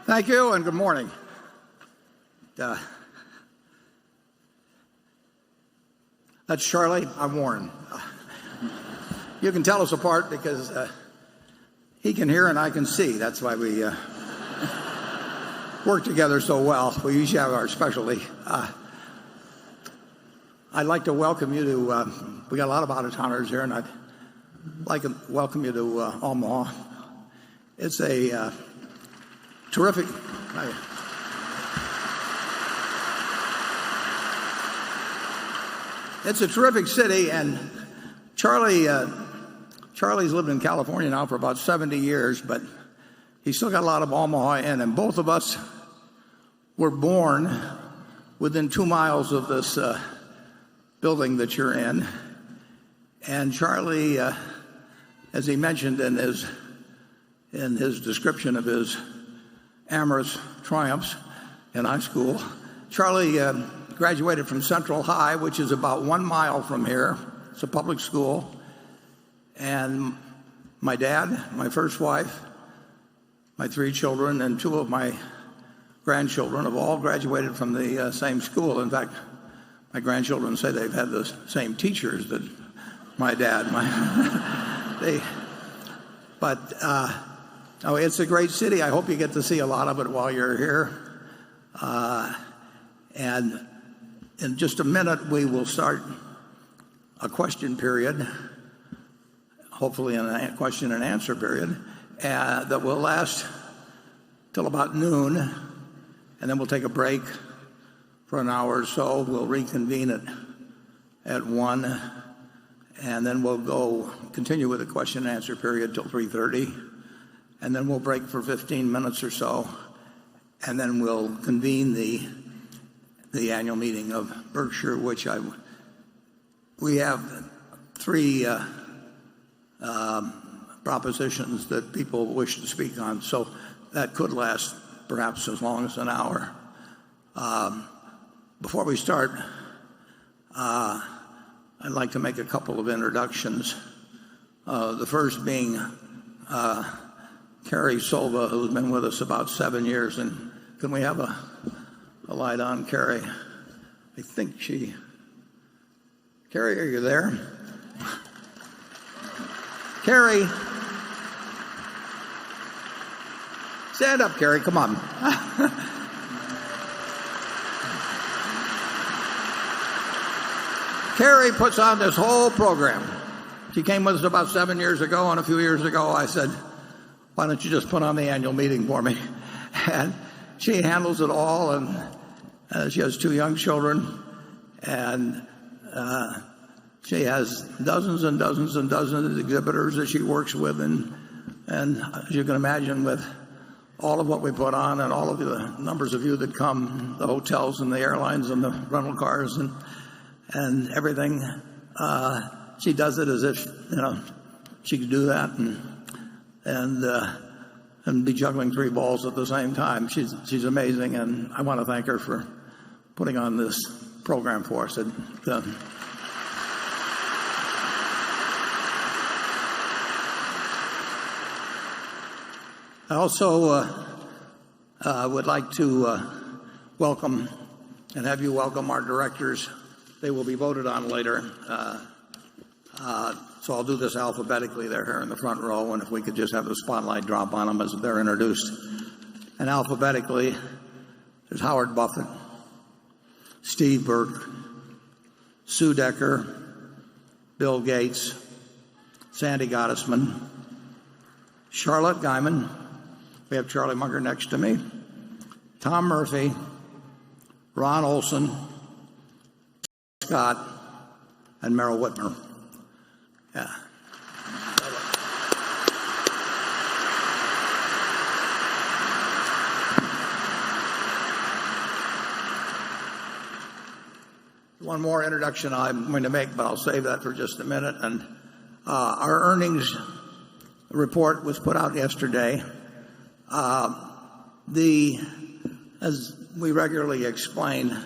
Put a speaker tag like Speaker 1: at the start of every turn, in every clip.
Speaker 1: Thank you, and good morning. That's Charlie. I'm Warren. You can tell us apart because he can hear and I can see. That's why we work together so well. We usually have our specialty. I'd like to welcome you to, we got a lot of out-of-towners here, and I'd like to welcome you to Omaha. It's a terrific... It's a terrific city, and Charlie's lived in California now for about 70 years, but he's still got a lot of Omaha in him. Both of us were born within 2 miles of this building that you're in. And Charlie, as he mentioned in his description of his amorous triumphs in high school, Charlie graduated from Central High, which is about 1 mile from here. It's a public school. And my dad, my first wife, my 3 children, and 2 of my grandchildren have all graduated from the same school. In fact, my grandchildren say they've had the same teachers that my dad. It's a great city. I hope you get to see a lot of it while you're here. And in just a minute, we will start a question period, hopefully a question and answer period, that will last till about noon, and then we'll take a break for an hour or so. We'll reconvene at 1, and then we'll continue with the question and answer period till 3:30, and then we'll break for 15 minutes or so, and then we'll convene the annual meeting of Berkshire, which we have 3 propositions that people wish to speak on, so that could last perhaps as long as an hour. Before we start, I'd like to make a couple of introductions. The first being Carrie Silva, who's been with us about 7 years, and can we have a light on Carrie? I think Carrie, are you there? Carrie, stand up, Carrie, come on. Carrie puts on this whole program. She came with us about 7 years ago, and a few years ago I said, why don't you just put on the annual meeting for me? And she handles it all, and she has 2 young children, and she has dozens and dozens and dozens of exhibitors that she works with, and as you can imagine, with all of what we put on and all of the numbers of you that come, the hotels and the airlines and the rental cars and everything, she does it as if she could do that and be juggling 3 balls at the same time. She's amazing, and I want to thank her for putting on this program for us. I also would like to welcome and have you welcome our directors. They will be voted on later. So I'll do this alphabetically. They're here in the front row, and if we could just have the spotlight drop on them as they're introduced. And alphabetically, there's Howard Buffett, Steve Burke, Sue Decker, Bill Gates, Sandy Gottesman, Charlotte Guyman. We have Charlie Munger next to me. Tom Murphy, Ron Olson, Scott, and Merrill Whitmer. Yeah. One more introduction I'm going to make, but I'll save that for just a minute. And our earnings report was put out yesterday. As we regularly explain,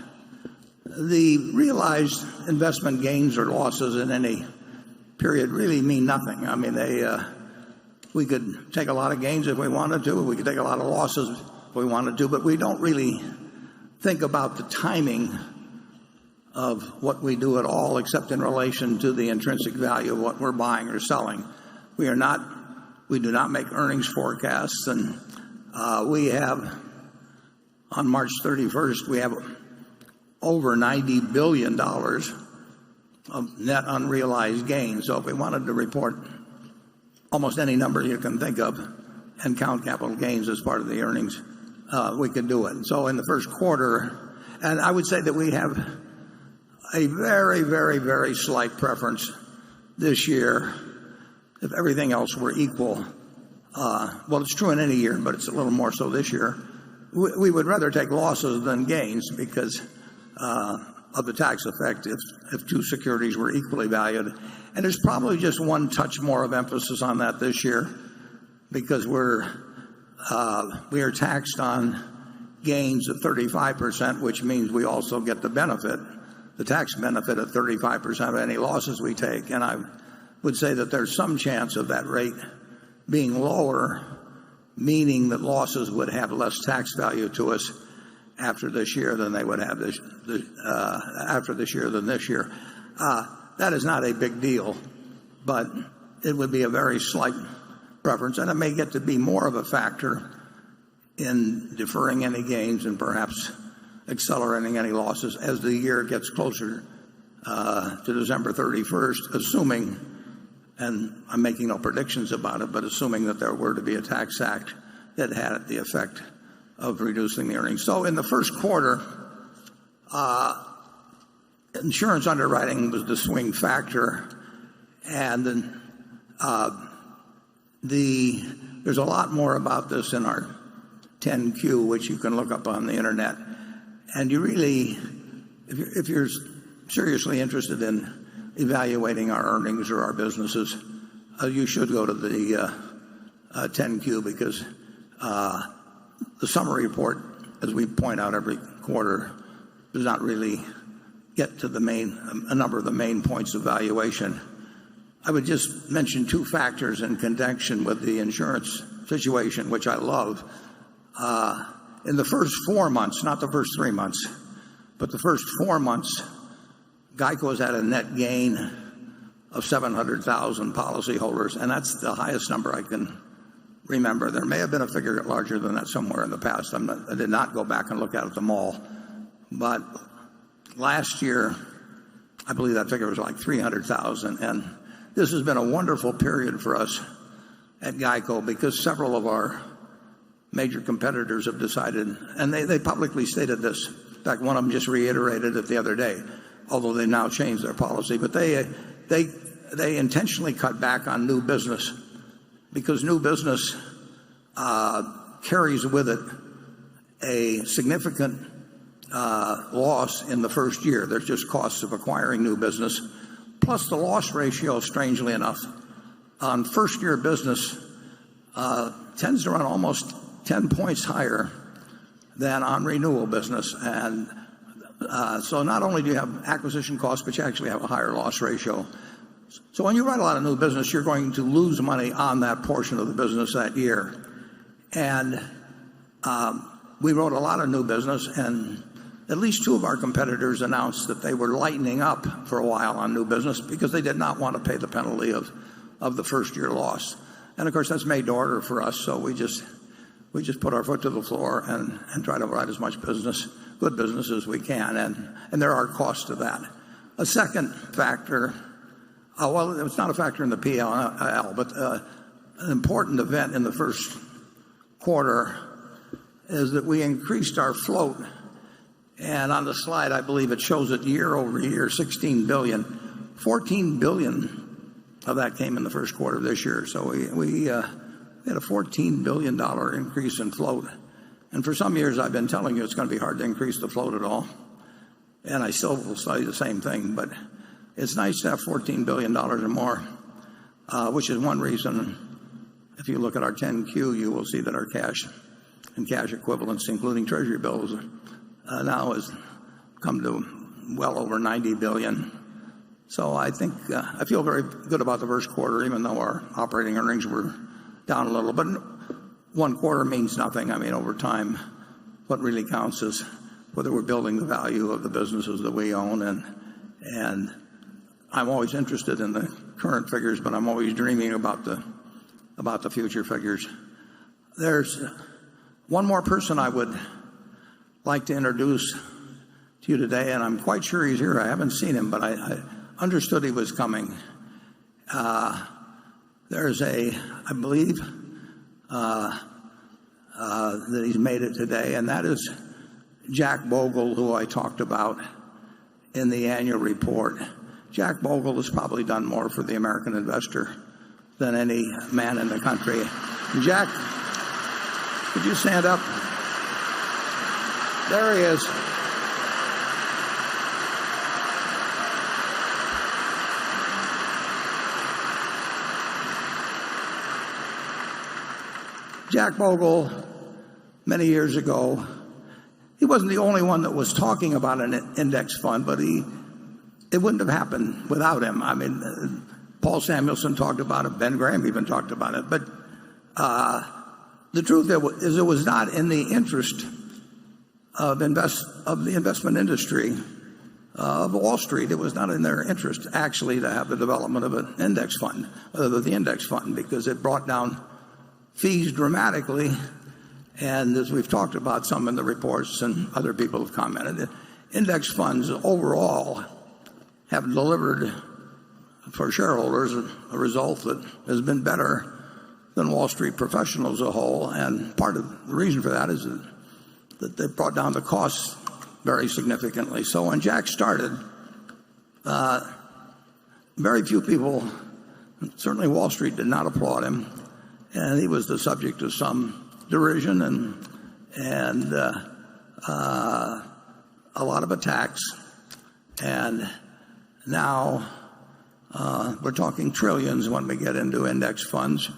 Speaker 1: the realized investment gains or losses in any period really mean nothing. I mean, we could take a lot of gains if we wanted to. We could take a lot of losses we wanted to, but we don't really think about the timing of what we do at all, except in relation to the intrinsic value of what we're buying or selling. We do not make earnings forecasts, and we have, on March 31st, we have over $90 billion of net unrealized gains. So if we wanted to report almost any number you can think of and count capital gains as part of the earnings, we could do it. And so in the first quarter, and I would say that we have a very, very, very slight preference this year, if everything else were equal. Well, it's true in any year, but it's a little more so this year. We would rather take losses than gains because of the tax effect if two securities were equally valued. And there's probably just one touch more of emphasis on that this year because we are taxed on gains at 35%, which means we also get the tax benefit at 35% of any losses we take. And I would say that there's some chance of that rate being lower, meaning that losses would have less tax value to us after this year than they would have after this year than this year. That is not a big deal, but it would be a very slight preference, and it may get to be more of a factor in deferring any gains and perhaps accelerating any losses as the year gets closer to December 31st, assuming, and I'm making no predictions about it, but assuming that there were to be a tax act that had the effect of reducing the earnings. So in the first quarter, insurance underwriting was the swing factor, and then there's a lot more about this in our 10Q, which you can look up on the internet. And you really, if you're seriously interested in evaluating our earnings or our businesses, you should go to the 10Q because the summary report, as we point out every quarter, does not really get to a number of the main points of valuation. I would just mention two factors in connection with the insurance situation, which I love. In the first 4 months, not the first 3 months, but the first 4 months, GEICO has had a net gain of 700,000 policyholders, and that's the highest number I can remember. There may have been a figure larger than that somewhere in the past. I did not go back and look at them all. But last year, I believe that figure was like 300,000. And this has been a wonderful period for us at GEICO because several of our major competitors have decided, and they publicly stated this. In fact, one of them just reiterated it the other day, although they now changed their policy. But they intentionally cut back on new business because new business carries with it a significant loss in the first year. There's just costs of acquiring new business. Plus the loss ratio, strangely enough, on first-year business tends to run almost 10 points higher than on renewal business. And so not only do you have acquisition costs, but you actually have a higher loss ratio. So when you write a lot of new business, you're going to lose money on that portion of the business that year. And we wrote a lot of new business, and at least two of our competitors announced that they were lightening up for a while on new business because they did not want to pay the penalty of the first-year loss. And, of course, that's made to order for us, so we just put our foot to the floor and try to write as much business, good business, as we can, and there are costs to that. A second factor, well, it's not a factor in the P&L, but an important event in the first quarter is that we increased our float. And on the slide, I believe it shows it year over year, $16 billion. $14 billion of that came in the first quarter of this year. So we had a $14 billion increase in float. And for some years, I've been telling you it's going to be hard to increase the float at all. And I still will say the same thing. But it's nice to have $14 billion or more, which is one reason, if you look at our 10Q, you will see that our cash and cash equivalents, including Treasury bills, now has come to well over $90 billion. So I think I feel very good about the first quarter, even though our operating earnings were down a little. But one quarter means nothing. I mean, over time, what really counts is whether we're building the value of the businesses that we own. And I'm always interested in the current figures, but I'm always dreaming about the future figures. There's one more person I would like to introduce to you today, and I'm quite sure he's here. I haven't seen him, but I understood he was coming. There's I believe that he's made it today, and that is Jack Bogle, who I talked about in the annual report. Jack Bogle has probably done more for the American investor than any man in the country. Jack, could you stand up? There he is. Jack Bogle, many years ago, he wasn't the only one that was talking about an index fund, but it wouldn't have happened without him. I mean, Paul Samuelson talked about it. Ben Graham even talked about it. But the truth is, it was not in the interest of the investment industry of Wall Street. It was not in their interest, actually, to have the development of an index fund, the index fund, because it brought down fees dramatically. And as we've talked about some in the reports and other people have commented, index funds overall have delivered for shareholders a result that has been better than Wall Street professionals as a whole. And part of the reason for that is that they brought down the costs very significantly. So when Jack started, very few people, certainly Wall Street, did not applaud him. And he was the subject of some derision and a lot of attacks. And now we're talking trillions when we get into index funds.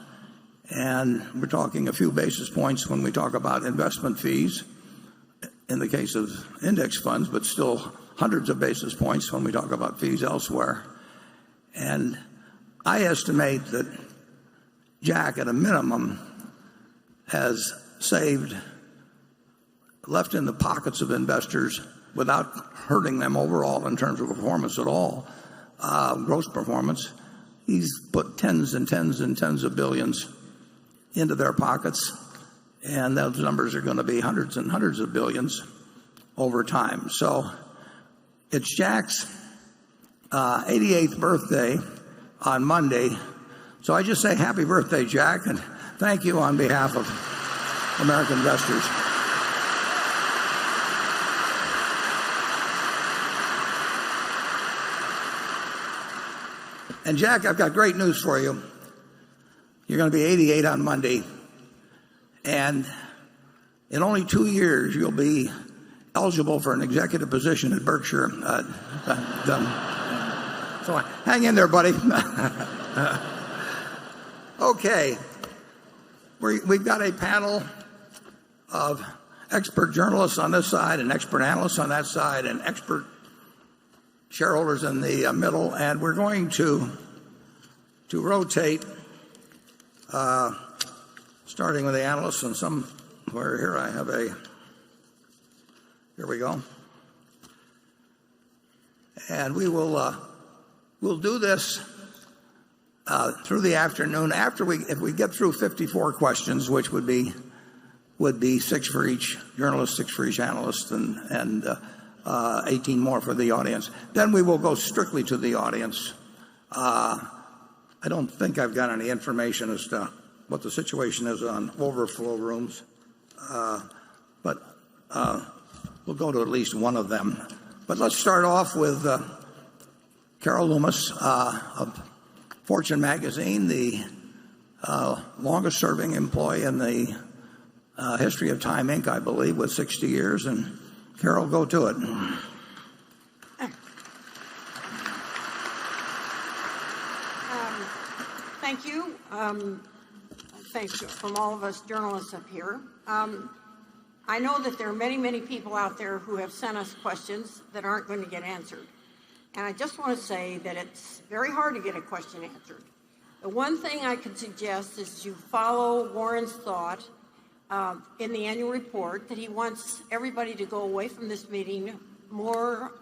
Speaker 1: And we're talking a few basis points when we talk about investment fees in the case of index funds, but still hundreds of basis points when we talk about fees elsewhere. And I estimate that Jack, at a minimum, has left in the pockets of investors without hurting them overall in terms of performance at all, gross performance. He's put tens and tens and tens of billions into their pockets, and those numbers are going to be hundreds and hundreds of billions over time. So it's Jack's 88th birthday on Monday. So I just say happy birthday, Jack, and thank you on behalf of American investors. And Jack, I've got great news for you. You're going to be 88 on Monday, and in only 2 years, you'll be eligible for an executive position at Berkshire. So hang in there, buddy. Okay, we've got a panel of expert journalists on this side and expert analysts on that side and expert shareholders in the middle, and we're going to rotate, starting with the analysts and somewhere here I have here we go. And we'll do this through the afternoon. If we get through 54 questions, which would be 6 for each journalist, 6 for each analyst, and 18 more for the audience, then we will go strictly to the audience. I don't think I've got any information as to what the situation is on overflow rooms, but we'll go to at least one of them. But let's start off with Carol Loomis of Fortune magazine, the longest-serving employee in the history of Time Inc., I believe, with 60 years. And Carol, go to it.
Speaker 2: Thank you. Thanks from all of us journalists up here. I know that there are many, many people out there who have sent us questions that aren't going to get answered. And I just want to say that it's very hard to get a question answered. The one thing I could suggest is you follow Warren's thought in the annual report that he wants everybody to go away from this meeting more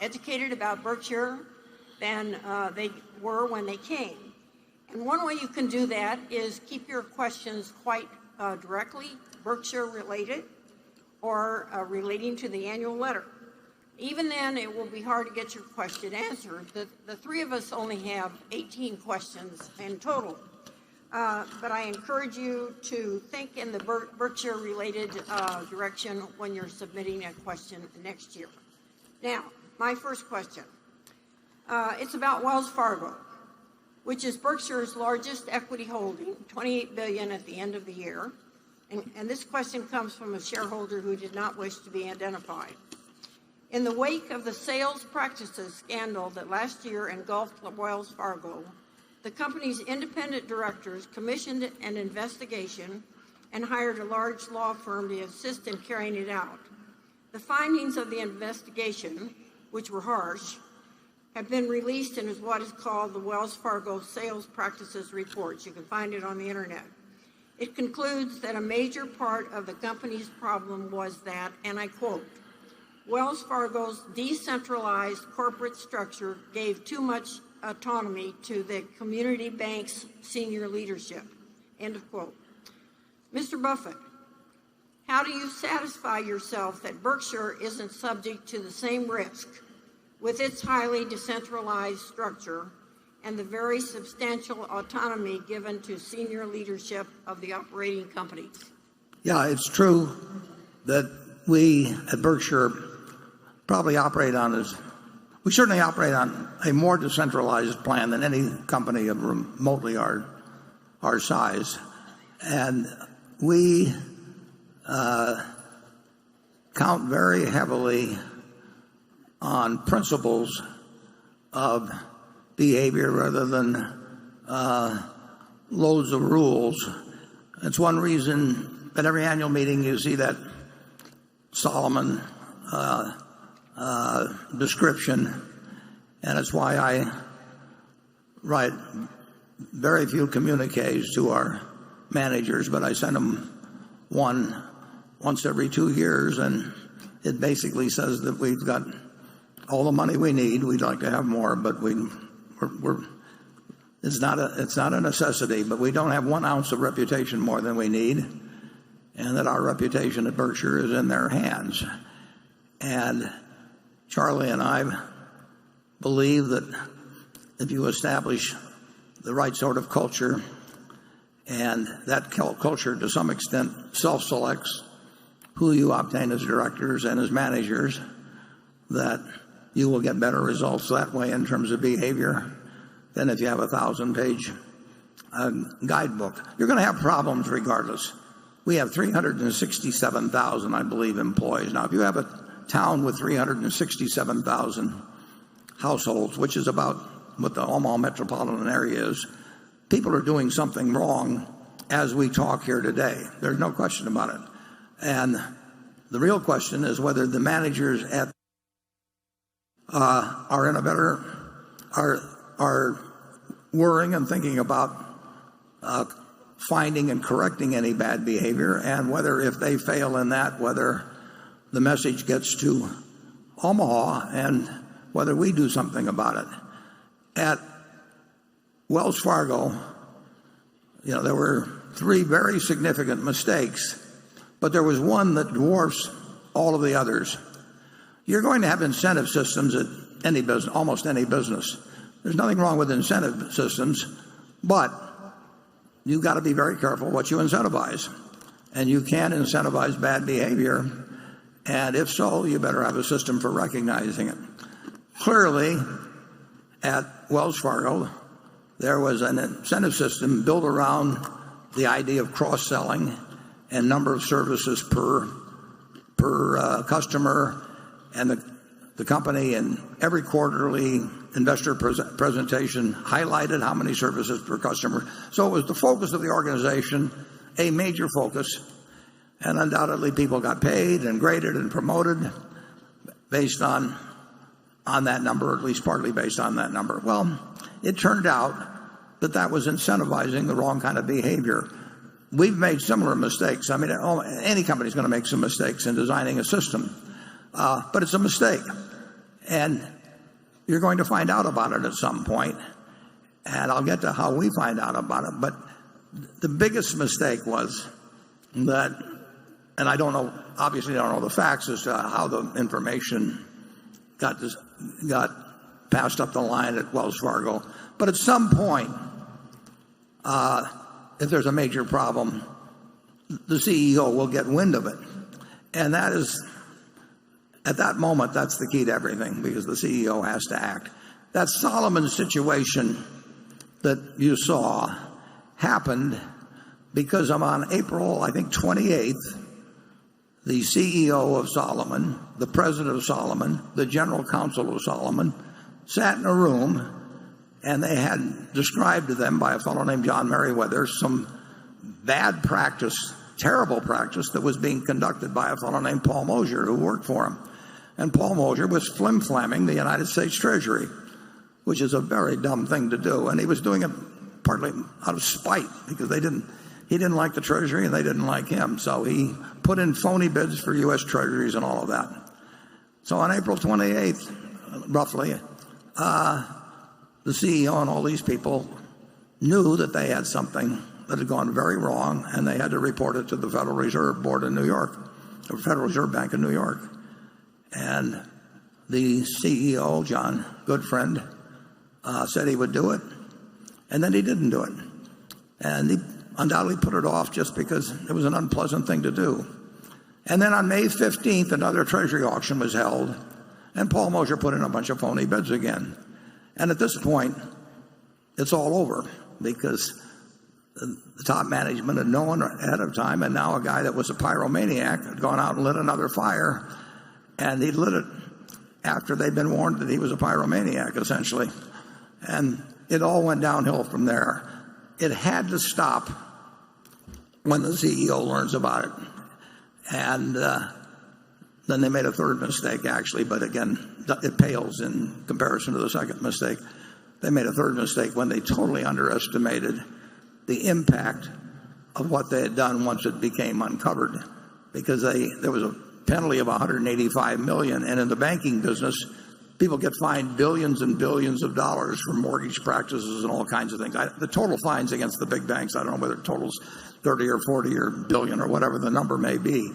Speaker 2: educated about Berkshire than they were when they came. And one way you can do that is keep your questions quite directly Berkshire related or relating to the annual letter. Even then, it will be hard to get your question answered. The three of us only have 18 questions in total. But I encourage you to think in the Berkshire-related direction when you're submitting a question next year. Now, my first question. It's about Wells Fargo, which is Berkshire's largest equity holding, $28 billion at the end of the year. And this question comes from a shareholder who did not wish to be identified. In the wake of the sales practices scandal that last year engulfed Wells Fargo, the company's independent directors commissioned an investigation and hired a large law firm to assist in carrying it out. The findings of the investigation, which were harsh, have been released in what is called the Wells Fargo Sales Practices Report. You can find it on the internet. It concludes that a major part of the company's problem was that, and I quote, Wells Fargo's decentralized corporate structure gave too much autonomy to the community bank's senior leadership, end of quote. Mr. Buffett, how do you satisfy yourself that Berkshire isn't subject to the same risk with its highly decentralized structure and the very substantial autonomy given to senior leadership of the operating companies?
Speaker 1: Yeah, it's true that we at Berkshire probably we certainly operate on a more decentralized plan than any company of remotely our size. And we count very heavily on principles of behavior rather than loads of rules. It's one reason at every annual meeting you see that Solomon description, and it's why I write very few communiques to our managers, but I send them one once every 2 years, and it basically says that we've got all the money we need. We'd like to have more, but it's not a necessity, but we don't have 1 ounce of reputation more than we need, and that our reputation at Berkshire is in their hands. And Charlie and I believe that if you establish the right sort of culture, and that culture to some extent self-selects who you obtain as directors and as managers, that you will get better results that way in terms of behavior than if you have a 1,000-page guidebook. You're going to have problems regardless. We have 367,000, I believe, employees. Now, if you have a town with 367,000 households, which is about what the Omaha metropolitan area is, people are doing something wrong as we talk here today. There's no question about it. And the real question is whether the managers are in a better, are worrying and thinking about finding and correcting any bad behavior, and whether if they fail in that, whether the message gets to Omaha and whether we do something about it. At Wells Fargo, there were 3 very significant mistakes, but there was one that dwarfs all of the others. You're going to have incentive systems at any business, almost any business. There's nothing wrong with incentive systems, but you've got to be very careful what you incentivize. And you can incentivize bad behavior, and if so, you better have a system for recognizing it. Clearly, at Wells Fargo, there was an incentive system built around the idea of cross-selling and number of services per customer, and the company in every quarterly investor presentation highlighted how many services per customer. So it was the focus of the organization, a major focus, and undoubtedly people got paid and graded and promoted based on that number, or at least partly based on that number. Well, it turned out that was incentivizing the wrong kind of behavior. we've made similar mistakes. I mean, any company's going to make some mistakes in designing a system, but it's a mistake, and you're going to find out about it at some point. And I'll get to how we find out about it. But the biggest mistake was that, and I don't know, obviously I don't know the facts as to how the information got passed up the line at Wells Fargo. But at some point, if there's a major problem, the CEO will get wind of it. And that is, at that moment, that's the key to everything, because the CEO has to act. That Solomon situation that you saw happened because on April, I think, 28th, the CEO of Solomon, the president of Solomon, the general counsel of Solomon, sat in a room, and they had described to them by a fellow named John Merriweather some bad practice, terrible practice that was being conducted by a fellow named Paul Moser who worked for him. And Paul Moser was flim-flamming the United States Treasury, which is a very dumb thing to do. And he was doing it partly out of spite, because he didn't like the Treasury and they didn't like him. So he put in phony bids for U.S. Treasuries and all of that. So on April 28th, roughly, the CEO and all these people knew that they had something that had gone very wrong, and they had to report it to the Federal Reserve Board in New York, or Federal Reserve Bank in New York. And the CEO, John Goodfriend, said he would do it, and then he didn't do it. And he undoubtedly put it off just because it was an unpleasant thing to do. And then on May 15th, another Treasury auction was held, and Paul Moser put in a bunch of phony bids again. And at this point, it's all over, because the top management had known ahead of time, and now a guy that was a pyromaniac had gone out and lit another fire, and he lit it after they'd been warned that he was a pyromaniac, essentially. And it all went downhill from there. It had to stop when the CEO learns about it. And then they made a third mistake, actually, but again, it pales in comparison to the second mistake. They made a third mistake when they totally underestimated the impact of what they had done once it became uncovered, because there was a penalty of $185 million, and in the banking business, people get fined billions and billions of dollars for mortgage practices and all kinds of things. The total fines against the big banks, I don't know whether it totals 30 or 40 or billion or whatever the number may be.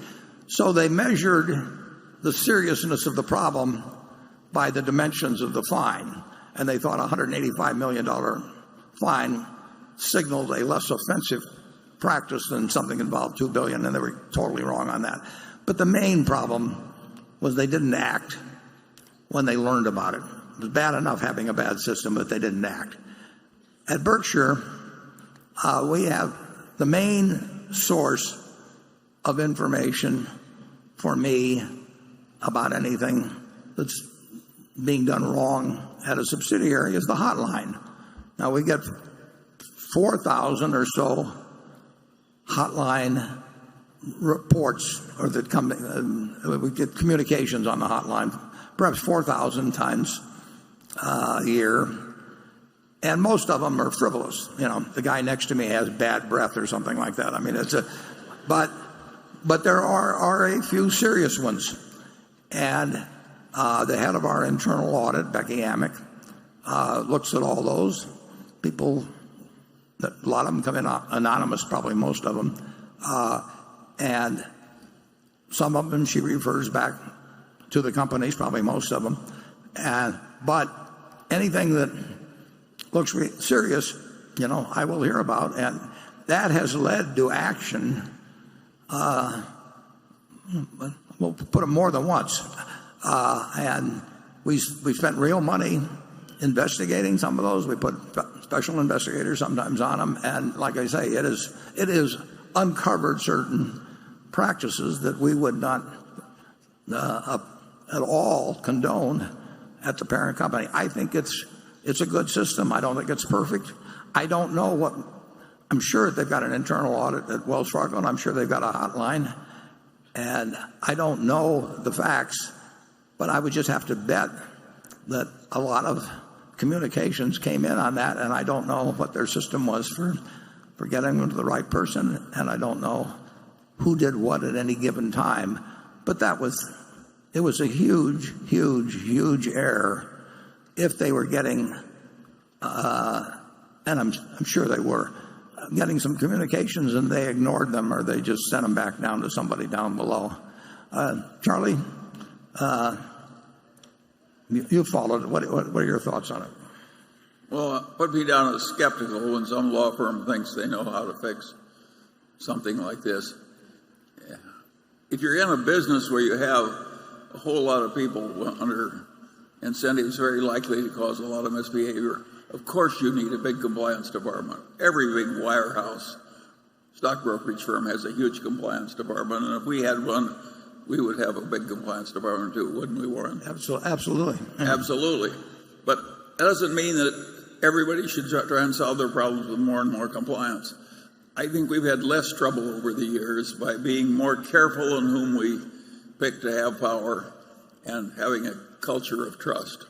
Speaker 1: So they measured the seriousness of the problem by the dimensions of the fine, and they thought a $185 million fine signaled a less offensive practice than something involved $2 billion, and they were totally wrong on that. But the main problem was they didn't act when they learned about it. It was bad enough having a bad system, but they didn't act. At Berkshire, we have the main source of information for me about anything that's being done wrong at a subsidiary is the hotline. Now, we get 4,000 or so hotline reports, or that come, we get communications on the hotline, perhaps 4,000 times a year, and most of them are frivolous. You know, the guy next to me has bad breath or something like that. I mean, but there are a few serious ones, and the head of our internal audit, Becky Amick, looks at all those people. A lot of them come in anonymous, probably most of them. And some of them she refers back to the companies, probably most of them. But anything that looks serious, I will hear about. And that has led to action. We'll put them more than once. And we spent real money investigating some of those. We put special investigators sometimes on them. And like I say, it is uncovered certain practices that we would not at all condone at the parent company. I think it's a good system. I don't think it's perfect. I don't know I'm sure they've got an internal audit at Wells Fargo, and I'm sure they've got a hotline. And I don't know the facts, but I would just have to bet that a lot of communications came in on that, and I don't know what their system was for for getting them to the right person, and I don't know who did what at any given time. But it was a huge, huge, huge error if they were getting, and I'm sure they were, getting some communications and they ignored them, or they just sent them back down to somebody down below. Charlie, you followed it. What are your thoughts on it?
Speaker 3: Well, put me down as skeptical when some law firm thinks they know how to fix something like this. Yeah. If you're in a business where you have a whole lot of people under incentives very likely to cause a lot of misbehavior, of course you need a big compliance department. Every big wirehouse stock brokerage firm has a huge compliance department, and if we had one, we would have a big compliance department too, wouldn't we, Warren?
Speaker 1: Absolutely.
Speaker 3: Absolutely. But that doesn't mean that everybody should try and solve their problems with more and more compliance. I think we've had less trouble over the years by being more careful in whom we pick to have power and having a culture of trust.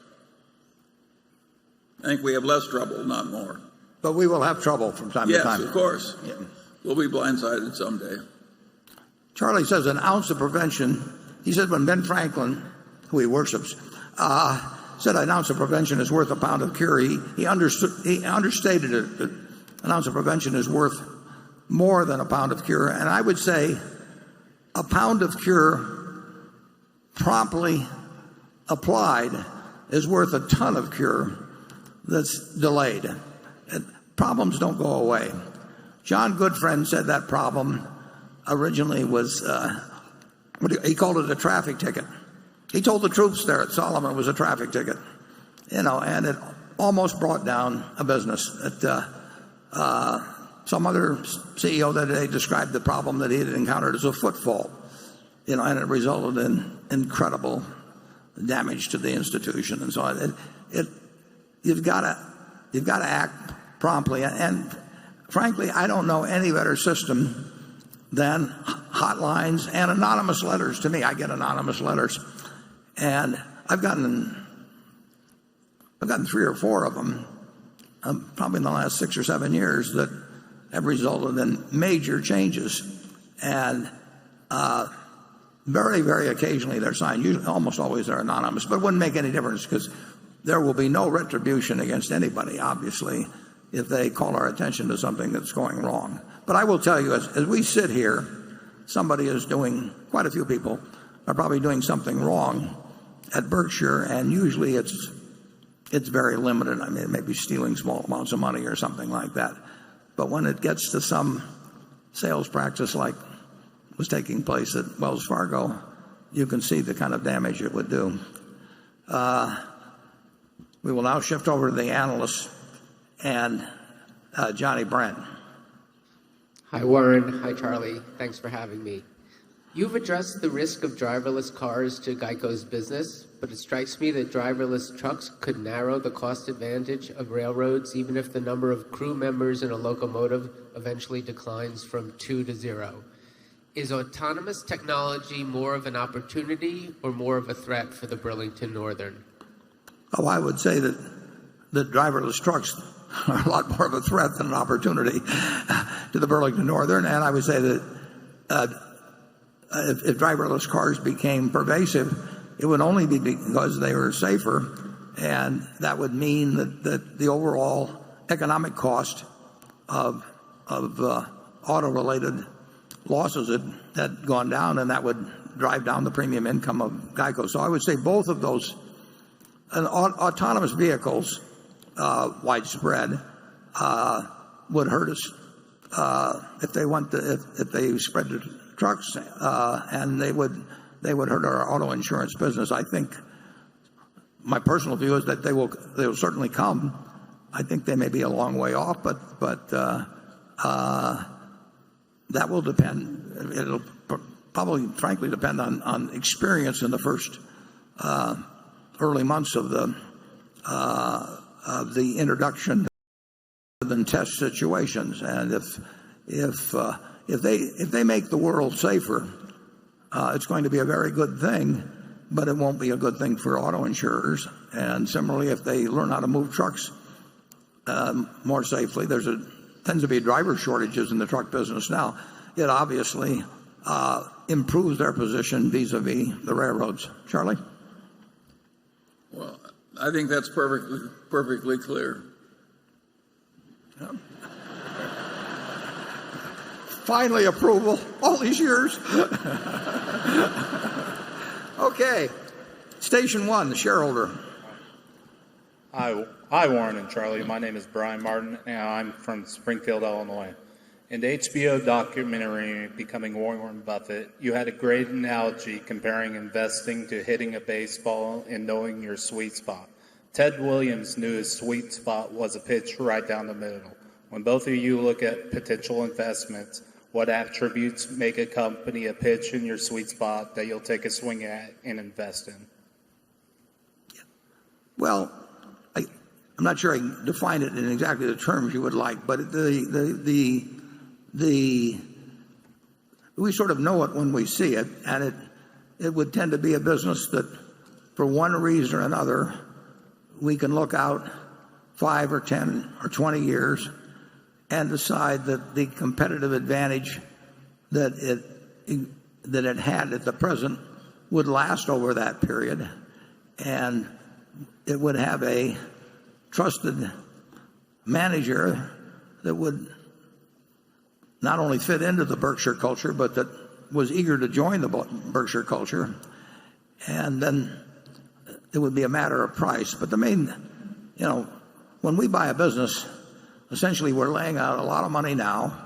Speaker 3: I think we have less trouble, not more.
Speaker 1: But we will have trouble from time to time.
Speaker 3: Yes, of course. Yeah. We'll be blindsided someday.
Speaker 1: Charlie says an ounce of prevention. He said when Ben Franklin, who he worships, said an ounce of prevention is worth a pound of cure, he understated it. That an ounce of prevention is worth more than a pound of cure. And I would say a pound of cure promptly applied is worth a ton of cure that's delayed. And problems don't go away. John Goodfriend said that problem originally was, he called it a traffic ticket. He told the troops there at Solomon it was a traffic ticket, and it almost brought down a business. Some other CEO that day described the problem that he had encountered as a footfall, and it resulted in incredible damage to the institution and so on. You've got to act promptly, and frankly, I don't know any better system than hotlines and anonymous letters. To me, I get anonymous letters. And I've gotten 3 or 4 of them, probably in the last 6 or 7 years, that have resulted in major changes. And very, very occasionally they're signed. Usually, almost always they're anonymous, but it wouldn't make any difference because there will be no retribution against anybody, obviously, if they call our attention to something that's going wrong. But I will tell you, as we sit here, somebody is doing, quite a few people are probably doing something wrong at Berkshire, and usually it's very limited. I mean, it may be stealing small amounts of money or something like that. But when it gets to some sales practice like was taking place at Wells Fargo, you can see the kind of damage it would do. We will now shift over to the analysts and Johnny Brent.
Speaker 4: Hi, Warren. Hi, Charlie. Thanks for having me. You've addressed the risk of driverless cars to GEICO's business, but it strikes me that driverless trucks could narrow the cost advantage of railroads even if the number of crew members in a locomotive eventually declines from 2 to 0. Is autonomous technology more of an opportunity or more of a threat for the Burlington Northern?
Speaker 1: Oh, I would say that driverless trucks are a lot more of a threat than an opportunity to the Burlington Northern. And I would say that if driverless cars became pervasive, it would only be because they were safer, and that would mean that the overall economic cost of auto-related losses had gone down, and that would drive down the premium income of GEICO. So I would say both of those, and autonomous vehicles, widespread, would hurt us if they spread to trucks, and they would hurt our auto insurance business. I think my personal view is that they will certainly come. I think they may be a long way off, but that will depend. It'll probably, frankly, depend on experience in the first early months of the introduction than test situations. And if they make the world safer, it's going to be a very good thing, but it won't be a good thing for auto insurers. And similarly, if they learn how to move trucks more safely, there's a tends to be driver shortages in the truck business now, it obviously improves their position vis-a-vis the railroads. Charlie?
Speaker 3: Well, I think that's perfectly clear.
Speaker 1: Yeah. Finally, approval all these years. Okay. Station 1, the shareholder.
Speaker 5: Hi, Warren and Charlie. My name is Brian Martin, and I'm from Springfield, Illinois. In the HBO documentary Becoming Warren Buffett, you had a great analogy comparing investing to hitting a baseball and knowing your sweet spot. Ted Williams knew his sweet spot was a pitch right down the middle. When both of you look at potential investments, what attributes make a company a pitch in your sweet spot that you'll take a swing at and invest in?
Speaker 1: Well, I'm not sure I can define it in exactly the terms you would like, but we sort of know it when we see it, and it would tend to be a business that, for one reason or another, we can look out 5 or 10 or 20 years and decide that the competitive advantage that it had at the present would last over that period, and it would have a trusted manager that would not only fit into the Berkshire culture, but that was eager to join the Berkshire culture. And then it would be a matter of price. But the main, when we buy a business, essentially we're laying out a lot of money now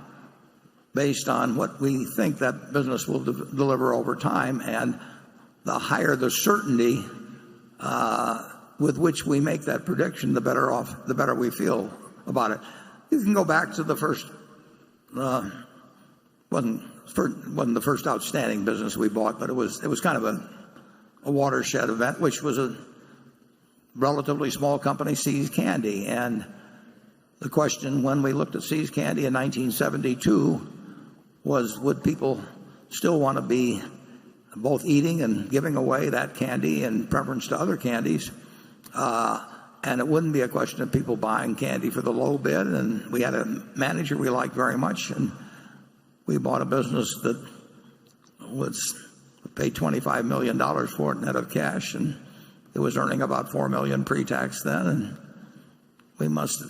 Speaker 1: based on what we think that business will deliver over time. And the higher the certainty with which we make that prediction, the better we feel about it. You can go back to the first, wasn't the first outstanding business we bought, but it was kind of a watershed event, which was a relatively small company, See's Candy. And the question when we looked at See's Candy in 1972 was, would people still want to be both eating and giving away that candy in preference to other candies? And it wouldn't be a question of people buying candy for the low bid. And we had a manager we liked very much, and we bought a business that was paid $25 million for it net of cash, and it was earning about $4 million pre-tax then, and we must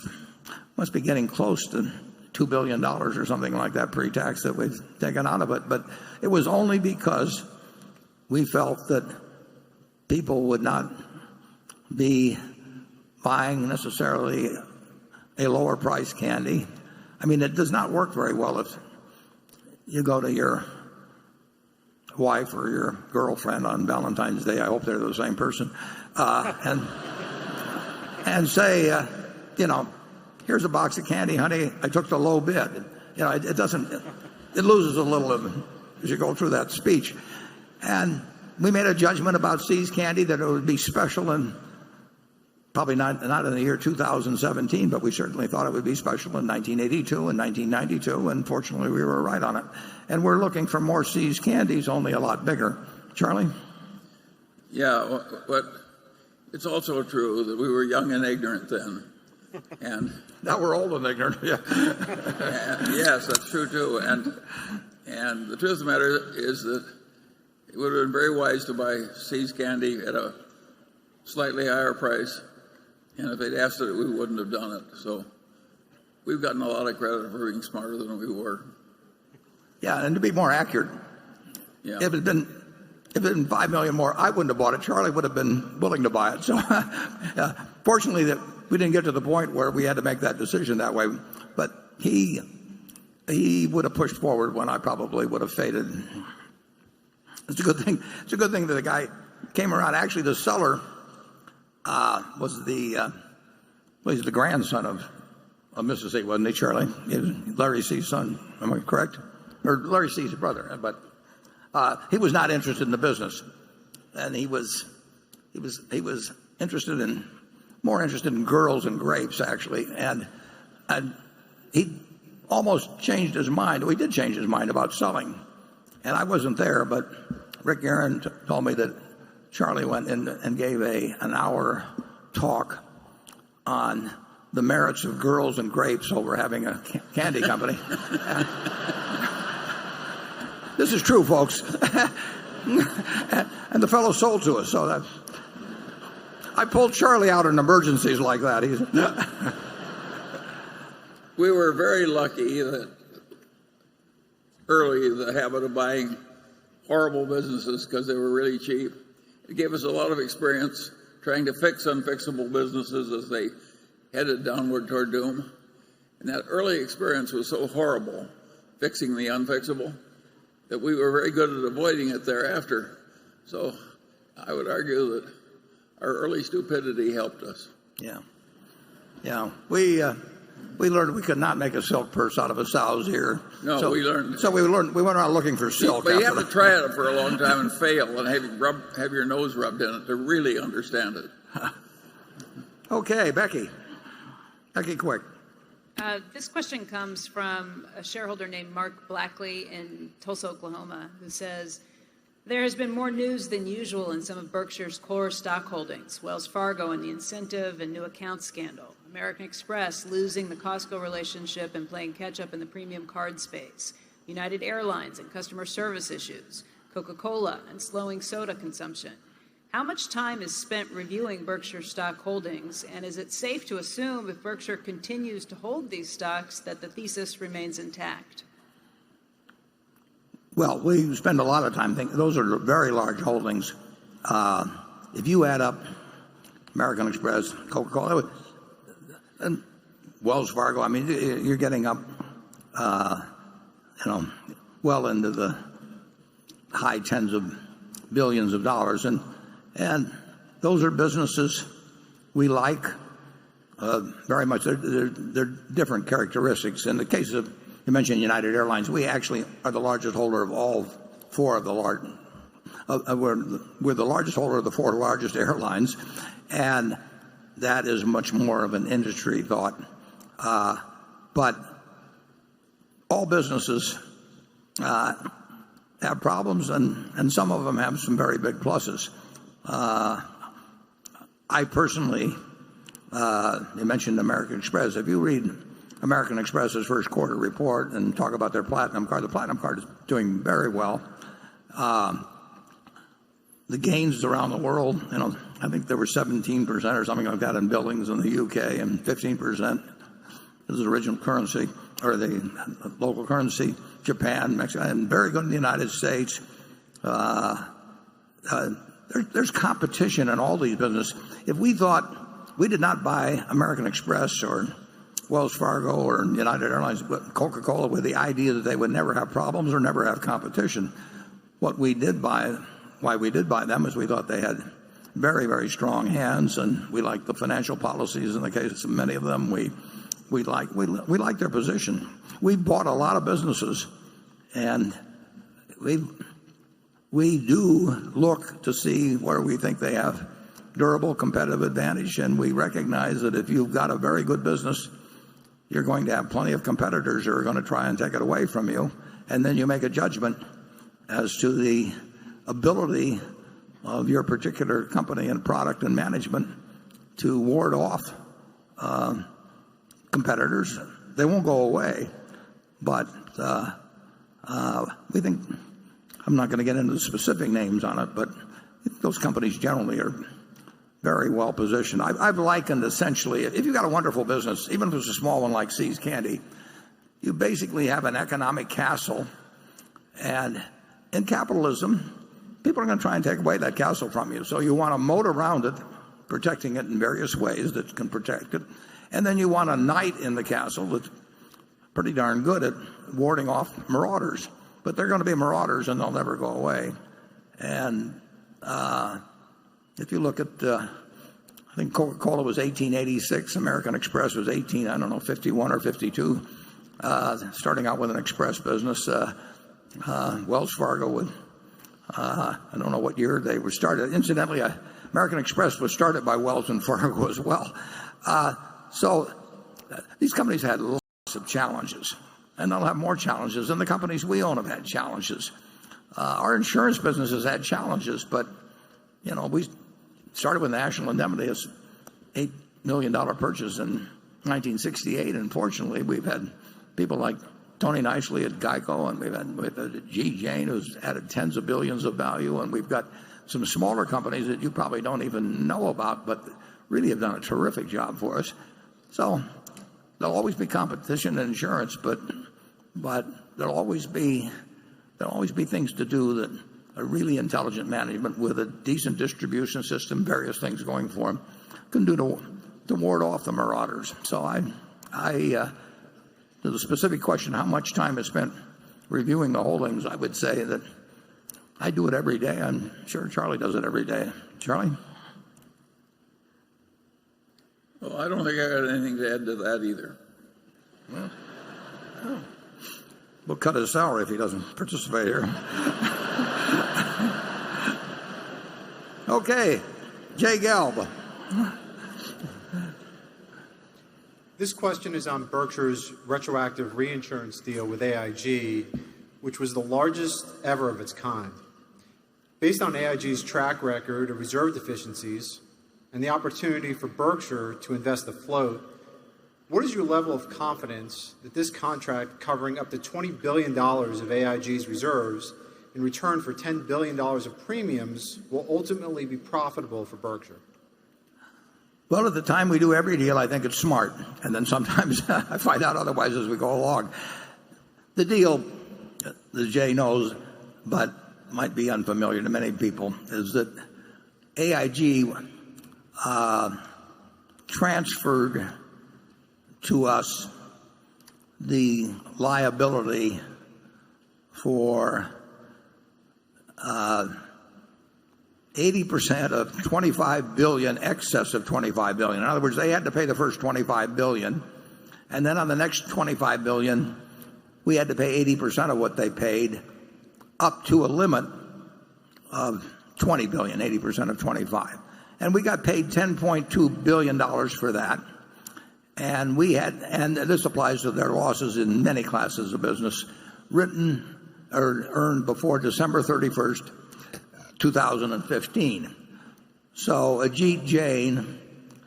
Speaker 1: be getting close to $2 billion or something like that pre-tax that we've taken out of it. But it was only because we felt that people would not be buying necessarily a lower price candy. I mean, it does not work very well if you go to your wife or your girlfriend on Valentine's Day. I hope they're the same person, and say, here's a box of candy, honey. I took the low bid. It doesn't. It loses a little as you go through that speech. And we made a judgment about See's Candy that it would be special, and probably not in the year 2017, but we certainly thought it would be special in 1982 and 1992, and fortunately we were right on it. And we're looking for more See's Candies, only a lot bigger. Charlie?
Speaker 3: Yeah, but it's also true that we were young and ignorant then. And
Speaker 1: now we're old and ignorant. Yeah.
Speaker 3: Yes, that's true too. And the truth of the matter is that it would have been very wise to buy See's Candy at a slightly higher price. And if they'd asked it, we wouldn't have done it. So we've gotten a lot of credit for being smarter than we were.
Speaker 1: Yeah, and to be more accurate, if it had been $5 million more, I wouldn't have bought it. Charlie would have been willing to buy it. So fortunately, that we didn't get to the point where we had to make that decision that way. But he would have pushed forward when I probably would have faded. It's a good thing. It's a good thing that the guy came around. Actually, the seller was the grandson of Mrs. C, wasn't he, Charlie? He was Larry C's son. Am I correct? Or Larry C's brother. But he was not interested in the business, and he was more interested in girls and grapes, actually. And he almost changed his mind. Well, he did change his mind about selling. And I wasn't there, but Rick Aaron told me that Charlie went in and gave an hour talk on the merits of girls and grapes over having a candy company. This is true, folks. And the fellow sold to us, so that I pulled Charlie out in emergencies like that.
Speaker 3: We were very lucky that early the habit of buying horrible businesses because they were really cheap. It gave us a lot of experience trying to fix unfixable businesses as they headed downward toward doom. And that early experience was so horrible, fixing the unfixable, that we were very good at avoiding it thereafter. So I would argue that our early stupidity helped us.
Speaker 1: Yeah. We learned we could not make a silk purse out of a sow's ear.
Speaker 3: No,
Speaker 1: so,
Speaker 3: we learned.
Speaker 1: So we went around looking for silk.
Speaker 3: But you have to try it for a long time and fail and have your nose rubbed in it to really understand it.
Speaker 1: Okay, Becky, quick.
Speaker 6: This question comes from a shareholder named Mark Blackley in Tulsa, Oklahoma, who says, there has been more news than usual in some of Berkshire's core stock holdings, Wells Fargo and the incentive and new account scandal, American Express losing the Costco relationship and playing catch-up in the premium card space, United Airlines and customer service issues, Coca-Cola and slowing soda consumption. How much time is spent reviewing Berkshire stock holdings, and is it safe to assume if Berkshire continues to hold these stocks that the thesis remains intact?
Speaker 1: Well, we spend a lot of time thinking. Those are very large holdings. If you add up American Express, Coca-Cola, and Wells Fargo, I mean, you're getting up, well into the high tens of billions of dollars, and those are businesses we like very much. They're different characteristics. In the case of, you mentioned United Airlines, we actually are the largest holder of all four of the large. We're the largest holder of the four largest airlines, and that is much more of an industry thought. But all businesses have problems, and some of them have some very big pluses. I personally, you mentioned American Express. If you read American Express's first quarter report and talk about their platinum card, the platinum card is doing very well. The gains around the world, I think there were 17% or something like that in billings in the UK, and 15% is the original currency or the local currency. Japan, Mexico, and very good in the United States. There's competition in all these businesses. If we thought we did not buy American Express or Wells Fargo or United Airlines, but Coca-Cola with the idea that they would never have problems or never have competition, why we did buy them is we thought they had very, very strong hands, and we liked the financial policies in the case of many of them. We like their position. We bought a lot of businesses, and we do look to see where we think they have durable competitive advantage, and we recognize that if you've got a very good business, you're going to have plenty of competitors who are going to try and take it away from you, and then you make a judgment as to the ability of your particular company and product and management to ward off competitors. They won't go away, but we think, I'm not going to get into the specific names on it, but those companies generally are very well positioned. I've likened essentially, if you've got a wonderful business, even if it's a small one like See's Candy, you basically have an economic castle, and in capitalism, people are going to try and take away that castle from you. So you want a moat around it, protecting it in various ways that can protect it. And then you want a knight in the castle that's pretty darn good at warding off marauders. But they're going to be marauders, and they'll never go away. And if you look at, I think Coca-Cola was 1886, American Express was 51 or 52, starting out with an express business. Wells Fargo with, I don't know what year they were started. Incidentally, American Express was started by Wells and Fargo as well. So these companies had lots of challenges, and they'll have more challenges, and the companies we own have had challenges. Our insurance business has had challenges, but we started with National Indemnity as $8 million purchase in 1968, and fortunately we've had people like Tony Nicely at Geico, and we've had G. Jane, who's added tens of billions of value, and we've got some smaller companies that you probably don't even know about, but really have done a terrific job for us. So there'll always be competition in insurance, but there'll always be things to do that a really intelligent management with a decent distribution system, various things going for them, can do to ward off the marauders. So to the specific question, how much time is spent reviewing the holdings, I would say that I do it every day. I'm sure Charlie does it every day. Charlie?
Speaker 3: Well, I don't think I got anything to add to that either.
Speaker 1: Well, we'll cut his salary if he doesn't participate here. Okay, Jay Gelb.
Speaker 7: This question is on Berkshire's retroactive reinsurance deal with AIG, which was the largest ever of its kind. Based on AIG's track record of reserve deficiencies and the opportunity for Berkshire to invest the float, what is your level of confidence that this contract covering up to $20 billion of AIG's reserves in return for $10 billion of premiums will ultimately be profitable for Berkshire?
Speaker 1: Well, at the time we do every deal, I think it's smart. And then sometimes I find out otherwise as we go along. The deal, that Jay knows, but might be unfamiliar to many people, is that AIG transferred to us the liability for 80% of $25 billion, excess of $25 billion. In other words, they had to pay the first $25 billion, and then on the next $25 billion, we had to pay 80% of what they paid, up to a limit of $20 billion, 80% of 25. And we got paid $10.2 billion for that. And and this applies to their losses in many classes of business, written or earned before December 31st, 2015. So Ajit Jain,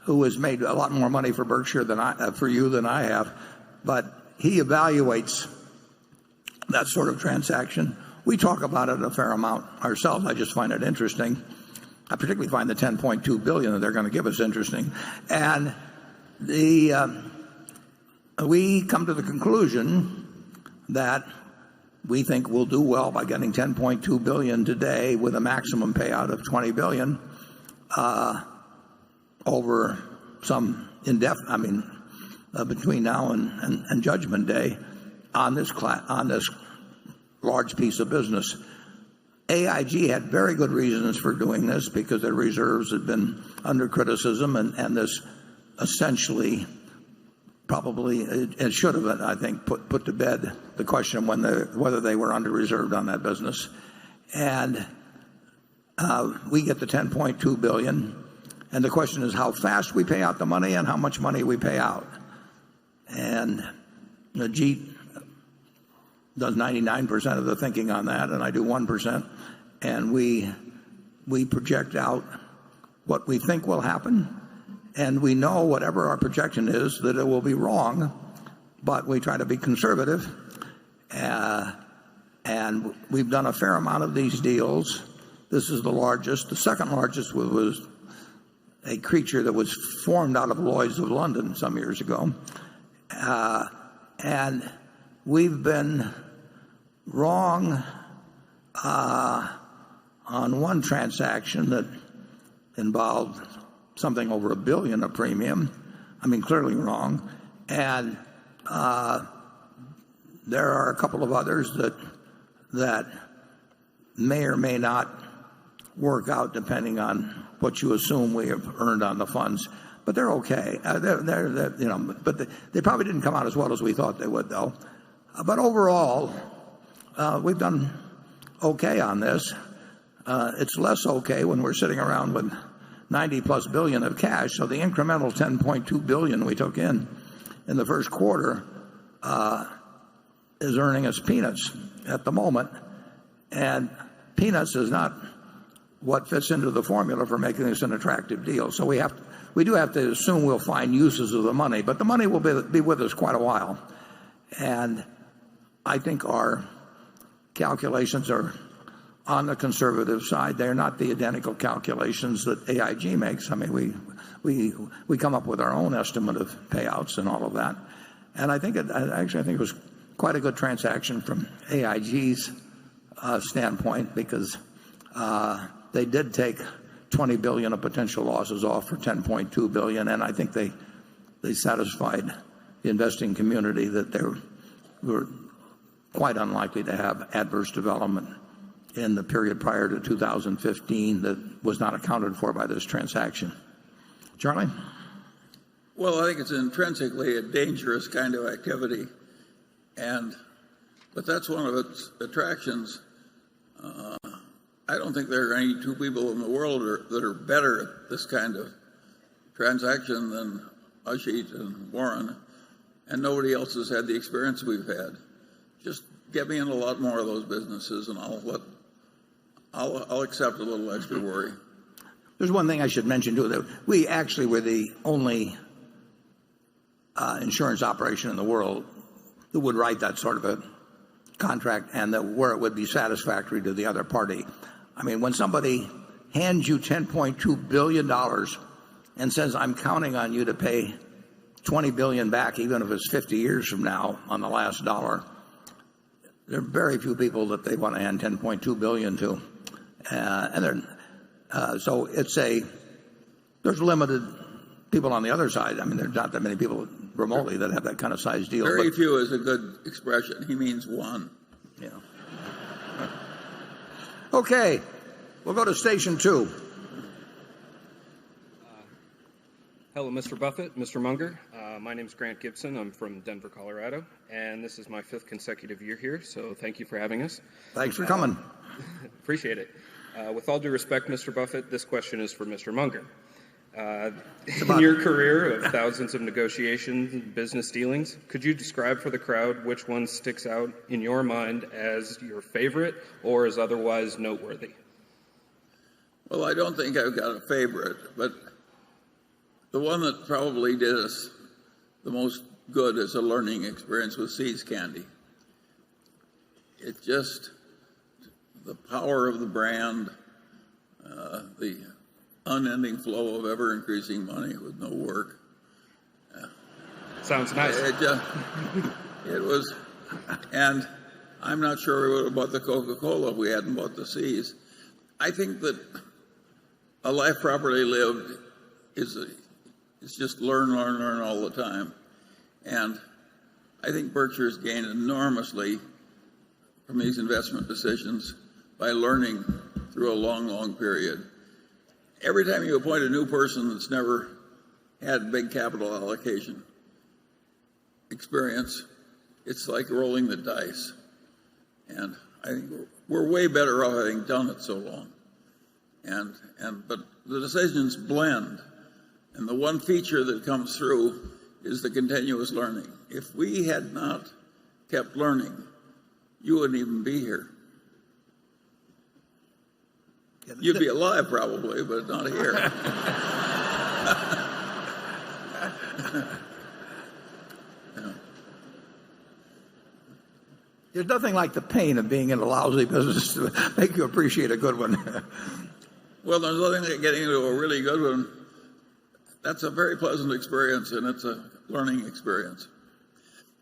Speaker 1: who has made a lot more money for Berkshire for you than I have, but he evaluates that sort of transaction. We talk about it a fair amount ourselves. I just find it interesting. I particularly find the $10.2 billion that they're going to give us interesting. And we come to the conclusion that we think we'll do well by getting $10.2 billion today with a maximum payout of $20 billion over some between now and Judgment Day on this large piece of business. AIG had very good reasons for doing this because their reserves had been under criticism, and this essentially probably it should have, I think, put to bed the question whether they were under reserved on that business. And we get the $10.2 billion, and the question is how fast we pay out the money and how much money we pay out. And Ajit does 99% of the thinking on that, and I do 1%. And we project out what we think will happen, and we know whatever our projection is that it will be wrong, but we try to be conservative. And we've done a fair amount of these deals. This is the largest. The second largest was a creature that was formed out of Lloyd's of London some years ago. And we've been wrong on one transaction that involved something over $1 billion of premium. I mean, clearly wrong. And there are a couple of others that may or may not work out depending on what you assume we have earned on the funds. But they're okay. But they probably didn't come out as well as we thought they would, though. But overall, we've done okay on this. It's less okay when we're sitting around with 90+ billion of cash. So the incremental 10.2 billion we took in the first quarter is earning us peanuts at the moment. And peanuts is not what fits into the formula for making this an attractive deal. So we do have to assume we'll find uses of the money, but the money will be with us quite a while. And I think our calculations are on the conservative side. They're not the identical calculations that AIG makes. I mean, we come up with our own estimate of payouts and all of that. And I think it was quite a good transaction from AIG's standpoint, because they did take $20 billion of potential losses off for $10.2 billion, and I think they satisfied the investing community that they were quite unlikely to have adverse development in the period prior to 2015 that was not accounted for by this transaction. Charlie?
Speaker 3: Well, I think it's intrinsically a dangerous kind of activity, but that's one of its attractions. I don't think there are any two people in the world that are better at this kind of transaction than Ajit and Warren, and nobody else has had the experience we've had. Just get me in a lot more of those businesses, and I'll accept a little extra worry.
Speaker 1: There's one thing I should mention too, that we actually were the only insurance operation in the world that would write that sort of a contract, and where it would be satisfactory to the other party. I mean, when somebody hands you $10.2 billion and says, I'm counting on you to pay $20 billion back, even if it's 50 years from now on the last dollar, there are very few people that they want to hand $10.2 billion to. So there's limited people on the other side. I mean, there's not that many people remotely that have that kind of size deal.
Speaker 3: Very few is a good expression. He means one.
Speaker 1: Yeah. Okay, we'll go to station 2.
Speaker 8: Hello, Mr. Buffett, Mr. Munger. My name is Grant Gibson. I'm from Denver, Colorado, and this is my 5th consecutive year here, so thank you for having us.
Speaker 1: Thanks for coming.
Speaker 8: Appreciate it. With all due respect, Mr. Buffett, this question is for Mr. Munger. In your career of thousands of negotiations and business dealings, could you describe for the crowd which one sticks out in your mind as your favorite or as otherwise noteworthy?
Speaker 3: Well, I don't think I've got a favorite, but the one that probably did us the most good as a learning experience was See's Candy. It just, the power of the brand, the unending flow of ever-increasing money with no work.
Speaker 8: Sounds nice.
Speaker 3: It was, and I'm not sure we would have bought the Coca-Cola if we hadn't bought the Seas. I think that a life properly lived is just learn all the time. And I think Berkshire's gained enormously from these investment decisions by learning through a long, long period. Every time you appoint a new person that's never had big capital allocation experience, it's like rolling the dice. And I think we're way better off having done it so long. But the decisions blend. And the one feature that comes through is the continuous learning. If we had not kept learning, you wouldn't even be here. You'd be alive probably, but not here.
Speaker 1: There's nothing like the pain of being in a lousy business to make you appreciate a good one.
Speaker 3: Well, there's nothing like getting into a really good one. That's a very pleasant experience, and it's a learning experience.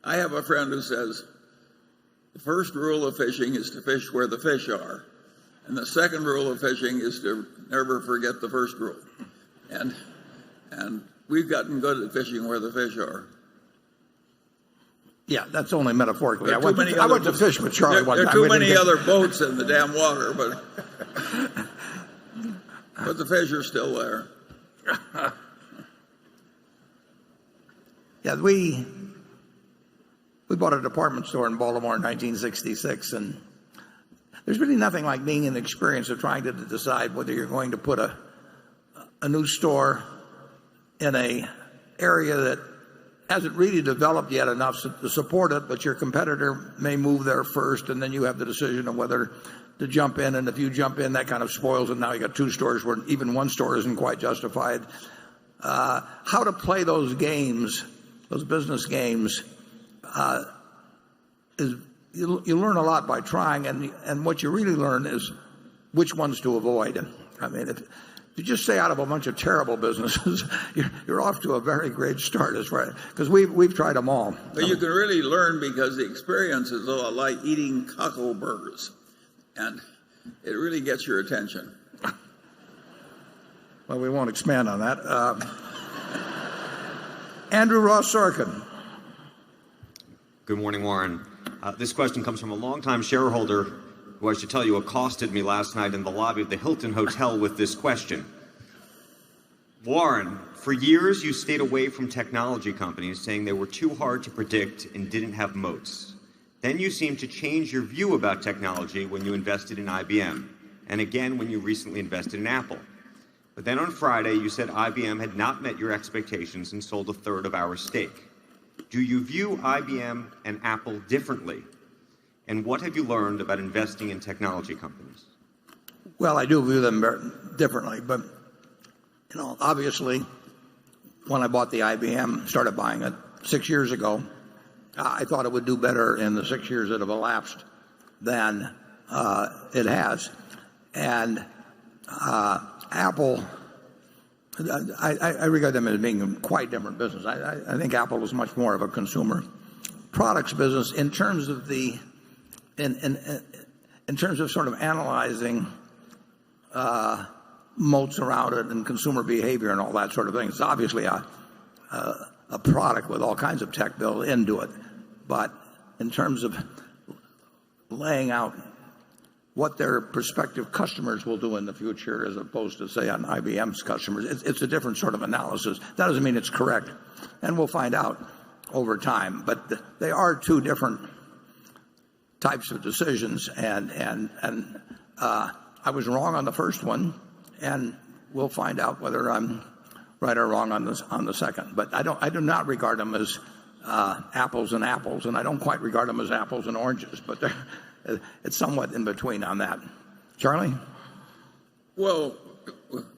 Speaker 3: I have a friend who says, the first rule of fishing is to fish where the fish are. And the second rule of fishing is to never forget the first rule. And we've gotten good at fishing where the fish are.
Speaker 1: Yeah, that's only metaphorically. I went to fish with Charlie one time.
Speaker 3: There are too many other boats in the damn water, but the fish are still there.
Speaker 1: Yeah, we bought a department store in Baltimore in 1966, and there's really nothing like being in the experience of trying to decide whether you're going to put a new store in an area that hasn't really developed yet enough to support it, but your competitor may move there first, and then you have the decision of whether jump in, and if you jump in, that kind of spoils it. Now you got two stores where even one store isn't quite justified. How to play those games, those business games, is you learn a lot by trying, and what you really learn is which ones to avoid. I mean, if you just stay out of a bunch of terrible businesses, you're off to a very great start, as far because we've tried them all.
Speaker 3: But you can really learn because the experience is a lot like eating cockleburgers, and it really gets your attention.
Speaker 1: Well, we won't expand on that. Andrew Ross Sorkin.
Speaker 9: Good morning, Warren. This question comes from a longtime shareholder who, I should tell you, accosted me last night in the lobby of the Hilton Hotel with this question. Warren, for years you stayed away from technology companies, saying they were too hard to predict and didn't have moats. Then you seemed to change your view about technology when you invested in IBM, and again when you recently invested in Apple. But then on Friday, you said IBM had not met your expectations and sold a third of our stake. Do you view IBM and Apple differently? And what have you learned about investing in technology companies?
Speaker 1: Well, I do view them differently, but obviously, when I bought the IBM, started buying it 6 years ago, I thought it would do better in the 6 years that have elapsed than it has. And Apple, I regard them as being a quite different business. I think Apple is much more of a consumer products business in terms of in terms of sort of analyzing moats around it and consumer behavior and all that sort of thing. It's obviously a product with all kinds of tech built into it, but in terms of laying out what their prospective customers will do in the future as opposed to, say, on IBM's customers, it's a different sort of analysis. That doesn't mean it's correct, and we'll find out over time. But they are two different types of decisions, and I was wrong on the first one, and we'll find out whether I'm right or wrong on the second. But I do not regard them as apples and apples, and I don't quite regard them as apples and oranges, but it's somewhat in between on that. Charlie?
Speaker 3: Well,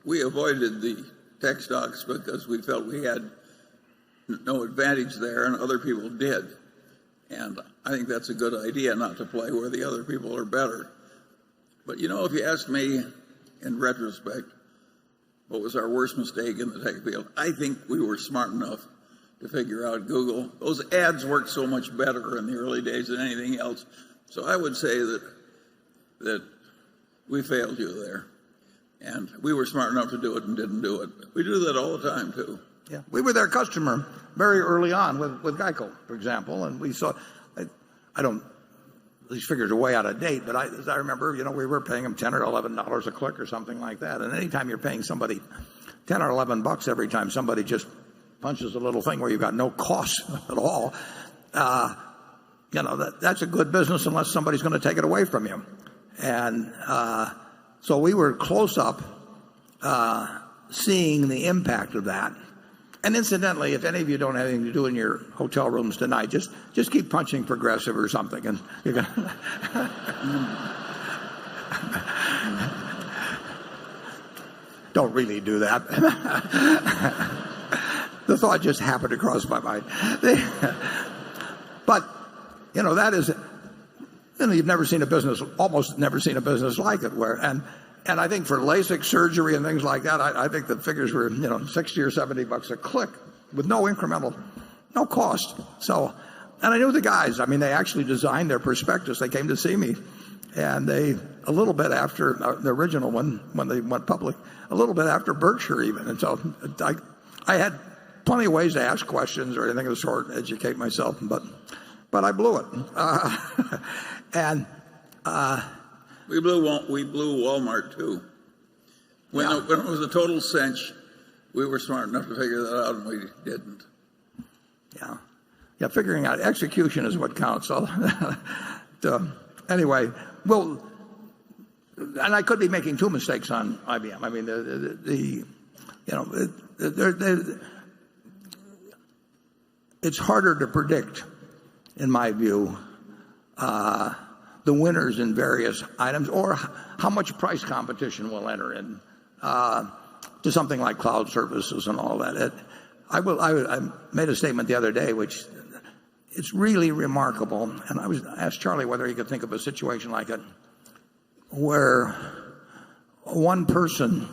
Speaker 3: we avoided the tech stocks because we felt we had no advantage there and other people did. And I think that's a good idea, not to play where the other people are better. But if you ask me in retrospect, what was our worst mistake in the tech field? I think we were smart enough to figure out Google. Those ads worked so much better in the early days than anything else. So I would say that we failed you there. And we were smart enough to do it and didn't do it. We do that all the time, too.
Speaker 1: Yeah, we were their customer very early on with Geico, for example, and we saw. I don't. These figures are way out of date, but as I remember, we were paying them $10 or $11 a click or something like that. And anytime you're paying somebody $10 or $11 every time somebody just punches a little thing where you've got no cost at all, that's a good business unless somebody's going to take it away from you. And so we were close up seeing the impact of that. And incidentally, if any of you don't have anything to do in your hotel rooms tonight, just keep punching Progressive or something, and you're gonna don't really do that. The thought just happened to cross my mind. But that is, you've never seen a business, almost never seen a business like it, where and I think for LASIK surgery and things like that, I think the figures were, $60 or $70 a click with no incremental, no cost. So, and I knew the guys. I mean, they actually designed their prospectus. They came to see me, and a little bit after the original one, when they went public, a little bit after Berkshire even. And so I had plenty of ways to ask questions or anything of the sort, educate myself, but I blew it. And
Speaker 3: we blew Walmart too. When it was a total cinch, we were smart enough to figure that out, and we didn't.
Speaker 1: Yeah. Figuring out execution is what counts. So, anyway, well, and I could be making two mistakes on IBM. I mean, it's harder to predict, in my view, the winners in various items, or how much price competition will enter in to something like cloud services and all that. I made a statement the other day, which it's really remarkable, and I asked Charlie whether he could think of a situation like it, where one person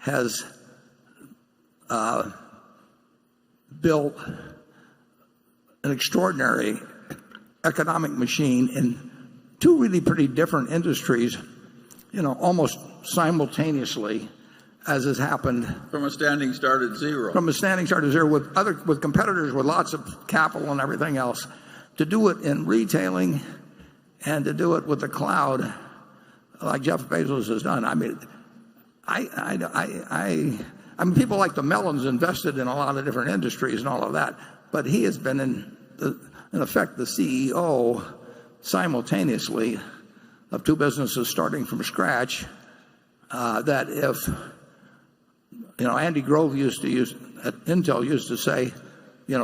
Speaker 1: has built an extraordinary economic machine in two really pretty different industries, almost simultaneously, as has happened
Speaker 3: from a standing start at zero.
Speaker 1: From a standing start at zero with competitors with lots of capital and everything else, to do it in retailing and to do it with the cloud, like Jeff Bezos has done. I mean, I mean, people like the Mellons invested in a lot of different industries and all of that, but he has been in effect the CEO simultaneously of two businesses starting from scratch. That if Andy Grove at Intel used to say,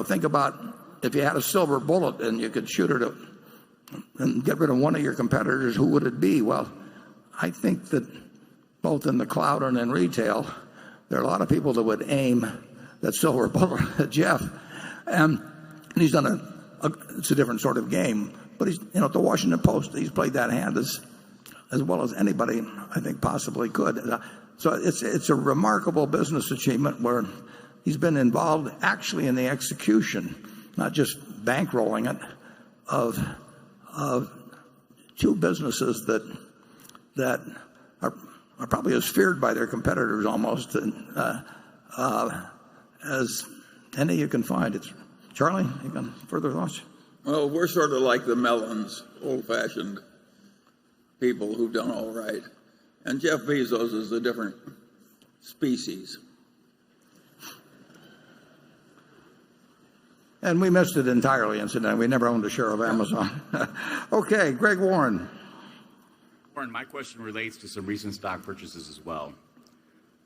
Speaker 1: think about if you had a silver bullet and you could shoot it and get rid of one of your competitors, who would it be? Well, I think that both in the cloud and in retail, there are a lot of people that would aim that silver bullet at Jeff, and he's done it's a different sort of game. But he's, at the Washington Post, he's played that hand as well as anybody I think possibly could. So it's a remarkable business achievement where he's been involved actually in the execution, not just bankrolling it, of two businesses that are probably as feared by their competitors almost as any you can find. Charlie, you got further thoughts?
Speaker 3: Well, we're sort of like the Mellons, old-fashioned people who've done all right. And Jeff Bezos is a different species.
Speaker 1: And we missed it entirely, incidentally. We never owned a share of Amazon. Okay, Greg Warren.
Speaker 10: Warren, my question relates to some recent stock purchases as well.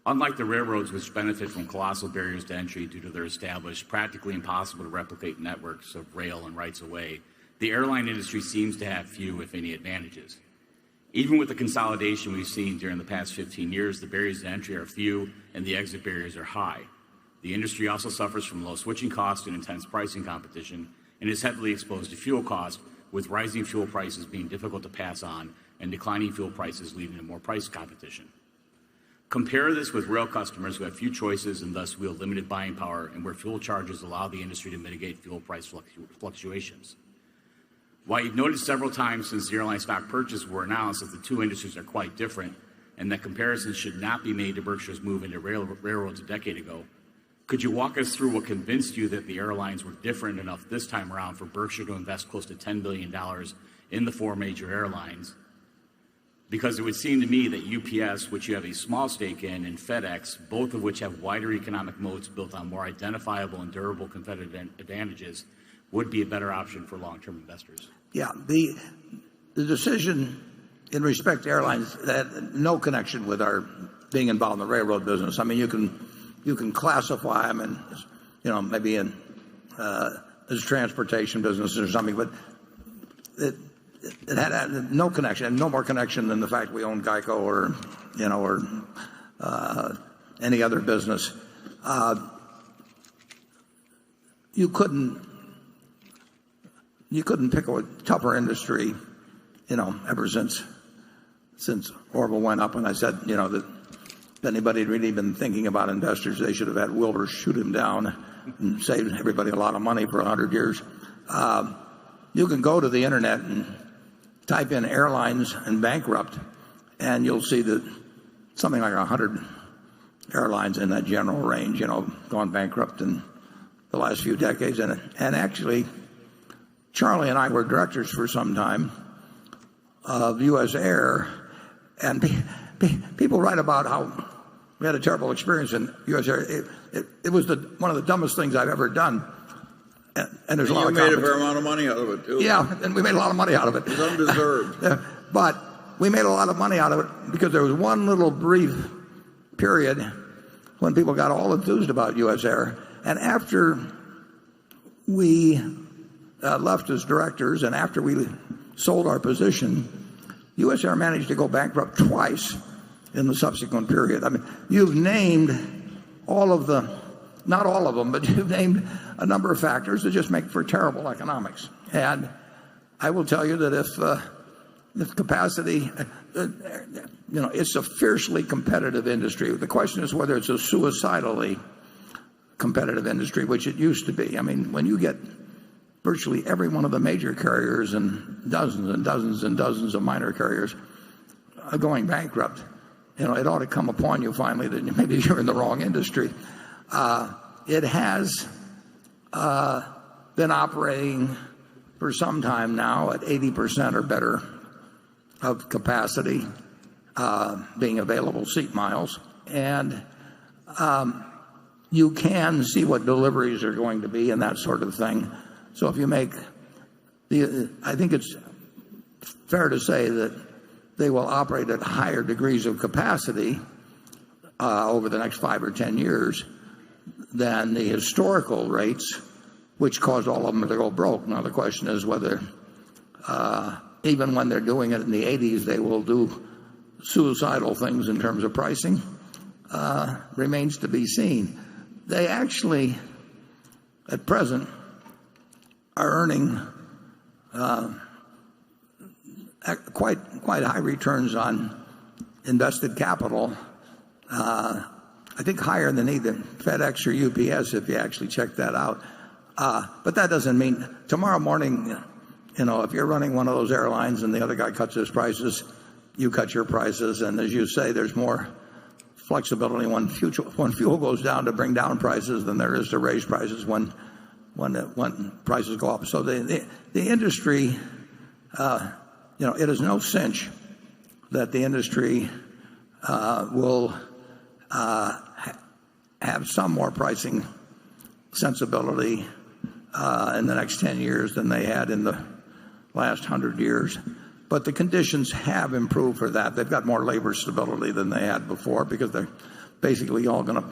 Speaker 10: Unlike the railroads, which benefit from colossal barriers to entry due to their established, practically impossible to replicate networks of rail and rights of way, the airline industry seems to have few, if any, advantages. Even with the consolidation we've seen during the past 15 years, the barriers to entry are few and the exit barriers are high. The industry also suffers from low switching costs and intense pricing competition and is heavily exposed to fuel costs, with rising fuel prices being difficult to pass on and declining fuel prices leading to more price competition. Compare this with rail customers who have few choices and thus wield limited buying power, and where fuel charges allow the industry to mitigate fuel price fluctuations. While you've noted several times since the airline stock purchases were announced that the two industries are quite different and that comparisons should not be made to Berkshire's move into railroads a decade ago, could you walk us through what convinced you that the airlines were different enough this time around for Berkshire to invest close to $10 billion in the four major airlines? Because it would seem to me that UPS, which you have a small stake in, and FedEx, both of which have wider economic moats built on more identifiable and durable competitive advantages, would be a better option for long-term investors.
Speaker 1: Yeah, the decision in respect to airlines had no connection with our being involved in the railroad business. I mean, you can classify them in, maybe in as transportation business or something, but it had no connection, and no more connection than the fact we own Geico or any other business. You couldn't pick a tougher industry, ever since Orville went up, and I said, that if anybody had really been thinking about investors, they should have had Wilbur shoot him down and saved everybody a lot of money for 100 years. You can go to the internet and type in airlines and bankrupt, and you'll see that something like 100 airlines in that general range, gone bankrupt in the last few decades. And actually, Charlie and I were directors for some time of U.S. Air, and people write about how we had a terrible experience in U.S. Air. It was one of the dumbest things I've ever done. And there's a lot of
Speaker 3: you made a fair amount of money out of it, too.
Speaker 1: Yeah, and we made a lot of money out of it.
Speaker 3: It was undeserved.
Speaker 1: But we made a lot of money out of it because there was one little brief period when people got all enthused about U.S. Air. And after we left as directors, and after we sold our position, U.S. Air managed to go bankrupt twice in the subsequent period. I mean, you've named all of the, not all of them, but you've named a number of factors that just make for terrible economics. And I will tell you that if capacity, it's a fiercely competitive industry. The question is whether it's a suicidally competitive industry, which it used to be. I mean, when you get virtually every one of the major carriers and dozens and dozens and dozens of minor carriers going bankrupt, it ought to come upon you finally that maybe you're in the wrong industry. It has been operating for some time now at 80% or better of capacity being available seat miles. And you can see what deliveries are going to be and that sort of thing. So if you make I think it's fair to say that they will operate at higher degrees of capacity over the next 5 or 10 years than the historical rates, which caused all of them to go broke. Now the question is whether even when they're doing it in the 80s, they will do suicidal things in terms of pricing. Remains to be seen. They actually, at present, are earning quite high returns on invested capital. I think higher than either FedEx or UPS if you actually check that out. But that doesn't mean tomorrow morning, if you're running one of those airlines and the other guy cuts his prices, you cut your prices. And as you say, there's more flexibility when fuel goes down to bring down prices than there is to raise prices when prices go up. So the industry, it is no cinch that the industry will have some more pricing sensibility in the next 10 years than they had in the last 100 years. But the conditions have improved for that. They've got more labor stability than they had before because they're basically all going to,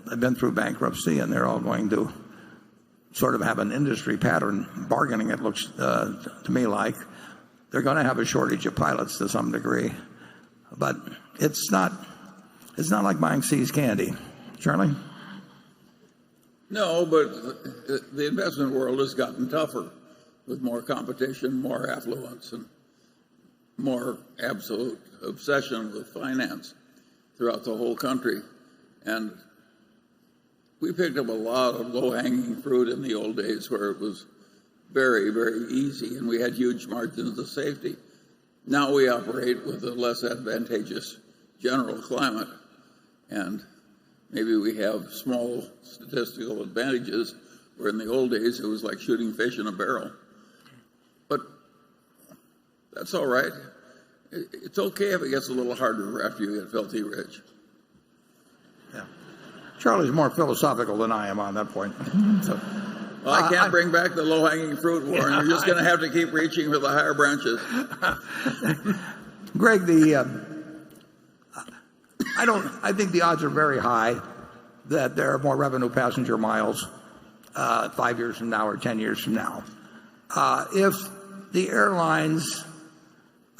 Speaker 1: they've been through bankruptcy and they're all going to sort of have an industry pattern bargaining, it looks to me like. They're going to have a shortage of pilots to some degree. But it's not like buying See's candy. Charlie?
Speaker 3: No, but the investment world has gotten tougher with more competition, more affluence, and more absolute obsession with finance throughout the whole country. And we picked up a lot of low-hanging fruit in the old days where it was very, very easy and we had huge margins of safety. Now we operate with a less advantageous general climate, and maybe we have small statistical advantages where in the old days it was like shooting fish in a barrel. But that's all right. It's okay if it gets a little harder after you get filthy rich.
Speaker 1: Yeah. Charlie's more philosophical than I am on that point. So,
Speaker 3: well, I can't bring back the low-hanging fruit, Warren. You're just going to have to keep reaching for the higher branches.
Speaker 1: Greg, I think the odds are very high that there are more revenue passenger miles 5 years from now or 10 years from now. If the airlines,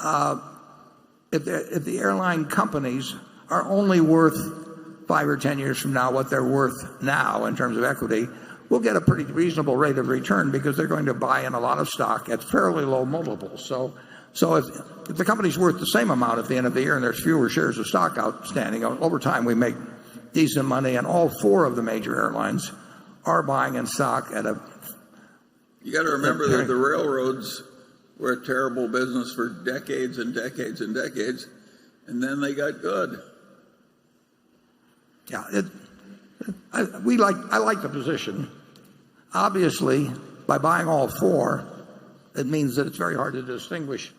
Speaker 1: if the airline companies are only worth 5 or 10 years from now what they're worth now in terms of equity, we'll get a pretty reasonable rate of return because they're going to buy in a lot of stock at fairly low multiples. So if the company's worth the same amount at the end of the year and there's fewer shares of stock outstanding, over time we make decent money, and all four of the major airlines are buying in stock at a...
Speaker 3: You got to remember that the railroads were a terrible business for decades and decades and decades, and then they got good.
Speaker 1: Yeah, I like the position. Obviously, by buying all four, it means that it's very hard to distinguish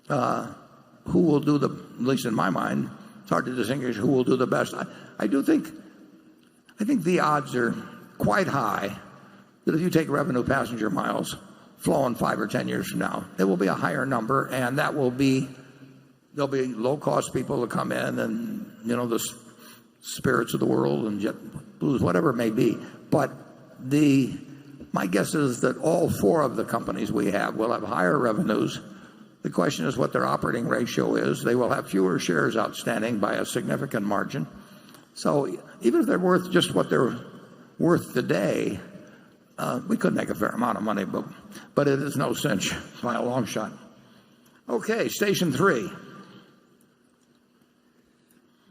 Speaker 1: who will do at least in my mind, it's hard to distinguish who will do the best. I think the odds are quite high that if you take revenue passenger miles flowing 5 or 10 years from now, it will be a higher number, and there'll be low-cost people to come in, and the Spirits of the world and JetBlues, whatever it may be. But the my guess is that all four of the companies we have will have higher revenues. The question is what their operating ratio is. They will have fewer shares outstanding by a significant margin. So even if they're worth just what they're worth today, we could make a fair amount of money, but it is no cinch by a long shot. Okay, station 3.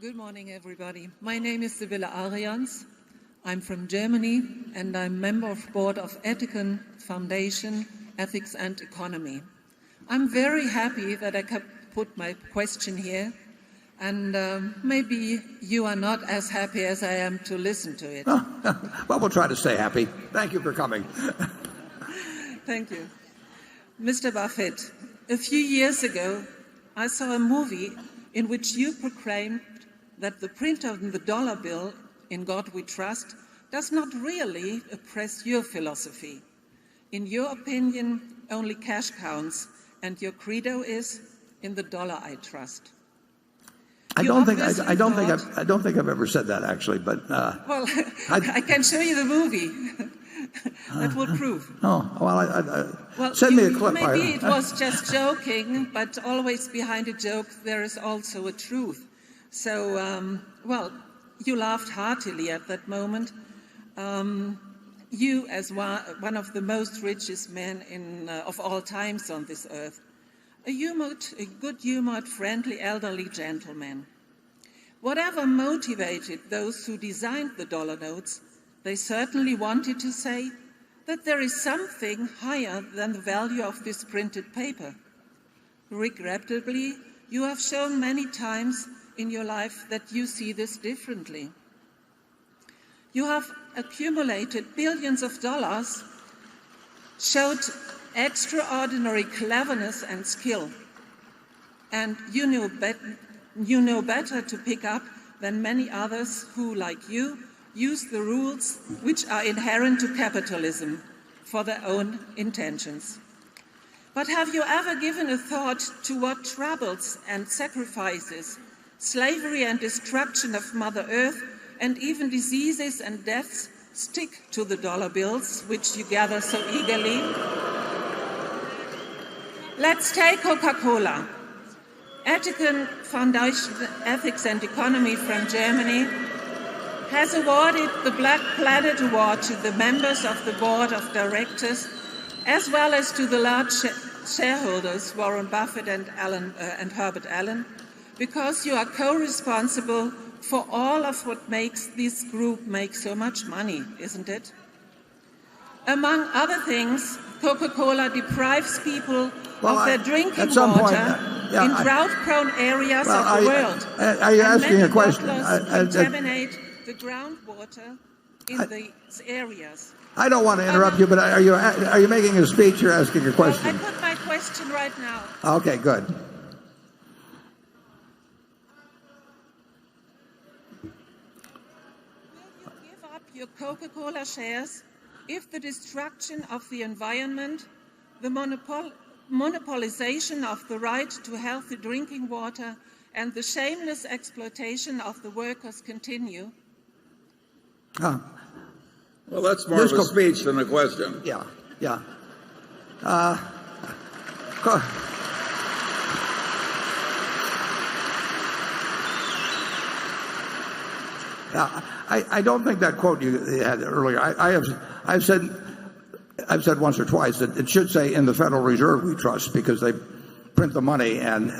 Speaker 11: Good morning, everybody. My name is Sibylle Arians. I'm from Germany, and I'm member of board of Ethicon Foundation, Ethics and Economy. I'm very happy that I could put my question here, and maybe you are not as happy as I am to listen to it.
Speaker 1: Well, we'll try to stay happy. Thank you for coming.
Speaker 11: Thank you. Mr. Buffett, a few years ago, I saw a movie in which you proclaimed that the print of the dollar bill, "In God We Trust," does not really oppress your philosophy. In your opinion, only cash counts, and your credo is, "In the dollar I trust."
Speaker 1: I don't think I've ever said that, actually, but
Speaker 11: well, I can show you the movie. That would prove.
Speaker 1: Oh,
Speaker 11: well,
Speaker 1: send me a clip.
Speaker 11: Maybe it was just joking, but always behind a joke there is also a truth. So, well, you laughed heartily at that moment. You, as one of the most richest men of all times on this earth, a good-humored, friendly, elderly gentleman. Whatever motivated those who designed the dollar notes, they certainly wanted to say that there is something higher than the value of this printed paper. Regrettably, you have shown many times in your life that you see this differently. You have accumulated billions of dollars, showed extraordinary cleverness and skill, and you know better to pick up than many others who, like you, use the rules which are inherent to capitalism for their own intentions. But have you ever given a thought to what troubles and sacrifices, slavery and destruction of Mother Earth, and even diseases and deaths stick to the dollar bills which you gather so eagerly? Let's take Coca-Cola. Ethicon Foundation Ethics and Economy from Germany has awarded the Black Planet Award to the members of the board of directors, as well as to the large shareholders, Warren Buffett and Herbert Allen, because you are co-responsible for all of what makes this group make so much money, isn't it? Among other things, Coca-Cola deprives people of their drinking water in drought-prone areas of the world.
Speaker 1: Are you asking a question?
Speaker 11: Contaminate the groundwater in these areas.
Speaker 1: I don't want to interrupt you, but are you making a speech or asking a question?
Speaker 11: I put my question right now.
Speaker 1: Okay, good.
Speaker 11: Will you give up your Coca-Cola shares if the destruction of the environment, the monopolization of the right to healthy drinking water, and the shameless exploitation of the workers continue?
Speaker 3: Well, that's more of a speech than a question.
Speaker 1: Yeah. I don't think that quote you had earlier. I've said once or twice that it should say "In the Federal Reserve We Trust," because they print the money, and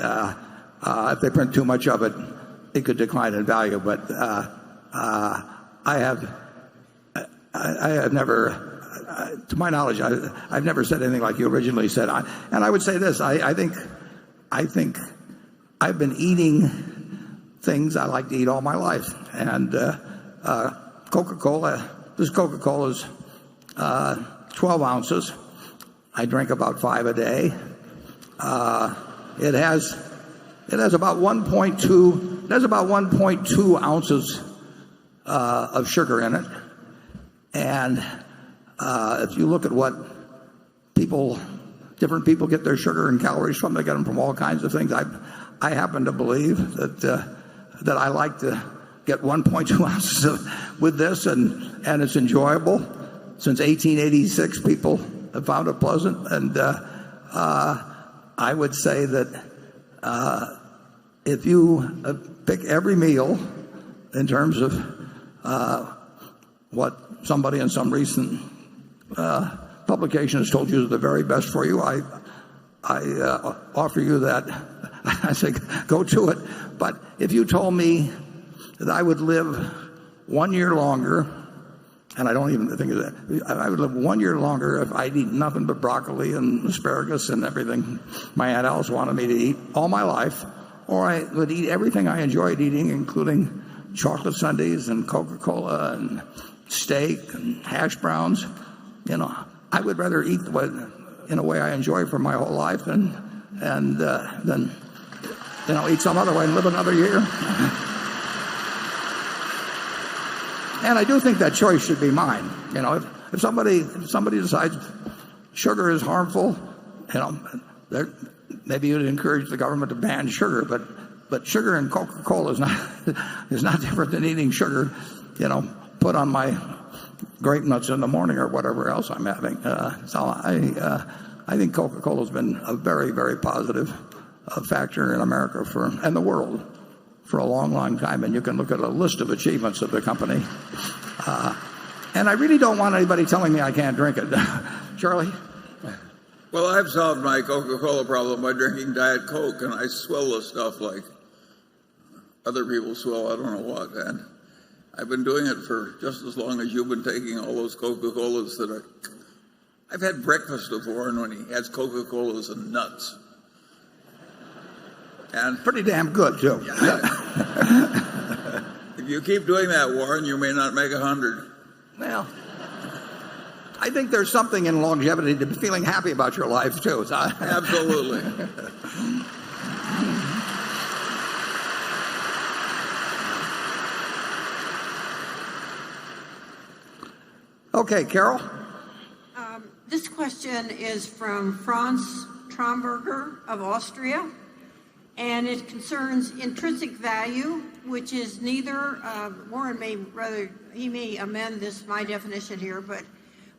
Speaker 1: if they print too much of it, it could decline in value. But I have never, to my knowledge, I've never said anything like you originally said. And I would say this: I think I've been eating things I like to eat all my life, and Coca-Cola. This Coca-Cola is 12 ounces. I drink about 5 a day. It has about 1.2. There's about 1.2 ounces of sugar in it. And if you look at what different people get their sugar and calories from, they get them from all kinds of things. I happen to believe that I like to get 1.2 ounces with this, and it's enjoyable. since 1886, people have found it pleasant. And I would say that if you pick every meal in terms of what somebody in some recent publication has told you is the very best for you, I offer you that. I say go to it. But if you told me that I would live 1 year longer, and I don't even think of that, I would live 1 year longer if I'd eat nothing but broccoli and asparagus and everything my Aunt Alice wanted me to eat all my life, or I would eat everything I enjoyed eating, including chocolate sundaes and Coca-Cola and steak and hash browns. I would rather eat in a way I enjoy for my whole life than eat some other way and live another year. And I do think that choice should be mine. If somebody decides sugar is harmful, maybe you'd encourage the government to ban sugar, but sugar in Coca-Cola is not different than eating sugar, put on my grape nuts in the morning or whatever else I'm having. So I think Coca-Cola has been a very, very positive factor in America and the world for a long, long time. And you can look at a list of achievements of the company. And I really don't want anybody telling me I can't drink it. Charlie?
Speaker 3: Well, I've solved my Coca-Cola problem by drinking Diet Coke, and I swill the stuff like other people swill I don't know what. And I've been doing it for just as long as you've been taking all those Coca-Colas I've had breakfast with Warren when he has Coca-Colas and nuts. And
Speaker 1: pretty damn good, too.
Speaker 3: If you keep doing that, Warren, you may not make 100.
Speaker 1: Well, I think there's something in longevity to be feeling happy about your life, too.
Speaker 3: Absolutely.
Speaker 1: Okay, Carol?
Speaker 2: This question is from Franz Tromberger of Austria, and it concerns intrinsic value, which is neither, Warren he may amend my definition here, but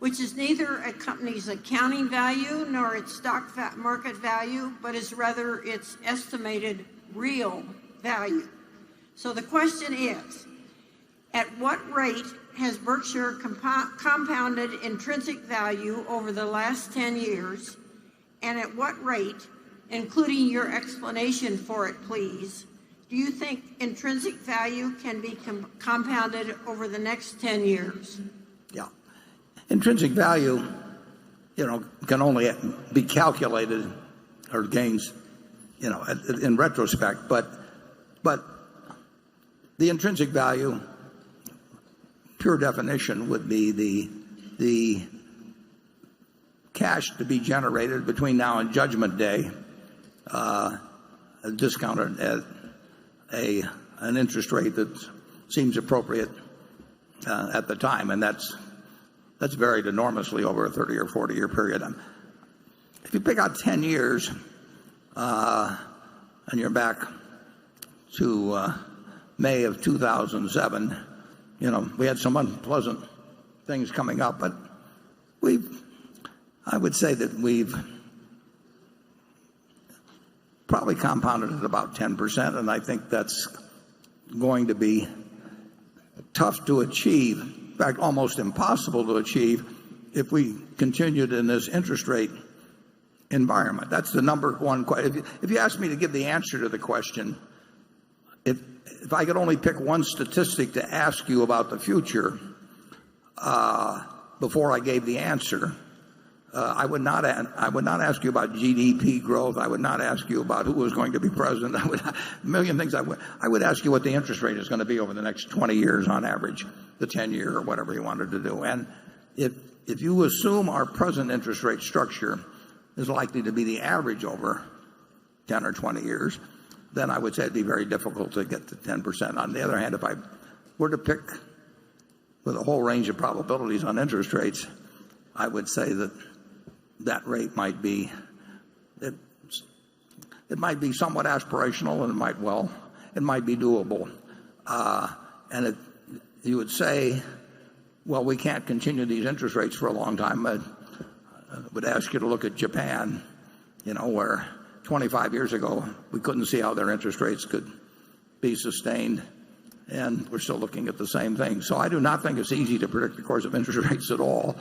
Speaker 2: which is neither a company's accounting value nor its stock market value, but is rather its estimated real value. So the question is, at what rate has Berkshire compounded intrinsic value over the last 10 years, and at what rate, including your explanation for it, please, do you think intrinsic value can be compounded over the next 10 years?
Speaker 1: Yeah. Intrinsic value, can only be calculated or gains, in retrospect. But the intrinsic value, pure definition, would be the cash to be generated between now and Judgment Day, discounted at an interest rate that seems appropriate at the time, and that's varied enormously over a 30 or 40 year period. If you pick out 10 years and you're back to May of 2007, we had some unpleasant things coming up, but I would say that we've probably compounded at about 10%, and I think that's going to be tough to achieve, in fact, almost impossible to achieve if we continued in this interest rate environment. That's the number one question. If you ask me to give the answer to the question, if I could only pick one statistic to ask you about the future before I gave the answer, I would not ask you about GDP growth. I would not ask you about who was going to be president. A million things. I would ask you what the interest rate is going to be over the next 20 years on average, the 10-year or whatever you wanted to do. And if you assume our present interest rate structure is likely to be the average over 10 or 20 years, then I would say it'd be very difficult to get to 10%. On the other hand, if I were to pick with a whole range of probabilities on interest rates, I would say that rate might be it might be somewhat aspirational, and it might be doable. And you would say well, we can't continue these interest rates for a long time. I would ask you to look at Japan, where 25 years ago we couldn't see how their interest rates could be sustained, and we're still looking at the same thing. So I do not think it's easy to predict the course of interest rates at all.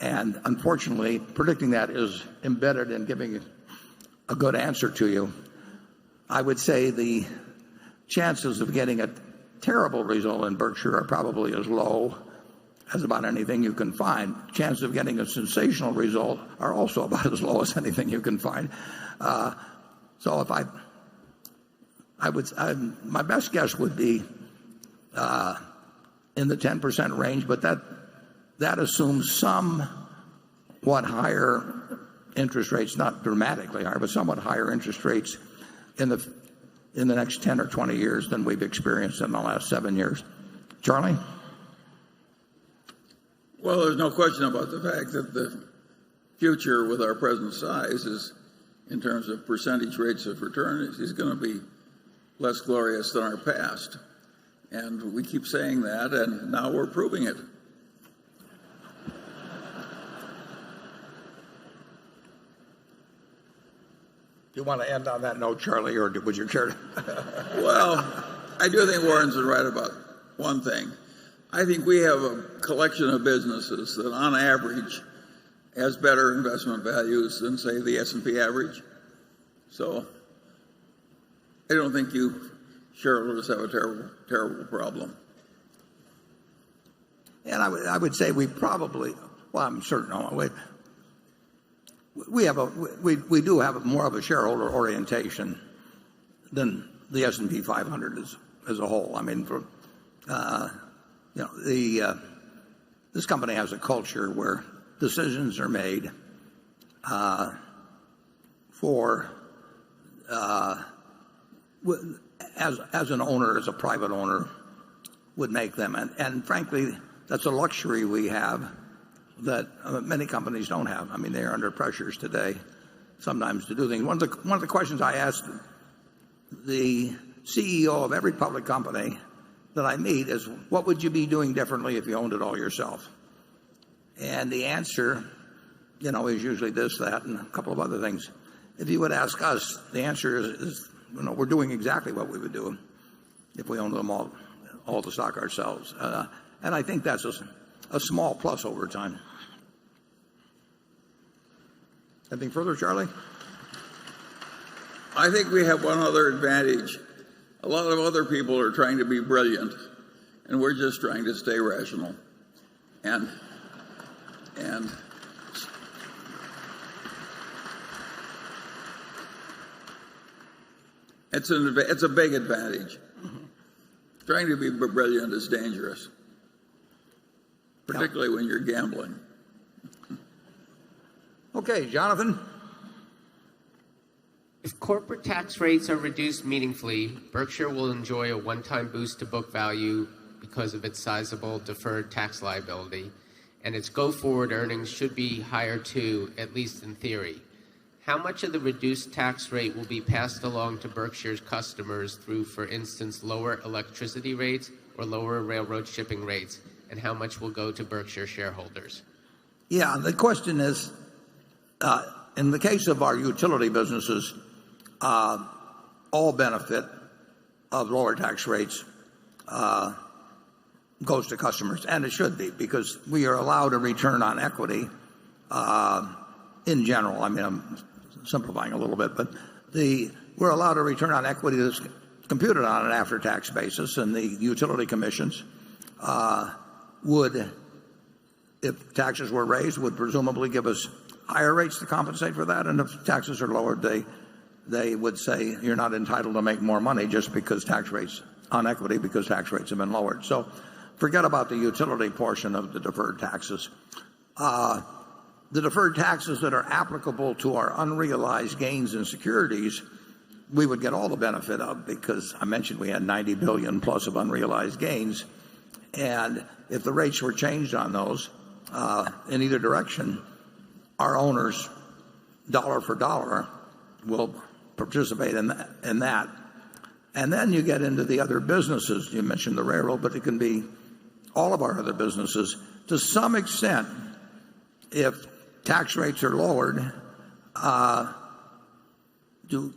Speaker 1: And unfortunately, predicting that is embedded in giving a good answer to you. I would say the chances of getting a terrible result in Berkshire are probably as low as about anything you can find. Chances of getting a sensational result are also about as low as anything you can find. So if my best guess would be in the 10% range, but that assumes somewhat higher interest rates, not dramatically higher, but somewhat higher interest rates in the next 10 or 20 years than we've experienced in the last 7 years. Charlie?
Speaker 3: Well, there's no question about the fact that the future with our present size is, in terms of percentage rates of return, is going to be less glorious than our past. And we keep saying that, and now we're proving it.
Speaker 1: Do you want to end on that note, Charlie, or would you care to?
Speaker 3: Well, I do think Warren's right about one thing. I think we have a collection of businesses that, on average, has better investment values than, say, the S&P average. So I don't think you shareholders have a terrible problem.
Speaker 1: And I would say we probably, well, I'm certain, we do have more of a shareholder orientation than the S&P 500 as a whole. I mean, this company has a culture where decisions are made as an owner, as a private owner, would make them. And frankly, that's a luxury we have that many companies don't have. I mean, they are under pressures today sometimes to do things. One of the questions I asked the CEO of every public company that I meet is, what would you be doing differently if you owned it all yourself? And the answer, is usually this, that, and a couple of other things. If you would ask us, the answer is we're doing exactly what we would do if we owned them all the stock ourselves. And I think that's a small plus over time. Anything further, Charlie?
Speaker 3: I think we have one other advantage. A lot of other people are trying to be brilliant, and we're just trying to stay rational. And it's a big advantage. Trying to be brilliant is dangerous, particularly when you're gambling.
Speaker 1: Okay, Jonathan.
Speaker 4: If corporate tax rates are reduced meaningfully, Berkshire will enjoy a one-time boost to book value because of its sizable deferred tax liability, and its go-forward earnings should be higher too, at least in theory. How much of the reduced tax rate will be passed along to Berkshire's customers through, for instance, lower electricity rates or lower railroad shipping rates, and how much will go to Berkshire shareholders?
Speaker 1: Yeah, the question is, in the case of our utility businesses, all benefit of lower tax rates goes to customers, and it should be, because we are allowed a return on equity in general. I mean, I'm simplifying a little bit, but we're allowed a return on equity that's computed on an after-tax basis, and the utility commissions would, if taxes were raised, would presumably give us higher rates to compensate for that, and if taxes are lowered, they would say you're not entitled to make more money just because tax rates on equity, because tax rates have been lowered. So forget about the utility portion of the deferred taxes. The deferred taxes that are applicable to our unrealized gains in securities, we would get all the benefit of, because I mentioned we had $90 billion plus of unrealized gains, and if the rates were changed on those in either direction, our owners, dollar for dollar, will participate in that. And then you get into the other businesses. You mentioned the railroad, but it can be all of our other businesses, to some extent, if tax rates are lowered, to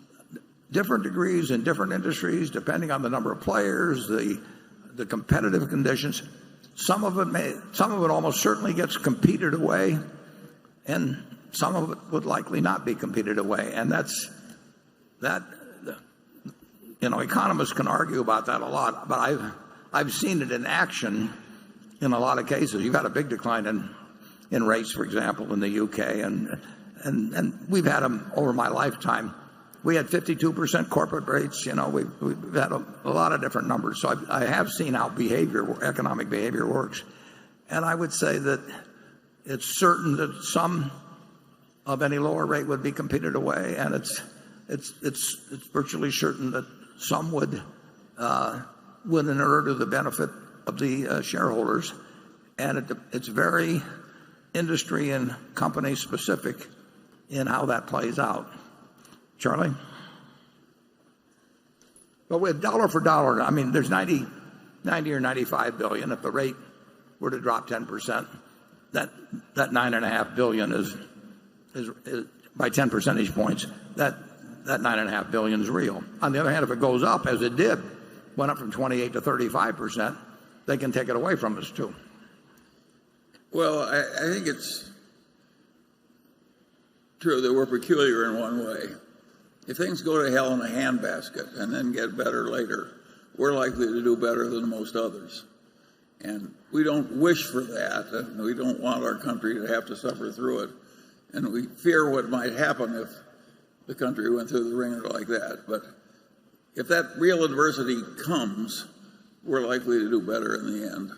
Speaker 1: different degrees in different industries, depending on the number of players, the competitive conditions. Some of it almost certainly gets competed away, and some of it would likely not be competed away. And economists can argue about that a lot, but I've seen it in action in a lot of cases. You've had a big decline in rates, for example, in the UK, and we've had them over my lifetime. We had 52% corporate rates. We've had a lot of different numbers. So I have seen how economic behavior works, and I would say that it's certain that some of any lower rate would be competed away, and it's virtually certain that some would inure to the benefit of the shareholders, and it's very industry and company specific in how that plays out. Charlie? Well, with dollar for dollar, I mean, there's 90 or 95 billion. If the rate were to drop 10%, that $9.5 billion is by 10 percentage points. That $9.5 billion is real. On the other hand, if it goes up, as it did, went up from 28 to 35%, they can take it away from us too.
Speaker 3: Well, I think it's true that we're peculiar in one way. If things go to hell in a handbasket and then get better later, we're likely to do better than most others. And we don't wish for that, and we don't want our country to have to suffer through it. And we fear what might happen if the country went through the ringer like that. But if that real adversity comes, we're likely to do better in the end.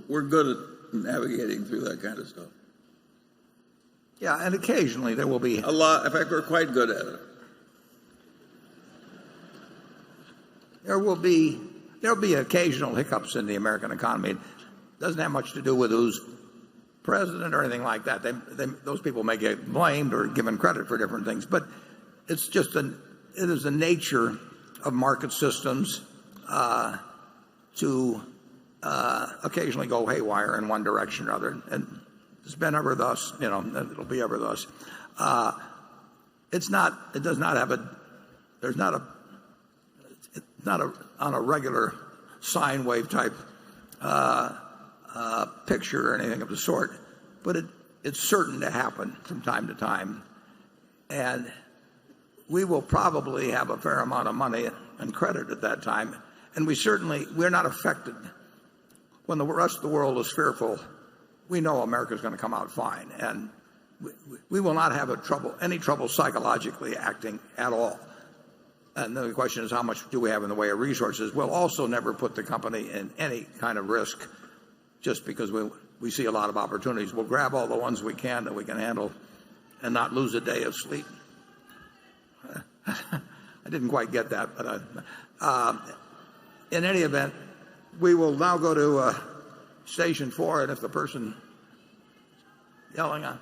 Speaker 3: We're good at navigating through that kind of stuff.
Speaker 1: Yeah, and occasionally there will be
Speaker 3: a lot. In fact, we're quite good at it.
Speaker 1: There'll be occasional hiccups in the American economy. It doesn't have much to do with who's president or anything like that. Those people may get blamed or given credit for different things, but it's just it is the nature of market systems to occasionally go haywire in one direction or other, and it's been ever thus. It'll be ever thus. It's not on a regular sine wave type picture or anything of the sort, but it's certain to happen from time to time, and we will probably have a fair amount of money and credit at that time, and we're not affected. When the rest of the world is fearful, we know America's going to come out fine, and we will not have any trouble psychologically acting at all. And the question is, how much do we have in the way of resources? We'll also never put the company in any kind of risk just because we see a lot of opportunities. We'll grab all the ones we can that we can handle and not lose a day of sleep. I didn't quite get that, but in any event, we will now go to Station 4, and if the person yelling on.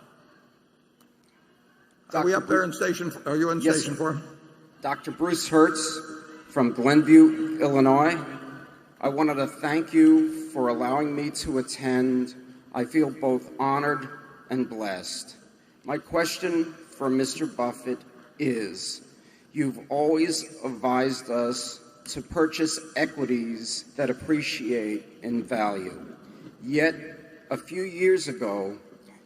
Speaker 1: Are we up there in Station? Are you in Station 4?
Speaker 12: Dr. Bruce Hertz from Glenview, Illinois. I wanted to thank you for allowing me to attend. I feel both honored and blessed. My question for Mr. Buffett is, you've always advised us to purchase equities that appreciate in value. Yet, a few years ago,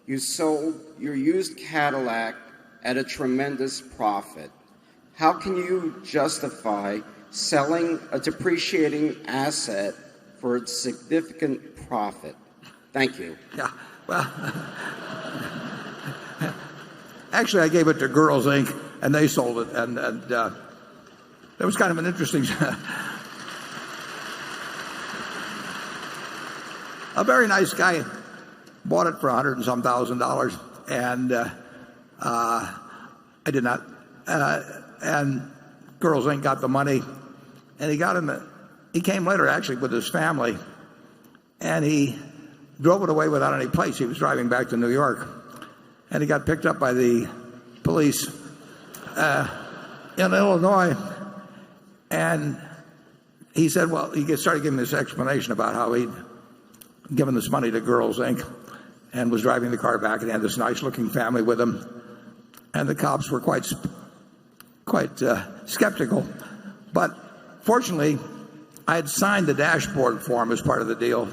Speaker 12: you sold your used Cadillac at a tremendous profit. How can you justify selling a depreciating asset for its significant profit? Thank you.
Speaker 1: Yeah, well, actually, I gave it to Girls Inc., and they sold it, and that was kind of an interesting. A very nice guy bought it for $100,000 and some $1,000, and I did not. And Girls Inc. got the money, and he came later actually with his family, and he drove it away without any plates. He was driving back to New York, and he got picked up by the police in Illinois, and he said, well, he started giving this explanation about how giving this money to Girls Inc. and was driving the car back and had this nice-looking family with him. And the cops were quite skeptical. But fortunately, I had signed the dashboard for him as part of the deal.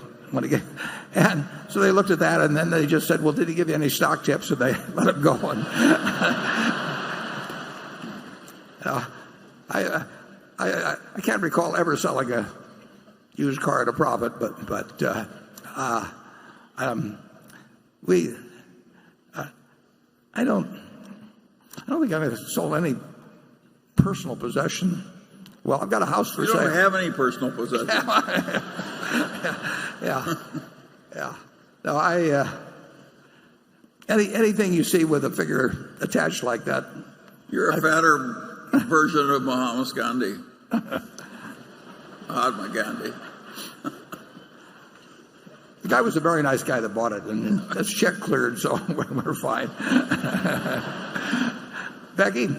Speaker 1: And so they looked at that, and then they just said, well, did he give you any stock tips? And they let him go. And I can't recall ever selling a used car at a profit, but I don't think I've sold any personal possession. Well, I've got a house for sale.
Speaker 3: You don't have any personal possession.
Speaker 1: Yeah. No, anything you see with a figure attached like that.
Speaker 3: You're a fatter version of Mahatma Gandhi. Mahatma Gandhi.
Speaker 1: The guy was a very nice guy that bought it, and that's check cleared, so we're fine. Becky?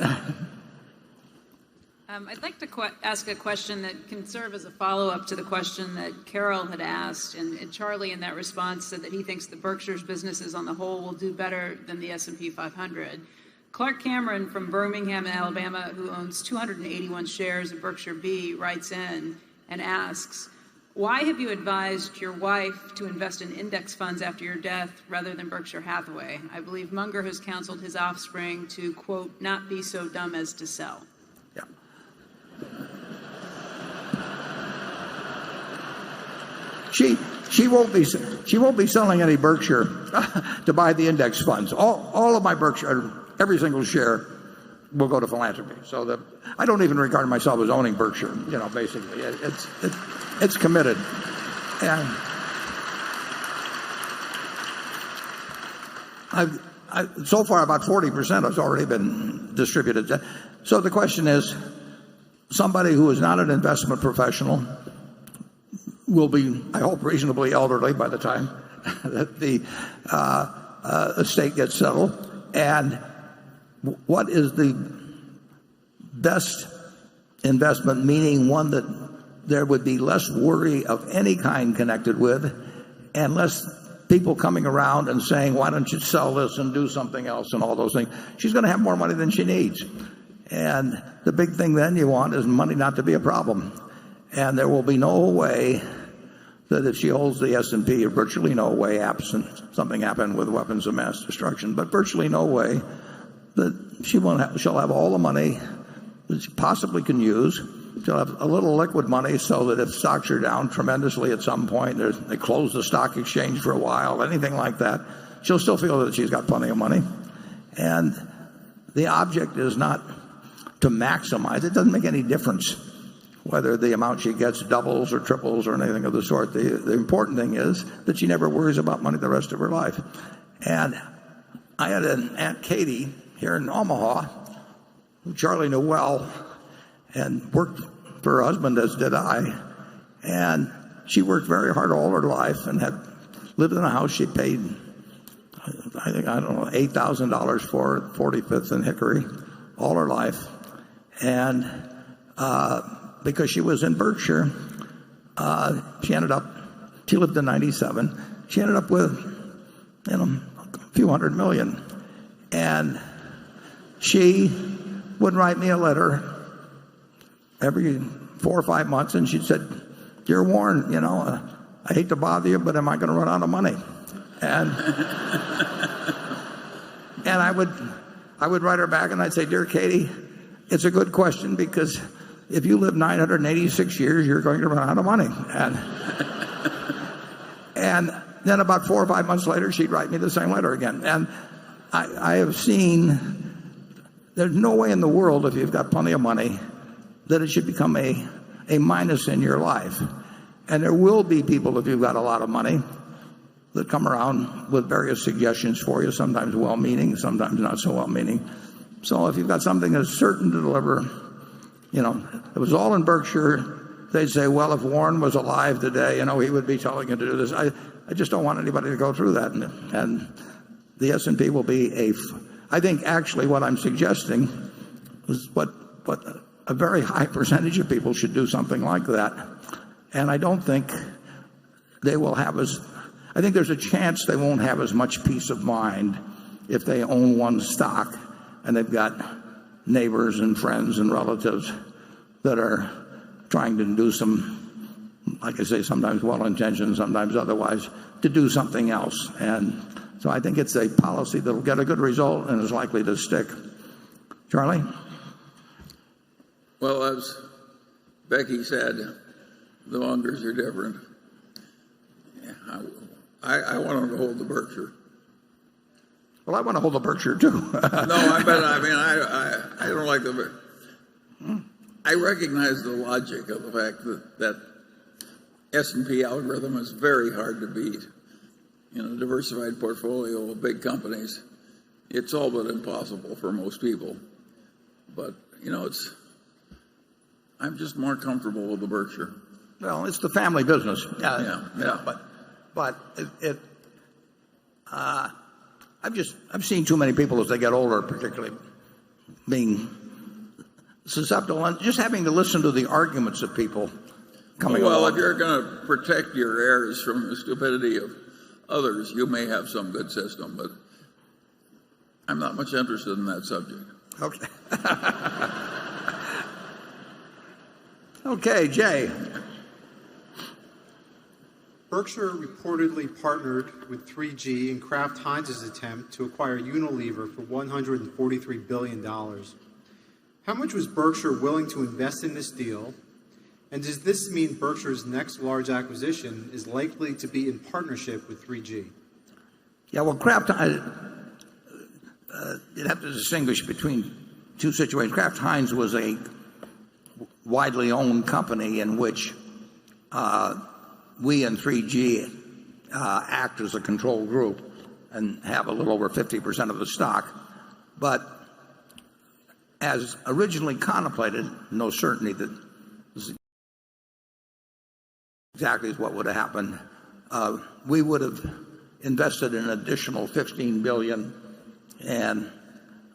Speaker 6: I'd like to ask a question that can serve as a follow-up to the question that Carol had asked, and Charlie in that response said that he thinks the Berkshire's businesses on the whole will do better than the S&P 500. Clark Cameron from Birmingham, Alabama, who owns 281 shares of Berkshire B, writes in and asks, why have you advised your wife to invest in index funds after your death rather than Berkshire Hathaway? I believe Munger has counseled his offspring to, quote, not be so dumb as to sell.
Speaker 1: Yeah. She won't be selling any Berkshire to buy the index funds. All of my Berkshire, every single share, will go to philanthropy. So I don't even regard myself as owning Berkshire. Basically, it's committed. And so far about 40% has already been distributed. So the question is, somebody who is not an investment professional will be, I hope, reasonably elderly by the time that the estate gets settled. And what is the best investment, meaning one that there would be less worry of any kind connected with, and less people coming around and saying, why don't you sell this and do something else and all those things. She's going to have more money than she needs. And the big thing then you want is money not to be a problem. And there will be no way that if she holds the S&P, or virtually no way, absent something happened with weapons of mass destruction, but virtually no way that she'll have all the money that she possibly can use. She'll have a little liquid money so that if stocks are down tremendously at some point, they close the stock exchange for a while, anything like that, she'll still feel that she's got plenty of money. And the object is not to maximize. It doesn't make any difference whether the amount she gets doubles or triples or anything of the sort. The important thing is that she never worries about money the rest of her life. And I had an Aunt Katie here in Omaha, who Charlie knew well, and worked for her husband, as did I. And she worked very hard all her life and had lived in a house she paid, $8,000 for at 45th and Hickory all her life. And because she was in Berkshire, she lived in 97. She ended up with, a few $100 million. And she would write me a letter every 4 or 5 months, and she said, "Dear Warren, I hate to bother you, but am I going to run out of money?" And I would write her back, and I'd say, "Dear Katie, it's a good question, because if you live 986 years, you're going to run out of money." And then about 4 or 5 months later, she'd write me the same letter again. And I have seen there's no way in the world, if you've got plenty of money, that it should become a minus in your life. And there will be people, if you've got a lot of money, that come around with various suggestions for you, sometimes well-meaning, sometimes not so well-meaning. So if you've got something that's certain to deliver, it was all in Berkshire, they'd say, well, if Warren was alive today, he would be telling you to do this. I just don't want anybody to go through that. And the S&P will be I think actually what I'm suggesting is what a very high percentage of people should do something like that. And I don't think they will have as I think there's a chance they won't have as much peace of mind if they own one stock and they've got neighbors and friends and relatives that are trying to do some, like I say, sometimes well-intentioned, sometimes otherwise, to do something else. And so I think it's a policy that will get a good result and is likely to stick. Charlie?
Speaker 3: Well, as Becky said, the Mungers are different. I want them to hold the Berkshire.
Speaker 1: Well, I want to hold the Berkshire too.
Speaker 3: No, I don't like the. I recognize the logic of the fact that S&P algorithm is very hard to beat. In a diversified portfolio of big companies, it's all but impossible for most people. But I'm just more comfortable with the Berkshire.
Speaker 1: Well, it's the family business.
Speaker 3: Yeah.
Speaker 1: But I've seen too many people as they get older, particularly being susceptible and just having to listen to the arguments of people coming along.
Speaker 3: Well, if you're going to protect your heirs from the stupidity of others, you may have some good system, but I'm not much interested in that subject.
Speaker 1: Okay. Okay, Jay.
Speaker 7: Berkshire reportedly partnered with 3G in Kraft Heinz's attempt to acquire Unilever for $143 billion. How much was Berkshire willing to invest in this deal? And does this mean Berkshire's next large acquisition is likely to be in partnership with 3G?
Speaker 1: Yeah, well, Kraft, you'd have to distinguish between two situations. Kraft Heinz was a widely owned company in which we and 3G act as a control group and have a little over 50% of the stock. But as originally contemplated, no certainty that this is exactly what would have happened, we would have invested an additional $15 billion, and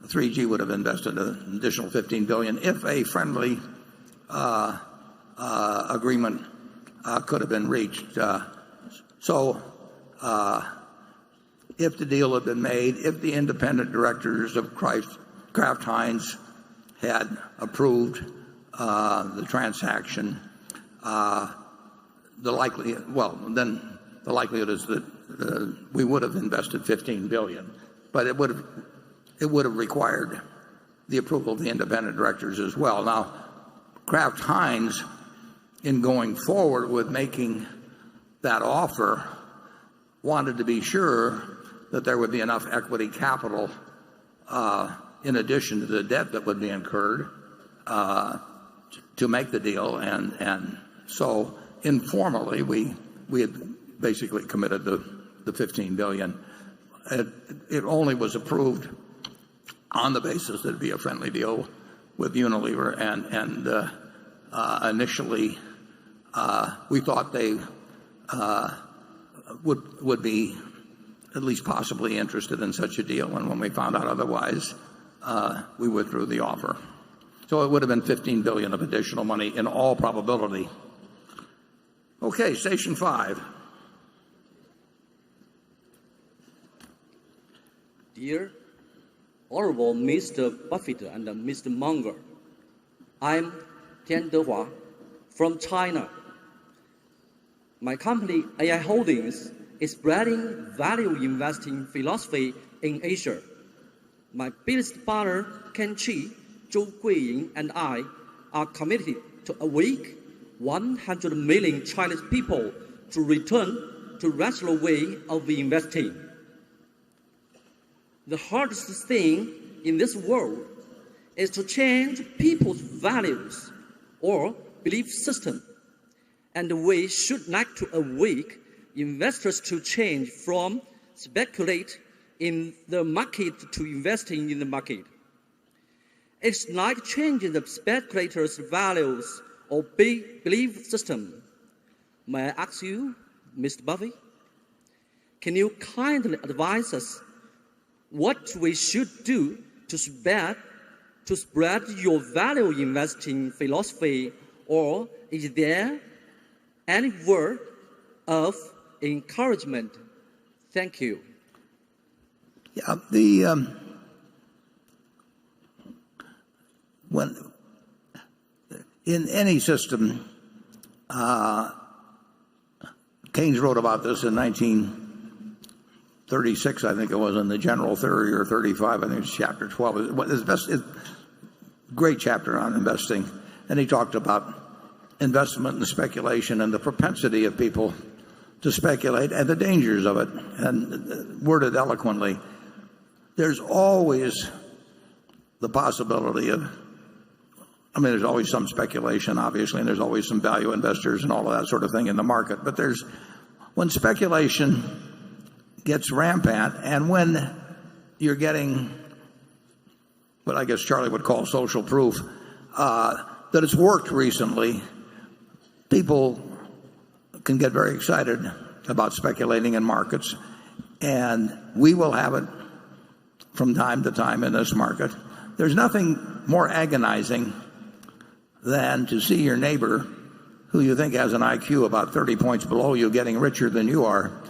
Speaker 1: 3G would have invested an additional $15 billion if a friendly agreement could have been reached. So if the deal had been made, if the independent directors of Kraft Heinz had approved the transaction, the likelihood is that we would have invested $15 billion, but it would have required the approval of the independent directors as well. Now, Kraft Heinz, in going forward with making that offer, wanted to be sure that there would be enough equity capital in addition to the debt that would be incurred to make the deal, and so informally we had basically committed the $15 billion. It only was approved on the basis that it'd be a friendly deal with Unilever, and initially we thought they would be at least possibly interested in such a deal, and when we found out otherwise, we withdrew the offer. So it would have been $15 billion of additional money in all probability. Okay, station 5.
Speaker 13: Dear Honorable Mr. Buffett and Mr. Munger, I'm Tian Dehua from China. My company, AI Holdings, is spreading value investing philosophy in Asia. My business partner, Ken Chi, Zhou Guiying, and I are committed to awake 100 million Chinese people to return to rational way of investing. The hardest thing in this world is to change people's values or belief system. And we should like to awake investors to change from speculate in the market to investing in the market. It's like changing the speculators' values or belief system. May I ask you, Mr. Buffett, can you kindly advise us what we should do to spread your value investing philosophy, or is there any word of encouragement Thank you.
Speaker 1: Yeah, when in any system, Keynes wrote about this in 1936, I think it was, in the General Theory, or 35, I think it's chapter 12. It's great chapter on investing, and he talked about investment and speculation and the propensity of people to speculate and the dangers of it, and worded eloquently. There's always the possibility of, there's always some speculation, obviously, and there's always some value investors and all of that sort of thing in the market. But when speculation gets rampant, and when you're getting what I guess Charlie would call social proof that it's worked recently, people can get very excited about speculating in markets, and we will have it from time to time in this market. There's nothing more agonizing than to see your neighbor, who you think has an IQ about 30 points below you, getting richer than you are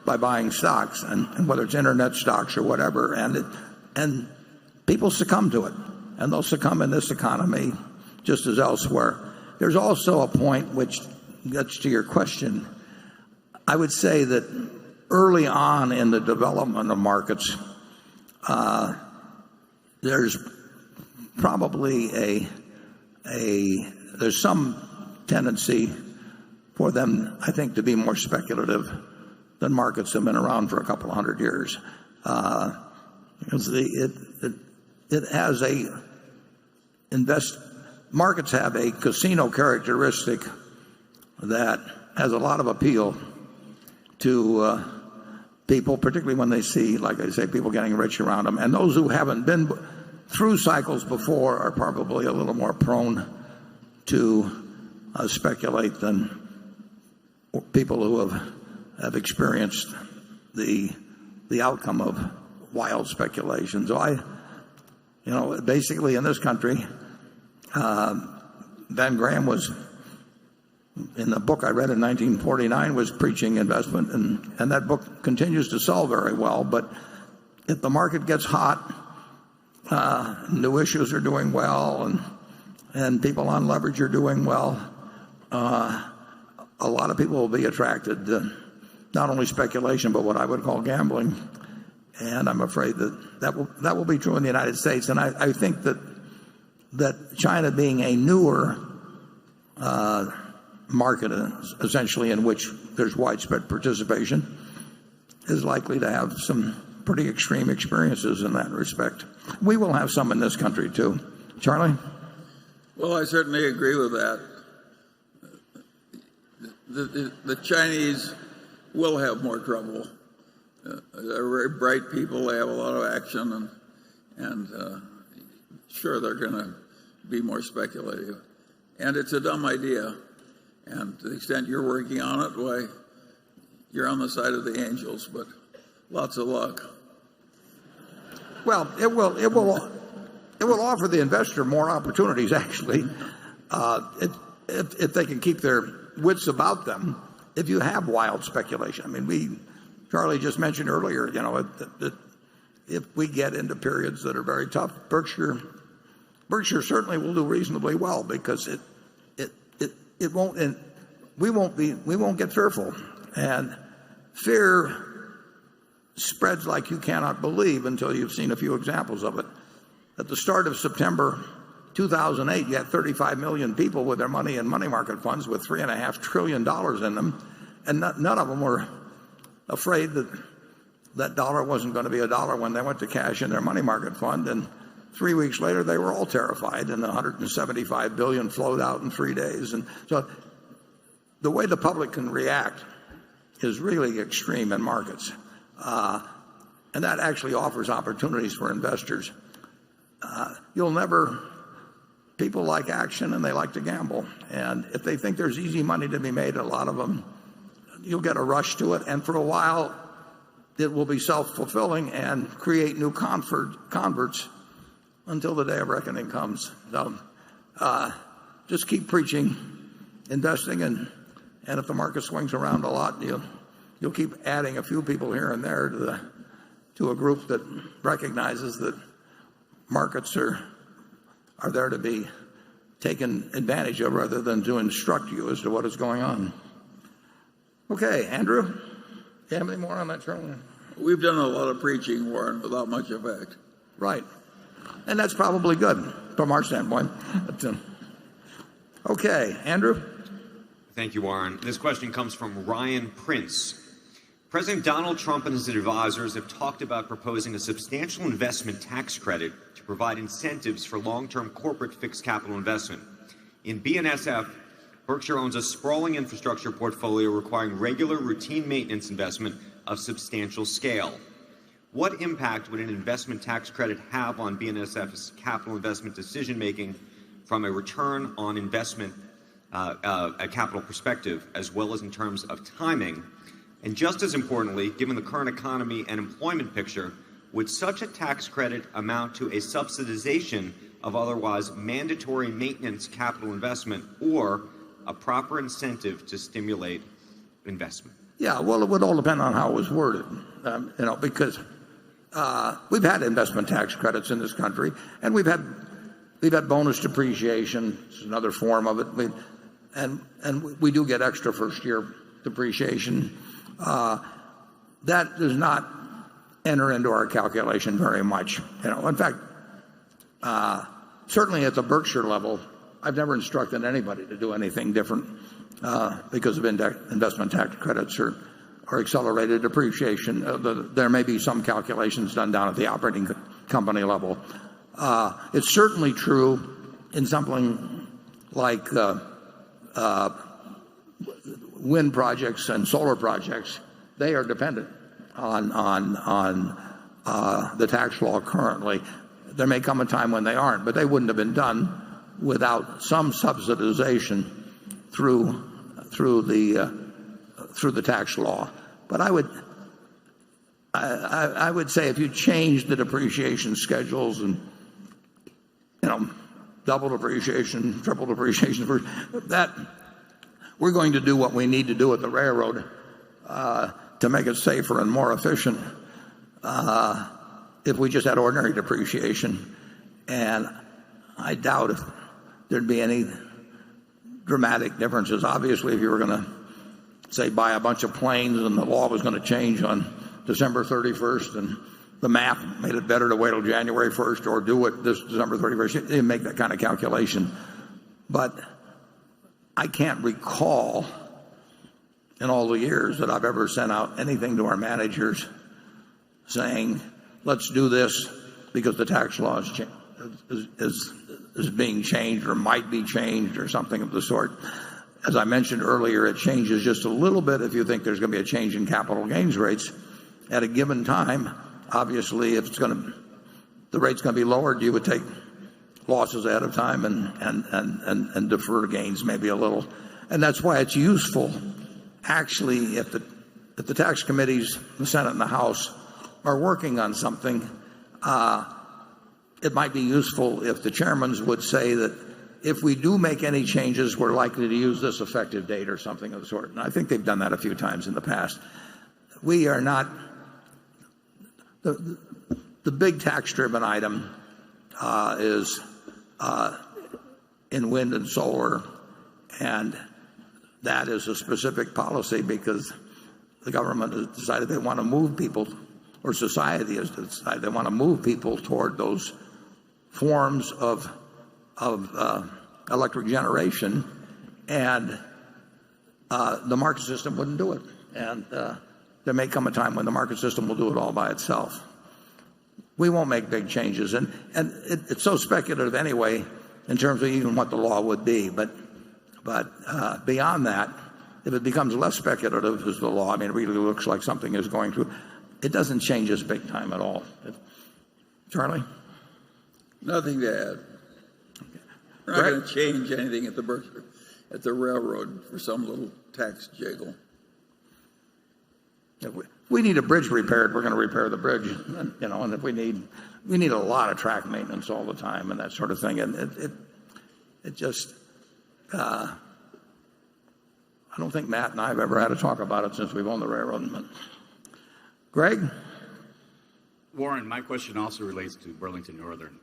Speaker 1: by buying stocks, and whether it's internet stocks or whatever, and people succumb to it, and they'll succumb in this economy just as elsewhere. There's also a point which gets to your question. I would say that early on in the development of markets, there's probably there's some tendency for them, I think, to be more speculative than markets have been around for a couple of hundred years. Because markets have a casino characteristic that has a lot of appeal to people, particularly when they see, like I say, people getting rich around them. And those who haven't been through cycles before are probably a little more prone to speculate than people who have experienced the outcome of wild speculation. So basically in this country, Ben Graham was, in the book I read in 1949, was preaching investment, and that book continues to sell very well. But if the market gets hot, new issues are doing well, and people on leverage are doing well, a lot of people will be attracted to not only speculation, but what I would call gambling. And I'm afraid that will be true in the United States. And I think that China, being a newer market, essentially, in which there's widespread participation, is likely to have some pretty extreme experiences in that respect. We will have some in this country too. Charlie?
Speaker 3: Well, I certainly agree with that. The Chinese will have more trouble. They're very bright people. They have a lot of action, and sure, they're going to be more speculative. And it's a dumb idea. And to the extent you're working on it, why, you're on the side of the angels, but lots of luck.
Speaker 1: Well, it will offer the investor more opportunities, actually, if they can keep their wits about them. If you have wild speculation, Charlie just mentioned earlier, that if we get into periods that are very tough, Berkshire certainly will do reasonably well, because it won't, and we won't get fearful, and fear spreads like you cannot believe until you've seen a few examples of it. At the start of September 2008, you had 35 million people with their money in money market funds with $3.5 trillion in them, and none of them were afraid that dollar wasn't going to be a dollar when they went to cash in their money market fund. And 3 weeks later, they were all terrified, and 175 billion flowed out in 3 days. And so the way the public can react is really extreme in markets. And that actually offers opportunities for investors. People like action, and they like to gamble. And if they think there's easy money to be made, a lot of them, you'll get a rush to it. And for a while, it will be self-fulfilling and create new converts until the day of reckoning comes. So just keep preaching investing, and if the market swings around a lot, you'll keep adding a few people here and there to a group that recognizes that markets are there to be taken advantage of rather than to instruct you as to what is going on. Okay, Andrew, do you have any more on that, Charlie?
Speaker 3: We've done a lot of preaching, Warren, without much effect.
Speaker 1: Right. And that's probably good from our standpoint. Okay, Andrew?
Speaker 9: Thank you, Warren. This question comes from Ryan Prince. President Donald Trump and his advisors have talked about proposing a substantial investment tax credit to provide incentives for long-term corporate fixed capital investment. In BNSF, Berkshire owns a sprawling infrastructure portfolio requiring regular routine maintenance investment of substantial scale. What impact would an investment tax credit have on BNSF's capital investment decision-making from a return on investment a capital perspective, as well as in terms of timing? And just as importantly, given the current economy and employment picture, would such a tax credit amount to a subsidization of otherwise mandatory maintenance capital investment or a proper incentive to stimulate investment?
Speaker 1: Yeah, well, it would all depend on how it was worded, because we've had investment tax credits in this country, and we've had bonus depreciation. It's another form of it, and we do get extra first-year depreciation. That does not enter into our calculation very much. In fact, certainly at the Berkshire level, I've never instructed anybody to do anything different because of investment tax credits or accelerated depreciation. There may be some calculations done down at the operating company level. It's certainly true in something like wind projects and solar projects. They are dependent on the tax law currently. There may come a time when they aren't, but they wouldn't have been done without some subsidization through the tax law. But I would say if you change the depreciation schedules and double depreciation, triple depreciation, that we're going to do what we need to do at the railroad to make it safer and more efficient if we just had ordinary depreciation. And I doubt if there'd be any dramatic differences. Obviously, if you were going to, say, buy a bunch of planes and the law was going to change on December 31st and the math made it better to wait till January 1st or do it this December 31st, you didn't make that kind of calculation. But I can't recall in all the years that I've ever sent out anything to our managers saying, let's do this because the tax law is being changed or might be changed or something of the sort. As I mentioned earlier, it changes just a little bit if you think there's going to be a change in capital gains rates at a given time. Obviously, if the rate's going to be lowered, you would take losses ahead of time and defer gains maybe a little. And that's why it's useful, actually, if the tax committees, the Senate and the House, are working on something, it might be useful if the chairmans would say that if we do make any changes, we're likely to use this effective date or something of the sort. And I think they've done that a few times in the past. We are not the big tax-driven item is in wind and solar, and that is a specific policy because the government has decided they want to move people, or society has decided they want to move people toward those forms of electric generation, and the market system wouldn't do it. And there may come a time when the market system will do it all by itself. We won't make big changes, and it's so speculative anyway in terms of even what the law would be. But beyond that, if it becomes less speculative as the law, I mean, it really looks like something is going through, it doesn't change us big time at all. Charlie?
Speaker 3: Nothing to add. We're not going to change anything at the railroad for some little tax jiggle.
Speaker 1: If we need a bridge repaired, we're going to repair the bridge, and if we need a lot of track maintenance all the time and that sort of thing, and it just I I don't think Matt and I have ever had a talk about it since we've owned the railroad. But Greg?
Speaker 10: Warren, my question also relates to Burlington Northern.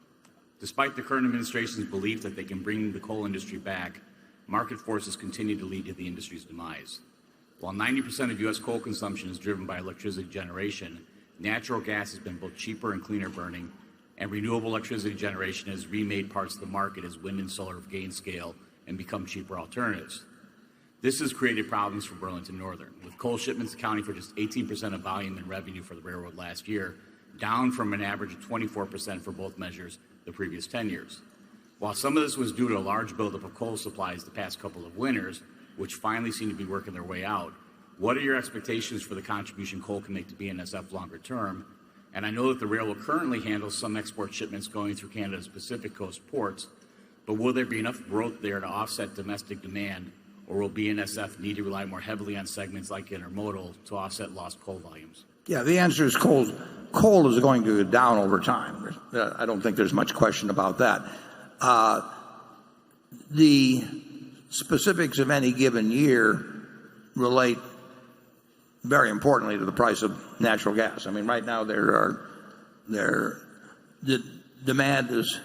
Speaker 10: Despite the current administration's belief that they can bring the coal industry back, market forces continue to lead to the industry's demise. While 90% of U.S. coal consumption is driven by electricity generation, natural gas has been both cheaper and cleaner burning, and renewable electricity generation has remade parts of the market as wind and solar have gained scale and become cheaper alternatives. This has created problems for Burlington Northern, with coal shipments accounting for just 18% of volume and revenue for the railroad last year, down from an average of 24% for both measures the previous 10 years. While some of this was due to a large buildup of coal supplies the past couple of winters, which finally seem to be working their way out, what are your expectations for the contribution coal can make to BNSF longer term? And I know that the railroad currently handles some export shipments going through Canada's Pacific Coast ports, but will there be enough growth there to offset domestic demand, or will BNSF need to rely more heavily on segments like intermodal to offset lost coal volumes?
Speaker 1: Yeah, the answer is coal. Coal is going to go down over time. I don't think there's much question about that. The specifics of any given year relate very importantly to the price of natural gas. I mean, right now the demand is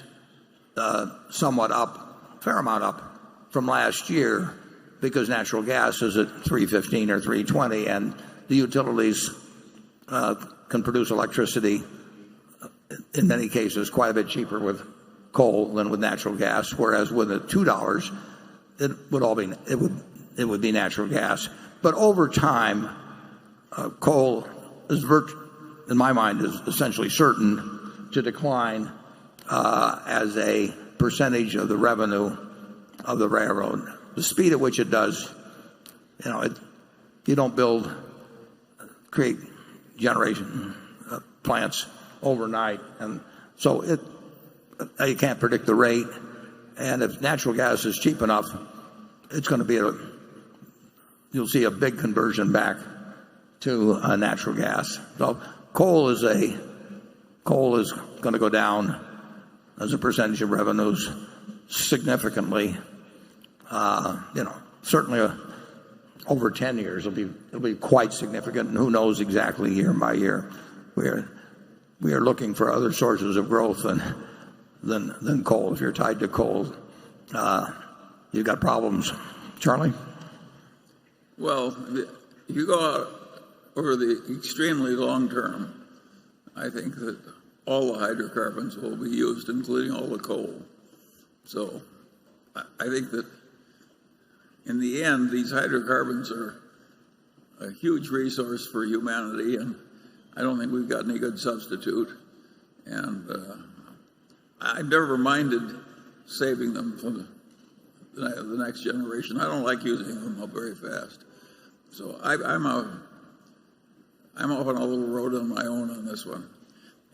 Speaker 1: somewhat up, a fair amount up from last year because natural gas is at $3.15 or $3.20, and the utilities can produce electricity in many cases quite a bit cheaper with coal than with natural gas. Whereas with the $2, it would be natural gas. But over time, coal is, in my mind, is essentially certain to decline as a percentage of the revenue of the railroad. The speed at which it does, you don't create generation plants overnight, and so you can't predict the rate. And if natural gas is cheap enough, it's going to be you'll see a big conversion back to natural gas. So coal is going to go down as a percentage of revenues significantly. Certainly over 10 years it'll be quite significant, and who knows exactly year by year. We are looking for other sources of growth than coal. If you're tied to coal, you've got problems. Charlie?
Speaker 3: Well, if you go out over the extremely long term, I think that all the hydrocarbons will be used, including all the coal. So I think that in the end, these hydrocarbons are a huge resource for humanity, and I don't think we've got any good substitute. And I've never minded saving them for the next generation. I don't like using them up very fast. So I'm off on a little road on my own on this one.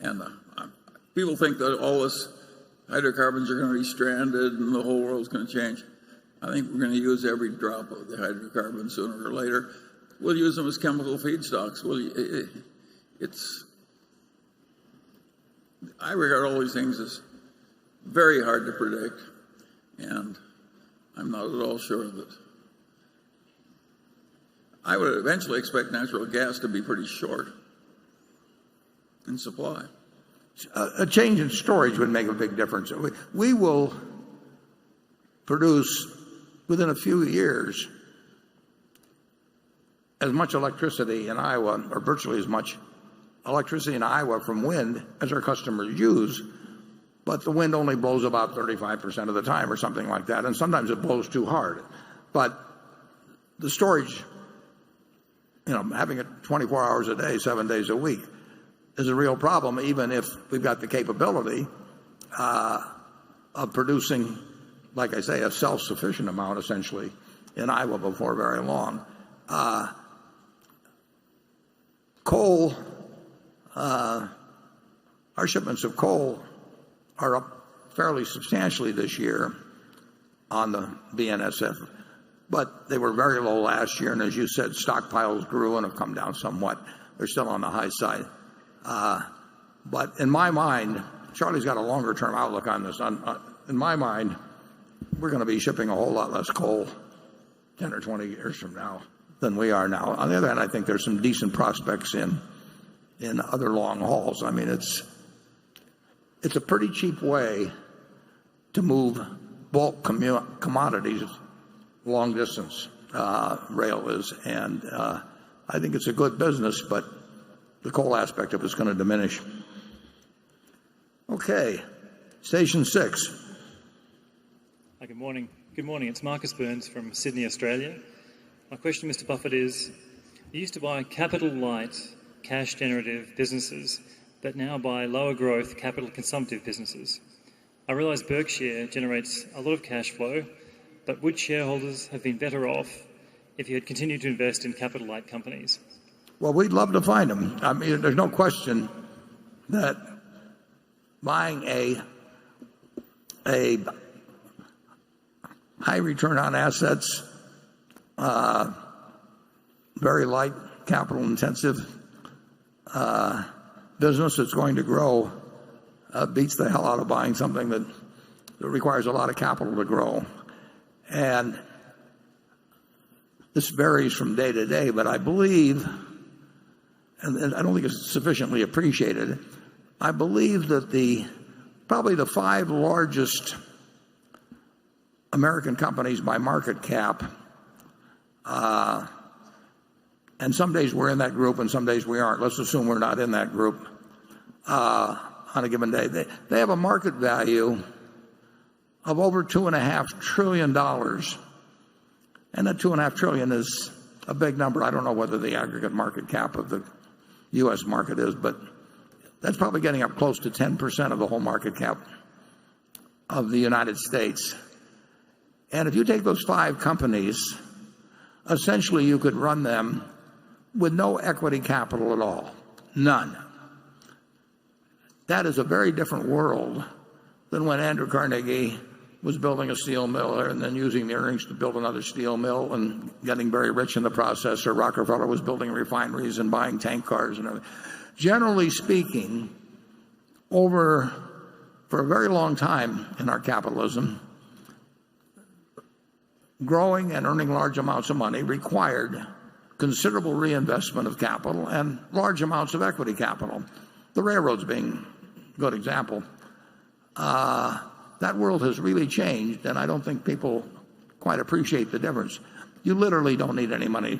Speaker 3: And people think that all this hydrocarbons are going to be stranded and the whole world's going to change. I think we're going to use every drop of the hydrocarbons sooner or later. We'll use them as chemical feedstocks. I regard all these things as very hard to predict, and I'm not at all sure that I would eventually expect natural gas to be pretty short in supply.
Speaker 1: A change in storage would make a big difference. We will produce within a few years as much electricity in Iowa, or virtually as much electricity in Iowa from wind as our customers use, but the wind only blows about 35% of the time or something like that, and sometimes it blows too hard. But the storage, having it 24 hours a day, 7 days a week, is a real problem, even if we've got the capability of producing, like I say, a self-sufficient amount, essentially, in Iowa before very long. Coal, our shipments of coal are up fairly substantially this year on the BNSF, but they were very low last year, and as you said, stockpiles grew and have come down somewhat. They're still on the high side. But in my mind, Charlie's got a longer-term outlook on this. In my mind, we're going to be shipping a whole lot less coal 10 or 20 years from now than we are now. On the other hand, I think there's some decent prospects in other long hauls. I mean, it's a pretty cheap way to move bulk commodities long distance. Rail is, and I think it's a good business, but the coal aspect of it's going to diminish. Okay, station 6.
Speaker 14: Hi, good morning. Good morning. It's Marcus Burns from Sydney, Australia. My question, Mr. Buffett, is you used to buy capital-light, cash-generative businesses that now buy lower-growth, capital-consumptive businesses. I realise Berkshire generates a lot of cash flow, but would shareholders have been better off if you had continued to invest in capital-light companies?
Speaker 1: Well, we'd love to find them. I mean, there's no question that buying a high return on assets, very light capital intensive business that's going to grow beats the hell out of buying something that requires a lot of capital to grow. And this varies from day to day, but I believe, and I don't think it's sufficiently appreciated, I believe that probably the 5 largest American companies by market cap, and some days we're in that group and some days we aren't. Let's assume we're not in that group on a given day. They have a market value of over $2.5 trillion. And that $2.5 trillion is a big number. I don't know whether the aggregate market cap of the U.S. market is, but that's probably getting up close to 10% of the whole market cap of the United States. And if you take those 5 companies, essentially you could run them with no equity capital at all. None. That is a very different world than when Andrew Carnegie was building a steel mill and then using the earnings to build another steel mill and getting very rich in the process, or Rockefeller was building refineries and buying tank cars and everything. Generally speaking, for a very long time in our capitalism, growing and earning large amounts of money required considerable reinvestment of capital and large amounts of equity capital. The railroads being a good example. That world has really changed, and I don't think people quite appreciate the difference. You literally don't need any money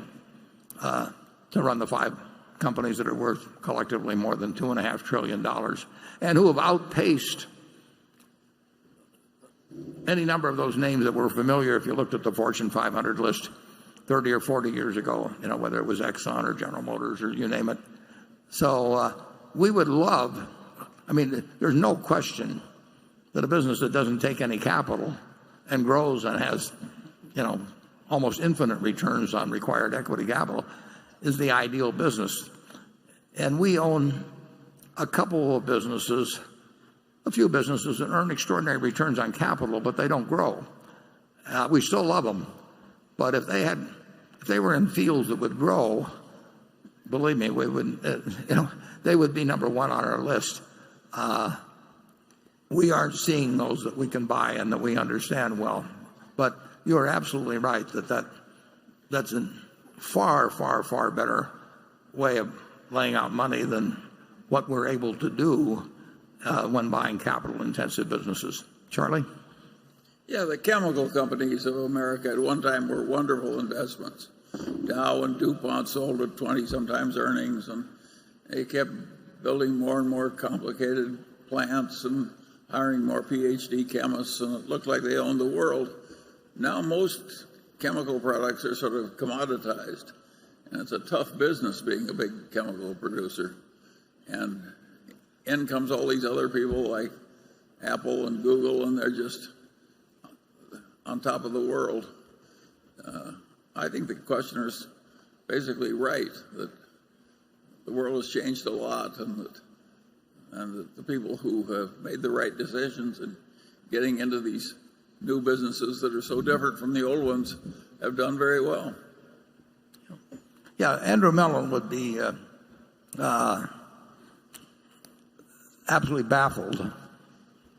Speaker 1: to run the 5 companies that are worth collectively more than $2.5 trillion and who have outpaced any number of those names that were familiar if you looked at the Fortune 500 list 30 or 40 years ago, whether it was Exxon or General Motors or you name it. So we would love, there's no question that a business that doesn't take any capital and grows and has, almost infinite returns on required equity capital is the ideal business. And we own a couple of businesses, a few businesses that earn extraordinary returns on capital, but they don't grow. We still love them, but if they were in fields that would grow, believe me, we would, they would be number 1 on our list. We aren't seeing those that we can buy and that we understand well. But you are absolutely right that's a far, far, far better way of laying out money than what we're able to do when buying capital-intensive businesses. Charlie?
Speaker 3: Yeah, the chemical companies of America at one time were wonderful investments. Dow and DuPont sold at 20 sometimes earnings, and they kept building more and more complicated plants and hiring more PhD chemists, and it looked like they owned the world. Now most chemical products are sort of commoditized, and it's a tough business being a big chemical producer. And in comes all these other people like Apple and Google, and they're just on top of the world. I think the questioner's basically right that the world has changed a lot, and that the people who have made the right decisions in getting into these new businesses that are so different from the old ones have done very well.
Speaker 1: Yeah, Andrew Mellon would be absolutely baffled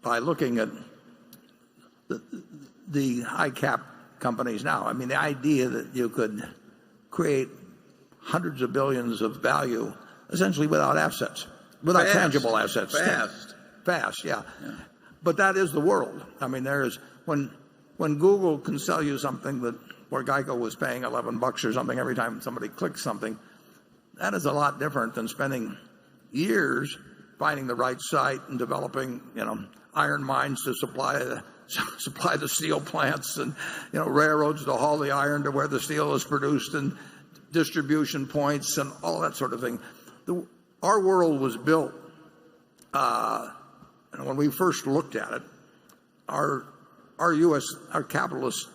Speaker 1: by looking at the high cap companies now. I mean, the idea that you could create hundreds of billions of value essentially without assets, without tangible assets. Fast, yeah. But that is the world. I mean, when Google can sell you something where Geico was paying $11 or something every time somebody clicks something, that is a lot different than spending years finding the right site and developing, iron mines to supply the steel plants and, railroads to haul the iron to where the steel is produced and distribution points and all that sort of thing. Our world was built, and when we first looked at it, our capitalist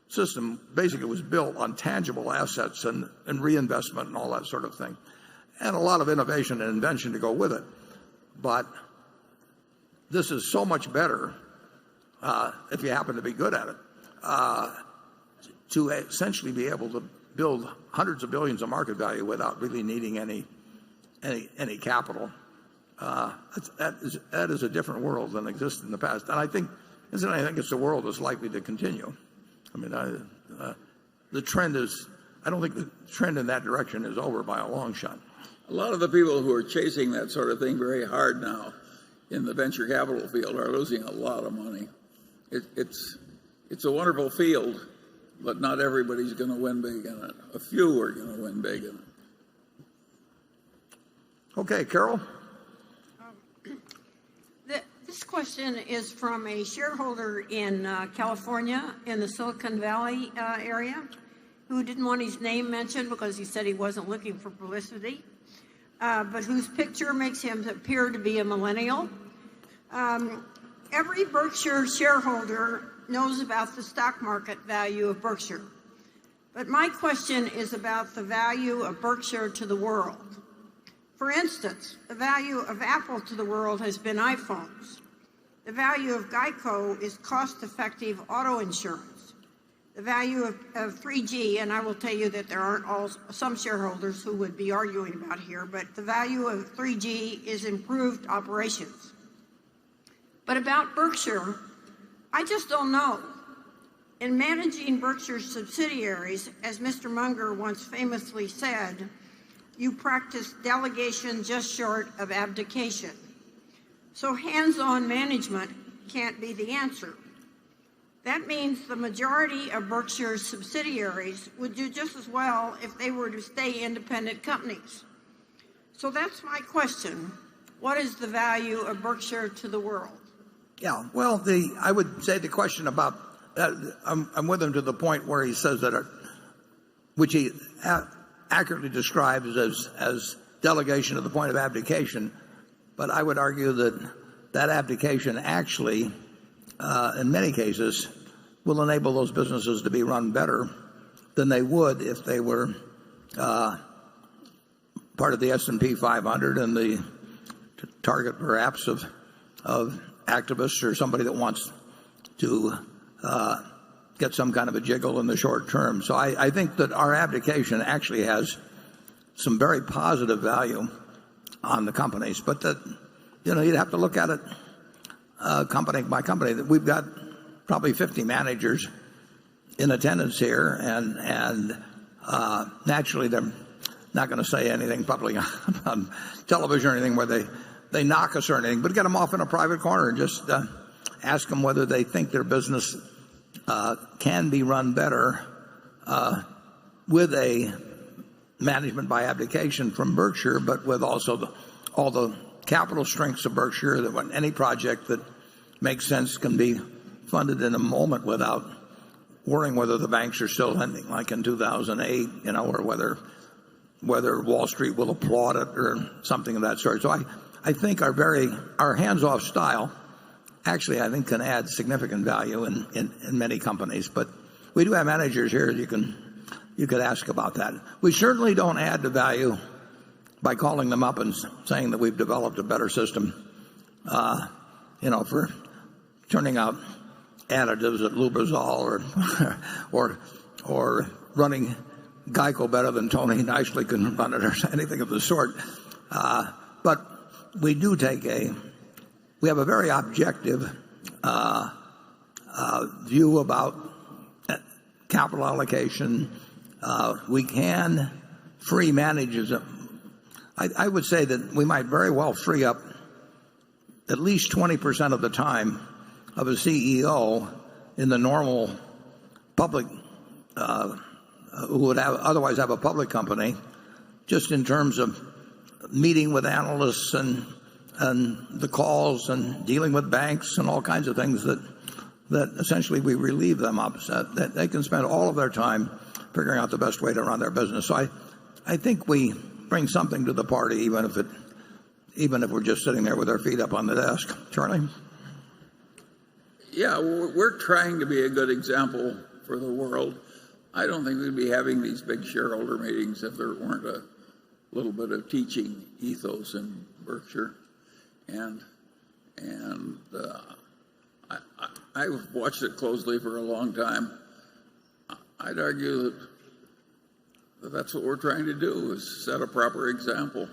Speaker 1: system basically was built on tangible assets and reinvestment and all that sort of thing, and a lot of innovation and invention to go with it. But this is so much better, if you happen to be good at it, to essentially be able to build hundreds of billions of market value without really needing any capital. That is a different world than existed in the past, and I think it's a world that's likely to continue. I mean, the trend is. I don't think the trend in that direction is over by a long shot.
Speaker 3: A lot of the people who are chasing that sort of thing very hard now in the venture capital field are losing a lot of money. It's a wonderful field, but not everybody's going to win big in it. A few are going to win big in it.
Speaker 1: Okay, Carol.
Speaker 2: This question is from a shareholder in California, in the Silicon Valley area, who didn't want his name mentioned because he said he wasn't looking for publicity, but whose picture makes him appear to be a millennial. Every Berkshire shareholder knows about the stock market value of Berkshire, but my question is about the value of Berkshire to the world. For instance, the value of Apple to the world has been iPhones. The value of Geico is cost-effective auto insurance. The value of 3G, and I will tell you that there aren't some shareholders who would be arguing about here, but the value of 3G is improved operations. But about Berkshire, I just don't know. In managing Berkshire's subsidiaries, as Mr. Munger once famously said, you practice delegation just short of abdication. So hands-on management can't be the answer. That means the majority of Berkshire's subsidiaries would do just as well if they were to stay independent companies. So that's my question. What is the value of Berkshire to the world?
Speaker 1: Yeah, well, I would say the question about, I'm with him to the point where he says that, which he accurately describes as delegation to the point of abdication, but I would argue that abdication actually, in many cases, will enable those businesses to be run better than they would if they were part of the S&P 500 and the target perhaps of activists or somebody that wants to get some kind of a jiggle in the short term. So I think that our abdication actually has some very positive value on the companies, but that you'd have to look at it company by company. That we've got probably 50 managers in attendance here, and naturally they're not going to say anything publicly on television or anything where they knock us or anything, but get them off in a private corner and just ask them whether they think their business can be run better with a management by abdication from Berkshire, but with also all the capital strengths of Berkshire, that when any project that makes sense can be funded in a moment without worrying whether the banks are still lending like in 2008, or whether Wall Street will applaud it or something of that sort. So I think our hands-off style actually, I think, can add significant value in many companies. But we do have managers here you could ask about that. We certainly don't add the value by calling them up and saying that we've developed a better system, for turning out additives at Lubrizol or running Geico better than Tony nicely can run it or anything of the sort. But we do we have a very objective view about capital allocation. We can free managers. I would say that we might very well free up at least 20% of the time of a CEO in the normal public, who would otherwise have a public company, just in terms of meeting with analysts and the calls and dealing with banks and all kinds of things that essentially we relieve them of. That they can spend all of their time figuring out the best way to run their business. So I think we bring something to the party, even if we're just sitting there with our feet up on the desk. Charlie?
Speaker 3: Yeah, we're trying to be a good example for the world. I don't think we'd be having these big shareholder meetings if there weren't a little bit of teaching ethos in Berkshire. And I've watched it closely for a long time. I'd argue that that's what we're trying to do, is set a proper example.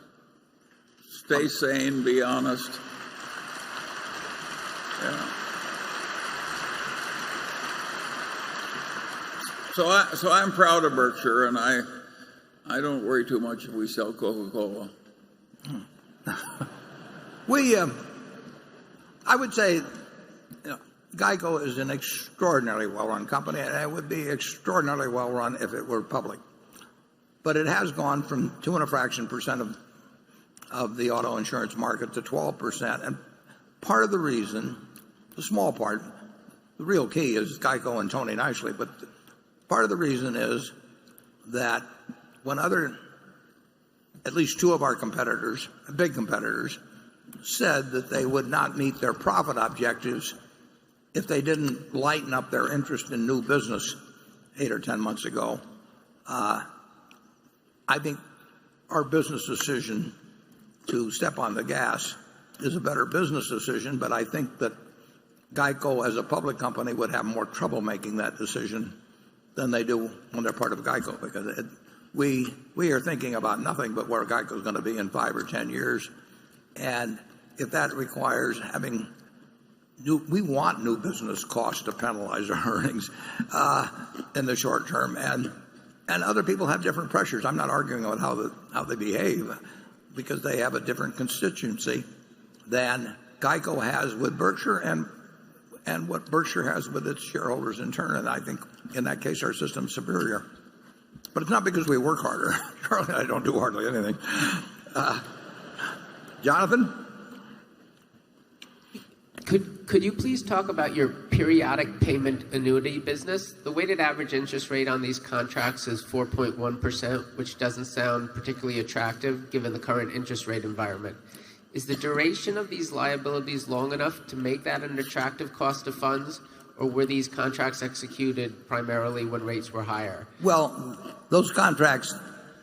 Speaker 3: Stay sane, be honest. Yeah. So I'm proud of Berkshire, and I don't worry too much if we sell Coca-Cola.
Speaker 1: I would say, GEICO is an extraordinarily well-run company, and it would be extraordinarily well-run if it were public. But it has gone from 2.5% of the auto insurance market to 12%. And part of the reason, the small part, the real key is GEICO and Tony Nicely, but part of the reason is that when at least two of our competitors, big competitors, said that they would not meet their profit objectives if they didn't lighten up their interest in new business 8 or 10 months ago, I think our business decision to step on the gas is a better business decision, but I think that GEICO as a public company would have more trouble making that decision than they do when they're part of GEICO, because we are thinking about nothing but where GEICO is going to be in 5 or 10 years. And if that requires having we want new business costs to penalize our earnings in the short term, and other people have different pressures. I'm not arguing about how they behave, because they have a different constituency than GEICO has with Berkshire and what Berkshire has with its shareholders in turn. And I think in that case our system's superior. But it's not because we work harder. Charlie and I don't do hardly anything. Jonathan?
Speaker 4: Could you please talk about your periodic payment annuity business? The weighted average interest rate on these contracts is 4.1%, which doesn't sound particularly attractive given the current interest rate environment. Is the duration of these liabilities long enough to make that an attractive cost of funds, or were these contracts executed primarily when rates were higher?
Speaker 1: Well, those contracts,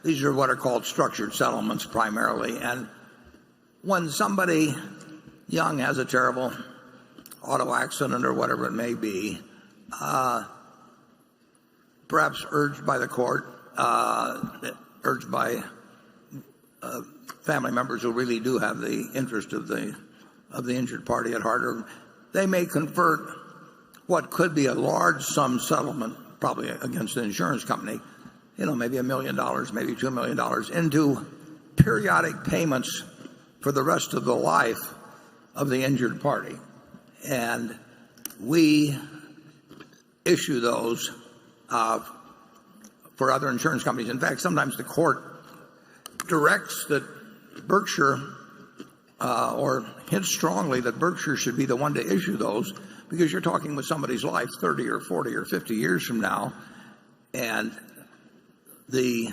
Speaker 1: these are what are called structured settlements primarily. And when somebody young has a terrible auto accident or whatever it may be, perhaps urged by the court, urged by family members who really do have the interest of the injured party at heart, they may convert what could be a large sum settlement, probably against the insurance company, maybe $1 million, maybe $2 million, into periodic payments for the rest of the life of the injured party. And we issue those for other insurance companies. In fact, sometimes the court directs that Berkshire or hints strongly that Berkshire should be the one to issue those, because you're talking with somebody's life 30 or 40 or 50 years from now, and the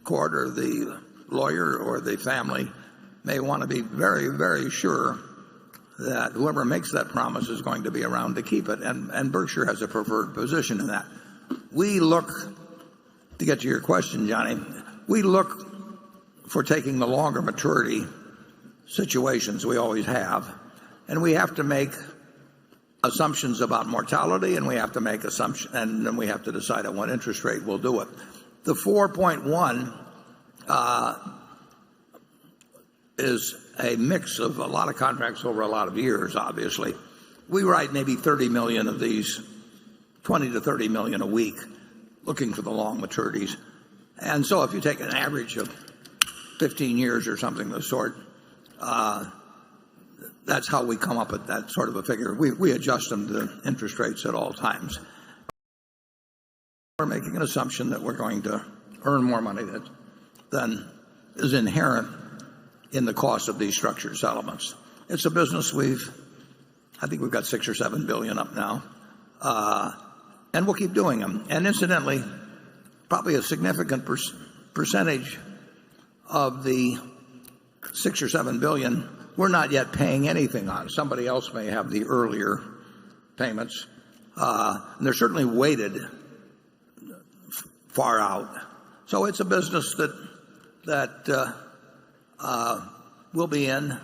Speaker 1: court or the lawyer or the family may want to be very, very sure that whoever makes that promise is going to be around to keep it, and Berkshire has a preferred position in that. We look, to get to your question, Johnny, we look for taking the longer maturity situations. We always have, and we have to make assumptions about mortality, and we have to make assumptions, and then we have to decide at what interest rate we'll do it. The 4.1 is a mix of a lot of contracts over a lot of years, obviously. We write maybe 30 million of these, 20 to 30 million a week. looking for the long maturities. And so if you take an average of 15 years or something of the sort, that's how we come up with that sort of a figure. We adjust them to interest rates at all times. We're making an assumption that we're going to earn more money than is inherent in the cost of these structured settlements. It's a business I think we've got $6 or $7 billion up now, and we'll keep doing them. And incidentally, probably a significant percentage of the $6 or $7 billion we're not yet paying anything on. Somebody else may have the earlier payments, and they're certainly weighted far out. So it's a business that we'll be in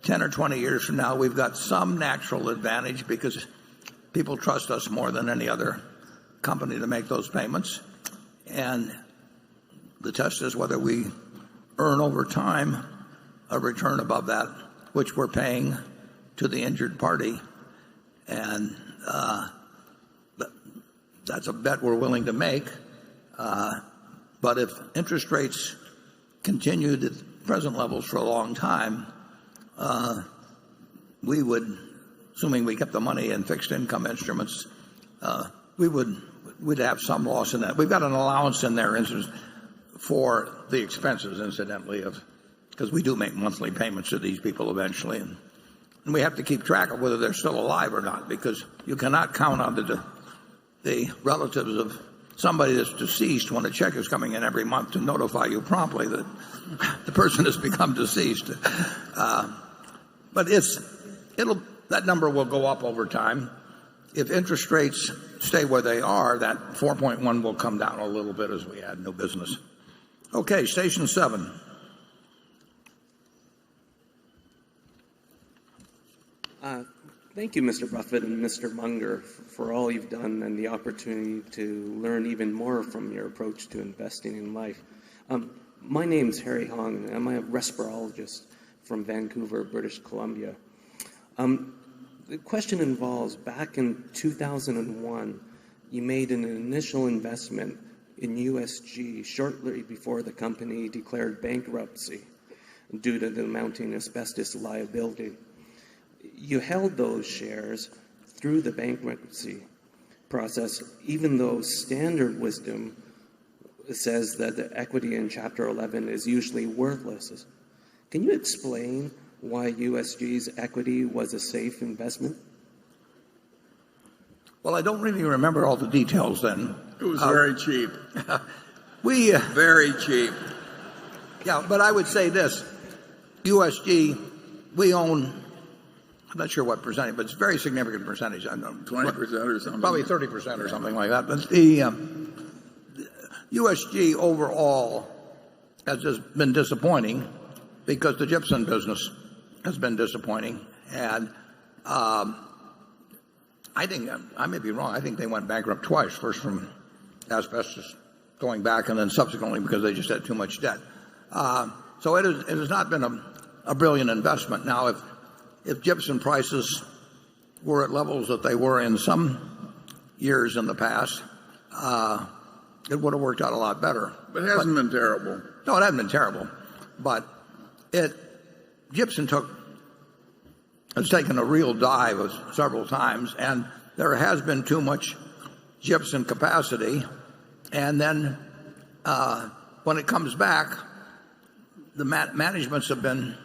Speaker 1: 10 or 20 years from now. We've got some natural advantage because people trust us more than any other company to make those payments. And the test is whether we earn over time a return above that which we're paying to the injured party. And that's a bet we're willing to make. But if interest rates continue at present levels for a long time, we would, assuming we kept the money in fixed income instruments, we'd have some loss in that. We've got an allowance in there for the expenses, incidentally, because we do make monthly payments to these people eventually, and we have to keep track of whether they're still alive or not, because you cannot count on the relatives of somebody that's deceased when a check is coming in every month to notify you promptly that the person has become deceased. But that number will go up over time. If interest rates stay where they are, that 4.1 will come down a little bit as we add new business. Okay, station 7.
Speaker 15: Thank you, Mr. Buffett and Mr. Munger, for all you've done and the opportunity to learn even more from your approach to investing in life. My name's Harry Hong, and I'm a respirologist from Vancouver, British Columbia. The question involves, back in 2001, you made an initial investment in USG shortly before the company declared bankruptcy due to the mounting asbestos liability. You held those shares through the bankruptcy process, even though standard wisdom says that the equity in Chapter 11 is usually worthless. Can you explain why USG's equity was a safe investment?
Speaker 1: Well, I don't really remember all the details then.
Speaker 3: It was very cheap.
Speaker 1: Very cheap. Yeah, but I would say this. USG, we own, I'm not sure what percentage, but it's a very significant percentage. I don't know,
Speaker 3: 20% or something.
Speaker 1: Probably 30% or something like that. But the USG overall has just been disappointing because the gypsum business has been disappointing. And I think, I may be wrong, I think they went bankrupt twice, first from asbestos going back and then subsequently because they just had too much debt. So it has not been a brilliant investment. Now, if gypsum prices were at levels that they were in some years in the past, it would have worked out a lot better.
Speaker 3: But it hasn't been terrible.
Speaker 1: No, it hasn't been terrible. But gypsum has taken a real dive several times, and there has been too much gypsum capacity. And then when it comes back, the managements have been,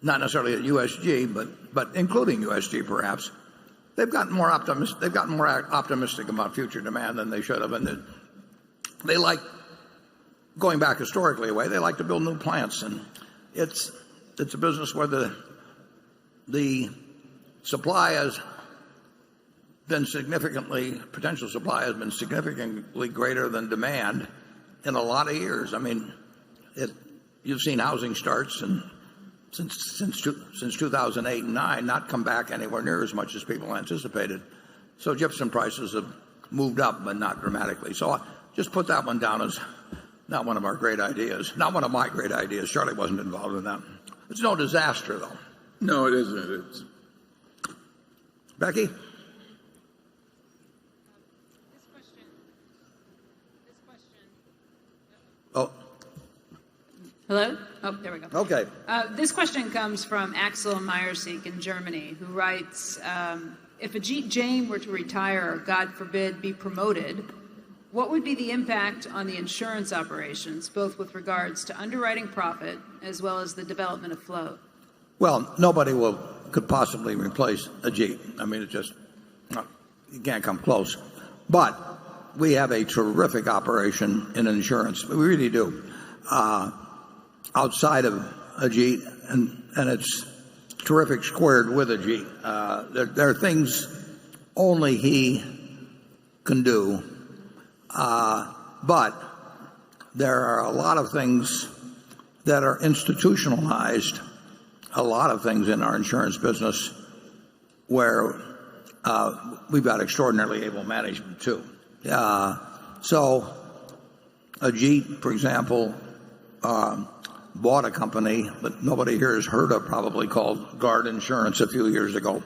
Speaker 1: not necessarily at USG, but including USG perhaps, they've gotten more optimistic about future demand than they should have. And they like, going back historically away, they like to build new plants. And it's a business where the supply has been potential supply has been significantly greater than demand in a lot of years. I mean, you've seen housing starts and since 2008 and 9 not come back anywhere near as much as people anticipated. So gypsum prices have moved up, but not dramatically. So I just put that one down as not one of our great ideas. Not one of my great ideas. Charlie wasn't involved in that. It's no disaster, though.
Speaker 3: No, it isn't.
Speaker 1: Becky?
Speaker 6: Hello? Oh, there we go.
Speaker 1: Okay.
Speaker 6: This question comes from Axel Meyerseek in Germany, who writes, if Ajit Jain were to retire or, God forbid, be promoted, what would be the impact on the insurance operations, both with regards to underwriting profit as well as the development of float?
Speaker 1: Well, nobody could possibly replace Ajit. I mean, you can't come close. But we have a terrific operation in insurance. We really do. Outside of Ajit, and it's terrific squared with Ajit. There are things only he can do, but there are a lot of things that are institutionalized, a lot of things in our insurance business where we've got extraordinarily able management too. So Ajit, for example, bought a company that nobody here has heard of, probably, called Guard Insurance a few years ago,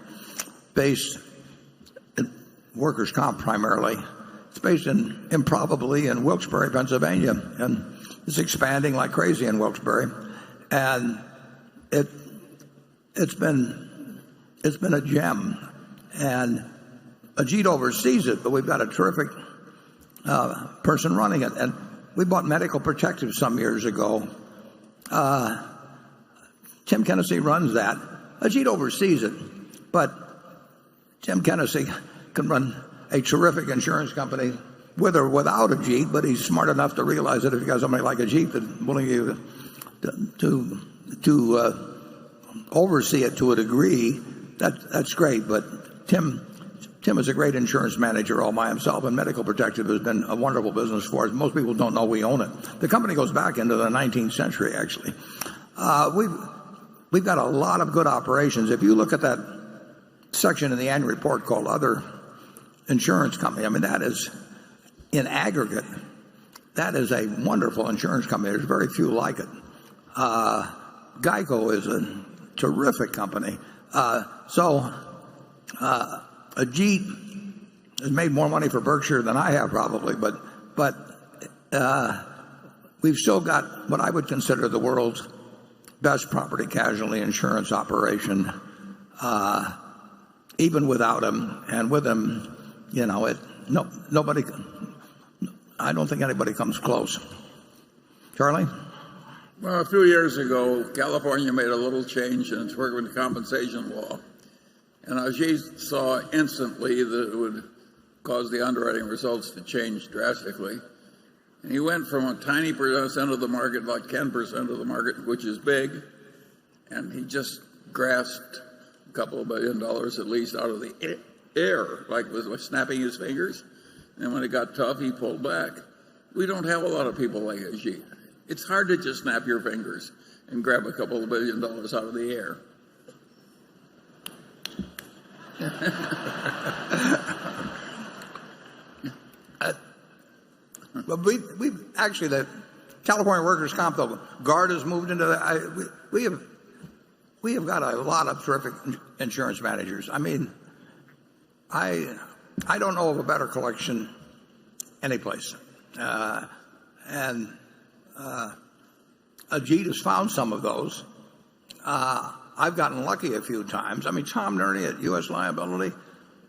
Speaker 1: based in workers' comp primarily. It's based improbably in Wilkes-Barre, Pennsylvania, and it's expanding like crazy in Wilkes-Barre. And it's been a gem. And Ajit oversees it, but we've got a terrific person running it. And we bought Medical Protective some years ago. Tim Kennedy runs that. Ajit oversees it, but Tim Kennedy can run a terrific insurance company with or without Ajit, but he's smart enough to realize that if you got somebody like Ajit that's willing to oversee it to a degree, that's great. But Tim is a great insurance manager all by himself, and Medical Protective has been a wonderful business for us. Most people don't know we own it. The company goes back into the 19th century, actually. We've got a lot of good operations. If you look at that section in the annual report called Other Insurance Company, I mean, that is, in aggregate, that is a wonderful insurance company. There's very few like it. Geico is a terrific company. Ajit has made more money for Berkshire than I have, probably, but we've still got what I would consider the world's best property casualty insurance operation, even without him. And with him, nobody. I don't think anybody comes close. Charlie?
Speaker 3: Well, a few years ago, California made a little change in its workers' compensation law. And Ajit saw instantly that it would cause the underwriting results to change drastically. And he went from a tiny percent of the market, like 10% of the market, which is big, and he just grasped a couple of $1 billion at least out of the air, like with snapping his fingers. And when it got tough, he pulled back. We don't have a lot of people like Ajit. It's hard to just snap your fingers and grab a couple of $1 billion out of the air.
Speaker 1: But we've actually, the California workers' comp, though, Guard has moved into that. We have got a lot of terrific insurance managers. I mean, I don't know of a better collection anyplace. And Ajit has found some of those. I've gotten lucky a few times. I mean, Tom Nerney at U.S. Liability,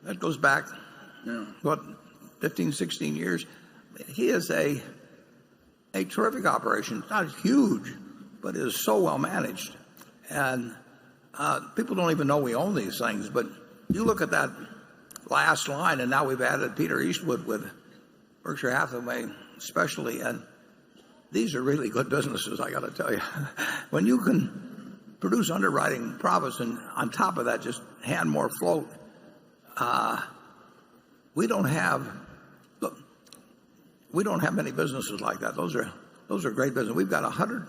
Speaker 1: that goes back, 15, 16 years. He is a terrific operation. It's not huge, but it is so well managed. And people don't even know we own these things. But you look at that last line, and now we've added Peter Eastwood with Berkshire Hathaway especially. And these are really good businesses, I got to tell you. When you can produce underwriting profits and on top of that just hand more float, we don't have many businesses like that. Those are great businesses. We've got 100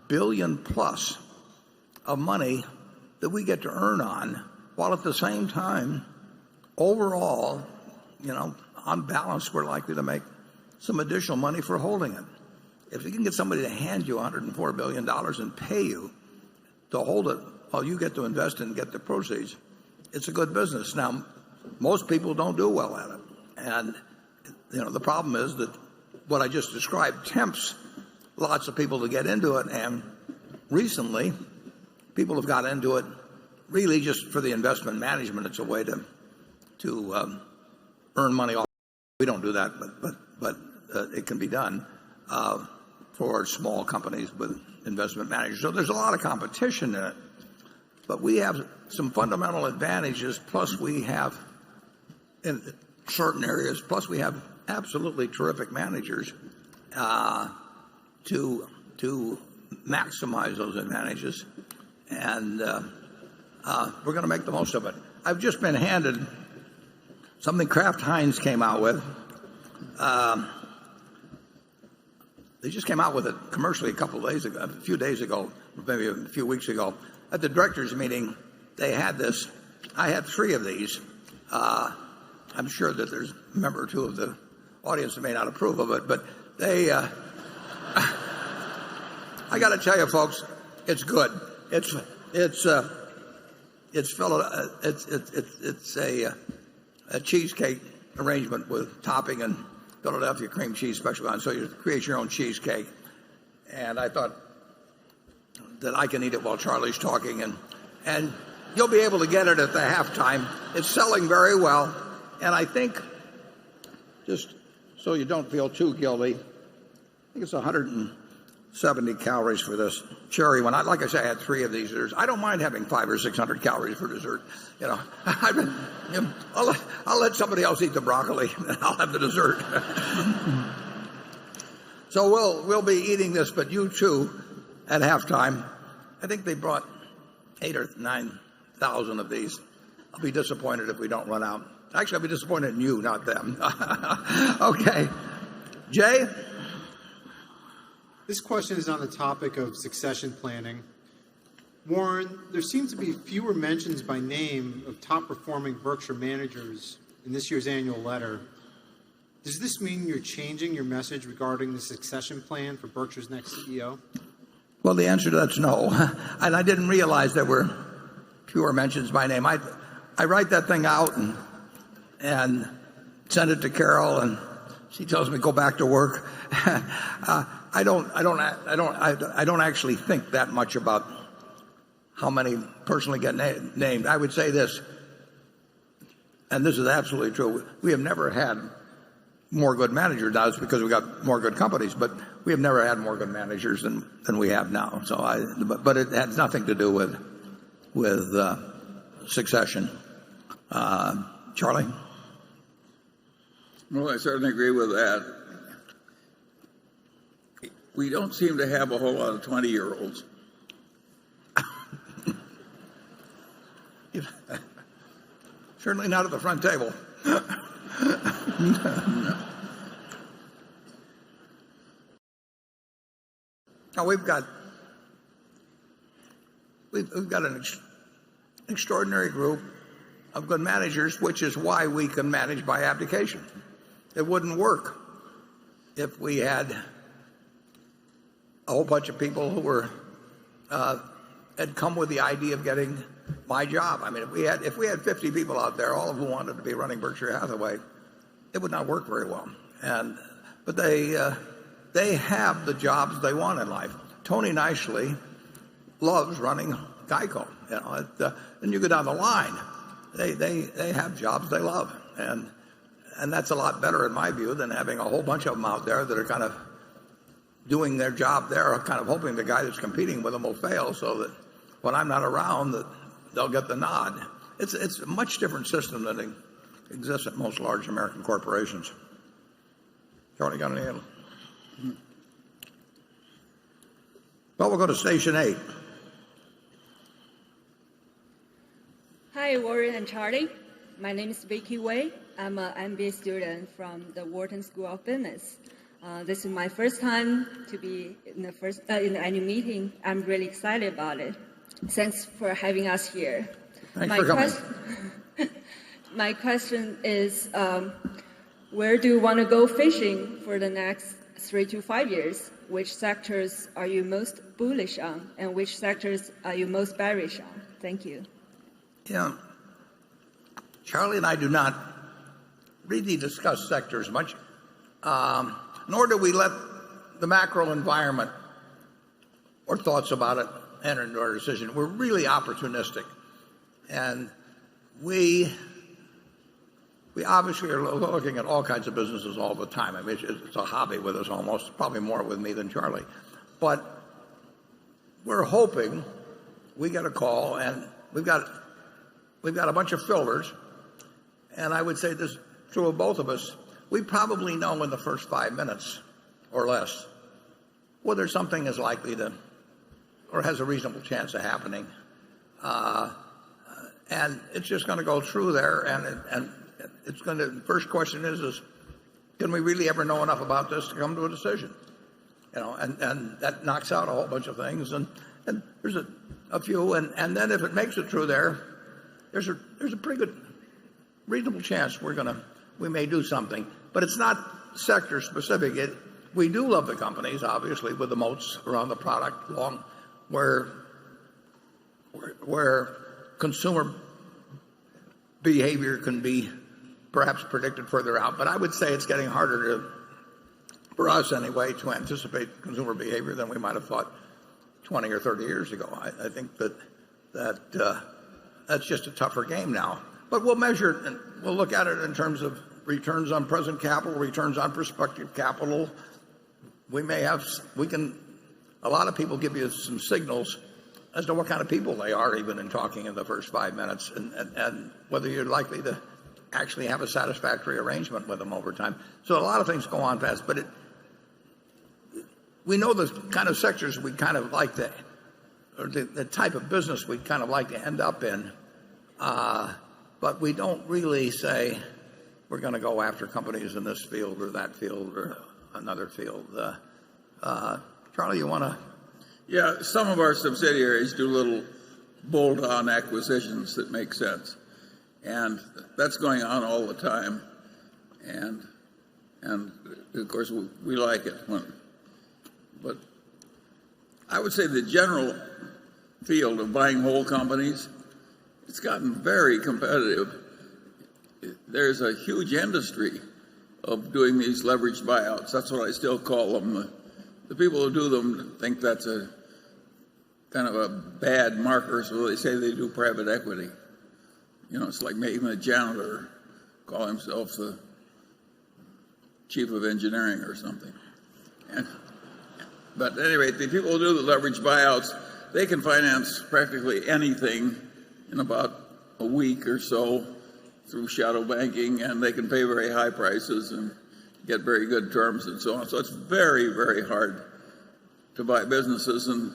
Speaker 1: billion plus of money that we get to earn on, while at the same time, overall, on balance, we're likely to make some additional money for holding it. If you can get somebody to hand you $104 billion and pay you to hold it while you get to invest and get the proceeds, it's a good business. Now, most people don't do well at it. And, the problem is that what I just described tempts lots of people to get into it, and recently people have got into it really just for the investment management. It's a way to earn money off. We don't do that, but it can be done for small companies with investment managers. So there's a lot of competition in it, but we have some fundamental advantages. Plus, we have in certain areas. Plus, we have absolutely terrific managers to maximize those advantages, and we're going to make the most of it. I've just been handed something Kraft Heinz came out with. They just came out with it commercially a few days ago, maybe a few weeks ago. At the directors' meeting, they had this. I had 3 of these. I'm sure that there's a member or 2 of the audience that may not approve of it, but they. I got to tell you, folks, it's good. It's a cheesecake arrangement with topping and Philadelphia cream cheese special on, so you create your own cheesecake. And I thought that I can eat it while Charlie's talking, and you'll be able to get it at the halftime. It's selling very well, and I think, just so you don't feel too guilty, I think it's 170 calories for this cherry one. Like I say, I had 3 of these. I don't mind having 500 or 600 calories for dessert. I'll let somebody else eat the broccoli, and I'll have the dessert. So we'll be eating this, but you too, at halftime. I think they brought 8,000 or 9,000 of these. I'll be disappointed if we don't run out. Actually, I'll be disappointed in you, not them. Okay, Jay.
Speaker 7: This question is on the topic of succession planning. Warren, there seem to be fewer mentions by name of top-performing Berkshire managers in this year's annual letter. Does this mean you're changing your message regarding the succession plan for Berkshire's next CEO?
Speaker 1: Well, the answer to that's no. And I didn't realize there were fewer mentions by name. I write that thing out and send it to Carol, and she tells me go back to work. I don't actually think that much about how many personally get named. I would say this, and this is absolutely true. We have never had more good managers. Now it's because we got more good companies, but we have never had more good managers than we have now. So but it has nothing to do with succession. Charlie?
Speaker 3: Well, I certainly agree with that. We don't seem to have a whole lot of 20-year-olds.
Speaker 1: Certainly not at the front table. Now we've got an extraordinary group of good managers, which is why we can manage by abdication. It wouldn't work if we had a whole bunch of people who were had come with the idea of getting my job. I mean, if we had 50 people out there, all of whom wanted to be running Berkshire Hathaway, it would not work very well. But they have the jobs they want in life. Tony Nicely loves running Geico. And you go down the line, they have jobs they love, and that's a lot better in my view than having a whole bunch of them out there that are kind of doing their job there, kind of hoping the guy that's competing with them will fail, so that when I'm not around, that they'll get the nod. It's a much different system than exists at most large American corporations. Charlie, got any? Well, we'll go to station 8.
Speaker 16: Hi, Warren and Charlie. My name is Vicky Wei. I'm an MBA student from the Wharton School of Business. This is my first time to be in the annual meeting. I'm really excited about it. Thanks for having us here.
Speaker 1: Thanks for coming.
Speaker 16: My question is, where do you want to go fishing for the next 3 to 5 years? Which sectors are you most bullish on, and which sectors are you most bearish on? Thank you.
Speaker 1: Yeah, Charlie and I do not really discuss sectors much, nor do we let the macro environment or thoughts about it enter into our decision. We're really opportunistic. And we obviously are looking at all kinds of businesses all the time. I mean, it's a hobby with us almost, probably more with me than Charlie. But we're hoping we get a call, and we've got a bunch of filters. And I would say this is true of both of us. We probably know in the first 5 minutes or less whether something is likely to or has a reasonable chance of happening. And it's just going to go through there, and it's going to. The first question is can we really ever know enough about this to come to a decision? And that knocks out a whole bunch of things, and there's a few, and then if it makes it through there, there's a pretty good, reasonable chance we may do something, but it's not sector specific. We do love the companies, obviously, with the moats around the product, where consumer behavior can be perhaps predicted further out. But I would say it's getting harder for us anyway, to anticipate consumer behavior than we might have thought 20 or 30 years ago. I think that's just a tougher game now. But we'll measure it, and we'll look at it in terms of returns on present capital, returns on prospective capital. A lot of people give you some signals as to what kind of people they are, even in talking in the first 5 minutes, and whether you're likely to actually have a satisfactory arrangement with them over time. So a lot of things go on fast, but we know the kind of sectors we kind of like to, or the type of business we kind of like to end up in, but we don't really say we're going to go after companies in this field or that field or another field. Charlie, you want to?
Speaker 3: Yeah, some of our subsidiaries do little bolt-on acquisitions that make sense, and that's going on all the time. And of course we like it. But I would say the general field of buying whole companies, it's gotten very competitive. There's a huge industry of doing these leveraged buyouts. That's what I still call them. The people who do them think that's a kind of a bad marker, so they say they do private equity. It's like making a janitor call himself the chief of engineering or something. But at any rate, the people who do the leveraged buyouts, they can finance practically anything in about a week or so through shadow banking, and they can pay very high prices and get very good terms and so on. So it's very, very hard to buy businesses, and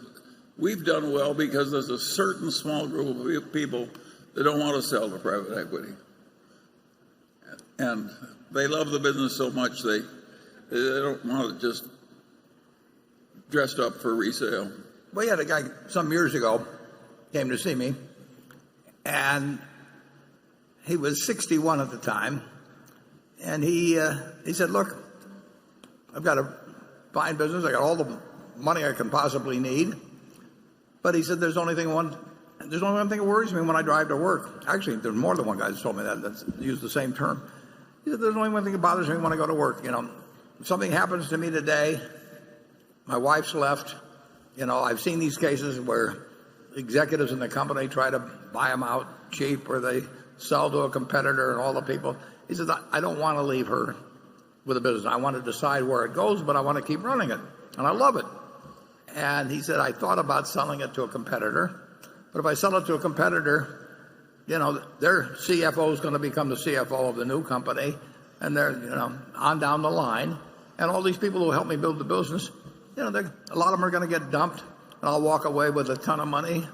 Speaker 3: we've done well because there's a certain small group of people that don't want to sell to private equity. And they love the business so much they don't want it just dressed up for resale.
Speaker 1: We had a guy some years ago came to see me, and he was 61 at the time, and he said, "Look, I've got a fine business. I got all the money I can possibly need." But he said, there's only one thing that worries me when I drive to work. Actually, there's more than one guy that's told me that's used the same term. He said, there's only one thing that bothers me when I go to work. If something happens to me today, my wife's left. I've seen these cases where executives in the company try to buy them out cheap, or they sell to a competitor and all the people. He says, I don't want to leave her with a business. I want to decide where it goes, but I want to keep running it. And I love it. And he said, I thought about selling it to a competitor, but if I sell it to a competitor, their CFO is going to become the CFO of the new company, and they're, on down the line. And all these people who help me build the business, a lot of them are going to get dumped, and I'll walk away with a ton of money,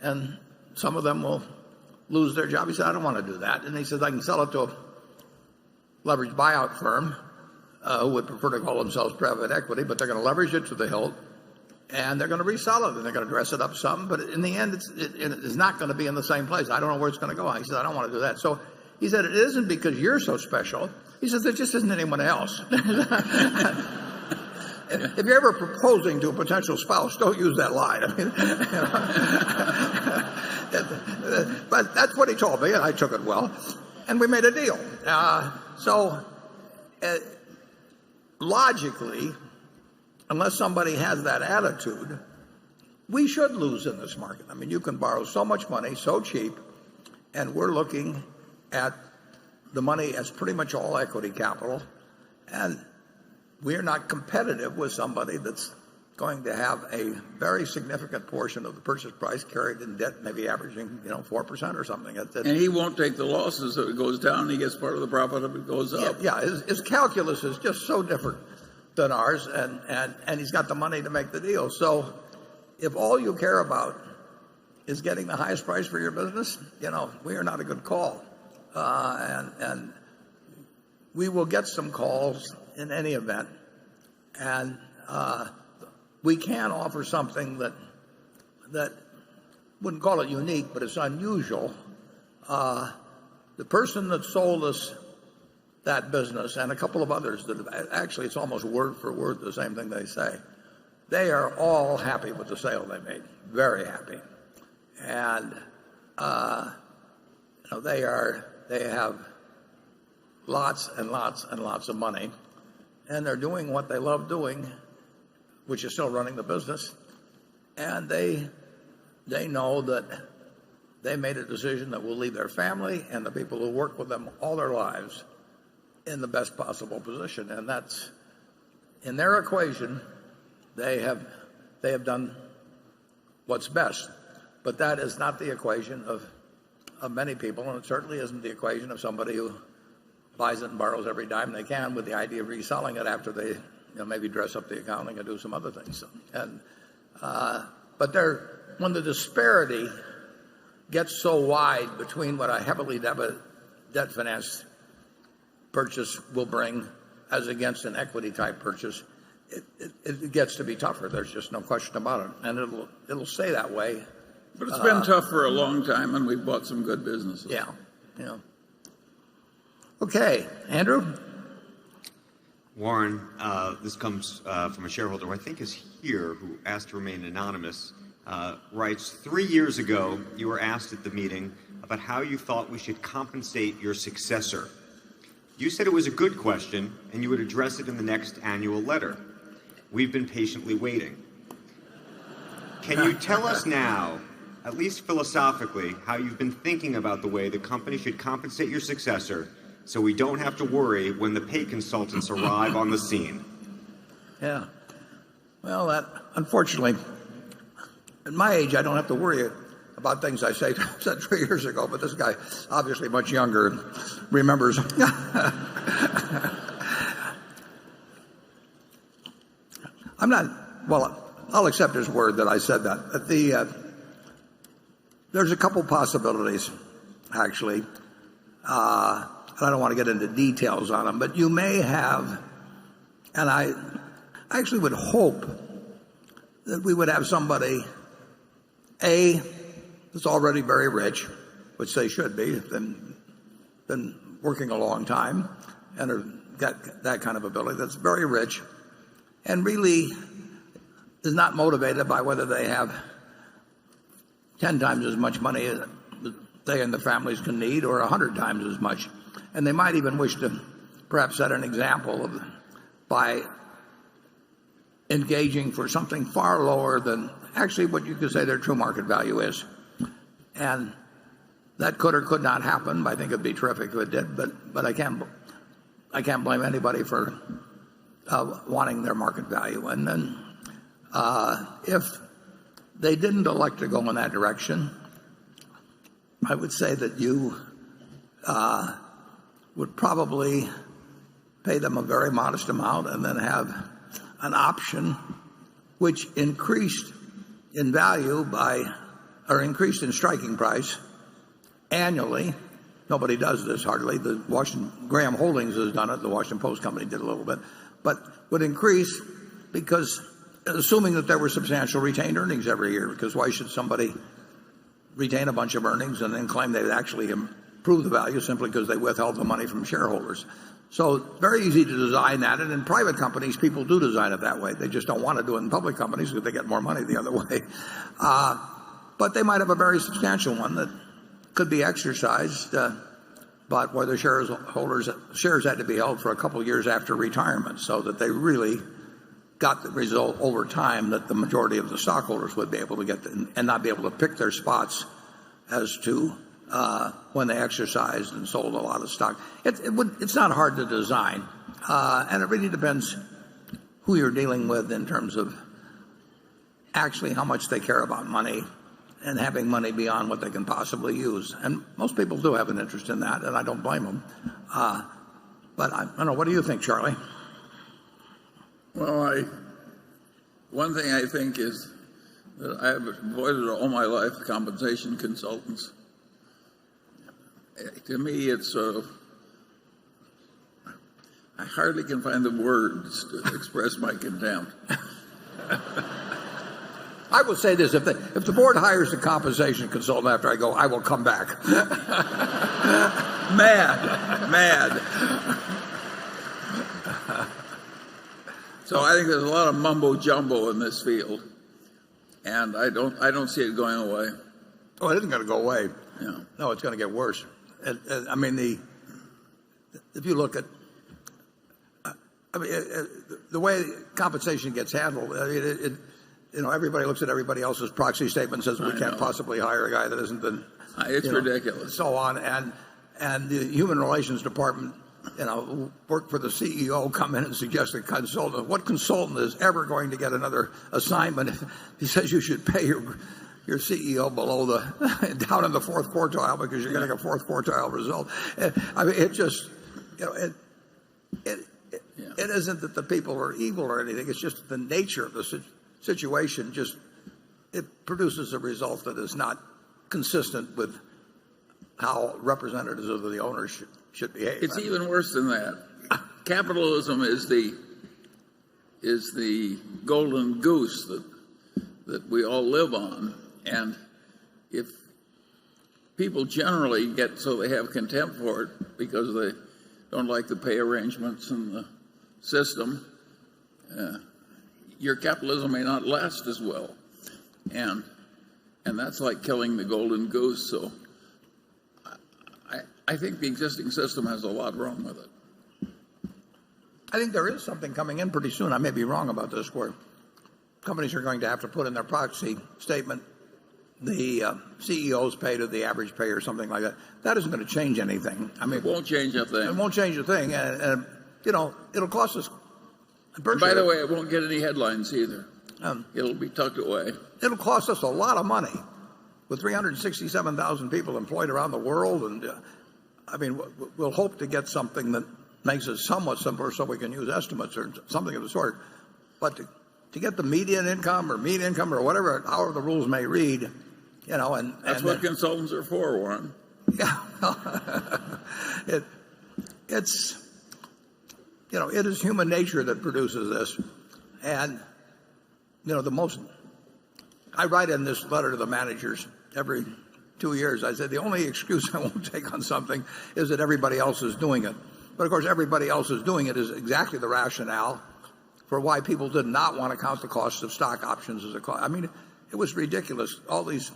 Speaker 1: and some of them will lose their job. He said, I don't want to do that. And he says, I can sell it to a leveraged buyout firm who would prefer to call themselves private equity, but they're going to leverage it to the hilt, and they're going to resell it, and they're going to dress it up some, but in the end, it's not going to be in the same place. I don't know where it's going to go. He said, I don't want to do that. So he said, it isn't because you're so special. He says, there just isn't anyone else. If you're ever proposing to a potential spouse, don't use that line. But that's what he told me, and I took it well, and we made a deal. So logically, unless somebody has that attitude, we should lose in this market. I mean, you can borrow so much money so cheap, and we're looking at the money as pretty much all equity capital, and we're not competitive with somebody that's going to have a very significant portion of the purchase price carried in debt, maybe averaging 4% or something.
Speaker 3: And he won't take the losses if it goes down. He gets part of the profit if it goes up.
Speaker 1: Yeah, his calculus is just so different than ours, and he's got the money to make the deal. So if all you care about is getting the highest price for your business, we are not a good call. And we will get some calls in any event. And we can offer something that wouldn't call it unique, but it's unusual. The person that sold us that business and a couple of others that actually it's almost word for word the same thing they say. They are all happy with the sale they made, very happy, and they have lots and lots and lots of money, and they're doing what they love doing, which is still running the business, and they know that they made a decision that will leave their family and the people who work with them all their lives in the best possible position. And that's in their equation. They have done what's best, but that is not the equation of many people, and it certainly isn't the equation of somebody who buys it and borrows every dime they can with the idea of reselling it after they maybe dress up the accounting and do some other things. And but when the disparity gets so wide between what a heavily debt financed purchase will bring as against an equity type purchase, it gets to be tougher. There's just no question about it, and it'll stay that way.
Speaker 3: But it's been tough for a long time, and we've bought some good businesses.
Speaker 1: Yeah. Okay, Andrew.
Speaker 9: Warren, this comes from a shareholder who I think is here, who asked to remain anonymous. Writes, 3 years ago, you were asked at the meeting about how you thought we should compensate your successor. You said it was a good question, and you would address it in the next annual letter. We've been patiently waiting. Can you tell us now, at least philosophically, how you've been thinking about the way the company should compensate your successor so we don't have to worry when the pay consultants arrive on the scene?
Speaker 1: Yeah. Well, unfortunately, at my age, I don't have to worry about things I said 3 years ago, but this guy, obviously much younger, remembers. I'll accept his word that I said that. There's a couple possibilities, actually. I don't want to get into details on them, but you may have, and I actually would hope that we would have somebody, that's already very rich, which they should be, been working a long time, and have got that kind of ability, that's very rich, and really is not motivated by whether they have 10 times as much money as they and the families can need, or 100 times as much. And they might even wish to perhaps set an example by engaging for something far lower than actually what you could say their true market value is. And that could or could not happen. I think it'd be terrific if it did, but I can't blame anybody for wanting their market value. And then if they didn't elect to go in that direction, I would say that you would probably pay them a very modest amount and then have an option which increased in value or increased in striking price annually. Nobody does this hardly. Graham Holdings has done it. The Washington Post company did a little bit, but would increase because, assuming that there were substantial retained earnings every year, because why should somebody retain a bunch of earnings and then claim they'd actually improve the value simply because they withheld the money from shareholders? So very easy to design that, and in private companies, people do design it that way. They just don't want to do it in public companies because they get more money the other way. But they might have a very substantial one that could be exercised, but where the shares had to be held for a couple of years after retirement, so that they really got the result over time that the majority of the stockholders would be able to get and not be able to pick their spots as to when they exercised and sold a lot of stock. It's not hard to design, and it really depends who you're dealing with in terms of actually how much they care about money and having money beyond what they can possibly use. And most people do have an interest in that, and I don't blame them. But I don't know. What do you think, Charlie?
Speaker 3: Well, one thing I think is that I have avoided all my life compensation consultants. To me, it's I hardly can find the words to express my contempt.
Speaker 1: I will say this: if the board hires a compensation consultant after I go, I will come back. Mad.
Speaker 3: So I think there's a lot of mumbo jumbo in this field, and I don't see it going away.
Speaker 1: Oh, it isn't going to go away.
Speaker 3: Yeah.
Speaker 1: No, it's going to get worse. I mean, if you look at, the way compensation gets handled, everybody looks at everybody else's proxy statement and says we can't possibly hire a guy that isn't been.
Speaker 3: It's ridiculous.
Speaker 1: So on, and the human relations department, work for the CEO, come in and suggest a consultant. What consultant is ever going to get another assignment if he says you should pay your CEO below down in the fourth quartile because you're getting a fourth quartile result? I mean, it just, it isn't that the people are evil or anything. It's just the nature of the situation. It produces a result that is not consistent with how representatives of the owners should behave.
Speaker 3: It's even worse than that. Capitalism is the golden goose that we all live on, and if people generally get so they have contempt for it because they don't like the pay arrangements and the system, your capitalism may not last as well, and that's like killing the golden goose. So I think the existing system has a lot wrong with it.
Speaker 1: I think there is something coming in pretty soon. I may be wrong about this, where companies are going to have to put in their proxy statement the CEO's pay to the average pay or something like that. That isn't going to change anything. I mean,
Speaker 3: it won't change a thing.
Speaker 1: It won't change a thing, and it'll cost us.
Speaker 3: And by the way, it won't get any headlines either. It'll be tucked away.
Speaker 1: It'll cost us a lot of money, with 367,000 people employed around the world, and I mean, we'll hope to get something that makes it somewhat simpler so we can use estimates or something of the sort. But to get the median income or whatever, however the rules may read, and
Speaker 3: that's what consultants are for, Warren.
Speaker 1: Yeah, it's it is human nature that produces this, and I write in this letter to the managers every 2 years. I said the only excuse I won't take on something is that everybody else is doing it. But of course, everybody else is doing it is exactly the rationale for why people did not want to count the cost of stock options as a cost. I mean, it was ridiculous. All these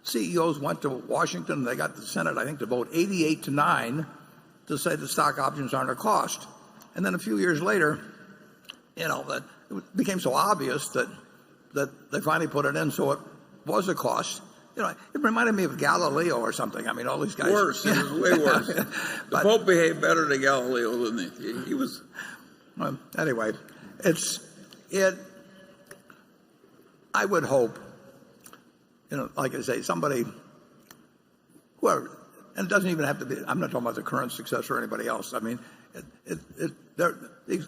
Speaker 1: CEOs went to Washington. They got the Senate, I think, to vote 88-9 to say that stock options aren't a cost. And then a few years later, that it became so obvious that they finally put it in, so it was a cost. It reminded me of Galileo or something. I mean, all these guys.
Speaker 3: Worse. It was way worse. The Pope behaved better to Galileo than he was.
Speaker 1: Well, anyway, I would hope, like I say, somebody, whoever, and it doesn't even have to be, I'm not talking about the current successor or anybody else. I mean, these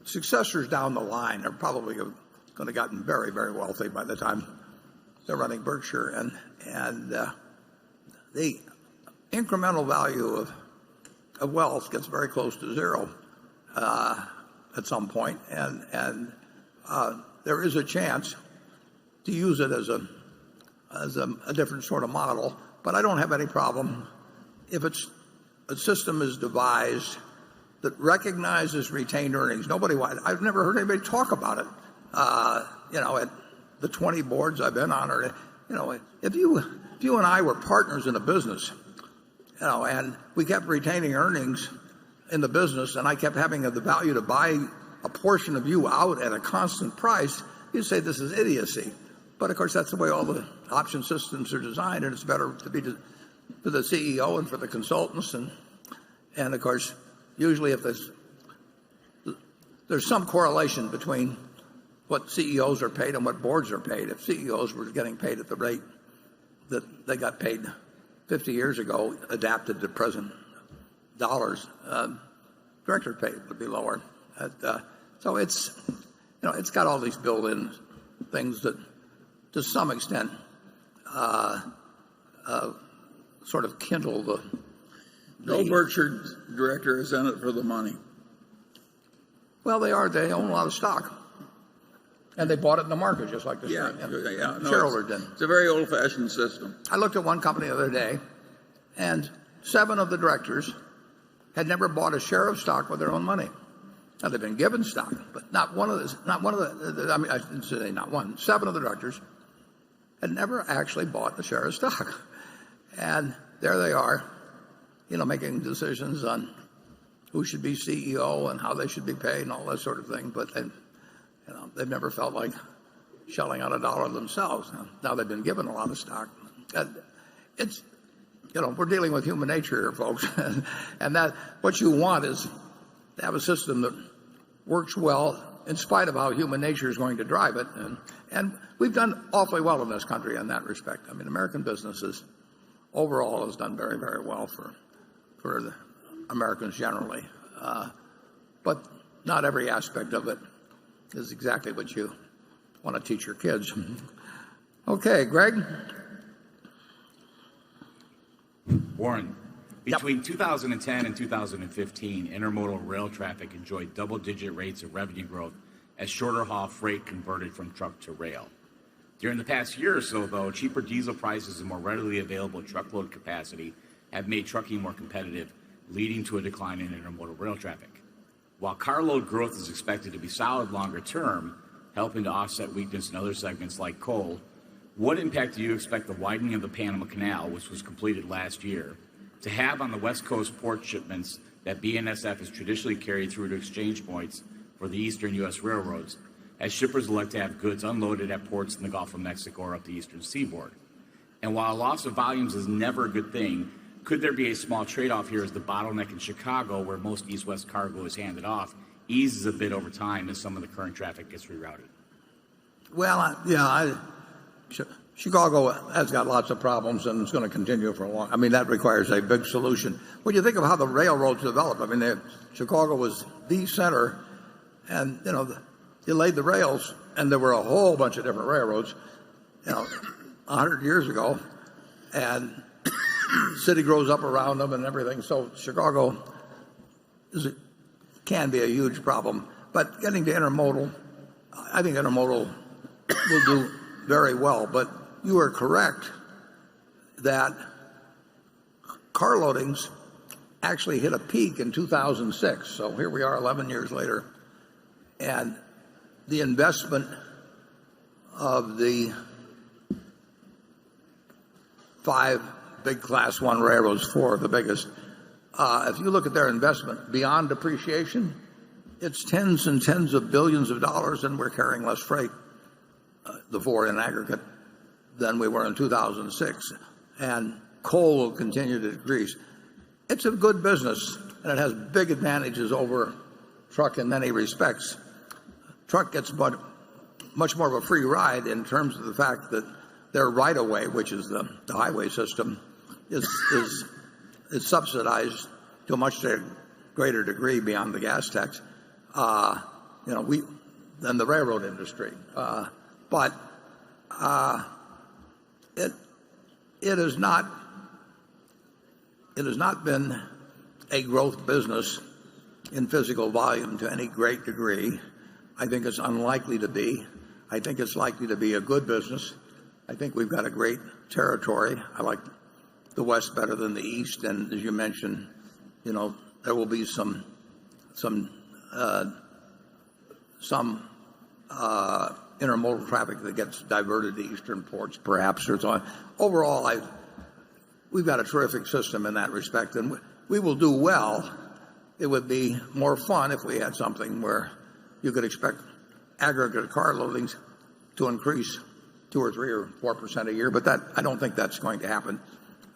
Speaker 1: successors down the line are probably going to have gotten very, very wealthy by the time they're running Berkshire, and the incremental value of wealth gets very close to zero at some point, and there is a chance to use it as a different sort of model. But I don't have any problem if a system is devised that recognizes retained earnings. I've never heard anybody talk about it. At the 20 boards I've been on, or if you and I were partners in a business, and we kept retaining earnings in the business, and I kept having the value to buy a portion of you out at a constant price, you say this is idiocy. But of course, that's the way all the option systems are designed, and it's better to be for the CEO and for the consultants. And of course, usually if there's some correlation between what CEOs are paid and what boards are paid. If CEOs were getting paid at the rate that they got paid 50 years ago, adapted to present dollars, director pay would be lower. So it's got all these built-in things that, to some extent, sort of kindle the.
Speaker 3: No Berkshire director is in it for the money.
Speaker 1: Well, they are. They own a lot of stock, and they bought it in the market just like the shareholder did.
Speaker 3: It's a very old-fashioned system.
Speaker 1: I looked at one company the other day, and 7 of the directors had never bought a share of stock with their own money. Now they've been given stock, but not one of the. I mean, I didn't say not one. 7 of the directors had never actually bought a share of stock, and there they are, making decisions on who should be CEO and how they should be paid and all that sort of thing. But they've never felt like shelling out a dollar themselves. Now they've been given a lot of stock. It's we're dealing with human nature here, folks, and that what you want is to have a system that works well in spite of how human nature is going to drive it. And we've done awfully well in this country in that respect. I mean, American businesses overall has done very, very well for the Americans generally. But not every aspect of it is exactly what you want to teach your kids. Okay, Greg?
Speaker 10: Warren, between 2010 and 2015, intermodal rail traffic enjoyed double-digit rates of revenue growth as shorter-haul freight converted from truck to rail. During the past year or so, though, cheaper diesel prices and more readily available truckload capacity have made trucking more competitive, leading to a decline in intermodal rail traffic. While carload growth is expected to be solid longer term, helping to offset weakness in other segments like coal, what impact do you expect the widening of the Panama Canal, which was completed last year, to have on the West Coast port shipments that BNSF has traditionally carried through to exchange points for the eastern U.S. railroads, as shippers elect to have goods unloaded at ports in the Gulf of Mexico or up the eastern seaboard? And while a loss of volumes is never a good thing, could there be a small trade-off here as the bottleneck in Chicago, where most east-west cargo is handed off, eases a bit over time as some of the current traffic gets rerouted?
Speaker 1: Well, Chicago has got lots of problems, and it's going to continue for a long. I mean, that requires a big solution. When you think of how the railroads developed, I mean, Chicago was the center, and you laid the rails, and there were a whole bunch of different railroads, 100 years ago, and the city grows up around them and everything. So Chicago can be a huge problem. But getting to intermodal, I think intermodal will do very well. But you are correct that car loadings actually hit a peak in 2006. So here we are 11 years later. And the investment of the 5 big Class 1 railroads, 4 of the biggest, if you look at their investment beyond depreciation, it's tens and tens of billions of dollars, and we're carrying less freight, the 4 in aggregate, than we were in 2006. And coal will continue to decrease. It's a good business, and it has big advantages over truck in many respects. Truck gets much more of a free ride in terms of the fact that their right-of-way, which is the highway system, is subsidized to a much greater degree beyond the gas tax, than the railroad industry. But it has not been a growth business in physical volume to any great degree. I think it's unlikely to be. I think it's likely to be a good business. I think we've got a great territory. I like the West better than the East, and as you mentioned, there will be some intermodal traffic that gets diverted to eastern ports, perhaps, or so on. Overall, we've got a terrific system in that respect, and we will do well. It would be more fun if we had something where you could expect aggregate car loadings to increase 2 or 3 or 4% a year, but I don't think that's going to happen.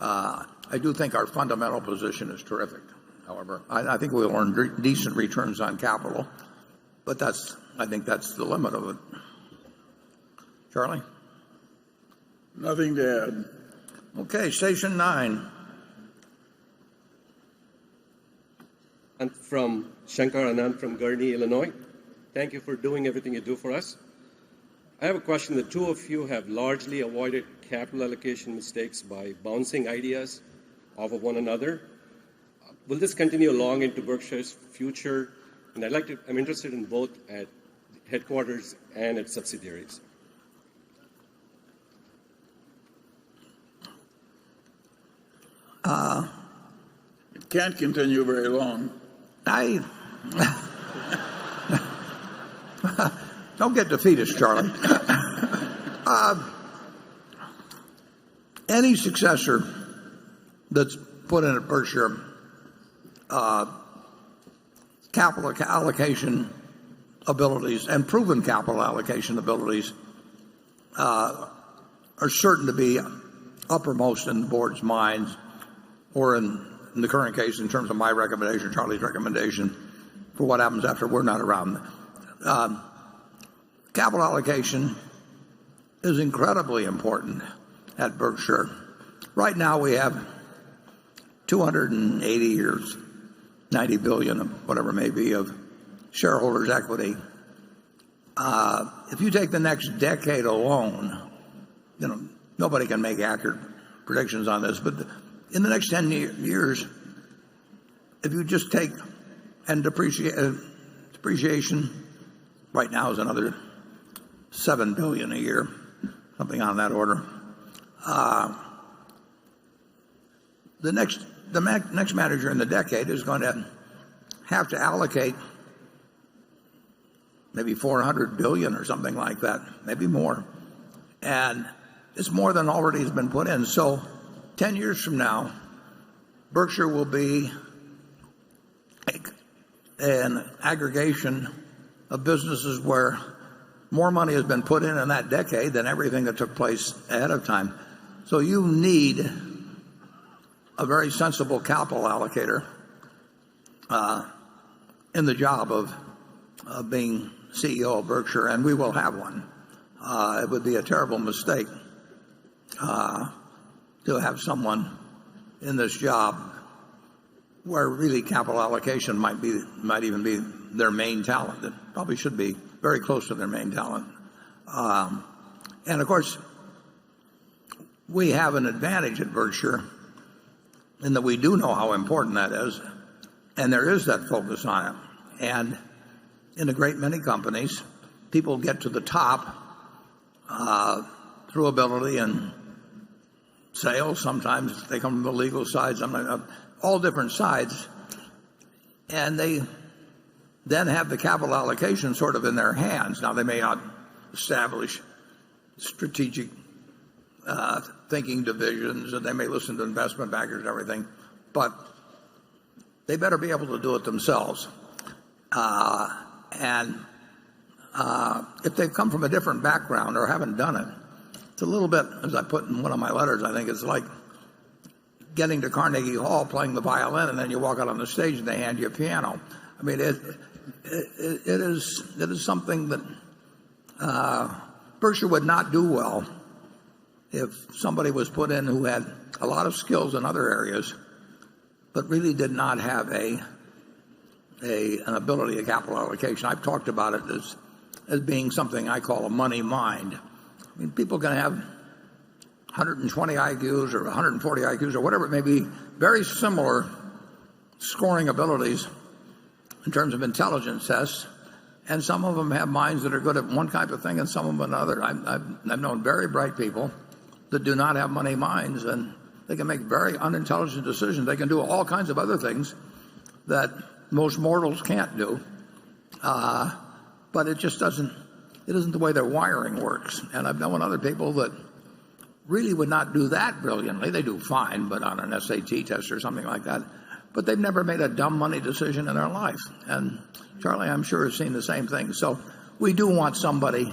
Speaker 1: I do think our fundamental position is terrific. However, I think we'll earn decent returns on capital, but I think that's the limit of it. Charlie?
Speaker 3: Nothing to add.
Speaker 1: Okay, station 9.
Speaker 17: I'm from Shankar Anand from Gurnee, Illinois. Thank you for doing everything you do for us. I have a question. The two of you have largely avoided capital allocation mistakes by bouncing ideas off of one another. Will this continue long into Berkshire's future? And I'm interested in both at headquarters and at subsidiaries.
Speaker 3: It can't continue very long.
Speaker 1: Don't get defeatist, Charlie. Any successor that's put in at Berkshire, capital allocation abilities and proven capital allocation abilities are certain to be uppermost in the board's minds, or in the current case, in terms of my recommendation, Charlie's recommendation, for what happens after we're not around. Capital allocation is incredibly important at Berkshire. Right now we have 280 or 90 billion, whatever it may be, of shareholders' equity. If you take the next decade alone, nobody can make accurate predictions on this, but in the next 10 years, if you just take and depreciation right now is another $7 billion a year, something on that order. The next manager in the decade is going to have to allocate maybe $400 billion or something like that, maybe more, and it's more than already has been put in. So 10 years from now, Berkshire will be an aggregation of businesses where more money has been put in that decade than everything that took place ahead of time. So you need a very sensible capital allocator in the job of being CEO of Berkshire, and we will have one. It would be a terrible mistake to have someone in this job where really capital allocation might even be their main talent. It probably should be very close to their main talent. And of course, we have an advantage at Berkshire in that we do know how important that is, and there is that focus on it. And in a great many companies, people get to the top through ability and sales. Sometimes they come from the legal side, sometimes all different sides, and they then have the capital allocation sort of in their hands. Now, they may not establish strategic thinking divisions, and they may listen to investment bankers and everything, but they better be able to do it themselves. And if they've come from a different background or haven't done it, it's a little bit, as I put in one of my letters, I think it's like getting to Carnegie Hall, playing the violin, and then you walk out on the stage and they hand you a piano. I mean, it is something that Berkshire would not do well if somebody was put in who had a lot of skills in other areas, but really did not have an ability of capital allocation. I've talked about it as being something I call a money mind. I mean, people can have 120 IQs or 140 IQs or whatever it may be, very similar scoring abilities in terms of intelligence tests, and some of them have minds that are good at one type of thing and some of them another. I've known very bright people that do not have money minds, and they can make very unintelligent decisions. They can do all kinds of other things that most mortals can't do, but it just isn't the way their wiring works. And I've known other people that really would not do that brilliantly. They do fine, but on an SAT test or something like that. but they've never made a dumb money decision in their life. And Charlie, I'm sure, has seen the same thing. So we do want somebody,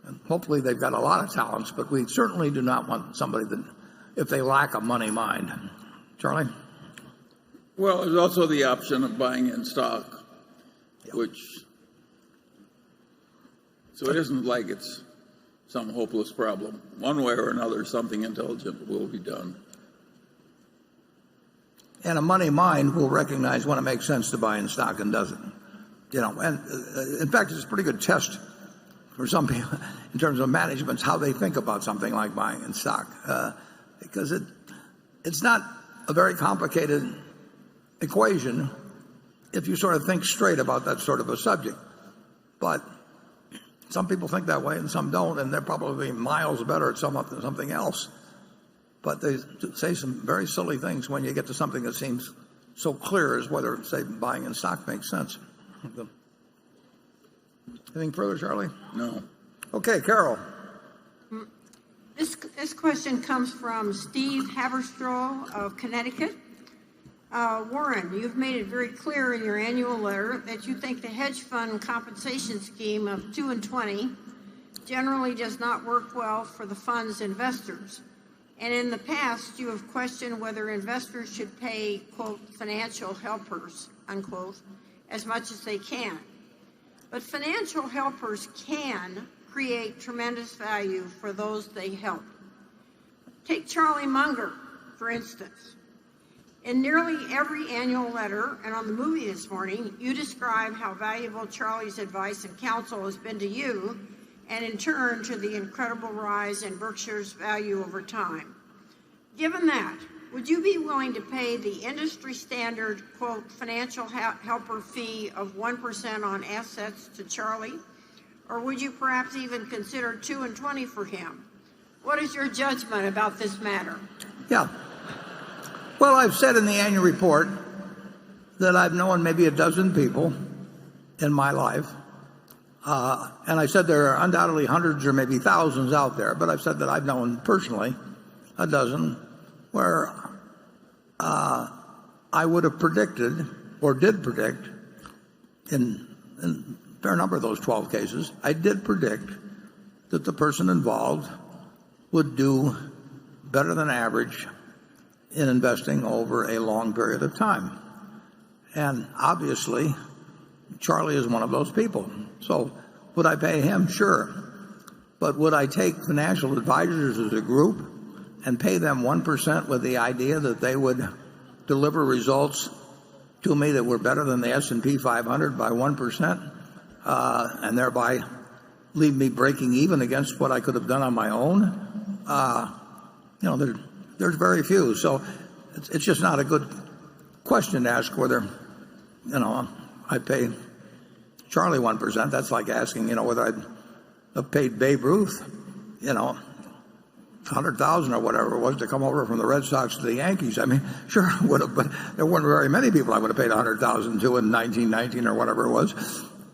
Speaker 1: and hopefully they've got a lot of talents, but we certainly do not want somebody that, if they lack a money mind. Charlie?
Speaker 3: Well, there's also the option of buying in stock, which, so it isn't like it's some hopeless problem. One way or another, something intelligent will be done.
Speaker 1: And a money mind will recognize when it makes sense to buy in stock and doesn't. And in fact, it's a pretty good test for some people in terms of managements, how they think about something like buying in stock. Because it's not a very complicated equation if you sort of think straight about that sort of a subject. But some people think that way and some don't, and they're probably miles better at something else. But they say some very silly things when you get to something that seems so clear as whether, say, buying in stock makes sense. Anything further, Charlie?
Speaker 3: No.
Speaker 1: Okay, Carol.
Speaker 2: This question comes from Steve Haberstroh of Connecticut. Warren, you've made it very clear in your annual letter that you think the hedge fund compensation scheme of 2 and 20 generally does not work well for the fund's investors. And in the past, you have questioned whether investors should pay, quote, financial helpers, unquote, as much as they can. But financial helpers can create tremendous value for those they help. Take Charlie Munger, for instance. In nearly every annual letter and on the movie this morning, you describe how valuable Charlie's advice and counsel has been to you, and in turn to the incredible rise in Berkshire's value over time. Given that, would you be willing to pay the industry standard, quote, financial helper fee of 1% on assets to Charlie? Or would you perhaps even consider 2 and 20 for him? What is your judgment about this matter?
Speaker 1: Yeah. Well, I've said in the annual report that I've known maybe a dozen people in my life. And I said there are undoubtedly hundreds or maybe thousands out there, but I've said that I've known personally a dozen where I would have predicted, or did predict, in a fair number of those 12 cases, I did predict that the person involved would do better than average in investing over a long period of time. And obviously, Charlie is one of those people. So would I pay him? Sure. But would I take financial advisors as a group and pay them 1% with the idea that they would deliver results to me that were better than the S&P 500 by 1%, and thereby leave me breaking even against what I could have done on my own? There's very few. So it's just not a good question to ask whether, I pay Charlie 1%. That's like asking, whether I'd have paid Babe Ruth, 100,000 or whatever it was to come over from the Red Sox to the Yankees. I mean, sure I would have, but there weren't very many people I would have paid 100,000 to in 1919 or whatever it was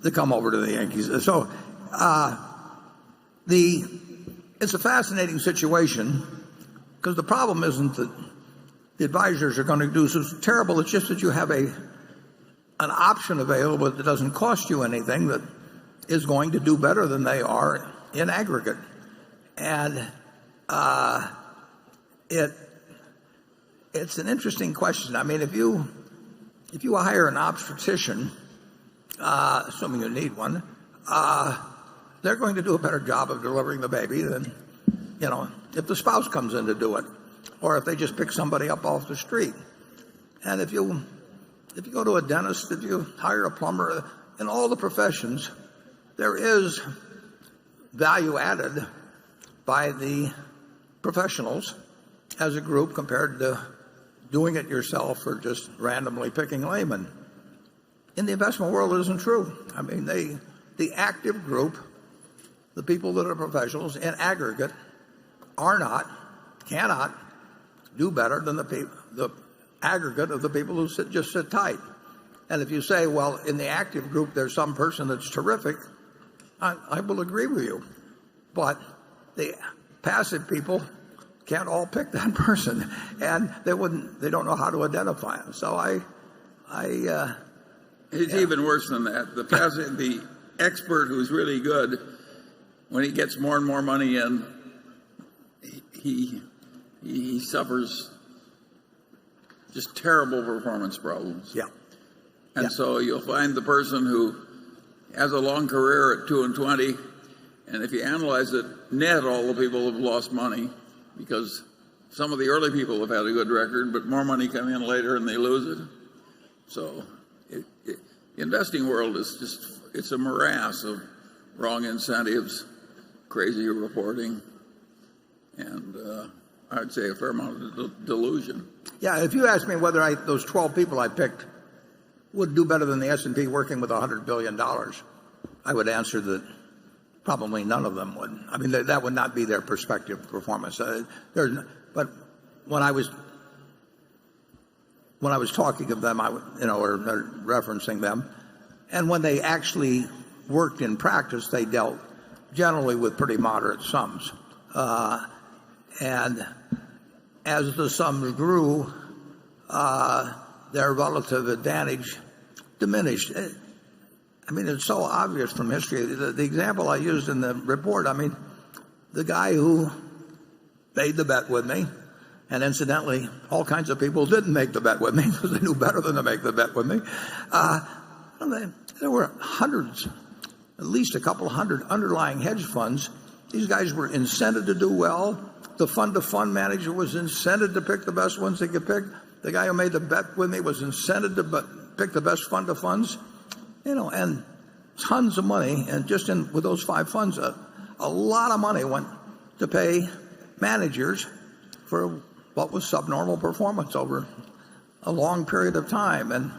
Speaker 1: to come over to the Yankees. So it's a fascinating situation, because the problem isn't that the advisors are going to do so terrible. It's just that you have an option available that doesn't cost you anything that is going to do better than they are in aggregate. And it's an interesting question. I mean, if you hire an obstetrician, assuming you need one, they're going to do a better job of delivering the baby than, if the spouse comes in to do it, or if they just pick somebody up off the street. And if you go to a dentist, if you hire a plumber, in all the professions, there is value added by the professionals as a group compared to doing it yourself or just randomly picking laymen. In the investment world, it isn't true. I mean, the active group, the people that are professionals in aggregate, cannot do better than the aggregate of the people who just sit tight. And if you say, well, in the active group there's some person that's terrific, I will agree with you. But the passive people can't all pick that person, and they don't know how to identify him. So
Speaker 3: it's even worse than that. The expert who's really good, when he gets more and more money in, he suffers just terrible performance problems.
Speaker 1: Yeah.
Speaker 3: And so you'll find the person who has a long career at 2 and 20, and if you analyze it, net all the people have lost money because some of the early people have had a good record, but more money come in later and they lose it. So the investing world is it's a morass of wrong incentives, crazy reporting, and I'd say a fair amount of delusion.
Speaker 1: Yeah, if you ask me whether those 12 people I picked would do better than the S&P working with $100 billion, I would answer that probably none of them would. I mean, that would not be their perspective performance. But when I was talking of them, or referencing them, and when they actually worked in practice, they dealt generally with pretty moderate sums. And as the sums grew, their relative advantage diminished. I mean, it's so obvious from history. The example I used in the report, I mean, the guy who made the bet with me, and incidentally, all kinds of people didn't make the bet with me because they knew better than to make the bet with me. There were hundreds, at least a couple hundred underlying hedge funds. These guys were incented to do well. The fund-to-fund manager was incented to pick the best ones they could pick. The guy who made the bet with me was incented to pick the best fund-to-funds. And tons of money, and just with those 5 funds, a lot of money went to pay managers for what was subnormal performance over a long period of time, and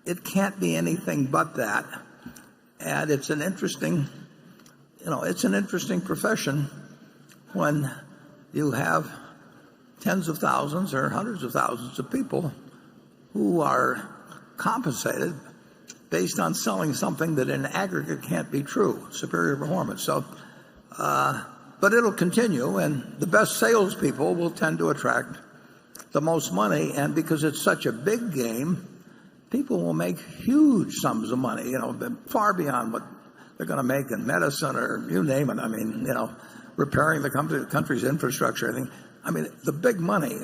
Speaker 1: it can't be anything but that. And it's an interesting profession when you have tens of thousands or hundreds of thousands of people who are compensated based on selling something that in aggregate can't be true, superior performance. So, but it'll continue, and the best salespeople will tend to attract the most money, and because it's such a big game, people will make huge sums of money, far beyond what they're going to make in medicine or you name it. I mean, repairing the country's infrastructure. I mean, the big money,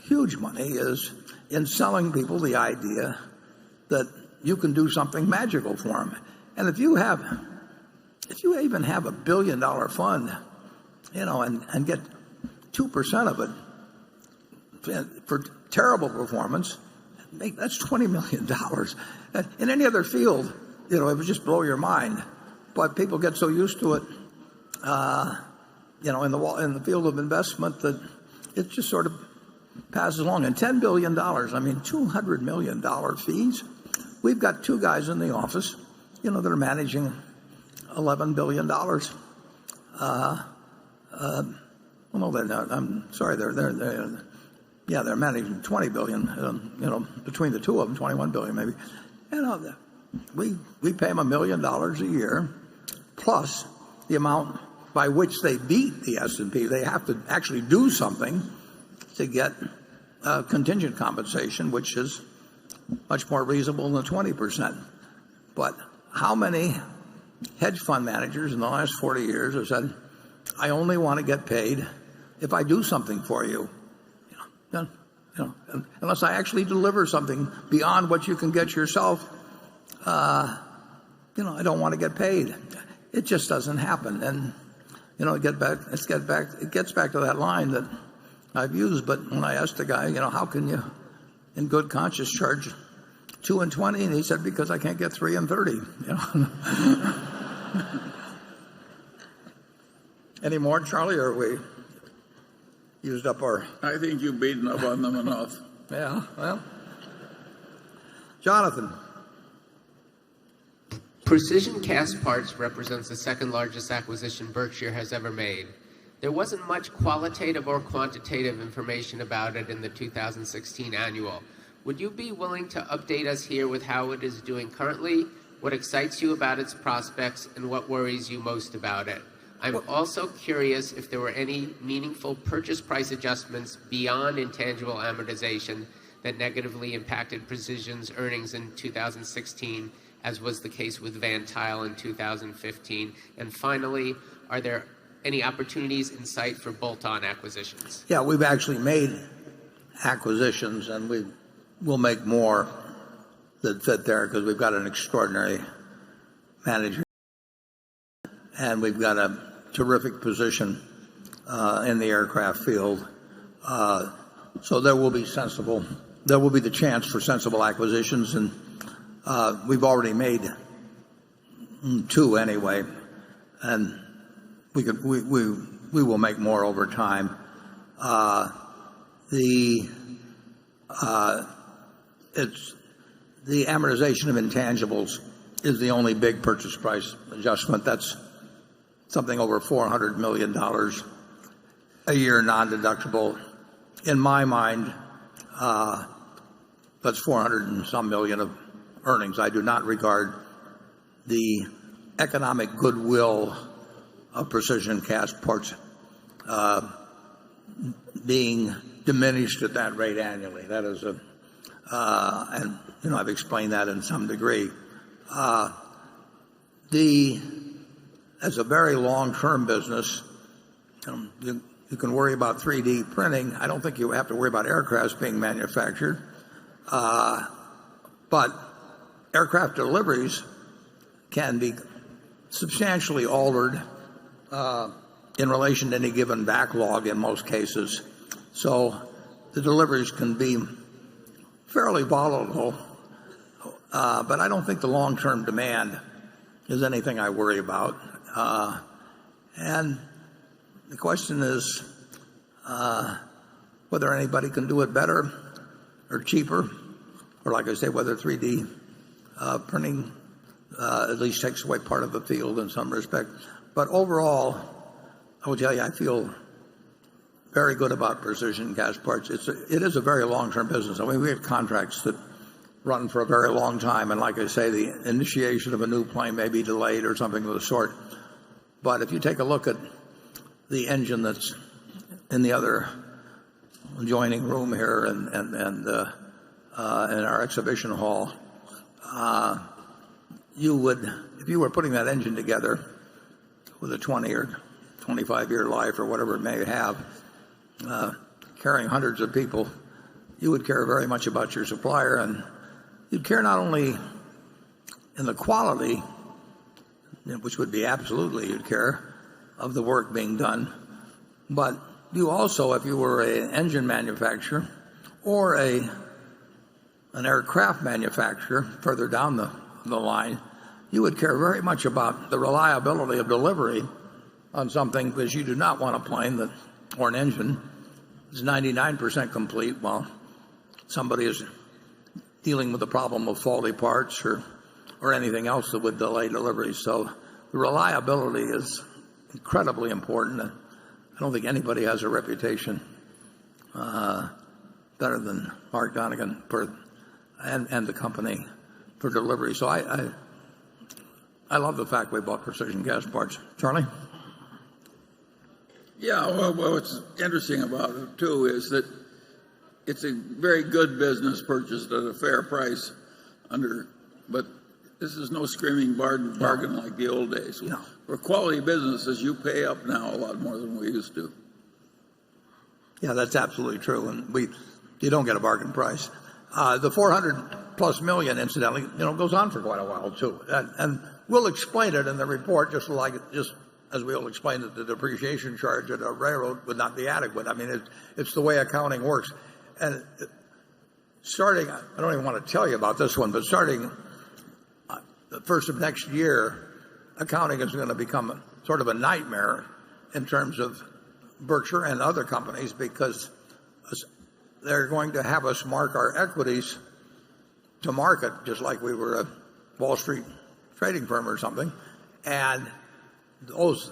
Speaker 1: huge money, is in selling people the idea that you can do something magical for them. And if you even have $1 billion fund, and get 2% of it for terrible performance, that's $20 million. In any other field, it would just blow your mind. But people get so used to it, in the field of investment, that it just sort of passes along. And $10 billion, I mean, $200 million fees. We've got 2 guys in the office, that are managing $11 billion. No, they're not. I'm sorry. They're managing $20 billion. Between the two of them, $21 billion maybe. We pay them $1 million a year, plus the amount by which they beat the S&P. They have to actually do something to get contingent compensation, which is much more reasonable than 20%. But how many hedge fund managers in the last 40 years have said, I only want to get paid if I do something for you? Unless I actually deliver something beyond what you can get yourself, I don't want to get paid. It just doesn't happen. And it gets back to that line that I've used. But when I asked the guy, how can you, in good conscience, charge 2 and 20? And he said, because I can't get 3 and 30. Any more, Charlie, or are we used up our...
Speaker 3: I think you've beaten up on them enough.
Speaker 1: Yeah, well. Jonathan.
Speaker 4: Precision Cast Parts represents the second largest acquisition Berkshire has ever made. There wasn't much qualitative or quantitative information about it in the 2016 annual. Would you be willing to update us here with how it is doing currently, what excites you about its prospects, and what worries you most about it? I'm also curious if there were any meaningful purchase price adjustments beyond intangible amortization that negatively impacted Precision's earnings in 2016, as was the case with Van Tile in 2015. And finally, are there any opportunities in sight for bolt-on acquisitions?
Speaker 1: Yeah, we've actually made acquisitions, and we'll make more that fit there because we've got an extraordinary manager, and we've got a terrific position in the aircraft field. So there will be the chance for sensible acquisitions, and we've already made 2 anyway, and we will make more over time. The amortization of intangibles is the only big purchase price adjustment. That's something over $400 million a year, non-deductible. In my mind, that's 400 and some million of earnings. I do not regard the economic goodwill of Precision Castparts being diminished at that rate annually. That is and I've explained that in some degree. As a very long-term business, you can worry about 3D printing. I don't think you have to worry about aircrafts being manufactured. But aircraft deliveries can be substantially altered in relation to any given backlog in most cases. So the deliveries can be fairly volatile, but I don't think the long-term demand is anything I worry about. And the question is whether anybody can do it better or cheaper, or like I say, whether 3D printing at least takes away part of the field in some respect. But overall, I will tell you, I feel very good about Precision Castparts. It is a very long-term business. I mean, we have contracts that run for a very long time, and like I say, the initiation of a new plane may be delayed or something of the sort. But if you take a look at the engine that's in the other adjoining room here and in our exhibition hall, you would, if you were putting that engine together with a 20 or 25-year life or whatever it may have, carrying hundreds of people, you would care very much about your supplier, and you'd care not only in the quality, which would be absolutely, you'd care of the work being done, but you also, if you were an engine manufacturer or an aircraft manufacturer further down the line, you would care very much about the reliability of delivery on something, because you do not want a plane that, or an engine, is 99% complete while somebody is dealing with the problem of faulty parts or anything else that would delay delivery. So the reliability is incredibly important. I don't think anybody has a reputation better than Mark Donegan and the company for delivery. So I love the fact we bought Precision Castparts. Charlie?
Speaker 3: Yeah, well, what's interesting about it, too, is that it's a very good business purchased at a fair price but this is no screaming bargain like the old days.
Speaker 1: No.
Speaker 3: For quality businesses, you pay up now a lot more than we used to.
Speaker 1: Yeah, that's absolutely true, and you don't get a bargain price. The 400 plus million, incidentally, goes on for quite a while too, and we'll explain it in the report, just as we'll explain that the depreciation charge at a railroad would not be adequate. I mean, it's the way accounting works, and starting, I don't even want to tell you about this one, but starting the first of next year, accounting is going to become sort of a nightmare in terms of Berkshire and other companies, because they're going to have us mark our equities to market, just like we were a Wall Street trading firm or something. And those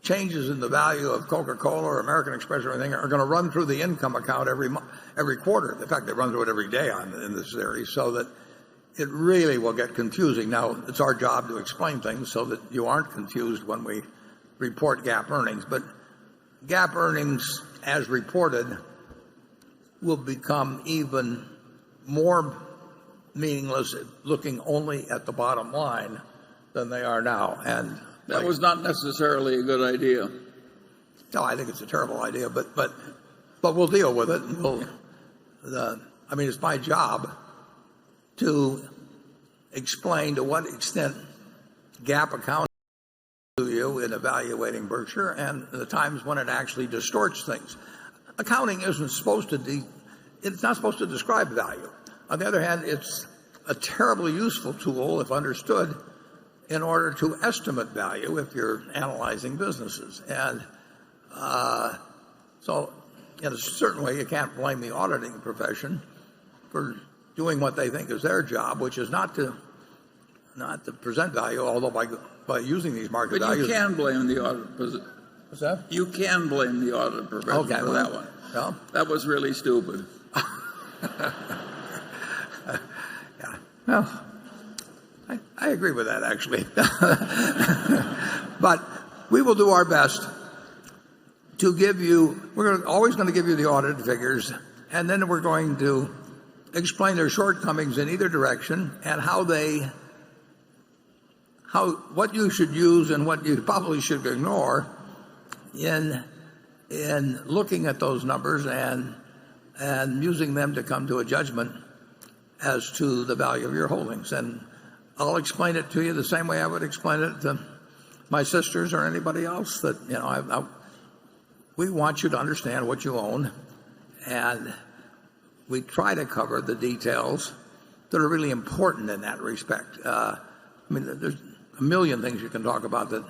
Speaker 1: changes in the value of Coca-Cola or American Express or anything are going to run through the income account every quarter. In fact, they run through it every day in this series, so that it really will get confusing. Now, it's our job to explain things so that you aren't confused when we report GAAP earnings. But GAAP earnings, as reported, will become even more meaningless looking only at the bottom line than they are now. And
Speaker 3: that was not necessarily a good idea.
Speaker 1: No, I think it's a terrible idea, but we'll deal with it. I mean, it's my job to explain to what extent GAAP accounting to you in evaluating Berkshire and the times when it actually distorts things. Accounting isn't supposed to it's not supposed to describe value. On the other hand, it's a terribly useful tool if understood in order to estimate value if you're analyzing businesses. And so in a certain way you can't blame the auditing profession for doing what they think is their job, which is not to present value, although by using these market values.
Speaker 3: But you can blame the audit.
Speaker 1: What's that?
Speaker 3: You can blame the audit profession for that one.
Speaker 1: Well,
Speaker 3: that was really stupid.
Speaker 1: Yeah. Well, I agree with that, actually. But we will do our best to give you, always going to give you the audited figures, and then we're going to explain their shortcomings in either direction and what you should use and what you probably should ignore in looking at those numbers and using them to come to a judgment as to the value of your holdings. And I'll explain it to you the same way I would explain it to my sisters or anybody else. That we want you to understand what you own, and we try to cover the details that are really important in that respect. I mean, there's a million things you can talk about that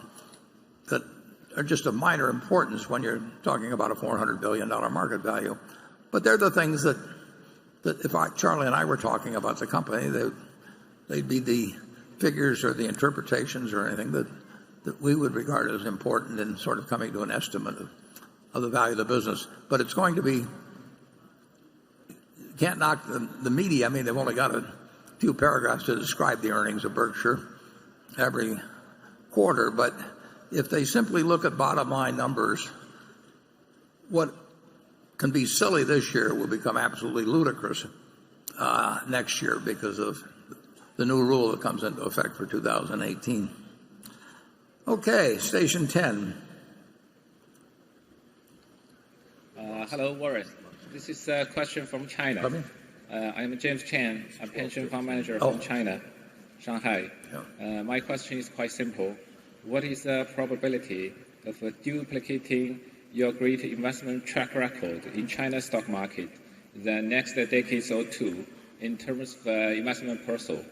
Speaker 1: are just of minor importance when you're talking about a $400 billion market value. But they're the things that if Charlie and I were talking about the company, they'd be the figures or the interpretations or anything that we would regard as important in sort of coming to an estimate of the value of the business. But it's going to be, you can't knock the media. I mean, they've only got a few paragraphs to describe the earnings of Berkshire every quarter. But if they simply look at bottom line numbers, what can be silly this year will become absolutely ludicrous next year because of the new rule that comes into effect for 2018. Okay, station 10.
Speaker 18: Hello, Warren. This is a question from China. I'm James Chen, a pension fund manager from China, Shanghai. My question is quite simple. What is the probability of duplicating your great investment track record in China's stock market the next decade or two in terms of investment pursuit?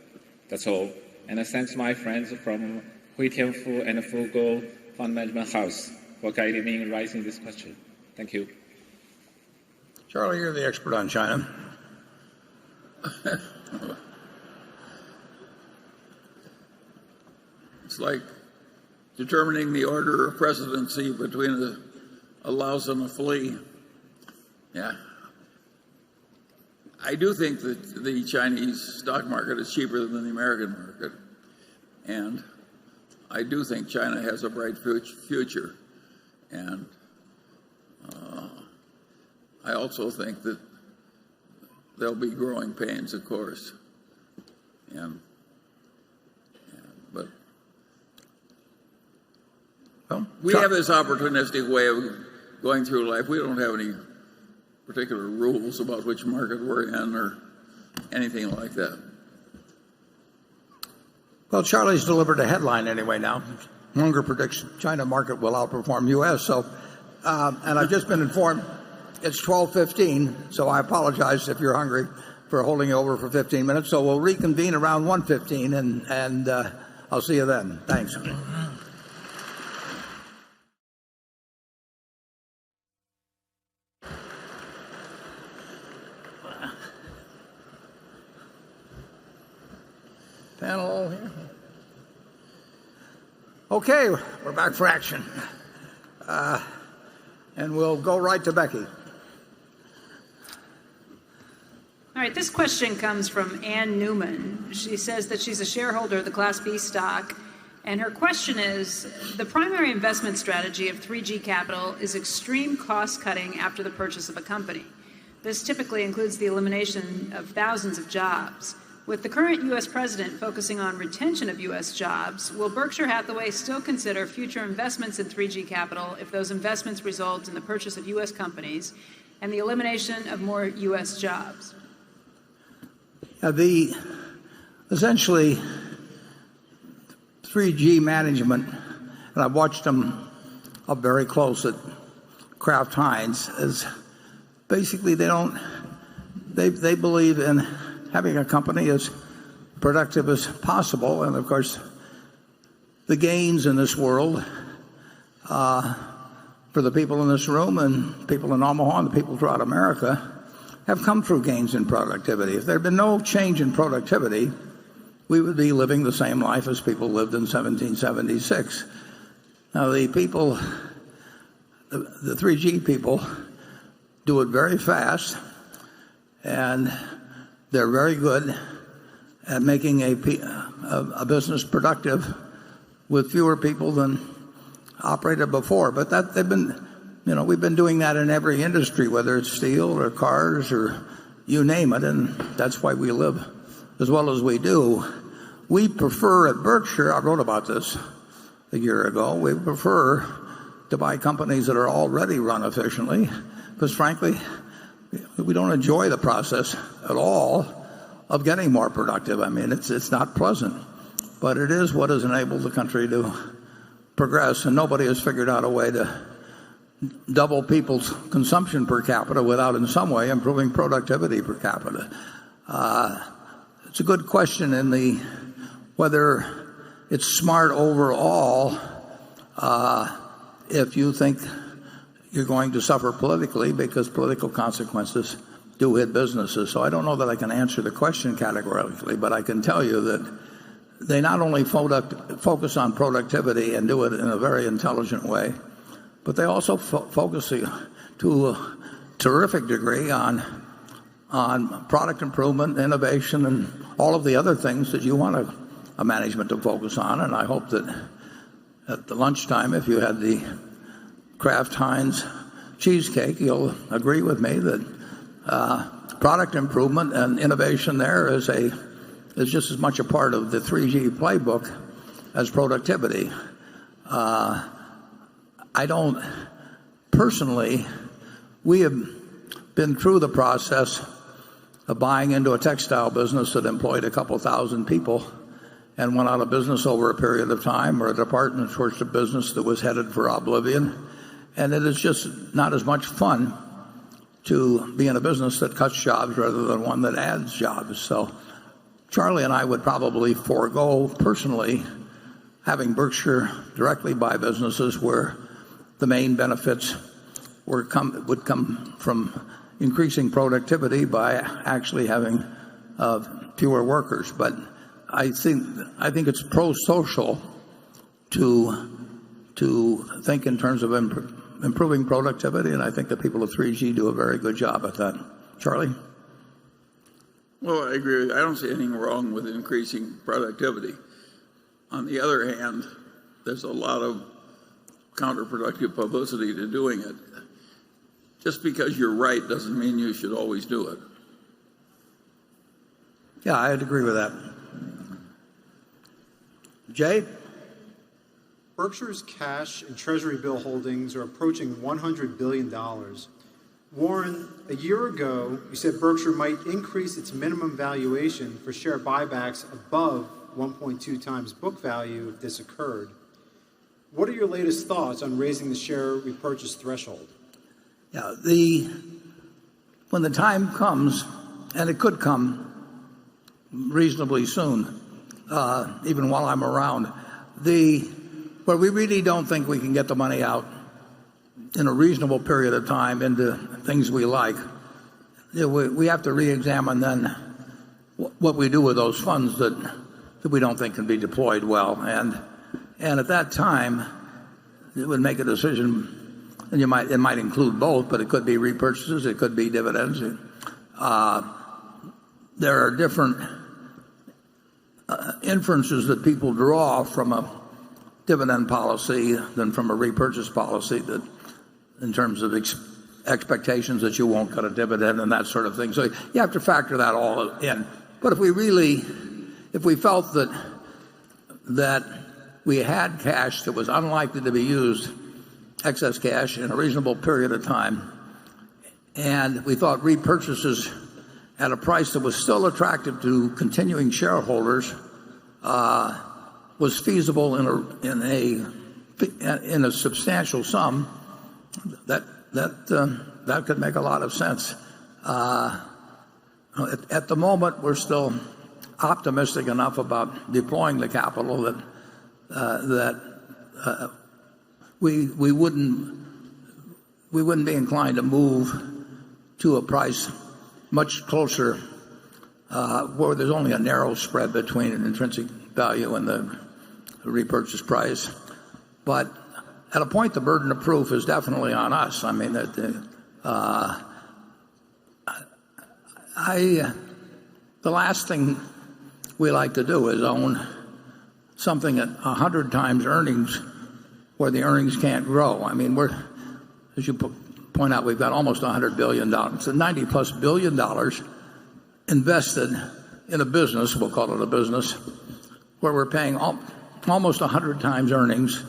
Speaker 18: That's all. And thanks my friends from Hui Tianfu and Fugo Fund Management House for guiding me in raising this question. Thank you.
Speaker 1: Charlie, you're the expert on China.
Speaker 3: It's like determining the order of presidency between a louse and a flea. Yeah. I do think that the Chinese stock market is cheaper than the American market. And I do think China has a bright future. And I also think that there'll be growing pains, of course. But we have this opportunistic way of going through life. We don't have any particular rules about which market we're in or anything like that.
Speaker 1: Well, Charlie's delivered a headline anyway now. Munger predicts China market will outperform U.S. So, and I've just been informed it's 12:15, so I apologize if you're hungry for holding you over for 15 minutes. So we'll reconvene around 1:15, and I'll see you then. Thanks. Panel here. Okay, we're back for action. And we'll go right to Becky.
Speaker 6: All right, this question comes from Ann Newman. She says that she's a shareholder of the Class B stock, And her question is, the primary investment strategy of 3G Capital is extreme cost cutting after the purchase of a company. This typically includes the elimination of thousands of jobs. With the current U.S. president focusing on retention of U.S. jobs, will Berkshire Hathaway still consider future investments in 3G Capital if those investments result in the purchase of U.S. companies and the elimination of more U.S. jobs?
Speaker 1: Essentially, 3G management, and I've watched them up very close at Kraft Heinz, is basically they believe in having a company as productive as possible. And of course, the gains in this world for the people in this room and people in Omaha and the people throughout America have come through gains in productivity. If there had been no change in productivity, we would be living the same life as people lived in 1776. Now, the 3G people do it very fast, and they're very good at making a business productive with fewer people than operated before. But we've been doing that in every industry, whether it's steel or cars or you name it, and that's why we live as well as we do. We prefer at Berkshire, I wrote about this a year ago, we prefer to buy companies that are already run efficiently, because frankly, we don't enjoy the process at all of getting more productive. I mean, it's not pleasant, but it is what has enabled the country to progress, and nobody has figured out a way to double people's consumption per capita without in some way improving productivity per capita. It's a good question in whether it's smart overall if you think you're going to suffer politically, because political consequences do hit businesses. So I don't know that I can answer the question categorically, but I can tell you that they not only focus on productivity and do it in a very intelligent way, but they also focus to a terrific degree on product improvement, innovation, and all of the other things that you want a management to focus on. And I hope that at the lunchtime, if you had the Kraft Heinz cheesecake, you'll agree with me that product improvement and innovation there is just as much a part of the 3G playbook as productivity. I don't personally, we have been through the process of buying into a textile business that employed a couple thousand people and went out of business over a period of time, or a department store business that was headed for oblivion. And it is just not as much fun to be in a business that cuts jobs rather than one that adds jobs. So Charlie and I would probably forego personally having Berkshire directly buy businesses where the main benefits would come from increasing productivity by actually having fewer workers. But I think it's pro-social to think in terms of improving productivity, and I think the people of 3G do a very good job at that. Charlie?
Speaker 3: Well, I agree. I don't see anything wrong with increasing productivity. On the other hand, there's a lot of counterproductive publicity to doing it. Just because you're right doesn't mean you should always do it.
Speaker 1: Yeah, I'd agree with that. Jay?
Speaker 7: Berkshire's cash and treasury bill holdings are approaching $100 billion. Warren, a year ago, you said Berkshire might increase its minimum valuation for share buybacks above 1.2 times book value if this occurred. What are your latest thoughts on raising the share repurchase threshold?
Speaker 1: Yeah, when the time comes, and it could come reasonably soon, even while I'm around, where we really don't think we can get the money out in a reasonable period of time into things we like, we have to re-examine then what we do with those funds that we don't think can be deployed well. And at that time, it would make a decision, and it might include both, but it could be repurchases, it could be dividends. There are different inferences that people draw from dividend policy than from a repurchase policy, that in terms of expectations that you won't cut a dividend and that sort of thing. So you have to factor that all in. But if we felt that we had cash that was unlikely to be used, excess cash, in a reasonable period of time, and we thought repurchases at a price that was still attractive to continuing shareholders was feasible in a substantial sum, that could make a lot of sense. At the moment, we're still optimistic enough about deploying the capital that we wouldn't be inclined to move to a price much closer, where there's only a narrow spread between an intrinsic value and the repurchase price. But at a point, the burden of proof is definitely on us. I mean, the last thing we like to do is own something at 100 times earnings where the earnings can't grow. I mean, as you point out, we've got almost $100 billion. It's $90+ billion invested in a business, we'll call it a business, where we're paying almost 100 times earnings,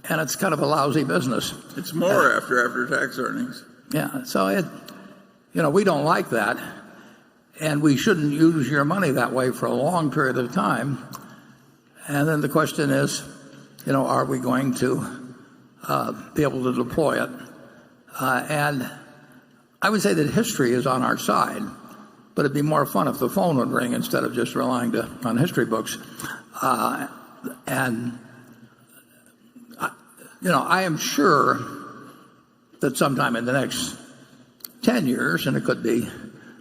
Speaker 1: and it's kind of a lousy business.
Speaker 3: It's more after tax earnings.
Speaker 1: Yeah, so we don't like that, and we shouldn't use your money that way for a long period of time. And then the question is, are we going to be able to deploy it? And I would say that history is on our side, but it'd be more fun if the phone would ring instead of just relying on history books. I am sure that sometime in the next 10 years, and it could be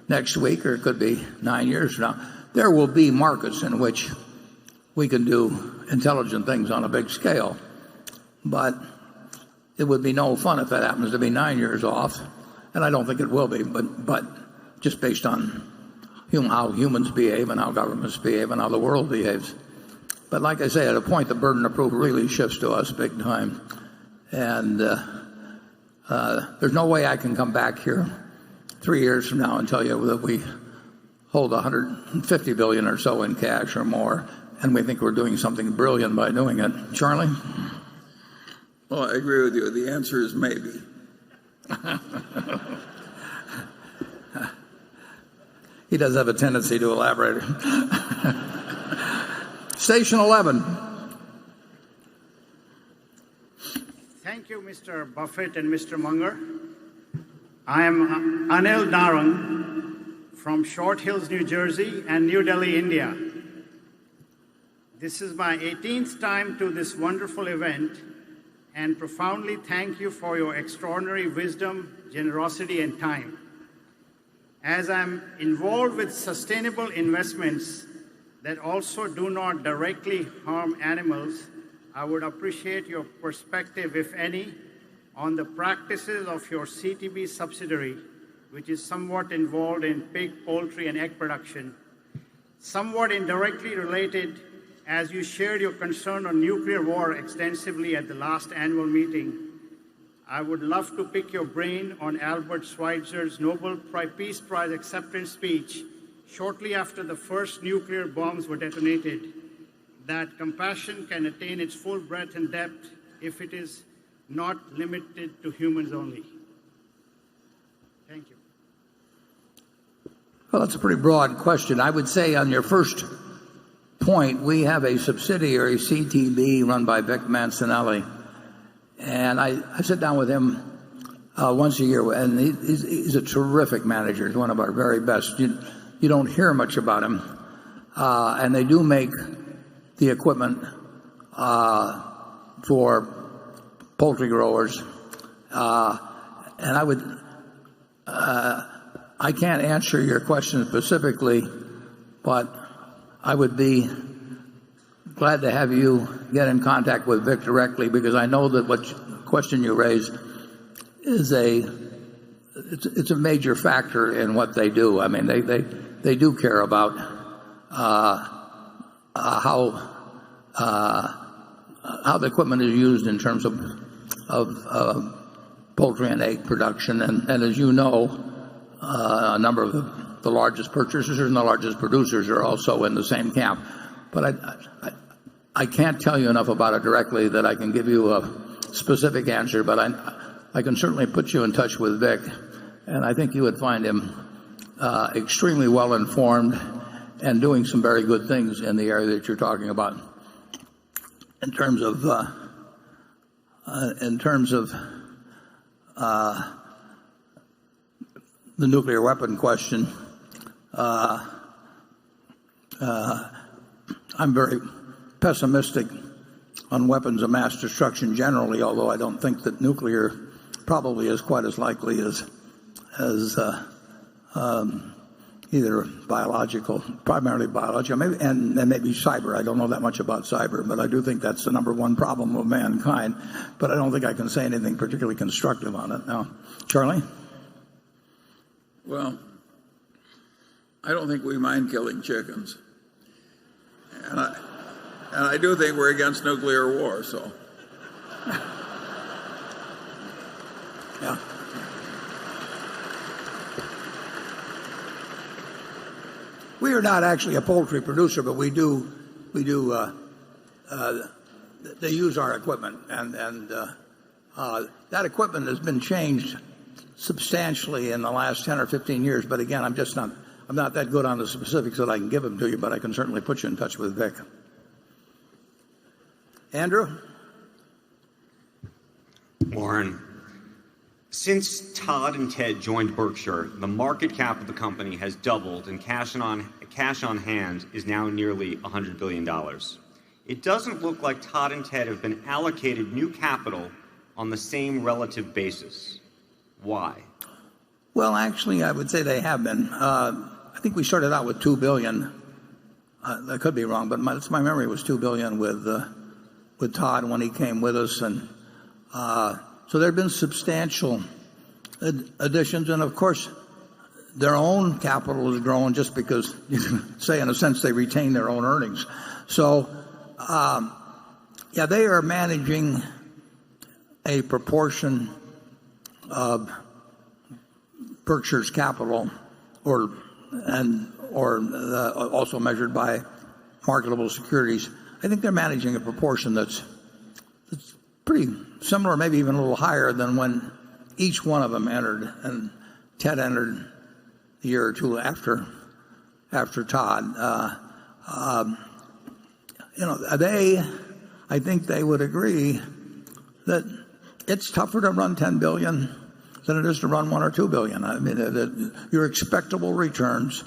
Speaker 1: next week or it could be 9 years from now, there will be markets in which we can do intelligent things on a big scale. But it would be no fun if that happens to be 9 years off, and I don't think it will be, but just based on how humans behave and how governments behave and how the world behaves. But like I say, at a point, the burden of proof really shifts to us big time. And there's no way I can come back here 3 years from now and tell you that we hold $150 billion or so in cash or more, and we think we're doing something brilliant by doing it. Charlie?
Speaker 3: Well, I agree with you. The answer is maybe.
Speaker 1: He does have a tendency to elaborate. Station 11.
Speaker 19: Thank you, Mr. Buffett and Mr. Munger. I am Anil Narang from Short Hills, New Jersey, and New Delhi, India. This is my 18th time to this wonderful event, and profoundly thank you for your extraordinary wisdom, generosity, and time. As I'm involved with sustainable investments that also do not directly harm animals, I would appreciate your perspective, if any, on the practices of your CTB subsidiary, which is somewhat involved in pig, poultry, and egg production. Somewhat indirectly related, as you shared your concern on nuclear war extensively at the last annual meeting, I would love to pick your brain on Albert Schweitzer's Nobel Peace Prize acceptance speech shortly after the first nuclear bombs were detonated, that compassion can attain its full breadth and depth if it is not limited to humans only. Thank you.
Speaker 1: Well, that's a pretty broad question. I would say on your first point, we have a subsidiary, CTB, run by Vic Mancinelli. And I sit down with him once a year, and he's a terrific manager. He's one of our very best. You don't hear much about him. And they do make the equipment for poultry growers. And I can't answer your question specifically, but I would be glad to have you get in contact with Vic directly, because I know that what question you raised is it's a major factor in what they do. I mean, they do care about how how the equipment is used in terms of poultry and egg production. And as you know, a number of the largest purchasers and the largest producers are also in the same camp. But I can't tell you enough about it directly that I can give you a specific answer. But I can certainly put you in touch with Vic, and I think you would find him extremely well informed and doing some very good things in the area that you're talking about. In terms of the nuclear weapon question, I'm very pessimistic on weapons of mass destruction generally, although I don't think that nuclear probably is quite as likely as either biological, primarily biological, maybe, and maybe cyber. I don't know that much about cyber, but I do think that's the number one problem of mankind. But I don't think I can say anything particularly constructive on it now. Charlie?
Speaker 3: Well, I don't think we mind killing chickens. And I do think we're against nuclear war, so.
Speaker 1: Yeah. We are not actually a poultry producer, but we do. They use our equipment, and that equipment has been changed substantially in the last 10 or 15 years. But again, I'm not that good on the specifics that I can give them to you, but I can certainly put you in touch with Vic. Andrew?
Speaker 9: Warren, since Todd and Ted joined Berkshire, the market cap of the company has doubled, and cash on hand is now nearly $100 billion. It doesn't look like Todd and Ted have been allocated new capital on the same relative basis. Why?
Speaker 1: Well, actually, I would say they have been. I think we started out with $2 billion. I could be wrong, but my memory was $2 billion with Todd when he came with us, and so there have been substantial additions, and of course, their own capital has grown just because you can say, in a sense, they retain their own earnings. So, yeah, they are managing a proportion of Berkshire's capital, or also measured by marketable securities. I think they're managing a proportion that's pretty similar, maybe even a little higher than when each one of them entered, and Ted entered a year or two after Todd. I think they would agree that it's tougher to run $10 billion than it is to run $1 or $2 billion. I mean, your expectable returns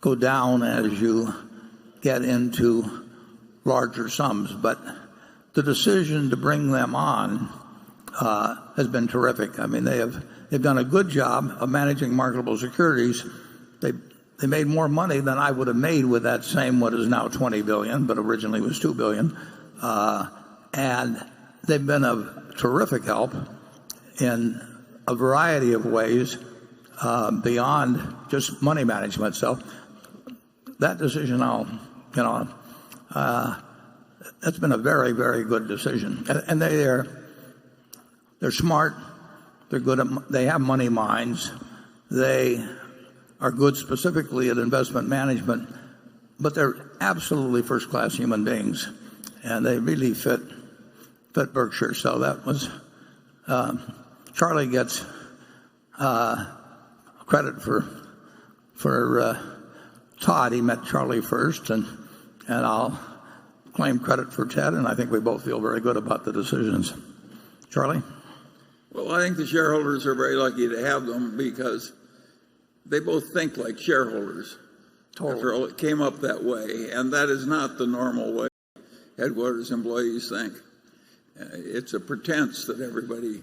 Speaker 1: go down as you get into larger sums, but the decision to bring them on has been terrific. I mean, they've done a good job of managing marketable securities. They made more money than I would have made with that same what is now $20 billion, but originally was $2 billion, and they've been of terrific help in a variety of ways beyond just money management. So that decision, that's been a very, very good decision. And they're smart. They're good. They have money minds. They are good specifically at investment management, but they're absolutely first-class human beings, and they really fit Berkshire. So that was Charlie gets credit for Todd. He met Charlie first, and I'll claim credit for Ted, and I think we both feel very good about the decisions. Charlie?
Speaker 3: Well, I think the shareholders are very lucky to have them because they both think like shareholders. Totally. After all, it came up that way, and that is not the normal way headquarters employees think. It's a pretense that everybody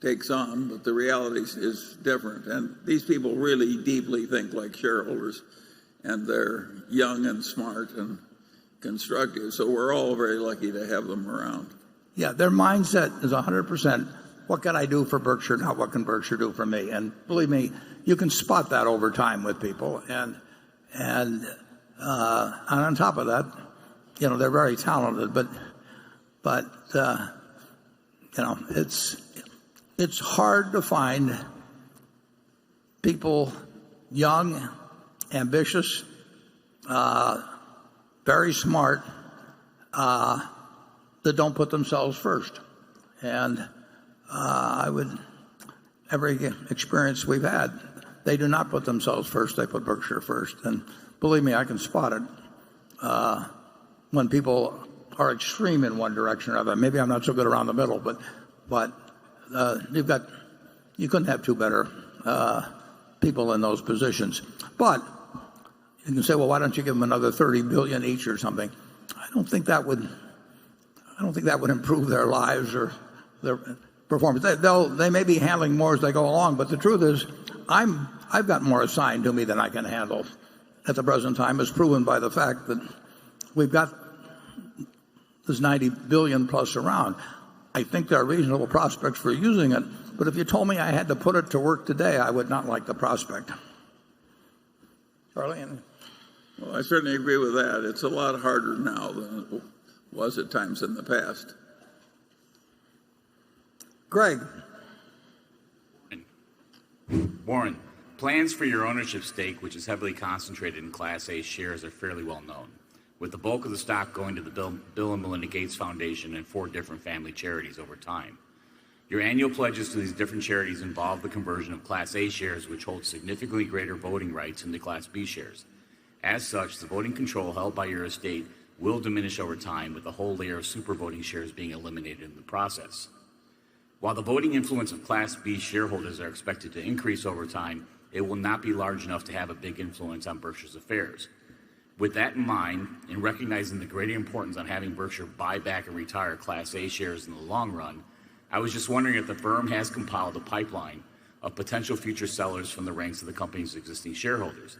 Speaker 3: takes on, but the reality is different. And these people really deeply think like shareholders, and they're young and smart and constructive. So we're all very lucky to have them around.
Speaker 1: Yeah, their mindset is 100%. What can I do for Berkshire? Not what can Berkshire do for me? And believe me, you can spot that over time with people. And on top of that, they're very talented. But it's hard to find people young, ambitious, very smart, that don't put themselves first. And every experience we've had, they do not put themselves first. They put Berkshire first. And believe me, I can spot it when people are extreme in one direction or other. Maybe I'm not so good around the middle, but you couldn't have two better people in those positions. But you can say, well, why don't you give them another $30 billion each or something? I don't think that would improve their lives or their performance. They may be handling more as they go along, but the truth is, I've got more assigned to me than I can handle at the present time, as proven by the fact that we've got this $90 billion plus around. I think there are reasonable prospects for using it, but if you told me I had to put it to work today, I would not like the prospect. Charlie?
Speaker 3: Well, I certainly agree with that. It's a lot harder now than it was at times in the past.
Speaker 1: Greg.
Speaker 10: Warren, plans for your ownership stake, which is heavily concentrated in Class A shares, are fairly well known, with the bulk of the stock going to the Bill and Melinda Gates Foundation and 4 different family charities over time. Your annual pledges to these different charities involve the conversion of Class A shares, which hold significantly greater voting rights, into Class B shares. As such, the voting control held by your estate will diminish over time, with a whole layer of super voting shares being eliminated in the process. While the voting influence of Class B shareholders are expected to increase over time, it will not be large enough to have a big influence on Berkshire's affairs. With that in mind, and recognizing the greater importance on having Berkshire buy back and retire Class A shares in the long run, I was just wondering if the firm has compiled a pipeline of potential future sellers from the ranks of the company's existing shareholders.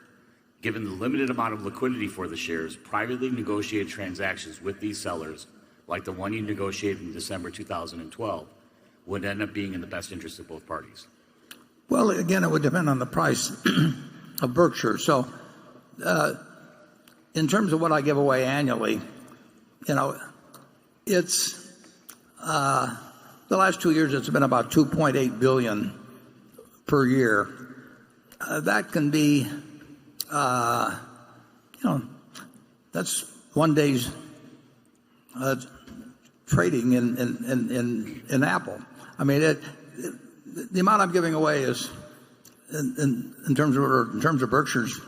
Speaker 10: Given the limited amount of liquidity for the shares, privately negotiated transactions with these sellers, like the one you negotiated in December 2012, would end up being in the best interest of both parties.
Speaker 1: Well, again, it would depend on the price of Berkshire. So, in terms of what I give away annually, it's the last 2 years it's been about $2.8 billion per year. That can be, that's one day's trading in Apple. I mean, the amount I'm giving away is in terms of Berkshire's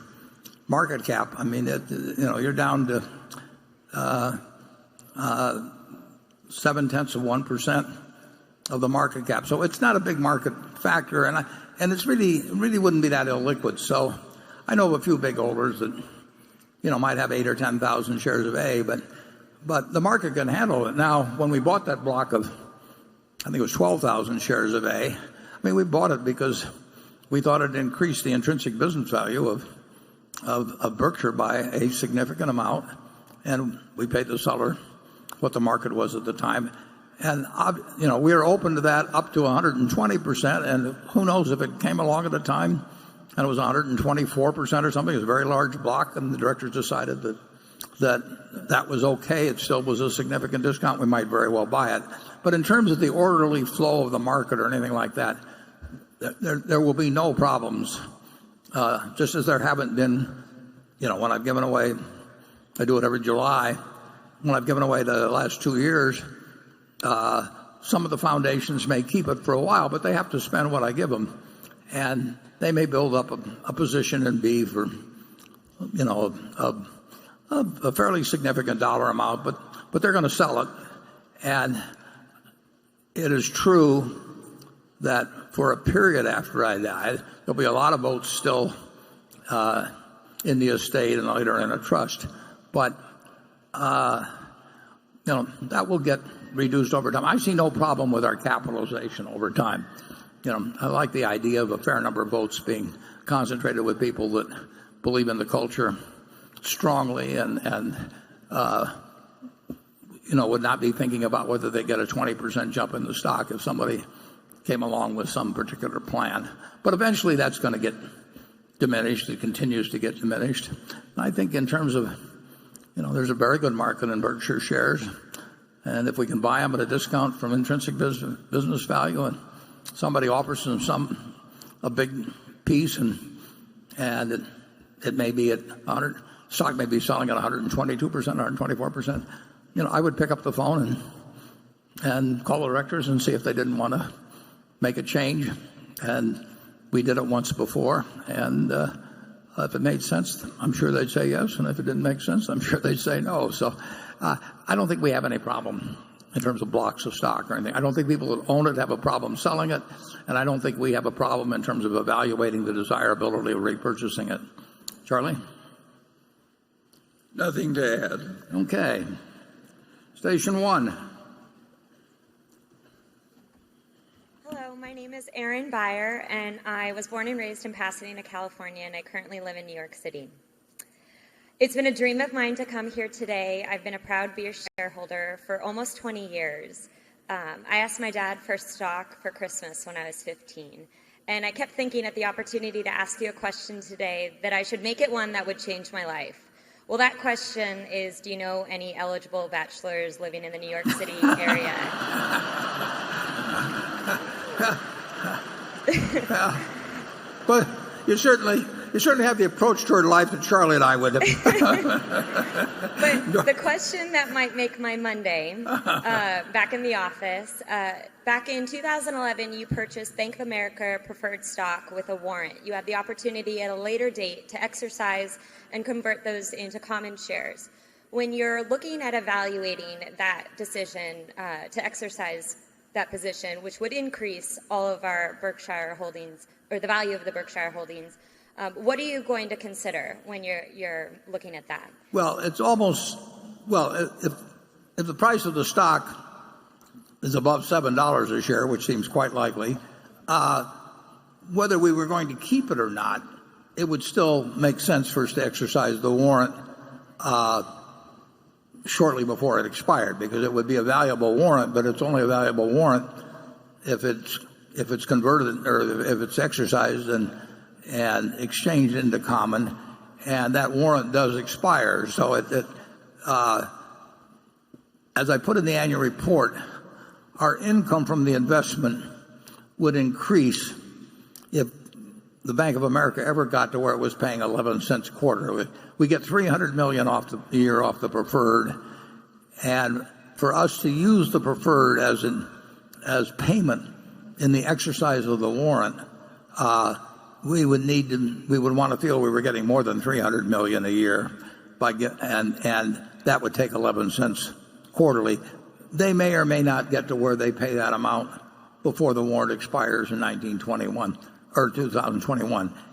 Speaker 1: market cap. I mean, you're down to 0.7% of the market cap. So it's not a big market factor, and it's really wouldn't be that illiquid. So I know of a few big holders that might have 8,000 or 10,000 shares of A, but the market can handle it. Now, when we bought that block of, I think it was 12,000 shares of A, I mean, we bought it because we thought it increased the intrinsic business value of Berkshire by a significant amount, and we paid the seller what the market was at the time. And we were open to that up to 120%, and who knows if it came along at the time and it was 124% or something. It was a very large block, and the directors decided that was okay. It still was a significant discount. We might very well buy it. But in terms of the orderly flow of the market or anything like that, there will be no problems, just as there haven't been, when I've given away, I do it every July, when I've given away the last 2 years, some of the foundations may keep it for a while, but they have to spend what I give them. And they may build up a position in B for, a fairly significant dollar amount, but they're going to sell it. And it is true that for a period after I die, there'll be a lot of votes still in the estate and later in a trust. But, that will get reduced over time. I see no problem with our capitalization over time. I like the idea of a fair number of votes being concentrated with people that believe in the culture strongly and would not be thinking about whether they get a 20% jump in the stock if somebody came along with some particular plan. But eventually that's going to get diminished. It continues to get diminished. And I think in terms of, there's a very good market in Berkshire shares. And if we can buy them at a discount from intrinsic business value, and somebody offers them a big piece, and it may be at 100, stock may be selling at 122%, 124%. I would pick up the phone and call the directors and see if they didn't want to make a change. And we did it once before, and if it made sense, I'm sure they'd say yes, and if it didn't make sense, I'm sure they'd say no. So I don't think we have any problem in terms of blocks of stock or anything. I don't think people that own it have a problem selling it, and I don't think we have a problem in terms of evaluating the desirability of repurchasing it. Charlie?
Speaker 3: Nothing to add.
Speaker 1: Okay. Station 1.
Speaker 20: Hello, my name is Erin Byer, and I was born and raised in Pasadena, California, and I currently live in New York City. It's been a dream of mine to come here today. I've been a proud beer shareholder for almost 20 years. I asked my dad for stock for Christmas when I was 15, and I kept thinking at the opportunity to ask you a question today that I should make it one that would change my life. Well, that question is, do you know any eligible bachelors living in the New York City area?
Speaker 1: But you certainly have the approach toward life that Charlie and I would have.
Speaker 20: But the question that might make my Monday, back in the office, back in 2011, you purchased Bank of America preferred stock with a warrant. You had the opportunity at a later date to exercise and convert those into common shares. When you're looking at evaluating that decision to exercise that position, which would increase all of our Berkshire holdings, or the value of the Berkshire holdings, what are you going to consider when you're looking at that?
Speaker 1: Well, it's almost, if the price of the stock is above $7 a share, which seems quite likely, whether we were going to keep it or not, it would still make sense for us to exercise the warrant shortly before it expired, because it would be a valuable warrant, but it's only a valuable warrant if it's converted, or if it's exercised and exchanged into common, and that warrant does expire. So as I put in the annual report, our income from the investment would increase if the Bank of America ever got to where it was paying 11 cents a quarter. We get $300 million a year off the preferred, and for us to use the preferred as payment in the exercise of the warrant, we would want to feel we were getting more than $300 million a year and that would take 11 cents quarterly. They may or may not get to where they pay that amount before the warrant expires in 2021.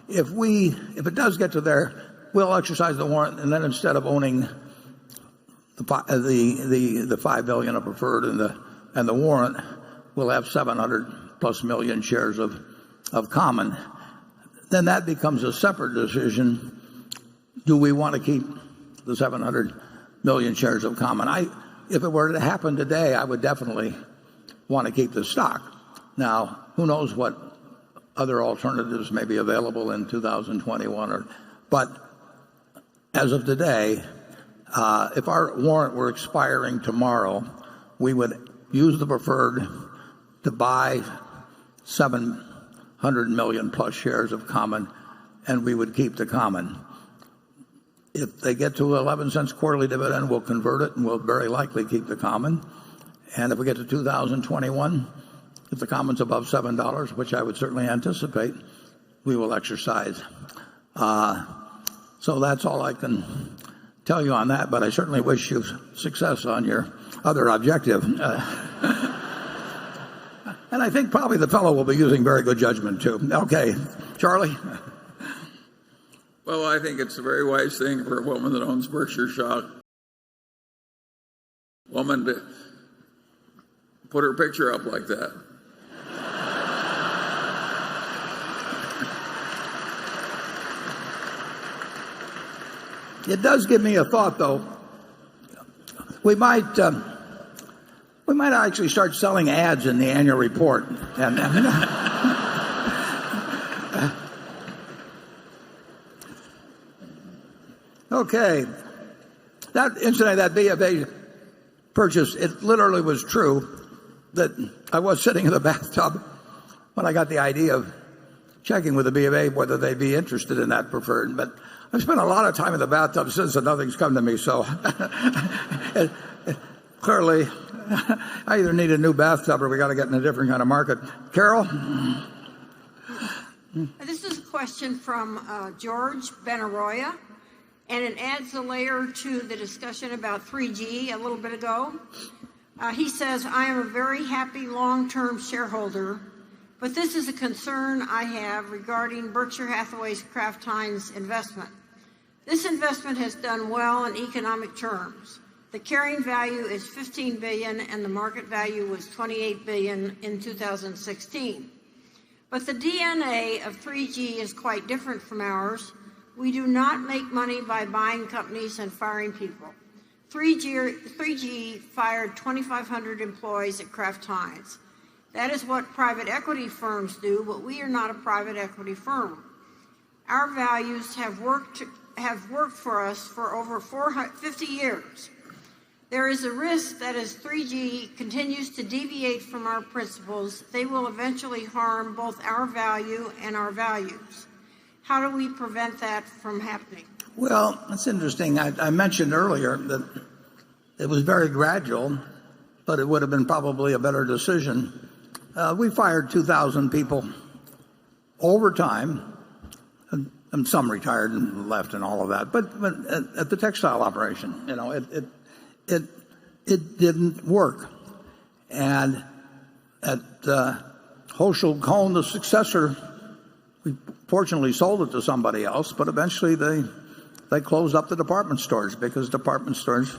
Speaker 1: If it does get to there, we'll exercise the warrant, and then instead of owning the $5 billion of preferred and the warrant, we'll have 700+ million shares of common. Then that becomes a separate decision. Do we want to keep the 700 million shares of common? If it were to happen today, I would definitely want to keep the stock. Now, who knows what other alternatives may be available in 2021. But as of today, if our warrant were expiring tomorrow, we would use the preferred to buy 700 million plus shares of common, and we would keep the common. If they get to 11 cents quarterly dividend, we'll convert it, and we'll very likely keep the common. And if we get to 2021, if the common's above $7, which I would certainly anticipate, we will exercise. So that's all I can tell you on that, but I certainly wish you success on your other objective. And I think probably the fellow will be using very good judgment, too. Okay, Charlie?
Speaker 3: Well, I think it's a very wise thing for a woman that owns Berkshire stock. Woman to put her picture up like that.
Speaker 1: It does give me a thought, though. We might actually start selling ads in the annual report. Okay. That incident, that B of A purchase, it literally was true that I was sitting in the bathtub when I got the idea of checking with the B of A whether they'd be interested in that preferred. But I've spent a lot of time in the bathtub since, and nothing's come to me. So clearly, I either need a new bathtub or we got to get in a different kind of market. Carol?
Speaker 2: This is a question from George Benaroya, and it adds a layer to the discussion about 3G a little bit ago. He says, I am a very happy long-term shareholder, but this is a concern I have regarding Berkshire Hathaway's Kraft Heinz investment. This investment has done well in economic terms. The carrying value is $15 billion, and the market value was $28 billion in 2016. But the DNA of 3G is quite different from ours. We do not make money by buying companies and firing people. 3G fired 2,500 employees at Kraft Heinz. That is what private equity firms do, but we are not a private equity firm. Our values have worked for us for over 50 years. There is a risk that as 3G continues to deviate from our principles, they will eventually harm both our value and our values. How do we prevent that from happening?
Speaker 1: Well, it's interesting. I mentioned earlier that it was very gradual, but it would have been probably a better decision. We fired 2,000 people over time, and some retired and left and all of that. But at the textile operation, it didn't work. And at Hochschild Kohn, the successor, we fortunately sold it to somebody else, but eventually they closed up the department stores because department stores,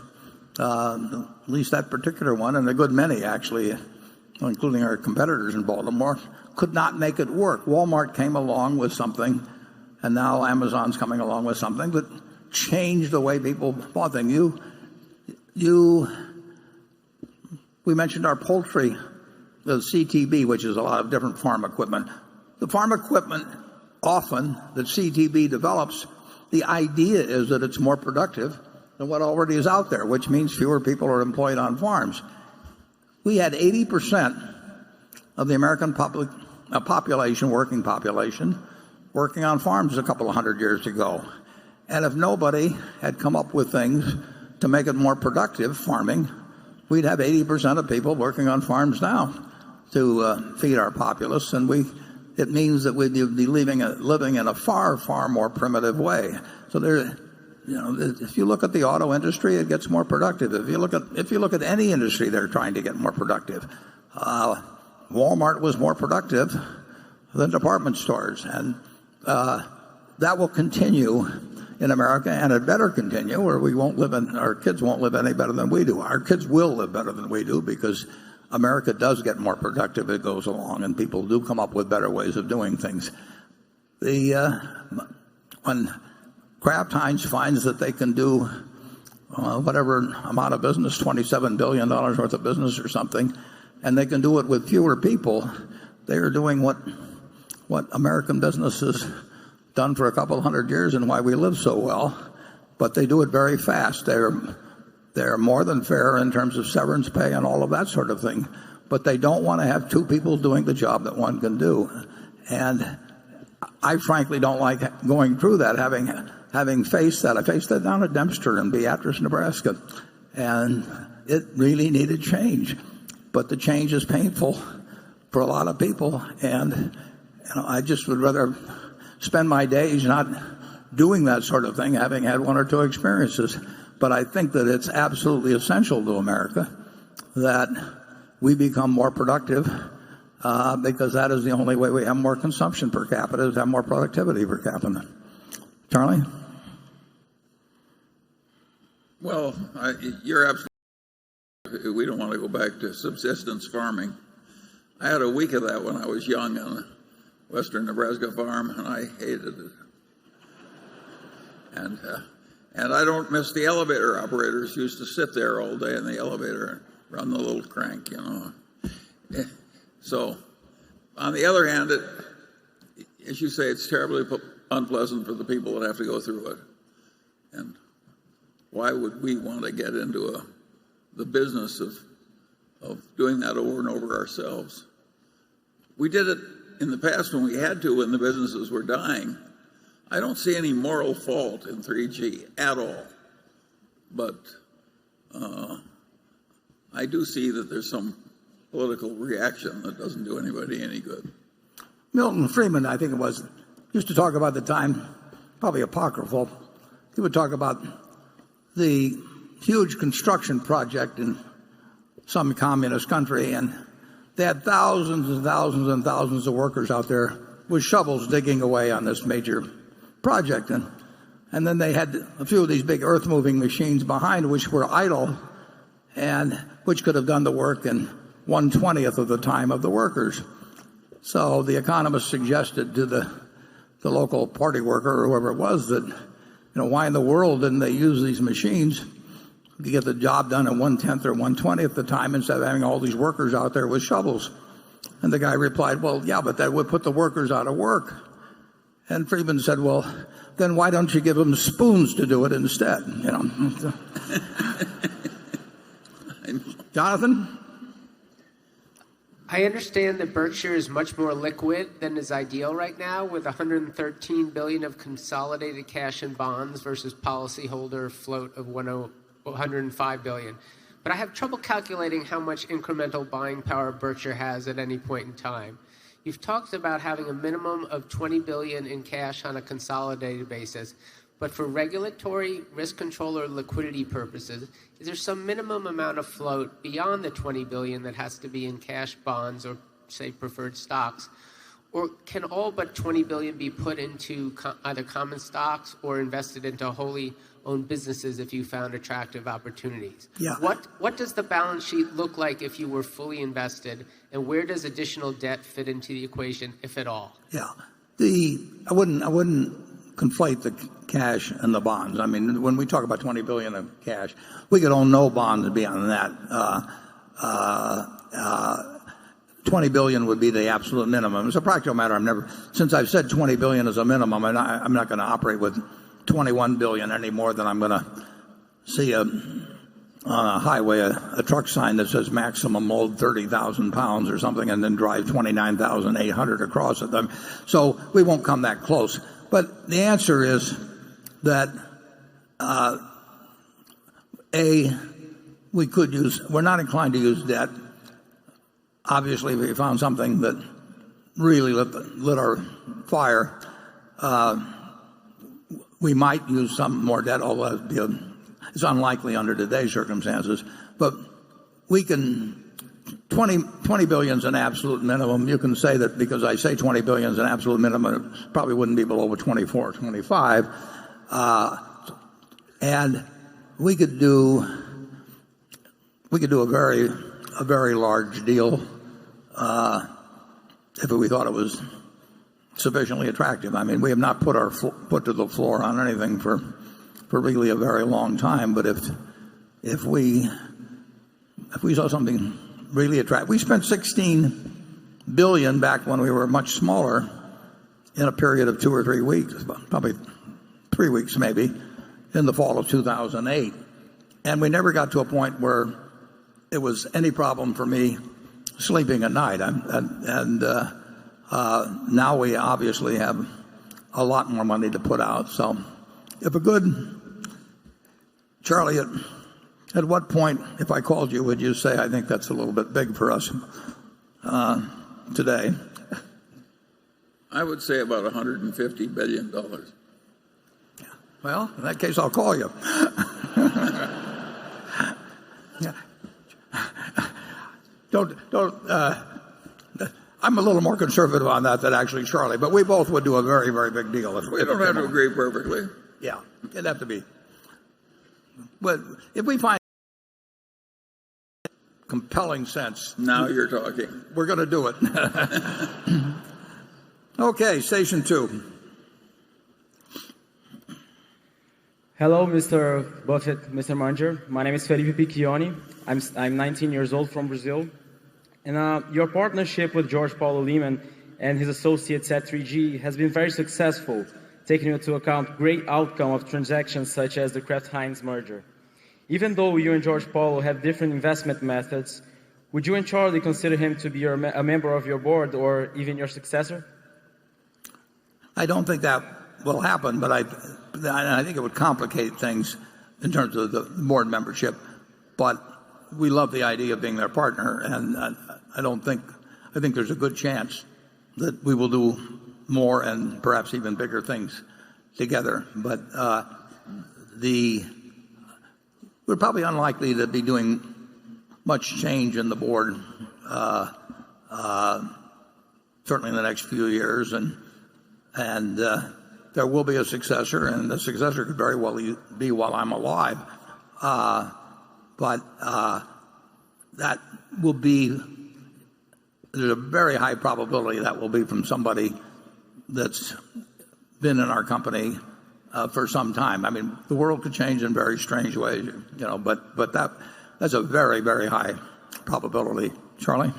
Speaker 1: at least that particular one, and a good many actually, including our competitors in Baltimore, could not make it work. Walmart came along with something, and now Amazon's coming along with something that changed the way people bought things. We mentioned our poultry, the CTB, which is a lot of different farm equipment. The farm equipment often that CTB develops, the idea is that it's more productive than what already is out there, which means fewer people are employed on farms. We had 80% of the American population, working population, working on farms a couple of hundred years ago. And if nobody had come up with things to make it more productive, farming, we'd have 80% of people working on farms now to feed our populace, and it means that we'd be living in a far, far more primitive way. So if you look at the auto industry, it gets more productive. If you look at any industry, they're trying to get more productive. Walmart was more productive than department stores, and that will continue in America, and it better continue, or our kids won't live any better than we do. Our kids will live better than we do because America does get more productive as it goes along, and people do come up with better ways of doing things. When Kraft Heinz finds that they can do whatever amount of business, $27 billion worth of business or something, and they can do it with fewer people, they are doing what American business has done for a couple hundred years and why we live so well, but they do it very fast. They're more than fair in terms of severance pay and all of that sort of thing, but they don't want to have two people doing the job that one can do. And I frankly don't like going through that, having faced that. I faced that down at Dempster in Beatrice, Nebraska, and it really needed change. But the change is painful for a lot of people, and I just would rather spend my days not doing that sort of thing, having had one or two experiences. But I think that it's absolutely essential to America that we become more productive because that is the only way we have more consumption per capita, is have more productivity per capita. Charlie?
Speaker 3: Well, you're absolutely. We don't want to go back to subsistence farming. I had a week of that when I was young on a western Nebraska farm, and I hated it. And I don't miss the elevator operators who used to sit there all day in the elevator and run the little crank, So, on the other hand, as you say, it's terribly unpleasant for the people that have to go through it. And why would we want to get into the business of doing that over and over ourselves. We did it in the past when we had to, when the businesses were dying. I don't see any moral fault in 3G at all. But I do see that there's some political reaction that doesn't do anybody any good.
Speaker 1: Milton Friedman, I think it was, used to talk about the time, probably apocryphal. He would talk about the huge construction project in some communist country, and they had thousands and thousands and thousands of workers out there with shovels digging away on this major project. And then they had a few of these big earth-moving machines behind, which were idle, and which could have done the work in 1/20th of the time of the workers. So the economist suggested to the local party worker or whoever it was that, why in the world didn't they use these machines to get the job done in 1/10 or 1/20th the time instead of having all these workers out there with shovels? And the guy replied, well, yeah, but that would put the workers out of work. And Friedman said, well, then why don't you give them spoons to do it instead? Jonathan?
Speaker 4: I understand that Berkshire is much more liquid than is ideal right now, with $113 billion of consolidated cash and bonds versus policyholder float of $105 billion. But I have trouble calculating how much incremental buying power Berkshire has at any point in time. You've talked about having a minimum of $20 billion in cash on a consolidated basis, but for regulatory, risk control, or liquidity purposes, is there some minimum amount of float beyond the $20 billion that has to be in cash, bonds, or, say, preferred stocks? Or can all but $20 billion be put into either common stocks or invested into wholly owned businesses if you found attractive opportunities?
Speaker 1: Yeah.
Speaker 4: What does the balance sheet look like if you were fully invested, and where does additional debt fit into the equation, if at all?
Speaker 1: Yeah. I wouldn't conflate the cash and the bonds. I mean, when we talk about $20 billion of cash, we could own no bonds beyond that. $20 billion would be the absolute minimum. It's a practical matter. Since I've said $20 billion is a minimum, I'm not going to operate with $21 billion any more than I'm going to see on a highway a truck sign that says maximum load 30,000 pounds or something, and then drive 29,800 across it. So we won't come that close. But the answer is that we're not inclined to use debt. Obviously, if we found something that really lit our fire, we might use some more debt, although it's unlikely under today's circumstances. But we can, 20 billion is an absolute minimum. You can say that because I say 20 billion is an absolute minimum, it probably wouldn't be below 24 or 25. And we could do a very large deal if we thought it was sufficiently attractive. I mean, we have not put our foot to the floor on anything for really a very long time. But if we saw something really attractive, we spent $16 billion back when we were much smaller in a period of 2 or 3 weeks, probably 3 weeks maybe, in the fall of 2008, and we never got to a point where it was any problem for me sleeping at night. Now we obviously have a lot more money to put out. So Charlie, at what point, if I called you, would you say, I think that's a little bit big for us today?
Speaker 3: I would say about $150 billion.
Speaker 1: Yeah. Well, in that case, I'll call you. Yeah. I'm a little more conservative on that than actually Charlie, but we both would do a very, very big deal.
Speaker 3: We don't have to agree perfectly.
Speaker 1: Yeah, it'd have to be. But if we find compelling sense,
Speaker 3: now you're talking.
Speaker 1: We're going to do it. Okay, station 2.
Speaker 21: Hello, Mr. Buffett, Mr. Munger. My name is Felipe Piccioni. I'm 19 years old from Brazil. And your partnership with George Paulo Lehman and his associates at 3G has been very successful, taking into account great outcome of transactions such as the Kraft-Heinz merger. Even though you and George Paulo have different investment methods, would you and Charlie consider him to be a member of your board or even your successor?
Speaker 1: I don't think that will happen, but I think it would complicate things in terms of the board membership. But we love the idea of being their partner, and I think there's a good chance that we will do more and perhaps even bigger things together. But we're probably unlikely to be doing much change in the board, certainly in the next few years, and there will be a successor, and the successor could very well be while I'm alive. But that will be, there's a very high probability that will be from somebody that's been in our company for some time. I mean, the world could change in very strange ways, but that's a very, very high probability. Charlie?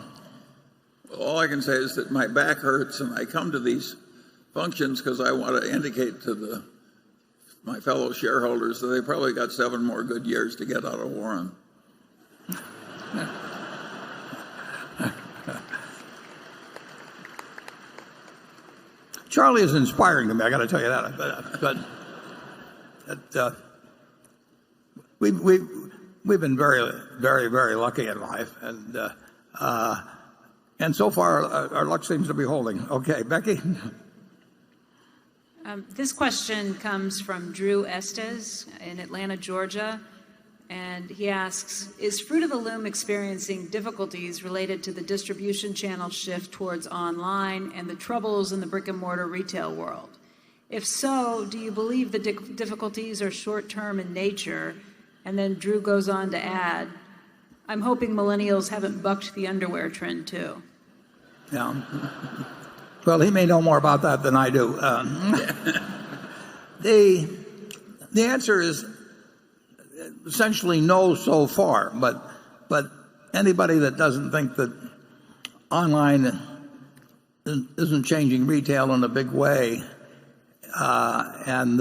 Speaker 3: All I can say is that my back hurts, and I come to these functions because I want to indicate to my fellow shareholders that they probably got 7 more good years to get out of Warren.
Speaker 1: Charlie is inspiring to me, I got to tell you that. But we've been very, very, very lucky in life, and so far our luck seems to be holding. Okay, Becky.
Speaker 6: This question comes from Drew Estes in Atlanta, Georgia, and he asks, is Fruit of the Loom experiencing difficulties related to the distribution channel shift towards online and the troubles in the brick-and-mortar retail world? If so, do you believe the difficulties are short-term in nature? And then Drew goes on to add, I'm hoping millennials haven't bucked the underwear trend too.
Speaker 1: Yeah. Well, he may know more about that than I do. The answer is essentially no so far, but anybody that doesn't think that online isn't changing retail in a big way, and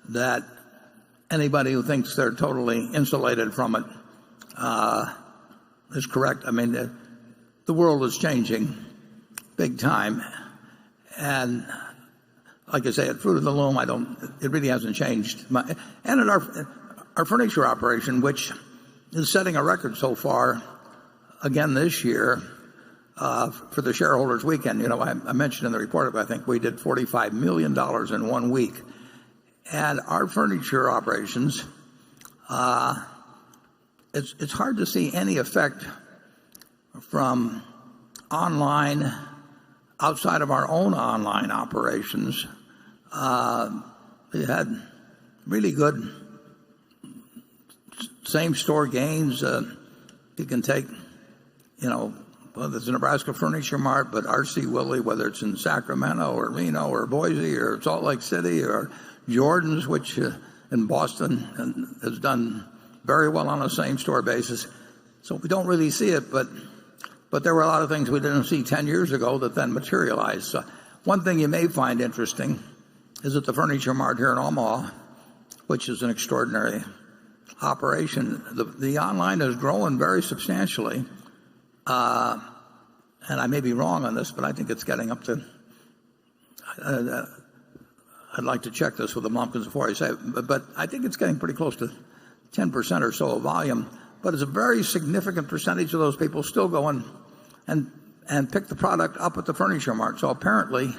Speaker 1: that anybody who thinks they're totally insulated from it is correct. I mean, the world is changing big time, and like I say, at Fruit of the Loom, it really hasn't changed. And at our furniture operation, which is setting a record so far, again this year, for the shareholders weekend. I mentioned in the report, I think we did $45 million in 1 week. And our furniture operations, it's hard to see any effect from online outside of our own online operations. We had really good same-store gains. You can take, whether it's a Nebraska Furniture Mart, but R.C. Willey, whether it's in Sacramento or Reno or Boise or Salt Lake City or Jordan's, which in Boston has done very well on a same-store basis. So we don't really see it, but there were a lot of things we didn't see 10 years ago that then materialized. So one thing you may find interesting is at the Furniture Mart here in Omaha, which is an extraordinary operation, the online is growing very substantially. And I may be wrong on this, but I think it's getting up to, I'd like to check this with the Lumpkins before I say it, but I think it's getting pretty close to 10% or so of volume. But it's a very significant percentage of those people still go and pick the product up at the Furniture Mart. So apparently,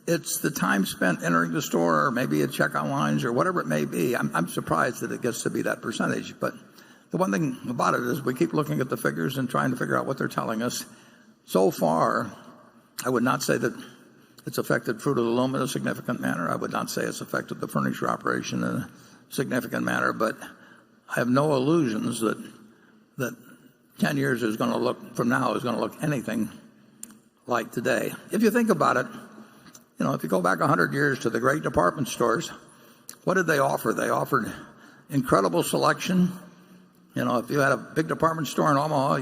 Speaker 1: it's the time spent entering the store, or maybe a checkout lines, or whatever it may be. I'm surprised that it gets to be that percentage. But the one thing about it is we keep looking at the figures and trying to figure out what they're telling us. So far, I would not say that it's affected Fruit of the Loom in a significant manner. I would not say it's affected the furniture operation in a significant manner. But I have no illusions that 10 years from now is going to look anything like today. If you think about it, if you go back 100 years to the great department stores, what did they offer? They offered incredible selection. If you had a big department store in Omaha,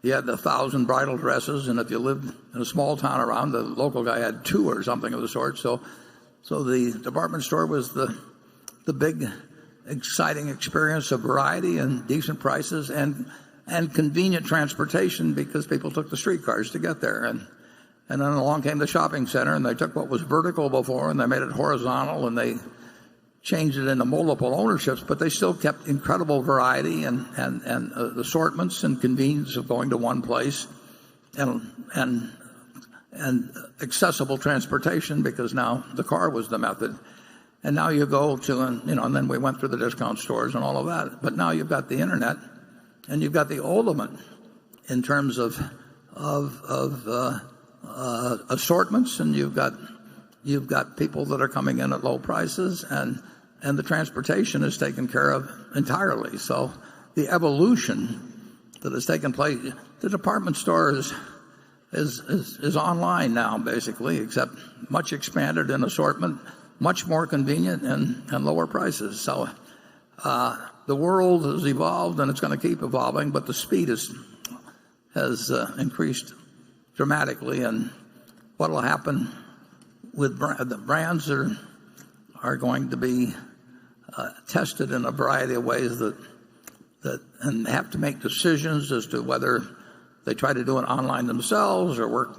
Speaker 1: you had 1,000 bridal dresses, and if you lived in a small town around, the local guy had 2 or something of the sort. So the department store was the big, exciting experience of variety and decent prices and convenient transportation because people took the streetcars to get there. And then along came the shopping center, and they took what was vertical before and they made it horizontal, and they changed it into multiple ownerships, but they still kept incredible variety and assortments and convenience of going to one place and accessible transportation, because now the car was the method. And now you go to, and then we went through the discount stores and all of that. But now you've got the internet, and you've got the ultimate in terms of assortments, and you've got people that are coming in at low prices, and the transportation is taken care of entirely. So the evolution that has taken place, the department store is online now, basically, except much expanded in assortment, much more convenient, and lower prices. So the world has evolved, and it's going to keep evolving, but the speed has increased dramatically. And what will happen with the brands are going to be tested in a variety of ways that and have to make decisions as to whether they try to do it online themselves or work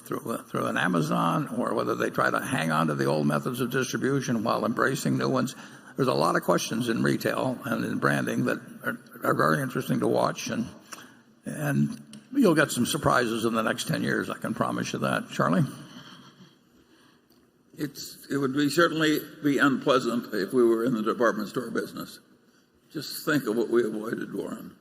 Speaker 1: through an Amazon, or whether they try to hang on to the old methods of distribution while embracing new ones. There's a lot of questions in retail and in branding that are very interesting to watch, and you'll get some surprises in the next 10 years, I can promise you that. Charlie?
Speaker 3: It would certainly be unpleasant if we were in the department store business. Just think of what we avoided, Warren.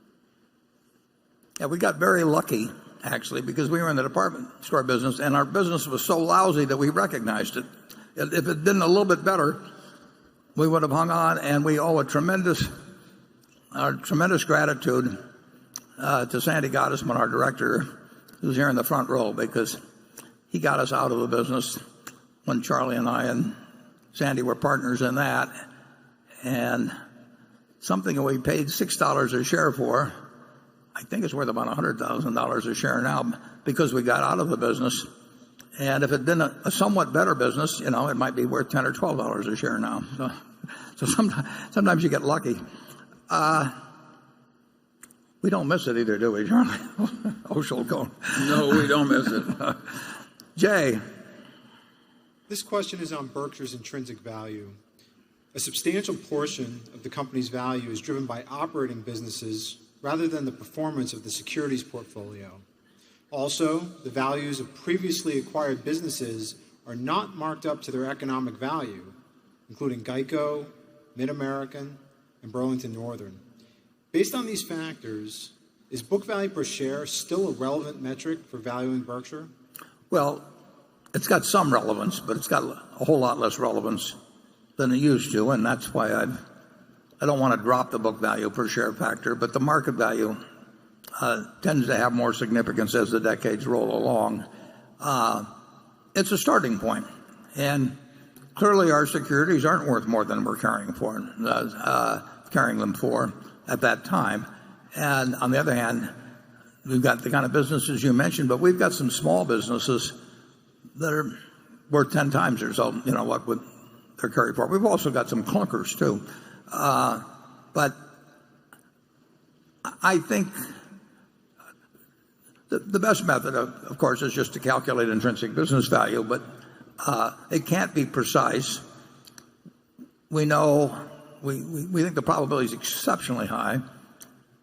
Speaker 1: Yeah, we got very lucky, actually, because we were in the department store business, and our business was so lousy that we recognized it. If it had been a little bit better, we would have hung on, and we owe our tremendous gratitude to Sandy Gottesman, our director, who's here in the front row, because he got us out of the business when Charlie and I and Sandy were partners in that. And something that we paid $6 a share for, I think it's worth about $100,000 a share now, because we got out of the business. And if it had been a somewhat better business, it might be worth $10 or $12 a share now. So sometimes you get lucky. We don't miss it either, do we, Charlie?
Speaker 3: No, we don't miss it.
Speaker 1: Jay.
Speaker 7: This question is on Berkshire's intrinsic value. A substantial portion of the company's value is driven by operating businesses rather than the performance of the securities portfolio. Also, the values of previously acquired businesses are not marked up to their economic value, including Geico, Mid-American, and Burlington Northern. Based on these factors, is book value per share still a relevant metric for valuing Berkshire?
Speaker 1: Well, it's got some relevance, but it's got a whole lot less relevance than it used to, and that's why I don't want to drop the book value per share factor, but the market value tends to have more significance as the decades roll along. It's a starting point, and clearly our securities aren't worth more than we're carrying them for at that time. And on the other hand, we've got the kind of businesses you mentioned, but we've got some small businesses that are worth 10 times or so, what they're carried for. We've also got some clunkers too. But I think the best method, of course, is just to calculate intrinsic business value, but it can't be precise. We know, we think the probability is exceptionally high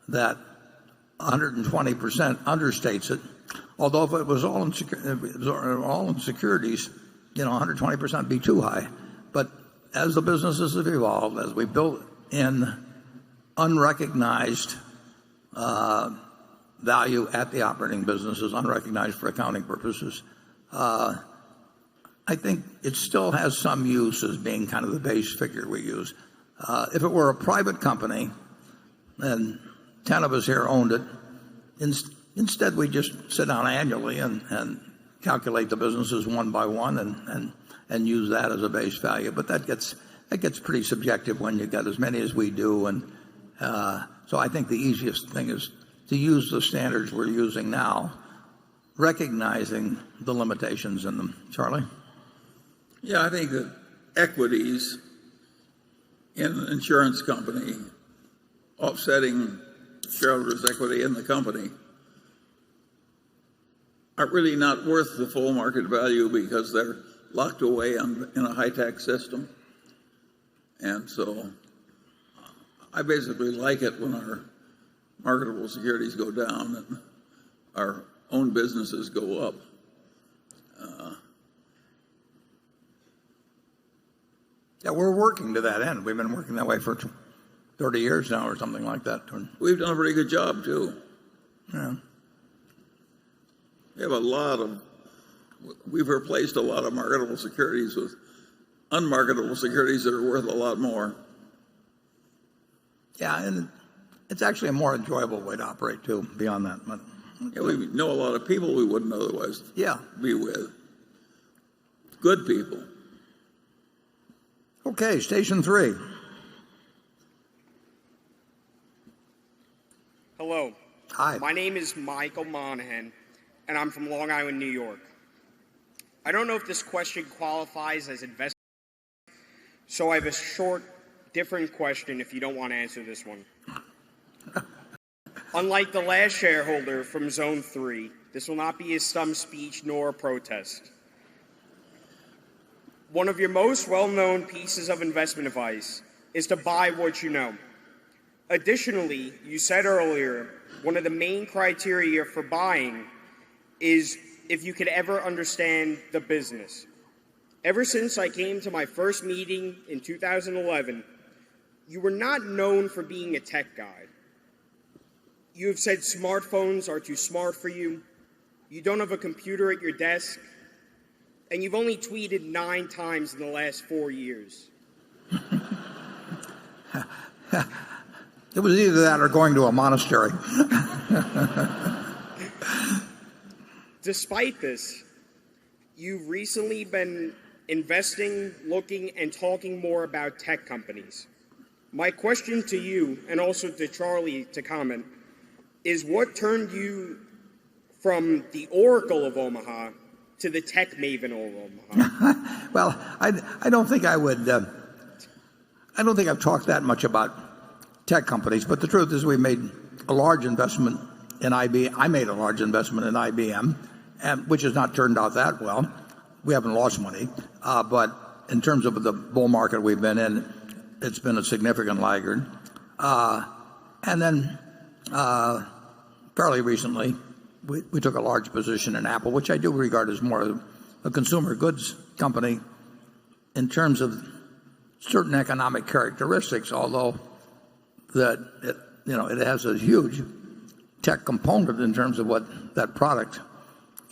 Speaker 1: that 120% understates it. Although if it was all in securities, 120% would be too high. But as the businesses have evolved, as we built in unrecognized value at the operating businesses, unrecognized for accounting purposes, I think it still has some use as being kind of the base figure we use. If it were a private company, and 10 of us here owned it, instead we just sit down annually and calculate the businesses one by one and use that as a base value. But that gets pretty subjective when you got as many as we do. And so I think the easiest thing is to use the standards we're using now, recognizing the limitations in them. Charlie?
Speaker 3: Yeah, I think that equities in an insurance company offsetting shareholders' equity in the company are really not worth the full market value because they're locked away in a high-tax system. And so I basically like it when our marketable securities go down and our own businesses go up.
Speaker 1: Yeah, we're working to that end. We've been working that way for 30 years now or something like that.
Speaker 3: We've done a pretty good job, too.
Speaker 1: Yeah.
Speaker 3: We've replaced a lot of marketable securities with unmarketable securities that are worth a lot more.
Speaker 1: Yeah, and it's actually a more enjoyable way to operate, too, beyond that. But,
Speaker 3: yeah, we know a lot of people we wouldn't otherwise be with. Good people.
Speaker 1: Okay, station 3.
Speaker 5: Hello.
Speaker 1: Hi.
Speaker 5: My name is Michael Monahan, and I'm from Long Island, New York. I don't know if this question qualifies as investment, so I have a short, different question if you don't want to answer this one. Unlike the last shareholder from Zone 3, this will not be a stump speech nor a protest. One of your most well-known pieces of investment advice is to buy what you know. Additionally, you said earlier, one of the main criteria for buying is if you could ever understand the business. Ever since I came to my first meeting in 2011, you were not known for being a tech guy. You have said smartphones are too smart for you, you don't have a computer at your desk, and you've only tweeted 9 times in the last 4 years.
Speaker 1: It was either that or going to a monastery.
Speaker 5: Despite this, you've recently been investing, looking, and talking more about tech companies. My question to you, and also to Charlie to comment, is what turned you from the Oracle of Omaha to the tech maven of Omaha?
Speaker 1: Well, I don't think I would. I don't think I've talked that much about tech companies, but the truth is we made a large investment in IBM. I made a large investment in IBM, which has not turned out that well. We haven't lost money, but in terms of the bull market we've been in, it's been a significant laggard. And then fairly recently, we took a large position in Apple, which I do regard as more of a consumer goods company in terms of certain economic characteristics, although that it has a huge tech component in terms of what that product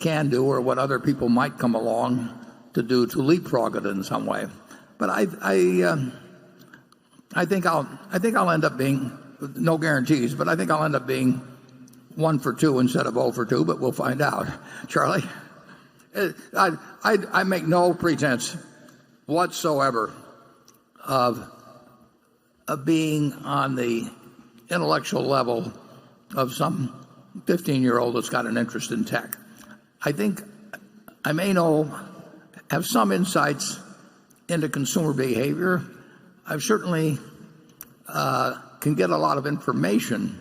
Speaker 1: can do or what other people might come along to do to leapfrog it in some way. But I think I'll end up being, no guarantees, but I think I'll end up being 1 for 2 instead of 0 for 2, but we'll find out. Charlie? I make no pretense whatsoever of being on the intellectual level of some 15-year-old that's got an interest in tech. I think I may have some insights into consumer behavior. I certainly can get a lot of information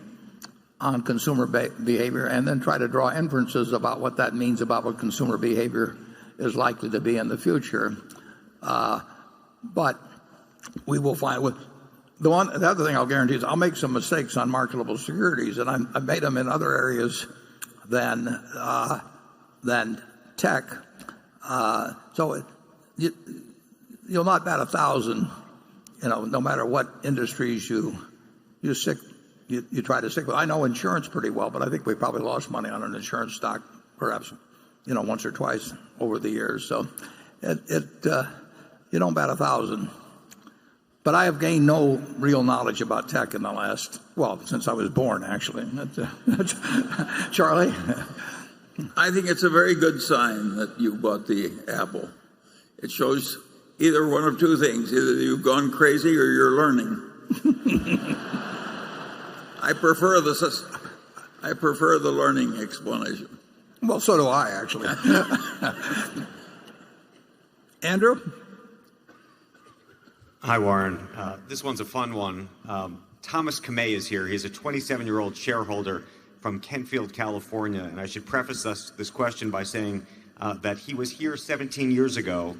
Speaker 1: on consumer behavior and then try to draw inferences about what that means about what consumer behavior is likely to be in the future. But we will find the other thing I'll guarantee is I'll make some mistakes on marketable securities, and I've made them in other areas than tech. So you'll not bat 1,000, no matter what industries you try to stick with. I know insurance pretty well, but I think we probably lost money on an insurance stock, perhaps, once or twice over the years. So you don't bat 1,000. But I have gained no real knowledge about tech in the last, since I was born, actually. Charlie?
Speaker 3: I think it's a very good sign that you bought the Apple. It shows either one of two things. Either you've gone crazy or you're learning. I prefer the learning explanation.
Speaker 1: Well, so do I, actually. Andrew?
Speaker 9: Hi, Warren. This one's a fun one. Thomas Kamei is here. He's a 27-year-old shareholder from Kentfield, California. And I should preface this question by saying that he was here 17 years ago.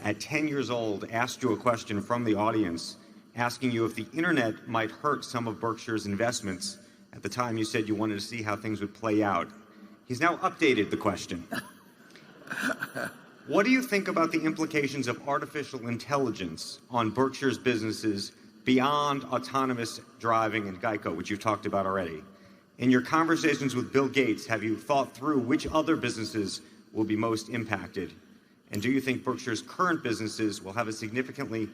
Speaker 9: At 10 years old, asked you a question from the audience, asking you if the internet might hurt some of Berkshire's investments. At the time, you said you wanted to see how things would play out. He's now updated the question. What do you think about the implications of artificial intelligence on Berkshire's businesses beyond autonomous driving and Geico, which you've talked about already? In your conversations with Bill Gates, have you thought through which other businesses will be most impacted? And do you think Berkshire's current businesses will have significantly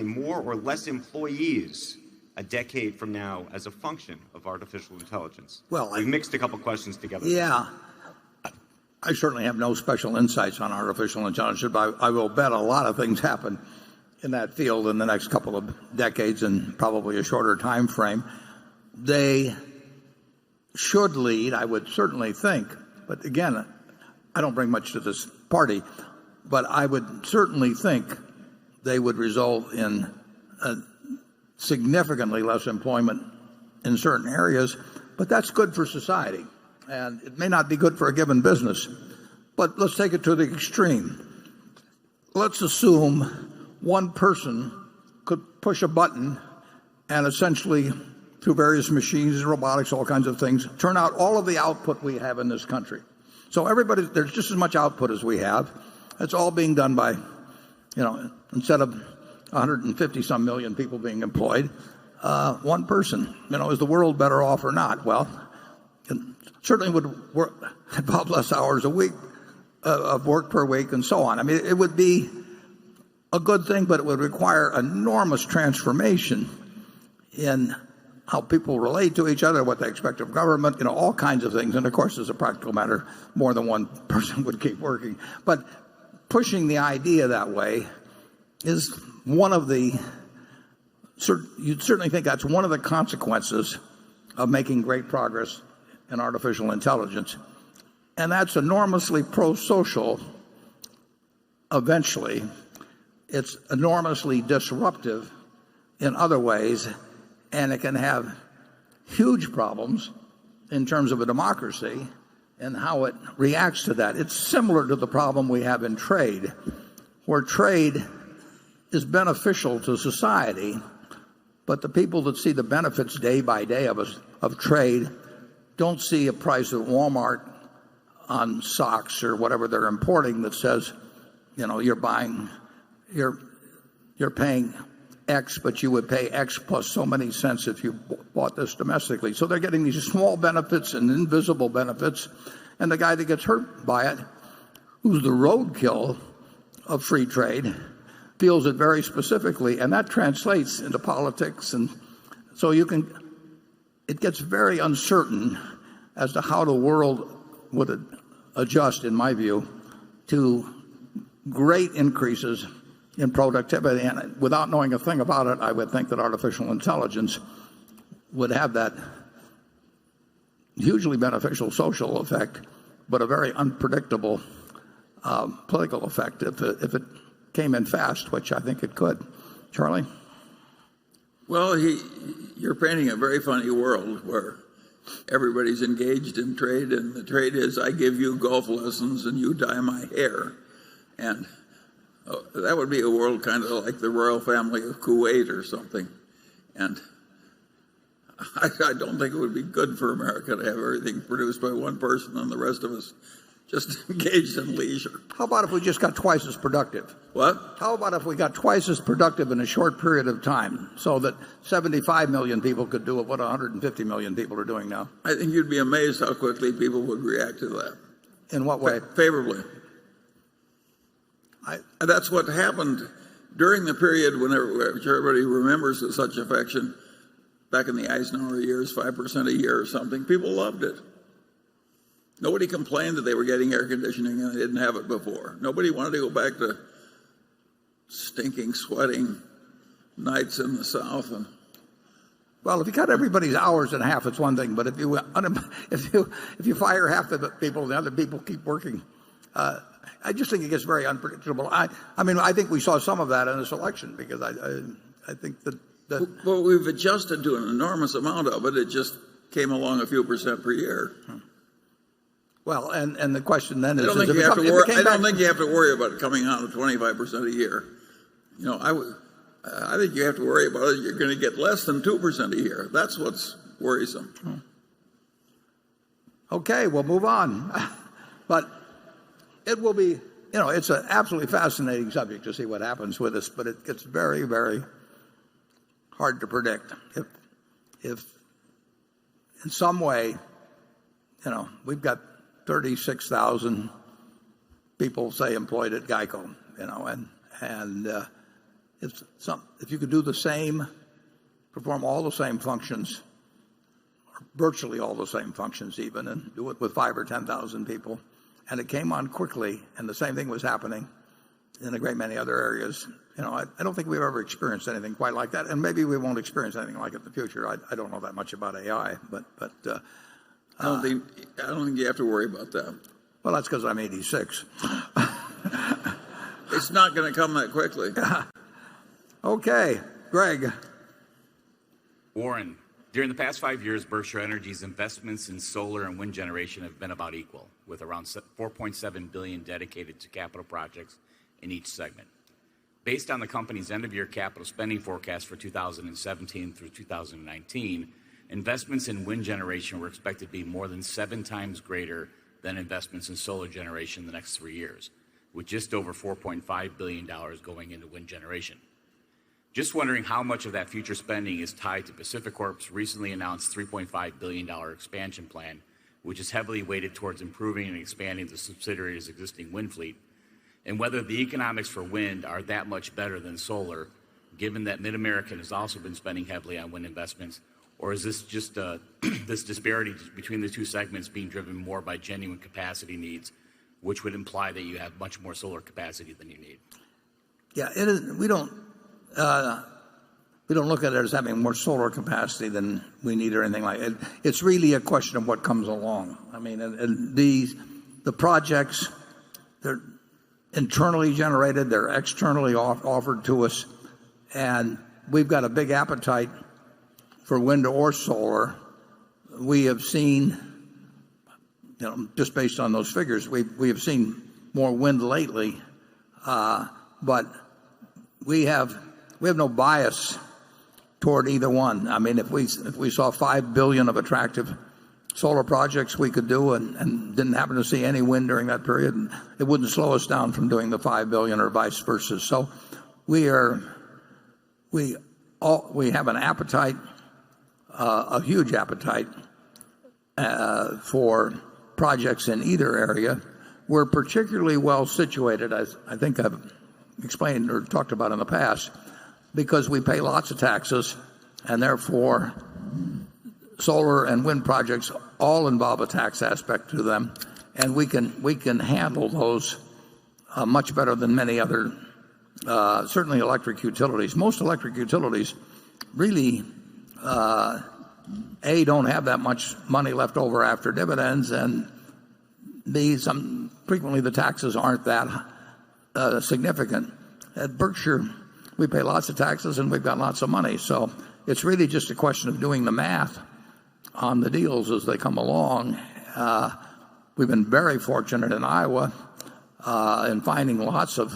Speaker 9: more or less employees a decade from now as a function of artificial intelligence?
Speaker 1: Well,
Speaker 9: we've mixed a couple questions together.
Speaker 1: Yeah. I certainly have no special insights on artificial intelligence, but I will bet a lot of things happen in that field in the next couple of decades and probably a shorter time frame. They should lead, I would certainly think, but again, I don't bring much to this party, but I would certainly think they would result in significantly less employment in certain areas, but that's good for society. And it may not be good for a given business, but let's take it to the extreme. Let's assume one person could push a button and essentially, through various machines, robotics, all kinds of things, turn out all of the output we have in this country. So there's just as much output as we have. It's all being done by, instead of 150-some million people being employed, one person. Is the world better off or not? Well, it certainly would involve less hours a week of work per week and so on. I mean, it would be a good thing, but it would require enormous transformation in how people relate to each other, what they expect of government, all kinds of things. And of course, as a practical matter, more than one person would keep working. But pushing the idea that way is one of the, you'd certainly think that's one of the consequences of making great progress in artificial intelligence. And that's enormously pro-social eventually. It's enormously disruptive in other ways, and it can have huge problems in terms of a democracy and how it reacts to that. It's similar to the problem we have in trade, where trade is beneficial to society, but the people that see the benefits day by day of trade don't see a price at Walmart on socks or whatever they're importing that says, you're paying X, but you would pay X plus so many cents if you bought this domestically. So they're getting these small benefits and invisible benefits, and the guy that gets hurt by it, who's the roadkill of free trade, feels it very specifically, and that translates into politics. And so it gets very uncertain as to how the world would adjust, in my view, to great increases in productivity. And without knowing a thing about it, I would think that artificial intelligence would have that hugely beneficial social effect, but a very unpredictable political effect if it came in fast, which I think it could. Charlie?
Speaker 3: Well, you're painting a very funny world where everybody's engaged in trade, and the trade is I give you golf lessons and you dye my hair. And that would be a world kind of like the royal family of Kuwait or something. And I don't think it would be good for America to have everything produced by one person and the rest of us just engaged in leisure.
Speaker 1: How about if we just got twice as productive?
Speaker 3: What?
Speaker 1: How about if we got twice as productive in a short period of time so that 75 million people could do what 150 million people are doing now?
Speaker 3: I think you'd be amazed how quickly people would react to that.
Speaker 1: In what way?
Speaker 3: Favorably. That's what happened during the period when everybody remembers with such affection, back in the Eisenhower years, 5% a year or something. People loved it. Nobody complained that they were getting air conditioning and they didn't have it before. Nobody wanted to go back to stinking, sweating nights in the South.
Speaker 1: Well, if you cut everybody's hours in half, it's one thing. But if you fire half the people, the other people keep working. I just think it gets very unpredictable. I mean, I think we saw some of that in this election because I think that.
Speaker 3: Well, we've adjusted to an enormous amount of it. It just came along a few percent per year.
Speaker 1: Well, and the question then is,
Speaker 3: I don't think you have to worry about it coming out at 25% a year. You know, I think you have to worry about it. You're going to get less than 2% a year. That's what's worrisome.
Speaker 1: Okay, we'll move on. But it will be, it's an absolutely fascinating subject to see what happens with this, but it gets very, very hard to predict. If in some way, we've got 36,000 people, say, employed at GEICO, and if you could do the same, perform all the same functions, or virtually all the same functions even, and do it with 5,000 or 10,000 people, and it came on quickly, and the same thing was happening in a great many other areas. I don't think we've ever experienced anything quite like that, and maybe we won't experience anything like it in the future. I don't know that much about AI, but
Speaker 3: I don't think you have to worry about that.
Speaker 1: Well, that's because I'm 86.
Speaker 3: It's not going to come that quickly.
Speaker 1: Okay, Greg.
Speaker 10: Warren, during the past 5 years, Berkshire Energy's investments in solar and wind generation have been about equal, with around $4.7 billion dedicated to capital projects in each segment. Based on the company's end-of-year capital spending forecast for 2017 through 2019, investments in wind generation were expected to be more than 7 times greater than investments in solar generation in the next 3 years, with just over $4.5 billion going into wind generation. Just wondering how much of that future spending is tied to PacifiCorp's recently announced $3.5 billion expansion plan, which is heavily weighted towards improving and expanding the subsidiary's existing wind fleet, and whether the economics for wind are that much better than solar, given that Mid-American has also been spending heavily on wind investments, or is this just this disparity between the two segments being driven more by genuine capacity needs, which would imply that you have much more solar capacity than you need?
Speaker 1: Yeah, it is. We don't look at it as having more solar capacity than we need or anything like it. It's really a question of what comes along. I mean, and the projects, they're internally generated, they're externally offered to us, and we've got a big appetite for wind or solar. We have seen, just based on those figures, we have seen more wind lately, but we have no bias toward either one. I mean, if we saw $5 billion of attractive solar projects we could do and didn't happen to see any wind during that period, it wouldn't slow us down from doing the $5 billion or vice versa. So we have an appetite, a huge appetite for projects in either area. We're particularly well situated, as I think I've explained or talked about in the past, because we pay lots of taxes, and therefore solar and wind projects all involve a tax aspect to them, and we can handle those much better than many other, certainly electric utilities. Most electric utilities really don't have that much money left over after dividends, and frequently the taxes aren't that significant. At Berkshire, we pay lots of taxes and we've got lots of money, so it's really just a question of doing the math on the deals as they come along. We've been very fortunate in Iowa in finding lots of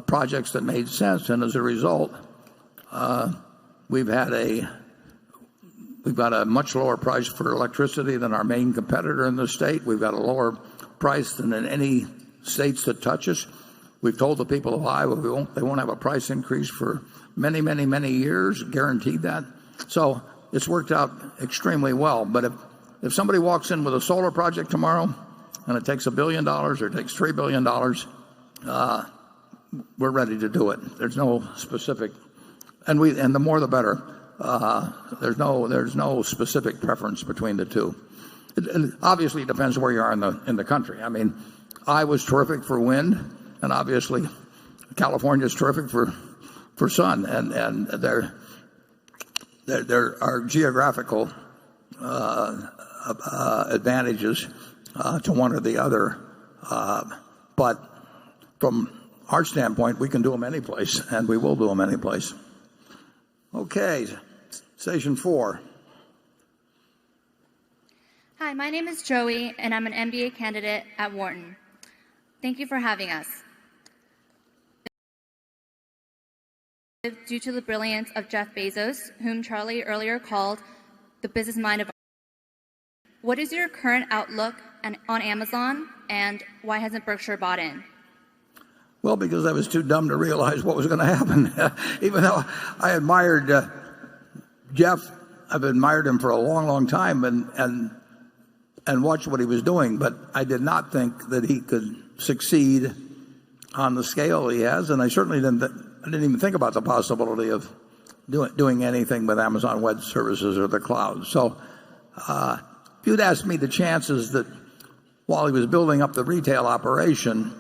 Speaker 1: projects that made sense, and as a result, we've got a much lower price for electricity than our main competitor in the state. We've got a lower price than in any states that touch us. We've told the people of Iowa they won't have a price increase for many, many, many years, guaranteed that. So it's worked out extremely well. But if somebody walks in with a solar project tomorrow and it takes $1 billion or it takes $3 billion, we're ready to do it. There's no specific, and the more the better. There's no specific preference between the two. It obviously depends where you are in the country. I mean, Iowa's terrific for wind, and obviously California is terrific for sun, and there are geographical advantages to one or the other, but from our standpoint, we can do them any place, and we will do them any place. Okay, station 4.
Speaker 8: Hi, my name is Joey, and I'm an MBA candidate at Wharton. Thank you for having us. Due to the brilliance of Jeff Bezos, whom Charlie earlier called the business mind of. What is your current outlook on Amazon, and why hasn't Berkshire bought in?
Speaker 1: Well, because I was too dumb to realize what was going to happen. Even though I admired Jeff, I've admired him for a long, long time and watched what he was doing, but I did not think that he could succeed on the scale he has, and I certainly didn't even think about the possibility of doing anything with Amazon Web Services or the cloud. So if you'd asked me the chances that while he was building up the retail operation,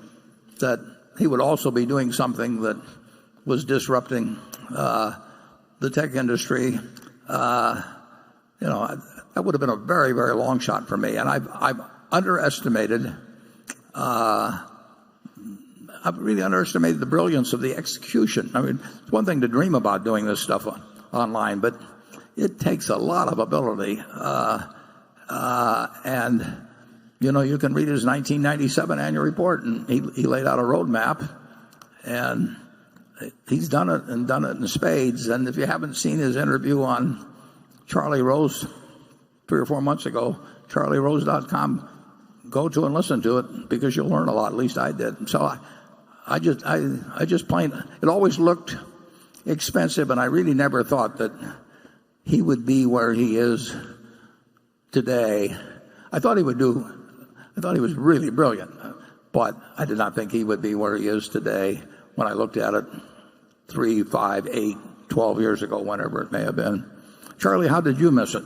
Speaker 1: that he would also be doing something that was disrupting the tech industry, that would have been a very, very long shot for me. And I've really underestimated the brilliance of the execution. I mean, it's one thing to dream about doing this stuff online, but it takes a lot of ability. And you can read his 1997 annual report, and he laid out a roadmap, and he's done it in spades. And if you haven't seen his interview on Charlie Rose 3 or 4 months ago, charlierose.com, go to and listen to it, because you'll learn a lot. At least I did. So I just plain, it always looked expensive, and I really never thought that he would be where he is today. I thought he was really brilliant, but I did not think he would be where he is today when I looked at it 3, 5, 8, 12 years ago, whenever it may have been. Charlie, how did you miss it?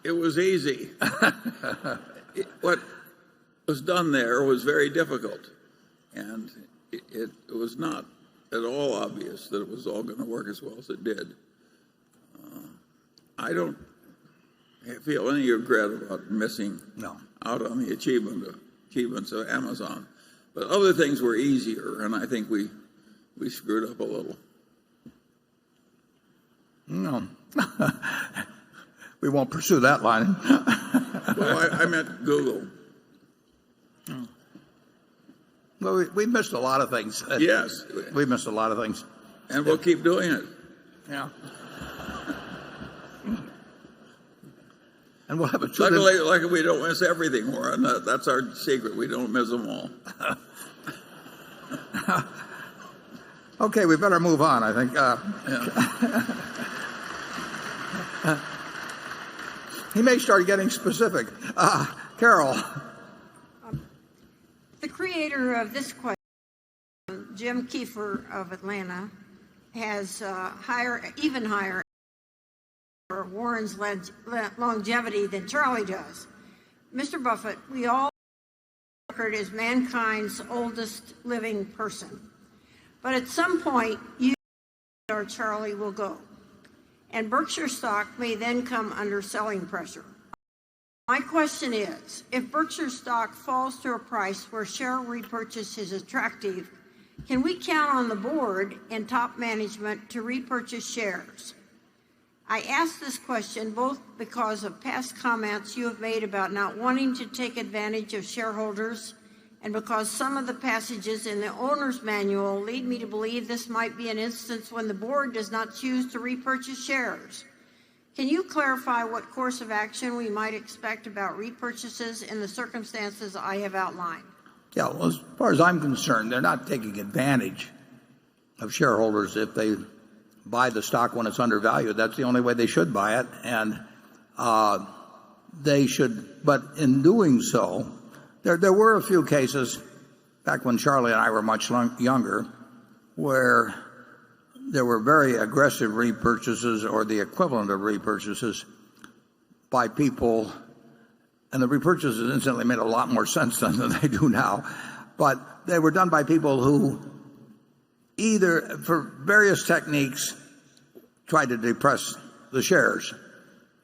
Speaker 3: It was easy. What was done there was very difficult, and it was not at all obvious that it was all going to work as well as it did. I don't feel any regret about missing out on the achievements of Amazon, but other things were easier, and I think we screwed up a little.
Speaker 1: No. We won't pursue that line.
Speaker 3: Well, I meant Google.
Speaker 1: Well, we missed a lot of things.
Speaker 3: Yes.
Speaker 1: We missed a lot of things.
Speaker 3: And we'll keep doing it.
Speaker 1: Yeah. And we'll have a
Speaker 3: Luckily, we don't miss everything, Warren. That's our secret. We don't miss them all.
Speaker 1: Okay, we better move on, I think. He may start getting specific. Carol.
Speaker 2: The creator of this question, Jim Kiefer of Atlanta, has even higher for Warren's longevity than Charlie does. Mr. Buffett, we all record as mankind's oldest living person. But at some point, you or Charlie will go. And Berkshire stock may then come under selling pressure. My question is, if Berkshire stock falls to a price where share repurchase is attractive, can we count on the board and top management to repurchase shares? I ask this question both because of past comments you have made about not wanting to take advantage of shareholders, and because some of the passages in the owner's manual lead me to believe this might be an instance when the board does not choose to repurchase shares. Can you clarify what course of action we might expect about repurchases in the circumstances I have outlined?
Speaker 1: Yeah, well, as far as I'm concerned, they're not taking advantage of shareholders if they buy the stock when it's undervalued. That's the only way they should buy it, and they should. But in doing so, there were a few cases back when Charlie and I were much younger where there were very aggressive repurchases or the equivalent of repurchases by people, and the repurchases incidentally made a lot more sense than they do now, but they were done by people who either, for various techniques, tried to depress the shares.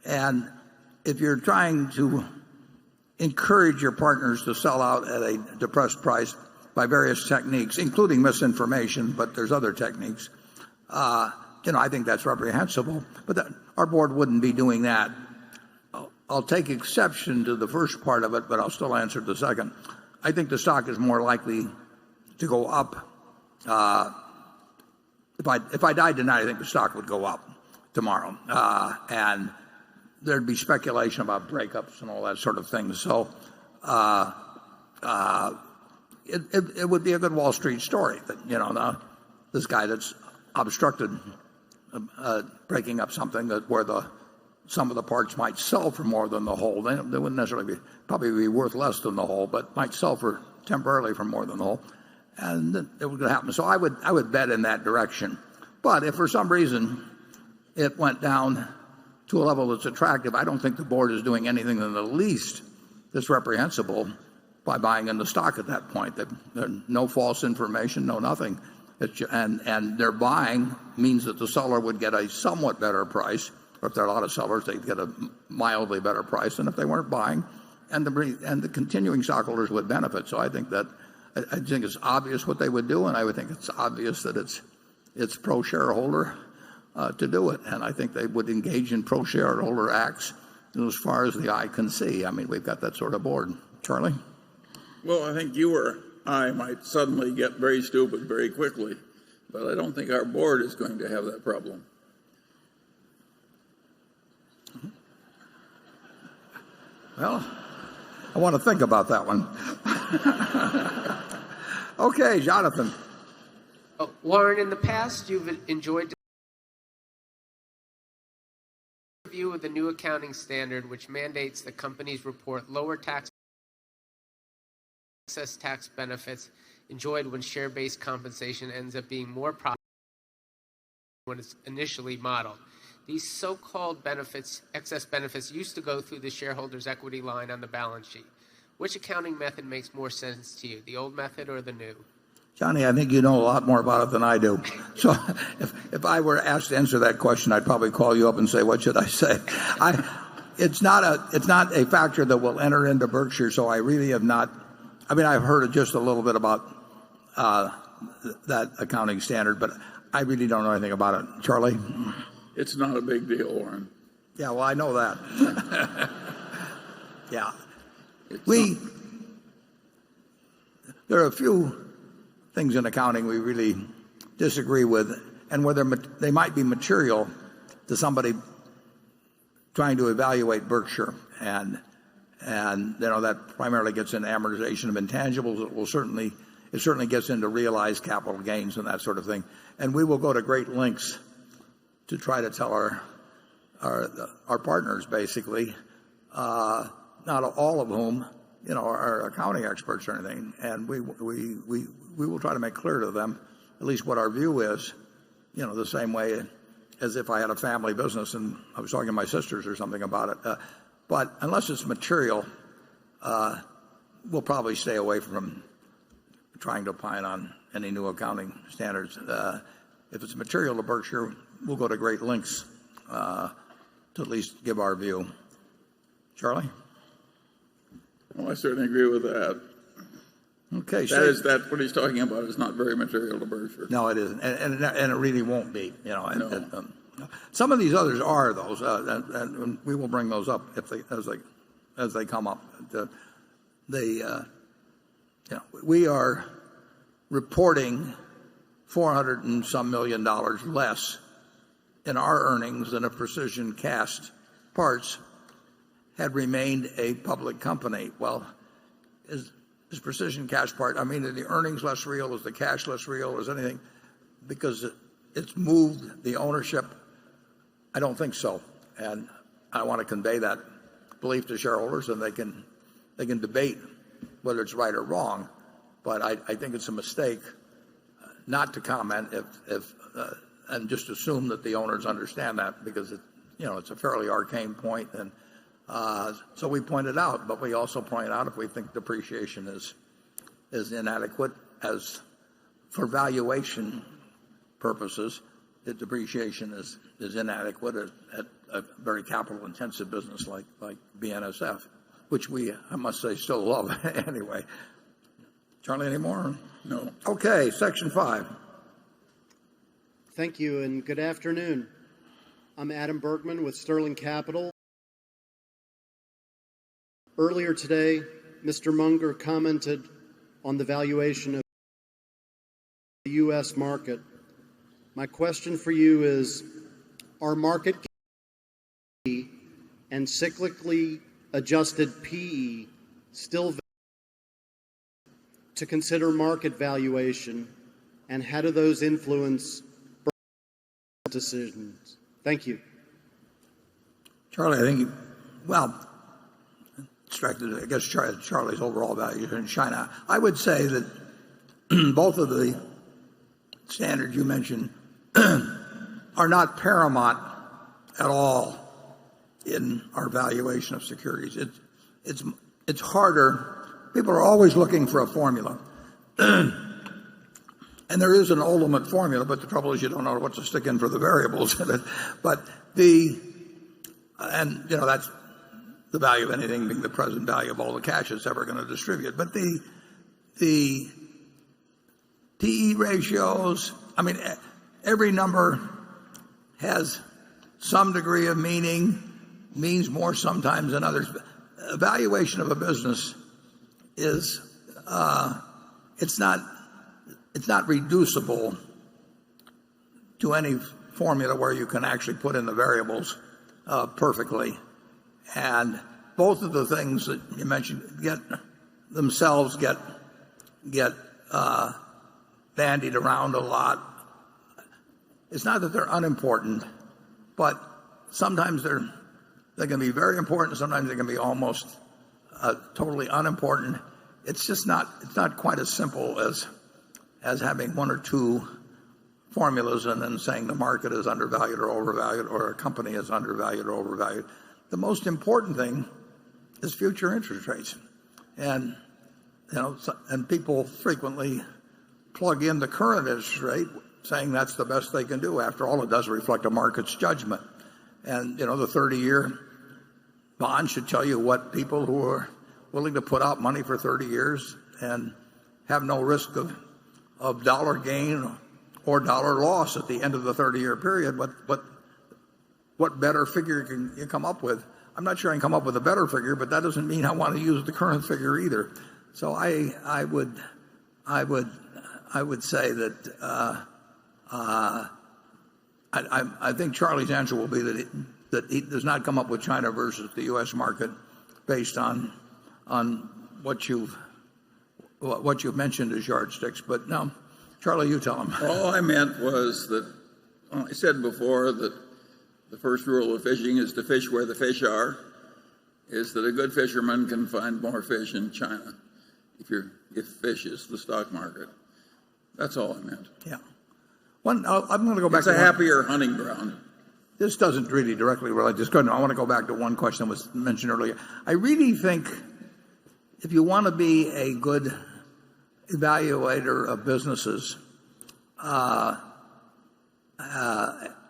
Speaker 1: And if you're trying to encourage your partners to sell out at a depressed price by various techniques, including misinformation, but there's other techniques. I think that's reprehensible, but our board wouldn't be doing that. I'll take exception to the first part of it, but I'll still answer the second. I think the stock is more likely to go up. If I died tonight, I think the stock would go up tomorrow, and there'd be speculation about breakups and all that sort of thing. So it would be a good Wall Street story that this guy that's obstructed breaking up something where some of the parts might sell for more than the whole. They wouldn't necessarily probably be worth less than the whole, but might sell for temporarily for more than the whole, and it would happen. So I would bet in that direction. But if for some reason it went down to a level that's attractive, I don't think the board is doing anything in the least that's reprehensible by buying in the stock at that point. No false information, no nothing. And their buying means that the seller would get a somewhat better price, or if there are a lot of sellers, they'd get a mildly better price than if they weren't buying, and the continuing stockholders would benefit. So I think it's obvious what they would do, and I would think it's obvious that it's pro-shareholder to do it, and I think they would engage in pro-shareholder acts as far as the eye can see. I mean, we've got that sort of board. Charlie?
Speaker 3: Well, I think you or I might suddenly get very stupid very quickly, but I don't think our board is going to have that problem.
Speaker 1: Well, I want to think about that one. Okay, Jonathan.
Speaker 4: Warren, in the past, you've enjoyed the review of the new accounting standard, which mandates that companies report lower excess tax benefits enjoyed when share-based compensation ends up being more profitable when it's initially modeled. These so-called excess benefits, used to go through the shareholders' equity line on the balance sheet. Which accounting method makes more sense to you, the old method or the new?
Speaker 1: Johnny, I think you know a lot more about it than I do. So if I were asked to answer that question, I'd probably call you up and say, what should I say? It's not a factor that will enter into Berkshire, so I really have not. I mean, I've heard just a little bit about that accounting standard, but I really don't know anything about it. Charlie?
Speaker 3: It's not a big deal, Warren.
Speaker 1: Yeah, well, I know that. Yeah. There are a few things in accounting we really disagree with, and whether they might be material to somebody trying to evaluate Berkshire, and that primarily gets into amortization of intangibles. It certainly gets into realized capital gains and that sort of thing. And we will go to great lengths to try to tell our partners, basically, not all of whom are accounting experts or anything, and we will try to make clear to them at least what our view is, the same way as if I had a family business and I was talking to my sisters or something about it. But unless it's material, we'll probably stay away from trying to opine on any new accounting standards. If it's material to Berkshire, we'll go to great lengths to at least give our view. Charlie?
Speaker 3: Well, I certainly agree with that.
Speaker 1: Okay,
Speaker 3: that what he's talking about is not very material to Berkshire.
Speaker 1: No, it isn't, and it really won't be. Some of these others are those, and we will bring those up as they come up. We are reporting $400 and some million less in our earnings than if Precision Cast Parts had remained a public company. Well, is Precision Cast Part? I mean, are the earnings less real? Is the cash less real? Is anything because it's moved the ownership? I don't think so, and I want to convey that belief to shareholders, and they can debate whether it's right or wrong. But I think it's a mistake not to comment and just assume that the owners understand that, because it's a fairly arcane point, and so we point it out. But we also point out if we think depreciation is inadequate as for valuation purposes, that depreciation is inadequate at a very capital intensive business like BNSF. which I must say, still love anyway. Charlie, any more?
Speaker 3: No.
Speaker 1: Okay, Section 5.
Speaker 11: Thank you, and good afternoon. I'm Adam Bergman with Sterling Capital. Earlier today, Mr. Munger commented on the valuation of the U.S. market. My question for you is, are market and cyclically adjusted PE still to consider market valuation, and how do those influence decisions? Thank you.
Speaker 1: Charlie, I think, distracted, I guess Charlie's overall value in China. I would say that both of the standards you mentioned are not paramount at all in our valuation of securities. It's harder. People are always looking for a formula. And there is an ultimate formula, but the trouble is you don't know what to stick in for the variables in it. But that's the value of anything being the present value of all the cash it's ever going to distribute. But the PE ratios, every number has some degree of meaning, means more sometimes than others. Evaluation of a business is it's not reducible to any formula where you can actually put in the variables perfectly. And both of the things that you mentioned get bandied around a lot. It's not that they're unimportant, but sometimes they can be very important. Sometimes they can be almost totally unimportant. It's not quite as simple as having one or two formulas and then saying the market is undervalued or overvalued, or a company is undervalued or overvalued. The most important thing is future interest rates, and people frequently plug in the current interest rate, saying that's the best they can do. After all, it does reflect a market's judgment, and the 30-year bond should tell you what people who are willing to put out money for 30 years and have no risk of dollar gain or dollar loss at the end of the 30-year period. What better figure can you come up with? I'm not sure I can come up with a better figure, but that doesn't mean I want to use the current figure either. So I would say that I think Charlie's answer will be that he does not come up with China versus the U.S. market based on what you've mentioned as yardsticks. But no, Charlie, you tell him.
Speaker 3: All I meant was that I said before that the first rule of fishing is to fish where the fish are, is that a good fisherman can find more fish in China if fish is the stock market. That's all I meant.
Speaker 1: Yeah. I'm going to go back
Speaker 3: to a happier hunting ground.
Speaker 1: This doesn't really directly relate. I want to go back to one question that was mentioned earlier. I really think if you want to be a good evaluator of businesses, an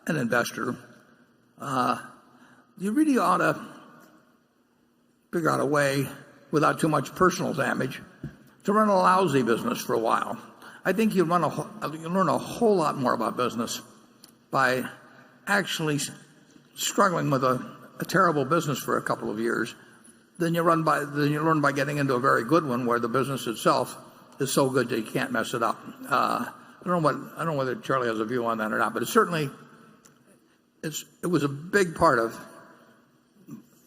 Speaker 1: investor, you really ought to figure out a way without too much personal damage to run a lousy business for a while. I think you learn a whole lot more about business by actually struggling with a terrible business for a couple of years than you learn by getting into a very good one where the business itself is so good that you can't mess it up. I don't know whether Charlie has a view on that or not, but it was a big part of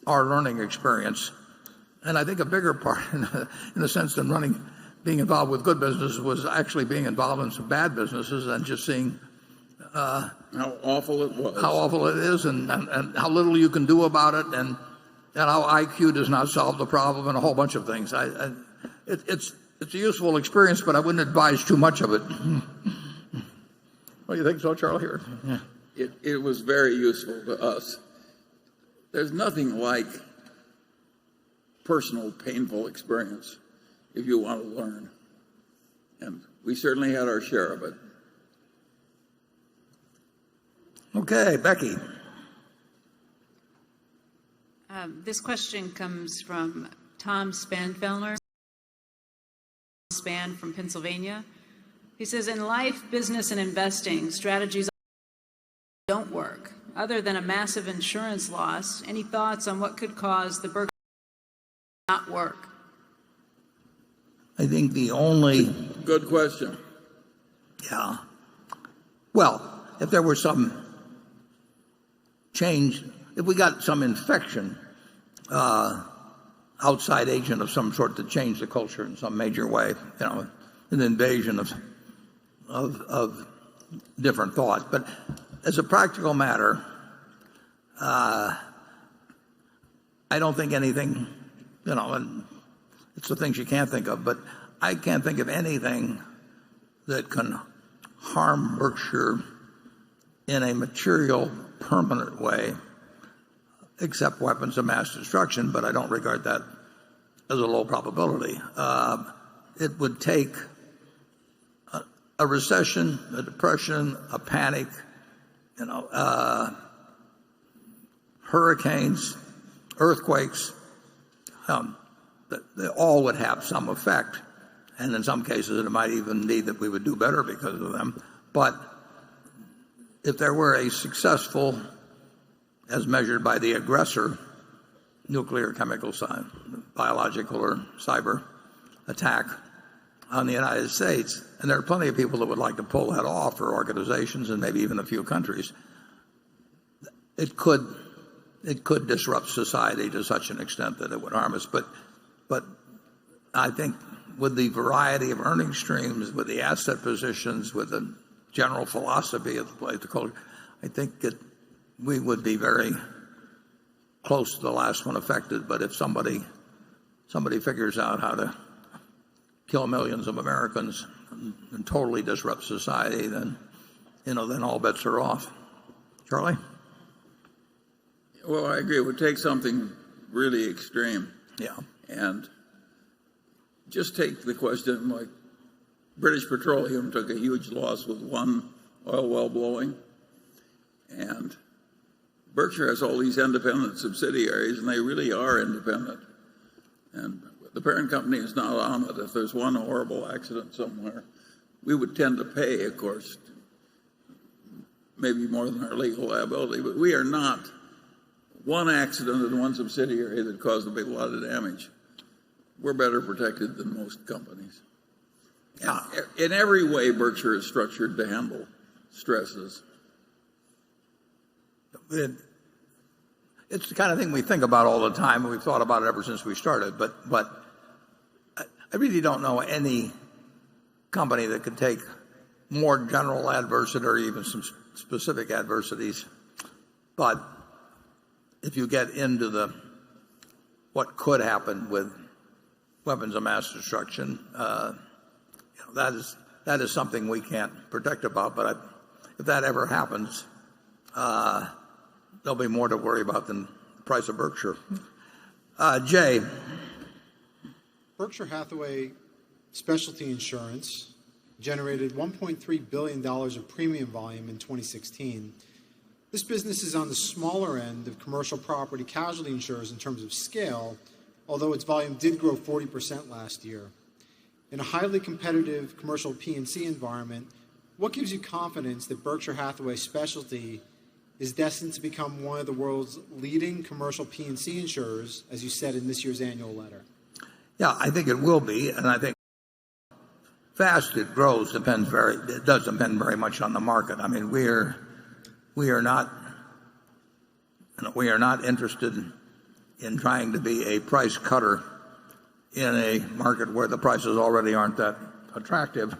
Speaker 1: our learning experience, and I think a bigger part in the sense than being involved with good businesses was actually being involved in some bad businesses and just seeing
Speaker 3: how awful it was,
Speaker 1: how awful it is, and how little you can do about it, and how IQ does not solve the problem, and a whole bunch of things. It's a useful experience, but I wouldn't advise too much of it. What do you think so, Charlie? Here, yeah.
Speaker 3: It was very useful to us. There's nothing like personal, painful experience if you want to learn, and we certainly had our share of it.
Speaker 1: Okay, Becky.
Speaker 6: This question comes from Tom Spanfelner from Pennsylvania. He says, in life, business, and investing, strategies don't work. Other than a massive insurance loss, any thoughts on what could cause the Berkshire not work?
Speaker 1: I think the only...
Speaker 3: Good question.
Speaker 1: Yeah. Well, if there were some change, if we got some infection, outside agent of some sort to change the culture in some major way, an invasion of different thought. But as a practical matter, I don't think anything, and it's the things you can't think of, but I can't think of anything that can harm Berkshire in a material, permanent way, except weapons of mass destruction, but I don't regard that as a low probability. It would take a recession, a depression, a panic, hurricanes, earthquakes. They all would have some effect, and in some cases it might even be that we would do better because of them. But if there were a successful, as measured by the aggressor, nuclear, chemical, biological, or cyber attack on the United States, and there are plenty of people that would like to pull that off, or organizations, and maybe even a few countries, it could disrupt society to such an extent that it would harm us. But I think with the variety of earning streams, with the asset positions, with the general philosophy of the place, the culture, I think that we would be very close to the last one affected. But if somebody figures out how to kill millions of Americans and totally disrupt society, then all bets are off. Charlie?
Speaker 3: Well, I agree. It would take something really extreme.
Speaker 1: Yeah.
Speaker 3: And just take the question, like British Petroleum took a huge loss with one oil well blowing. And Berkshire has all these independent subsidiaries, and they really are independent. And the parent company is not on it. If there's one horrible accident somewhere, we would tend to pay, of course, maybe more than our legal liability. But we are not one accident in one subsidiary that caused a big lot of damage. We're better protected than most companies.
Speaker 1: Yeah.
Speaker 3: In every way, Berkshire is structured to handle stresses.
Speaker 1: It's the kind of thing we think about all the time, and we've thought about it ever since we started. But I really don't know any company that could take more general adversity or even some specific adversities. But if you get into what could happen with weapons of mass destruction, that is something we can't predict about. But if that ever happens, there'll be more to worry about than the price of Berkshire. Jay.
Speaker 7: Berkshire Hathaway Specialty Insurance generated $1.3 billion of premium volume in 2016. This business is on the smaller end of commercial property casualty insurers in terms of scale, although its volume did grow 40% last year. In a highly competitive commercial P&C environment, what gives you confidence that Berkshire Hathaway Specialty is destined to become one of the world's leading commercial P&C insurers, as you said in this year's annual letter?
Speaker 1: Yeah, I think it will be, and I think fast it grows it does depend very much on the market. I mean, we are not interested in trying to be a price cutter in a market where the prices already aren't that attractive.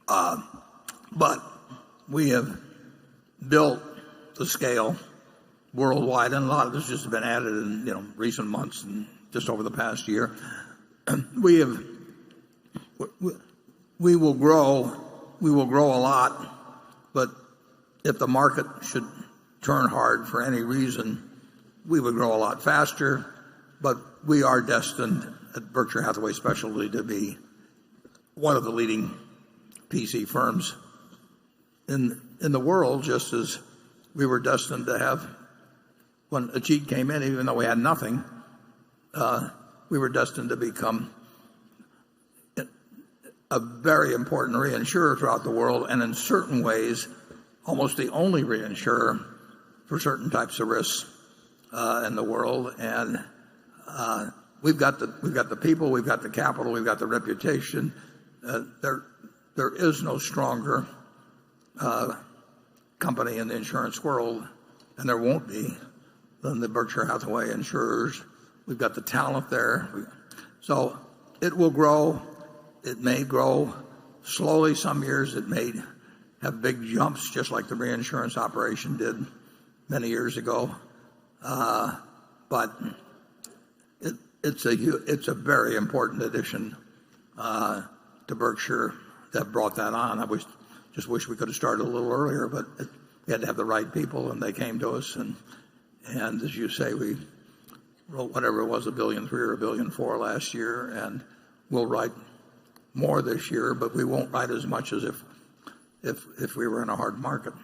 Speaker 1: But we have built the scale worldwide, and a lot of this has been added in recent months and just over the past year. We will grow a lot, but if the market should turn hard for any reason, we would grow a lot faster. But we are destined at Berkshire Hathaway Specialty to be one of the leading PC firms in the world, just as we were destined to have when Ajit came in, even though we had nothing. we were destined to become a very important reinsurer throughout the world, and in certain ways, almost the only reinsurer for certain types of risks in the world. And we've got the people, we've got the capital, we've got the reputation. There is no stronger company in the insurance world, and there won't be, than the Berkshire Hathaway insurers. We've got the talent there. So it will grow. It may grow slowly some years. It may have big jumps, just like the reinsurance operation did many years ago. But it's a very important addition to Berkshire that brought that on. I just wish we could have started a little earlier, but we had to have the right people, and they came to us. And as you say, we wrote whatever it was, $1.3 billion or $1.4 billion last year, and we'll write more this year, but we won't write as much as if we were in a hard market.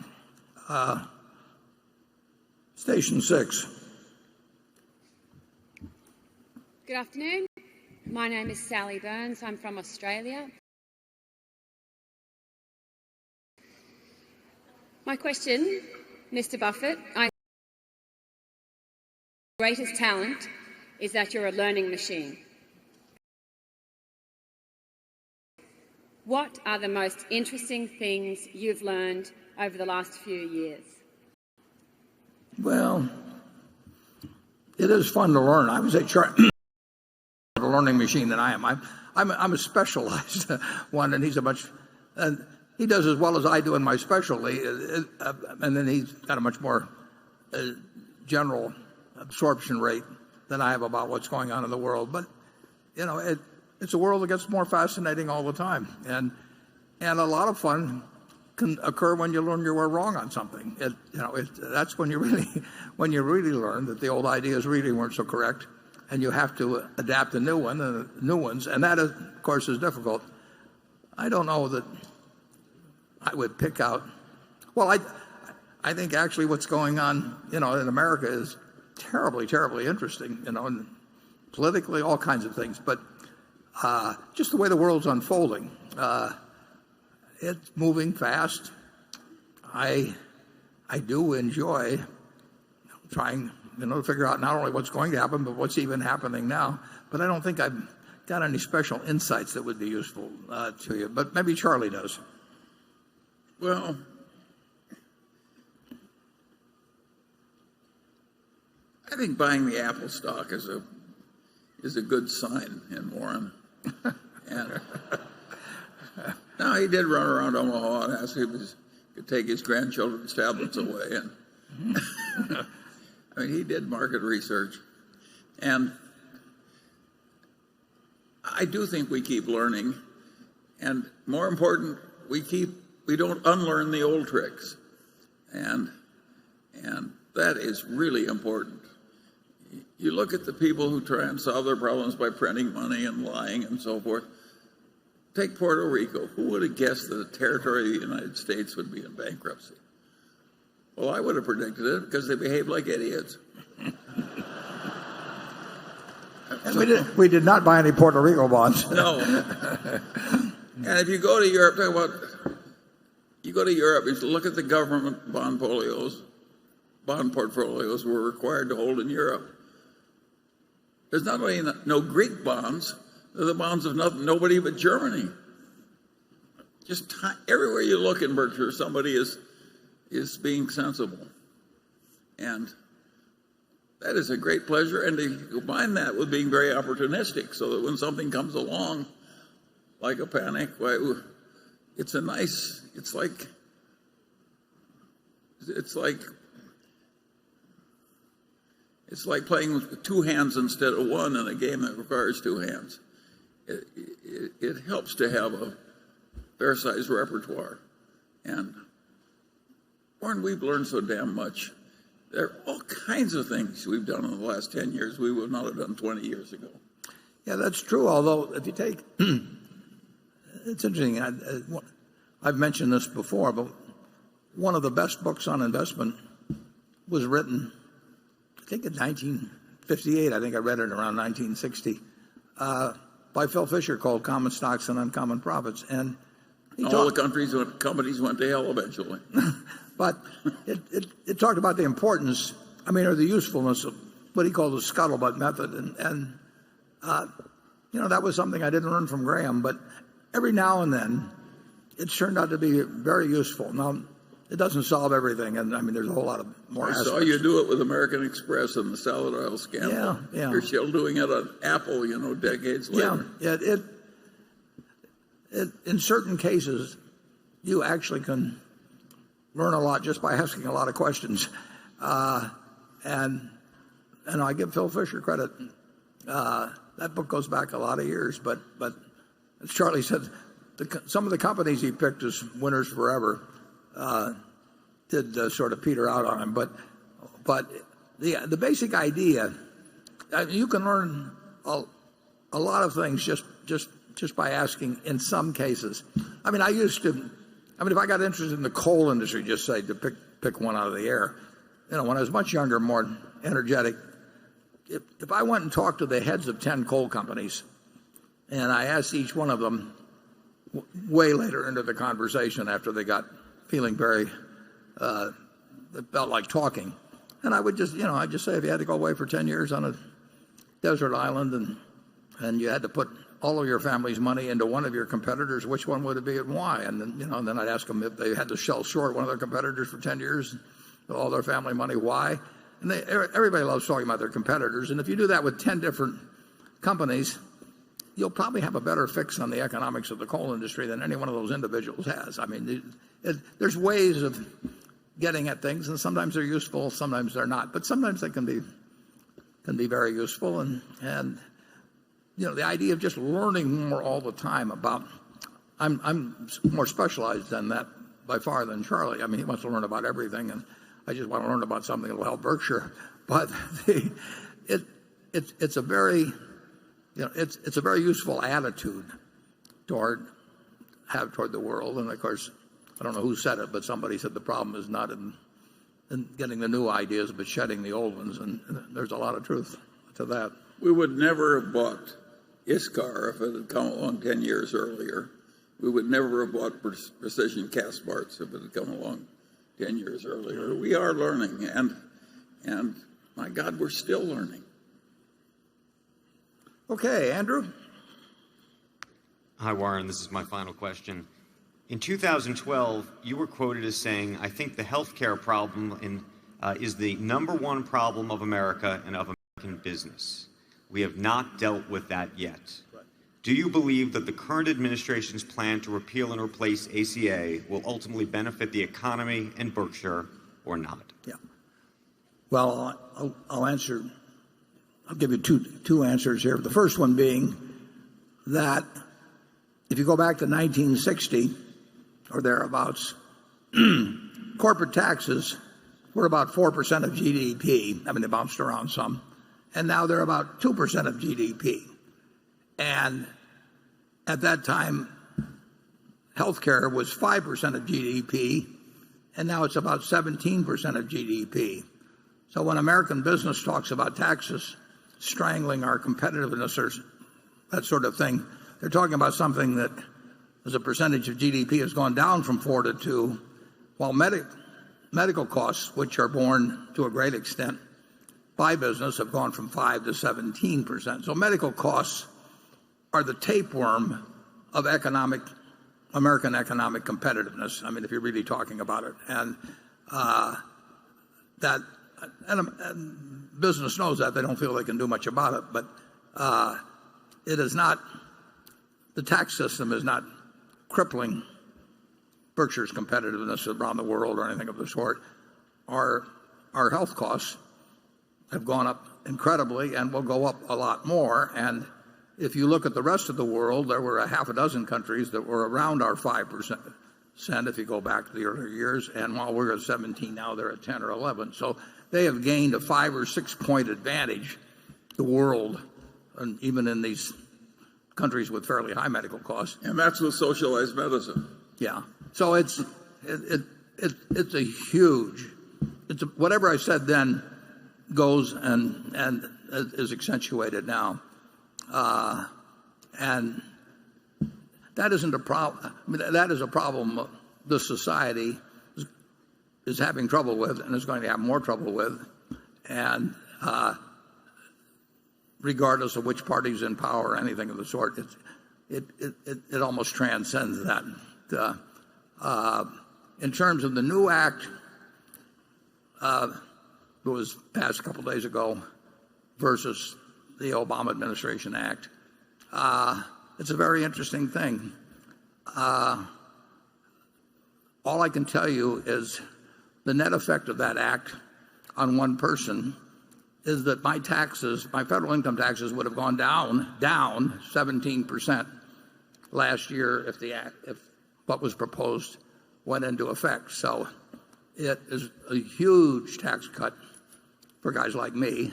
Speaker 1: Station 6.
Speaker 12: Good afternoon. My name is Sally Burns. I'm from Australia. My question, Mr. Buffett, your greatest talent is that you're a learning machine. What are the most interesting things you've learned over the last few years?
Speaker 1: Well, it is fun to learn. I was a learning machine than I am. I'm a specialized one, and he does as well as I do in my specialty, and then he's got a much more general absorption rate than I have about what's going on in the world. But it's a world that gets more fascinating all the time, and a lot of fun can occur when you learn you were wrong on something. That's when you really learn that the old ideas really weren't so correct, and you have to adapt a new ones, and that of course is difficult. I don't know that I would pick out. Well, I think actually what's going on in America is terribly, terribly interesting. And politically, all kinds of things, but just the way the world's unfolding. It's moving fast. I do enjoy trying to figure out not only what's going to happen, but what's even happening now. But I don't think I've got any special insights that would be useful to you. But maybe Charlie does.
Speaker 3: Well, I think buying the Apple stock is a good sign in Warren. And now he did run around Omaha and ask if he could take his grandchildren's tablets away. And I mean, he did market research, and I do think we keep learning, and more important, we don't unlearn the old tricks, and that is really important. You look at the people who try and solve their problems by printing money and lying and so forth. Take Puerto Rico. Who would have guessed that a territory of the United States would be in bankruptcy? Well, I would have predicted it because they behave like idiots.
Speaker 1: And we did not buy any Puerto Rico bonds.
Speaker 3: No. And if you go to Europe, you look at the government bond portfolios we're required to hold in Europe. There's not only no Greek bonds, they're the bonds of nobody but Germany. Just everywhere you look in Berkshire, somebody is being sensible. And that is a great pleasure. And to combine that with being very opportunistic, so that when something comes along, like a panic, it's like playing with two hands instead of one in a game that requires two hands. It helps to have a fair-sized repertoire. And Warren, we've learned so damn much. There are all kinds of things we've done in the last 10 years we would not have done 20 years ago.
Speaker 1: Yeah, that's true. Although, if you take, it's interesting. I've mentioned this before, but one of the best books on investment was written, I think, in 1958. I think I read it around 1960. by Phil Fisher called Common Stocks and Uncommon Profits. And
Speaker 3: all the companies went to hell eventually.
Speaker 1: But it talked about the importance, or the usefulness of what he called the scuttlebutt method. And that was something I didn't learn from Graham, but every now and then it's turned out to be very useful. Now, it doesn't solve everything, and there's a whole lot of more aspects.
Speaker 3: I saw you do it with American Express and the salad oil scandal.
Speaker 1: Yeah.
Speaker 3: You're still doing it on Apple, decades later.
Speaker 1: Yeah, it in certain cases, you actually can learn a lot just by asking a lot of questions. And I give Phil Fisher credit. That book goes back a lot of years, but as Charlie said, some of the companies he picked as winners forever did sort of peter out on him. But the basic idea, you can learn a lot of things just by asking in some cases. I used to, if I got interested in the coal industry, just say, to pick one out of the air, when I was much younger, more energetic, if I went and talked to the heads of 10 coal companies and I asked each one of them way later into the conversation after they got feeling very, it felt like talking, and I would just, I'd just say, if you had to go away for 10 years on a desert island and you had to put all of your family's money into one of your competitors, which one would it be and why? And then, and then I'd ask them if they had to sell short one of their competitors for 10 years, with all their family money, why? And everybody loves talking about their competitors. And if you do that with 10 different companies, you'll probably have a better fix on the economics of the coal industry than any one of those individuals has. There't ways of getting at things, and sometimes they're useful, sometimes they're not. But sometimes they can be very useful. And the idea of just learning more all the time about, I'm more specialized than that by far than Charlie. He wants to learn about everything, and I just want to learn about something that will help Berkshire. But it's a very it's a very useful attitude toward the world. And of course, I don't know who said it, but somebody said the problem is not in getting the new ideas, but shedding the old ones. And there's a lot of truth to that.
Speaker 3: We would never have bought ISCAR if it had come along 10 years earlier. We would never have bought Precision Castparts if it had come along 10 years earlier. We are learning, and my God, we're still learning.
Speaker 1: Okay, Andrew.
Speaker 9: Hi, Warren. This is my final question. In 2012, you were quoted as saying, "I think the healthcare problem is the number one problem of America and of American business. We have not dealt with that yet." Right. Do you believe that the current administration's plan to repeal and replace ACA will ultimately benefit the economy and Berkshire or not?
Speaker 1: Yeah. Well, I'll answer. I'll give you two answers here. The first one being that if you go back to 1960 or thereabouts, corporate taxes were about 4% of GDP. They bounced around some. And now they're about 2% of GDP. And at that time, healthcare was 5% of GDP, and now it's about 17% of GDP. So when American business talks about taxes strangling our competitiveness or that sort of thing, they're talking about something that as a percentage of GDP has gone down from 4 to 2, while medical costs, which are borne to a great extent by business, have gone from 5 to 17%. So medical costs are the tapeworm of American economic competitiveness. If you're really talking about it, and business knows that. They don't feel they can do much about it, but it is not. The tax system is not crippling Berkshire's competitiveness around the world or anything of the sort. Our health costs have gone up incredibly and will go up a lot more. And if you look at the rest of the world, there were a half a dozen countries that were around our 5% if you go back to the earlier years. And while we're at 17 now, they're at 10 or 11. So they have gained a 5 or 6 point advantage, the world, and even in these countries with fairly high medical costs.
Speaker 3: And that's with socialized medicine.
Speaker 1: Yeah. So it's a huge. Whatever I said then goes and is accentuated now. And that isn't a problem. I mean, that is a problem this society is having trouble with and is going to have more trouble with. And regardless of which party's in power or anything of the sort, it almost transcends that. In terms of the new act that was passed a couple days ago versus the Obama administration act, it's a very interesting thing. All I can tell you is the net effect of that act on one person is that my federal income taxes would have gone down 17% last year if what was proposed went into effect. So it is a huge tax cut for guys like me,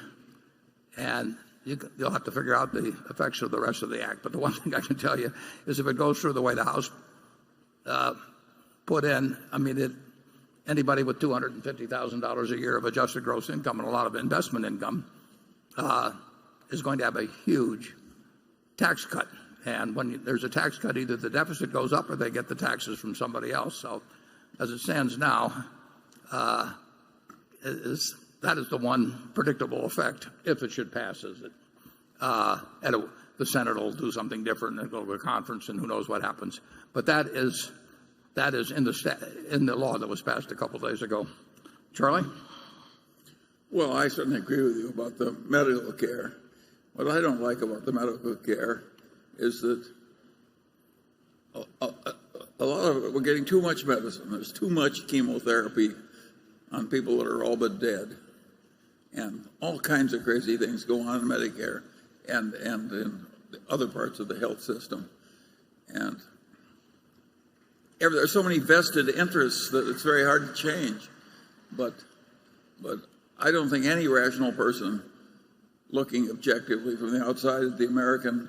Speaker 1: and you'll have to figure out the effects of the rest of the act. But the one thing I can tell you is if it goes through the way the House put in, I mean, anybody with $250,000 a year of adjusted gross income and a lot of investment income is going to have a huge tax cut. And when there's a tax cut, either the deficit goes up or they get the taxes from somebody else. So as it stands now, that is the one predictable effect if it should pass. Is that the Senate will do something different and go to a conference and who knows what happens. But that is in the law that was passed a couple days ago. Charlie?
Speaker 3: Well, I certainly agree with you about the medical care. What I don't like about the medical care is that a lot of it, we're getting too much medicine. There's too much chemotherapy on people that are all but dead. And all kinds of crazy things go on in Medicare and in other parts of the health system. And there's so many vested interests that it's very hard to change. But I don't think any rational person looking objectively from the outside at the American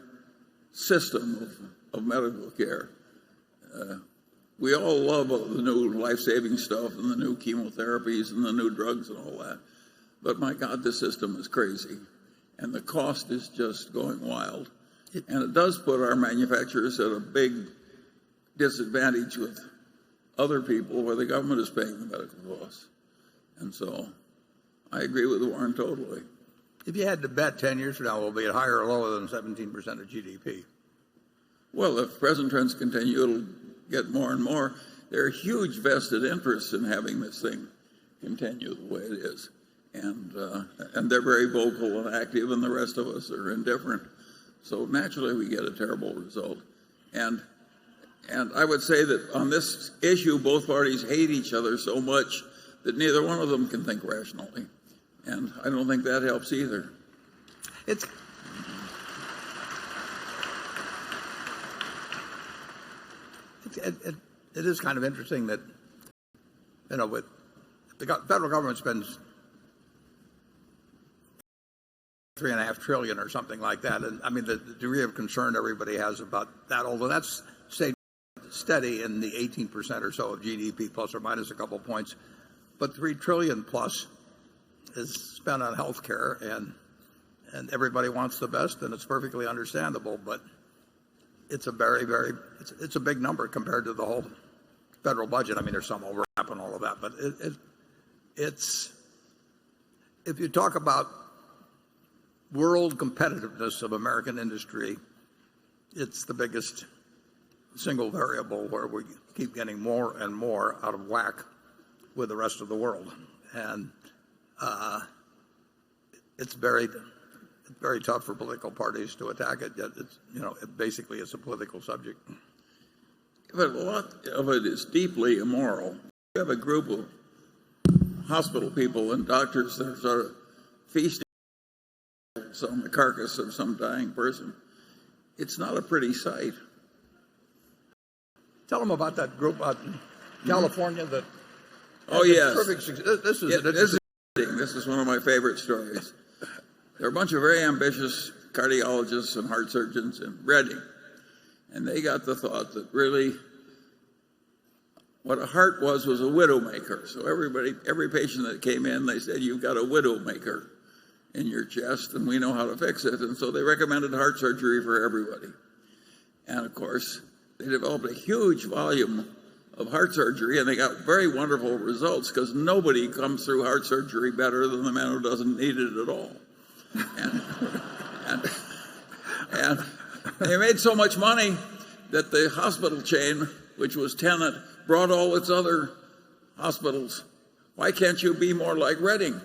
Speaker 3: system of medical care. We all love the new life-saving stuff and the new chemotherapies and the new drugs and all that. But my God, this system is crazy. And the cost is just going wild. And it does put our manufacturers at a big disadvantage with other people where the government is paying the medical costs. And so I agree with Warren totally.
Speaker 1: If you had to bet 10 years from now, will it be higher or lower than 17% of GDP?
Speaker 3: Well, if present trends continue, it'll get more and more. There are huge vested interests in having this thing continue the way it is. And they're very vocal and active, and the rest of us are indifferent. So naturally we get a terrible result. And I would say that on this issue, both parties hate each other so much that neither one of them can think rationally. And I don't think that helps either.
Speaker 1: It is kind of interesting that, with the federal government spends $3.5 trillion or something like that. And I mean, the degree of concern everybody has about that, although that's stayed steady in the 18% or so of GDP, plus or minus a couple points. But $3 trillion plus is spent on health care, and everybody wants the best, and it's perfectly understandable. But it's a it's a big number compared to the whole federal budget. I mean, there's some overlap and all of that, but it's if you talk about world competitiveness of American industry, it's the biggest single variable where we keep getting more and more out of whack with the rest of the world. And it's very tough for political parties to attack it. Yet basically it's a political subject.
Speaker 3: But a lot of it is deeply immoral. You have a group of hospital people and doctors that are sort of feasting on the carcass of some dying person. It's not a pretty sight.
Speaker 1: Tell them about that group out in California that.
Speaker 3: Oh yes,
Speaker 1: this
Speaker 3: is one of my favorite stories. There are a bunch of very ambitious cardiologists and heart surgeons in Reading, and they got the thought that really what a heart was a widowmaker. So every patient that came in, they said, "You've got a widowmaker," in your chest, and we know how to fix it. And so they recommended heart surgery for everybody. And of course, they developed a huge volume of heart surgery, and they got very wonderful results because nobody comes through heart surgery better than the man who doesn't need it at all. And they made so much money that the hospital chain, which was Tenet, brought all its other hospitals. Why can't you be more like Reading?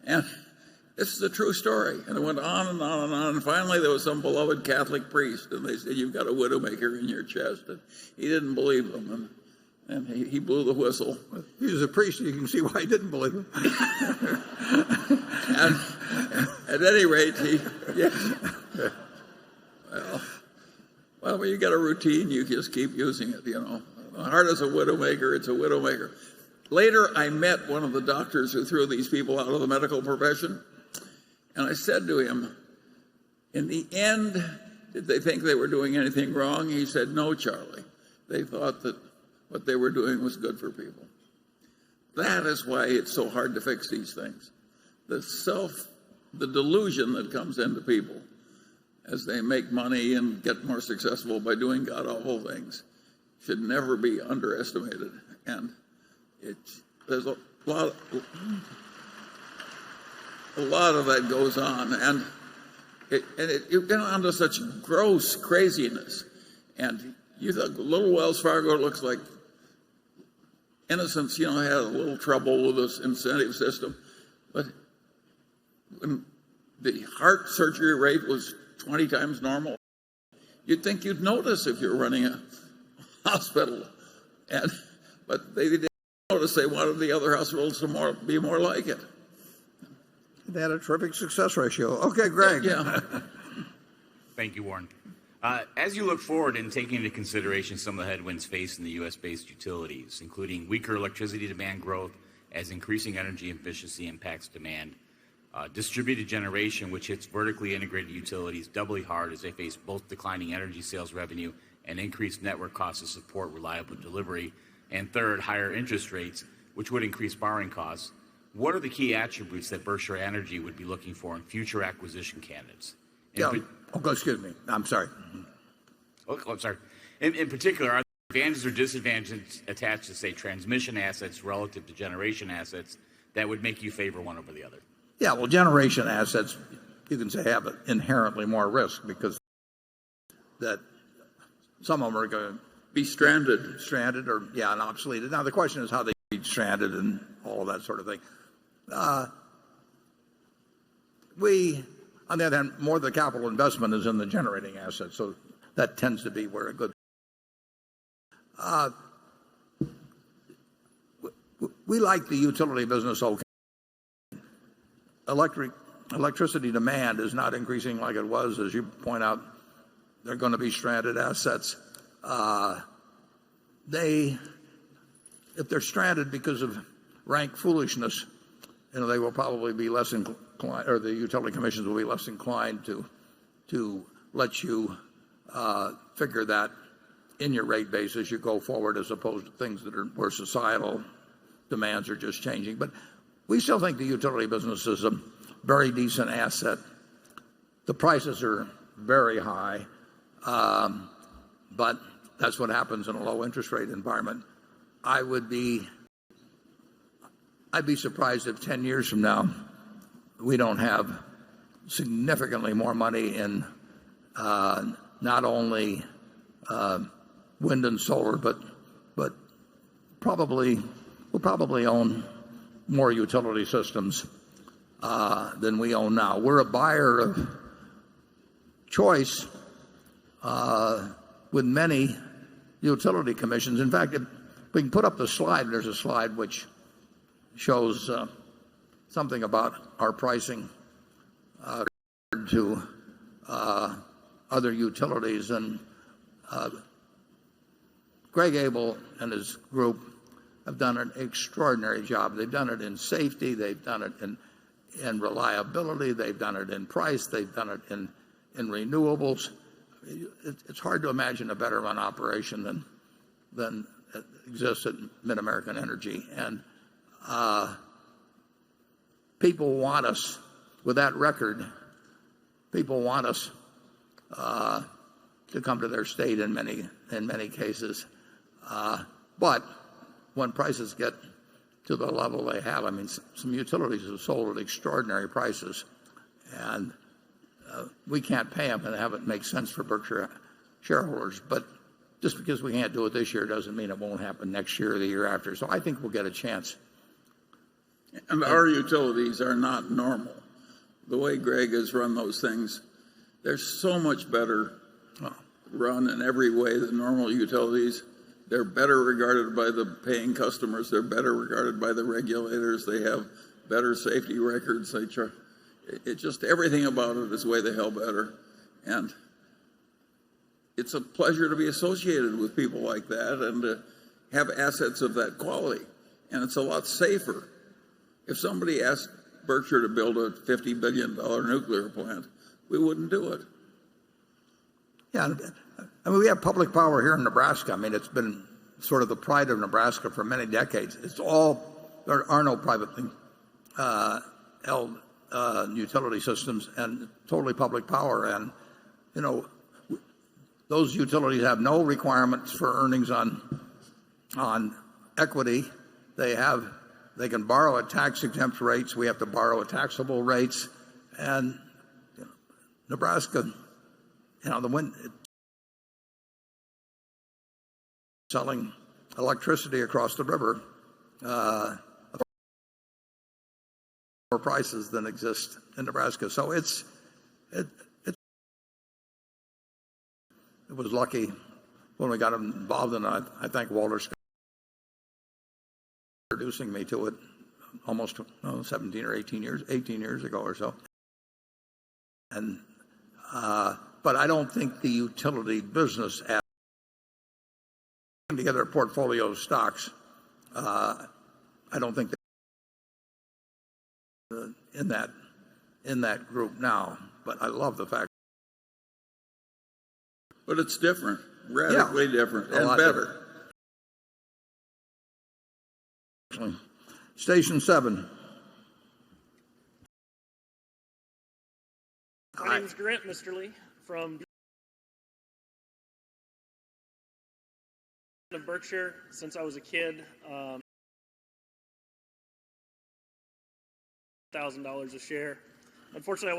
Speaker 3: And this is a true story. And it went on and on and on. And finally, there was some beloved Catholic priest, and they said, "You've got a widowmaker in your chest." And he didn't believe them, and he blew the whistle.
Speaker 1: He was a priest. You can see why he didn't believe him.
Speaker 3: And at any rate, well, when you get a routine, you just keep using it, The heart is a widowmaker. It's a widowmaker. Later, I met one of the doctors who threw these people out of the medical profession. And I said to him, in the end, did they think they were doing anything wrong? He said, "No, Charlie. They thought that what they were doing was good for people." That is why it's so hard to fix these things. The delusion that comes into people as they make money and get more successful by doing god-awful things should never be underestimated. And there's a lot of that goes on, and you get onto such gross craziness. And you think little Wells Fargo looks like innocence, had a little trouble with this incentive system, but when the heart surgery rate was 20 times normal, you'd think you'd notice if you're running a hospital, but they didn't notice. They wanted the other hospitals to be more like it.
Speaker 1: They had a terrific success ratio. Okay, Greg.
Speaker 3: Yeah.
Speaker 10: Thank you, Warren. As you look forward and taking into consideration some of the headwinds faced in the U.S.-based utilities, including weaker electricity demand growth as increasing energy efficiency impacts demand, distributed generation, which hits vertically integrated utilities doubly hard as they face both declining energy sales revenue and increased network costs to support reliable delivery, and third, higher interest rates, which would increase borrowing costs. What are the key attributes that Berkshire Energy would be looking for in future acquisition candidates?
Speaker 1: Excuse me. I'm sorry.
Speaker 10: I'm sorry. In particular, are there advantages or disadvantages attached to, say, transmission assets relative to generation assets that would make you favor one over the other?
Speaker 1: Yeah, well, generation assets, you can say, have inherently more risk because that some of them are going to
Speaker 3: be stranded
Speaker 1: or, and obsoleted. Now, the question is how they be stranded and all of that sort of thing. On the other hand, more of the capital investment is in the generating assets, so that tends to be where a good. We like the utility business okay. Electricity demand is not increasing like it was, as you point out. They're going to be stranded assets. If they're stranded because of rank foolishness, they will probably be less inclined, or the utility commissions will be less inclined to let you figure that in your rate base as you go forward, as opposed to things where societal demands are just changing. But we still think the utility business is a very decent asset. The prices are very high, but that's what happens in a low interest rate environment. I'd be surprised if 10 years from now we don't have significantly more money in not only wind and solar, but we'll probably own more utility systems than we own now. We're a buyer of choice with many utility commissions. In fact, if we can put up the slide, there's a slide which shows something about our pricing to other utilities. And Greg Abel and his group have done an extraordinary job. They've done it in safety. They've done it in reliability. They've done it in price. They've done it in renewables. It's hard to imagine a better run operation than exists at Mid-American Energy. And people want us with that record, people want us to come to their state in many cases. But when prices get to the level they have, I mean, some utilities have sold at extraordinary prices, and we can't pay them and have it make sense for Berkshire shareholders. But just because we can't do it this year doesn't mean it won't happen next year or the year after. So I think we'll get a chance.
Speaker 3: And our utilities are not normal. The way Greg has run those things, they're so much better run in every way than normal utilities. They're better regarded by the paying customers. They're better regarded by the regulators. They have better safety records. It just everything about it is way the hell better. And it's a pleasure to be associated with people like that and to have assets of that quality. And it's a lot safer. If somebody asked Berkshire to build a $50 billion nuclear plant, we wouldn't do it.
Speaker 1: Yeah, I mean, we have public power here in Nebraska. I mean, it's been sort of the pride of Nebraska for many decades. There are no privately held utility systems and totally public power. And, you know, those utilities have no requirements for earnings on equity. They can borrow at tax-exempt rates. We have to borrow at taxable rates. And Nebraska, selling electricity across the river more prices than exist in Nebraska. So it was lucky when we got involved in it. I thank Walter Scott for introducing me to it almost 17 or 18 years ago or so. And but I don't think the utility business together a portfolio of stocks. I don't think they're in that group now, but I love the fact.
Speaker 3: But it's different, radically different, and better.
Speaker 1: Different. Station 7.
Speaker 13: My name is Grant Misterly from Berkshire since I was a kid. $1,000 a share. Unfortunately, I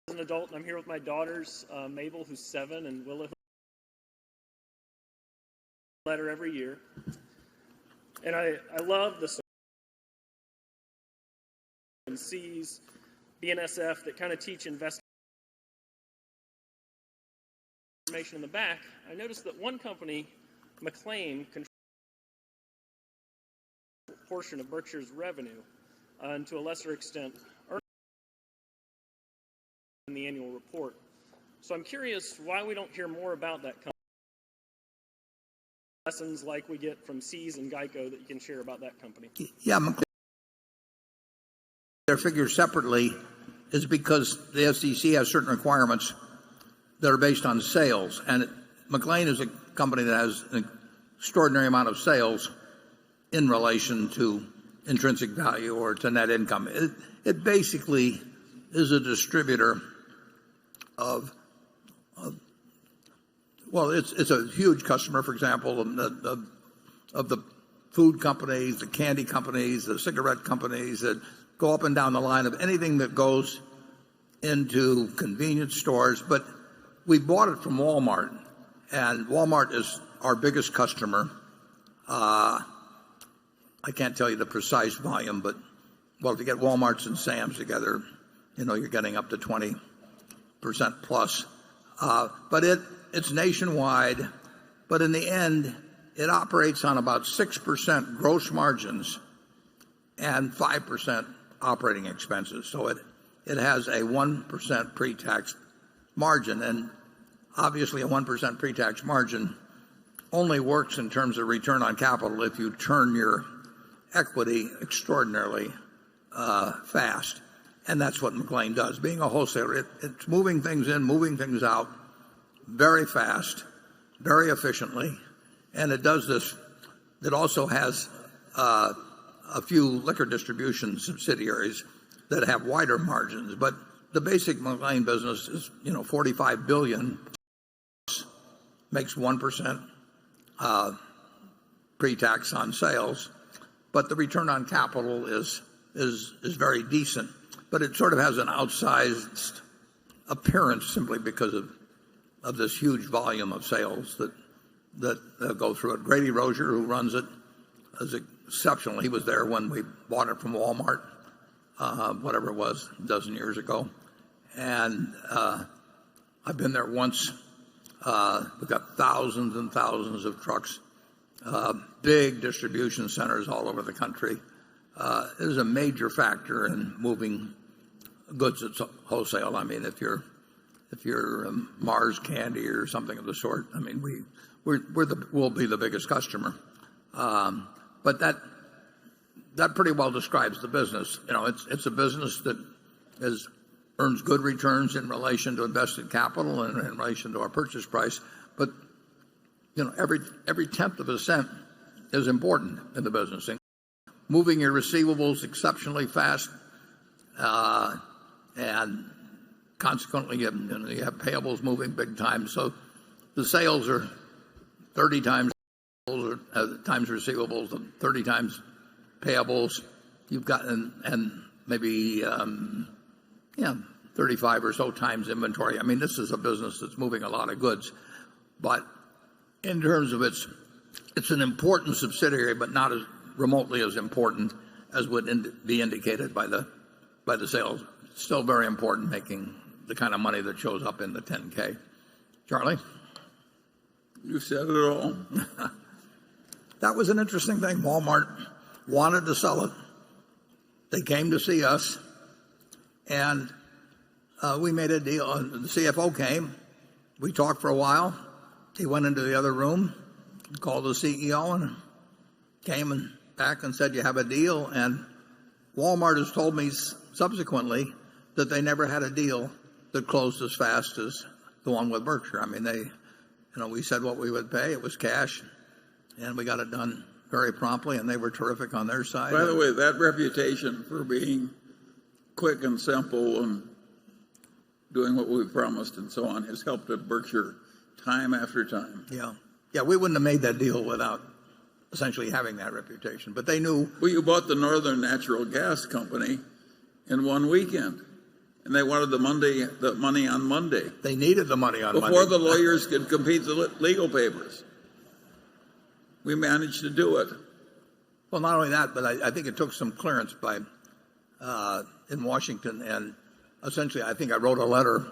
Speaker 13: was an adult, and I'm here with my daughters, Mabel, who's 7, and Willa, who's letter every year. And I love the and C's, BNSF that kind of teach investment information in the back. I noticed that one company, McLean, controls a portion of Berkshire's revenue, and to a lesser extent, earnings in the annual report. So I'm curious why we don't hear more about that company. Lessons like we get from C's and Geico that you can share about that company.
Speaker 1: Yeah, their figures separately is because the SEC has certain requirements that are based on sales. And McLean is a company that has an extraordinary amount of sales in relation to intrinsic value or to net income. It basically is a distributor of well, it's a huge customer, for example, of the food companies, the candy companies, the cigarette companies that go up and down the line of anything that goes into convenience stores. But we bought it from Walmart, and Walmart is our biggest customer. I can't tell you the precise volume, but to get Walmarts and Sam's together, you're getting up to 20% plus. But it's nationwide. But in the end, it operates on about 6% gross margins and 5% operating expenses. So it has a 1% pre-tax margin, and obviously a 1% pre-tax margin only works in terms of return on capital if you turn your equity extraordinarily fast. And that's what McLean does. Being a wholesaler, it's moving things in, moving things out very fast, very efficiently, and it does this. It also has a few liquor distribution subsidiaries that have wider margins. But the basic McLean business is, $45 billion, makes 1% pre-tax on sales, but the return on capital is very decent. But it sort of has an outsized appearance simply because of this huge volume of sales that go through it. Grady Rozier, who runs it, is exceptional. He was there when we bought it from Walmart, whatever it was, a dozen years ago. And I've been there once. We've got thousands and thousands of trucks, big distribution centers all over the country. It is a major factor in moving goods at wholesale. I mean, if you're Mars Candy or something of the sort, I mean, we'll be the biggest customer. But that pretty well describes the business. It's a business that earns good returns in relation to invested capital and in relation to our purchase price. But every tenth of a cent is important in the business. And moving your receivables exceptionally fast, and consequently, you have payables moving big time. So the sales are 30 times receivables, 30 times payables. You've got and maybe 35 or so times inventory. I mean, this is a business that's moving a lot of goods, but in terms of it's an important subsidiary, but not as remotely as important as would be indicated by the sales. It's still very important, making the kind of money that shows up in the 10K. Charlie?
Speaker 3: You said it all.
Speaker 1: That was an interesting thing. Walmart wanted to sell it. They came to see us, and we made a deal. The CFO came. We talked for a while. He went into the other room, called the CEO, and came back and said, "You have a deal." And Walmart has told me subsequently that they never had a deal that closed as fast as the one with Berkshire. I mean, we said what we would pay. It was cash, and we got it done very promptly, and they were terrific on their side.
Speaker 3: By the way, that reputation for being quick and simple and doing what we promised and so on has helped at Berkshire time after time.
Speaker 1: Yeah, we wouldn't have made that deal without essentially having that reputation. But they knew.
Speaker 3: Well, you bought the Northern Natural Gas Company in one weekend, and they wanted the money on Monday.
Speaker 1: They needed the money on Monday
Speaker 3: before the lawyers could complete the legal papers. We managed to do it.
Speaker 1: Well, not only that, but I think it took some clearance in Washington, and essentially, I think I wrote a letter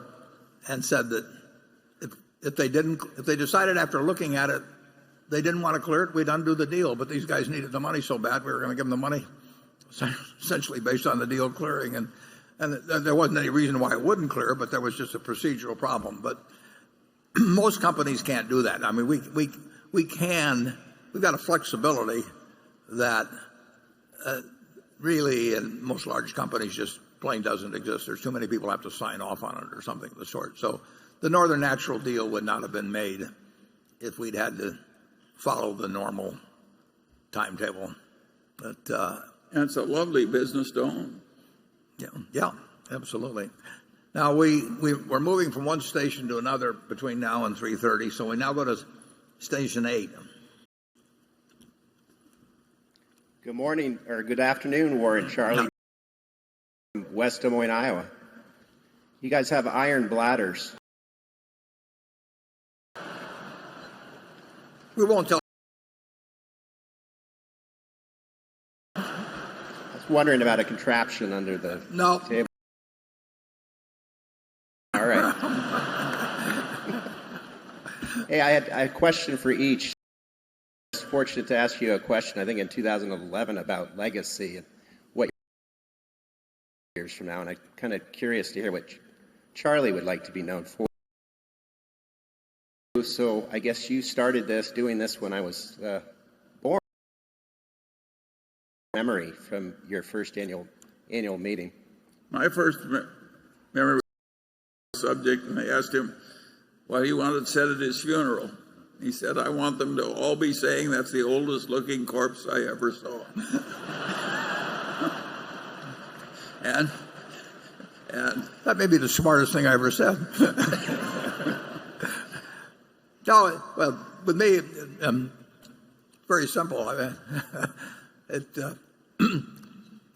Speaker 1: and said that if they decided after looking at it they didn't want to clear it, we'd undo the deal. But these guys needed the money so bad, we were going to give them the money, essentially based on the deal clearing, and there wasn't any reason why it wouldn't clear, but there was just a procedural problem. But most companies can't do that. I mean, we can. We've got a flexibility that really, in most large companies, just plain doesn't exist. There's too many people have to sign off on it or something of the sort. So the Northern Natural deal would not have been made if we'd had to follow the normal timetable. And
Speaker 3: it's a lovely business to own.
Speaker 1: Yeah, absolutely. Now we're moving from one station to another between now and 3:30, so we now go to Station 8.
Speaker 14: Good morning, or good afternoon, Warren, Charlie, from West Des Moines, Iowa. You guys have iron bladders.
Speaker 1: We won't tell.
Speaker 14: I was wondering about a contraption under the table. All right. Hey, I had a question for each. I was fortunate to ask you a question, I think in 2011, about legacy and what years from now, and I'm kind of curious to hear what Charlie would like to be known for. So I guess you started doing this when I was born. Memory from your first annual meeting.
Speaker 3: My first memory was the subject, and I asked him what he wanted said at his funeral. He said, "I want them to all be saying that's the oldest looking corpse I ever saw." And
Speaker 1: that may be the smartest thing I ever said. No, well, with me, very simple.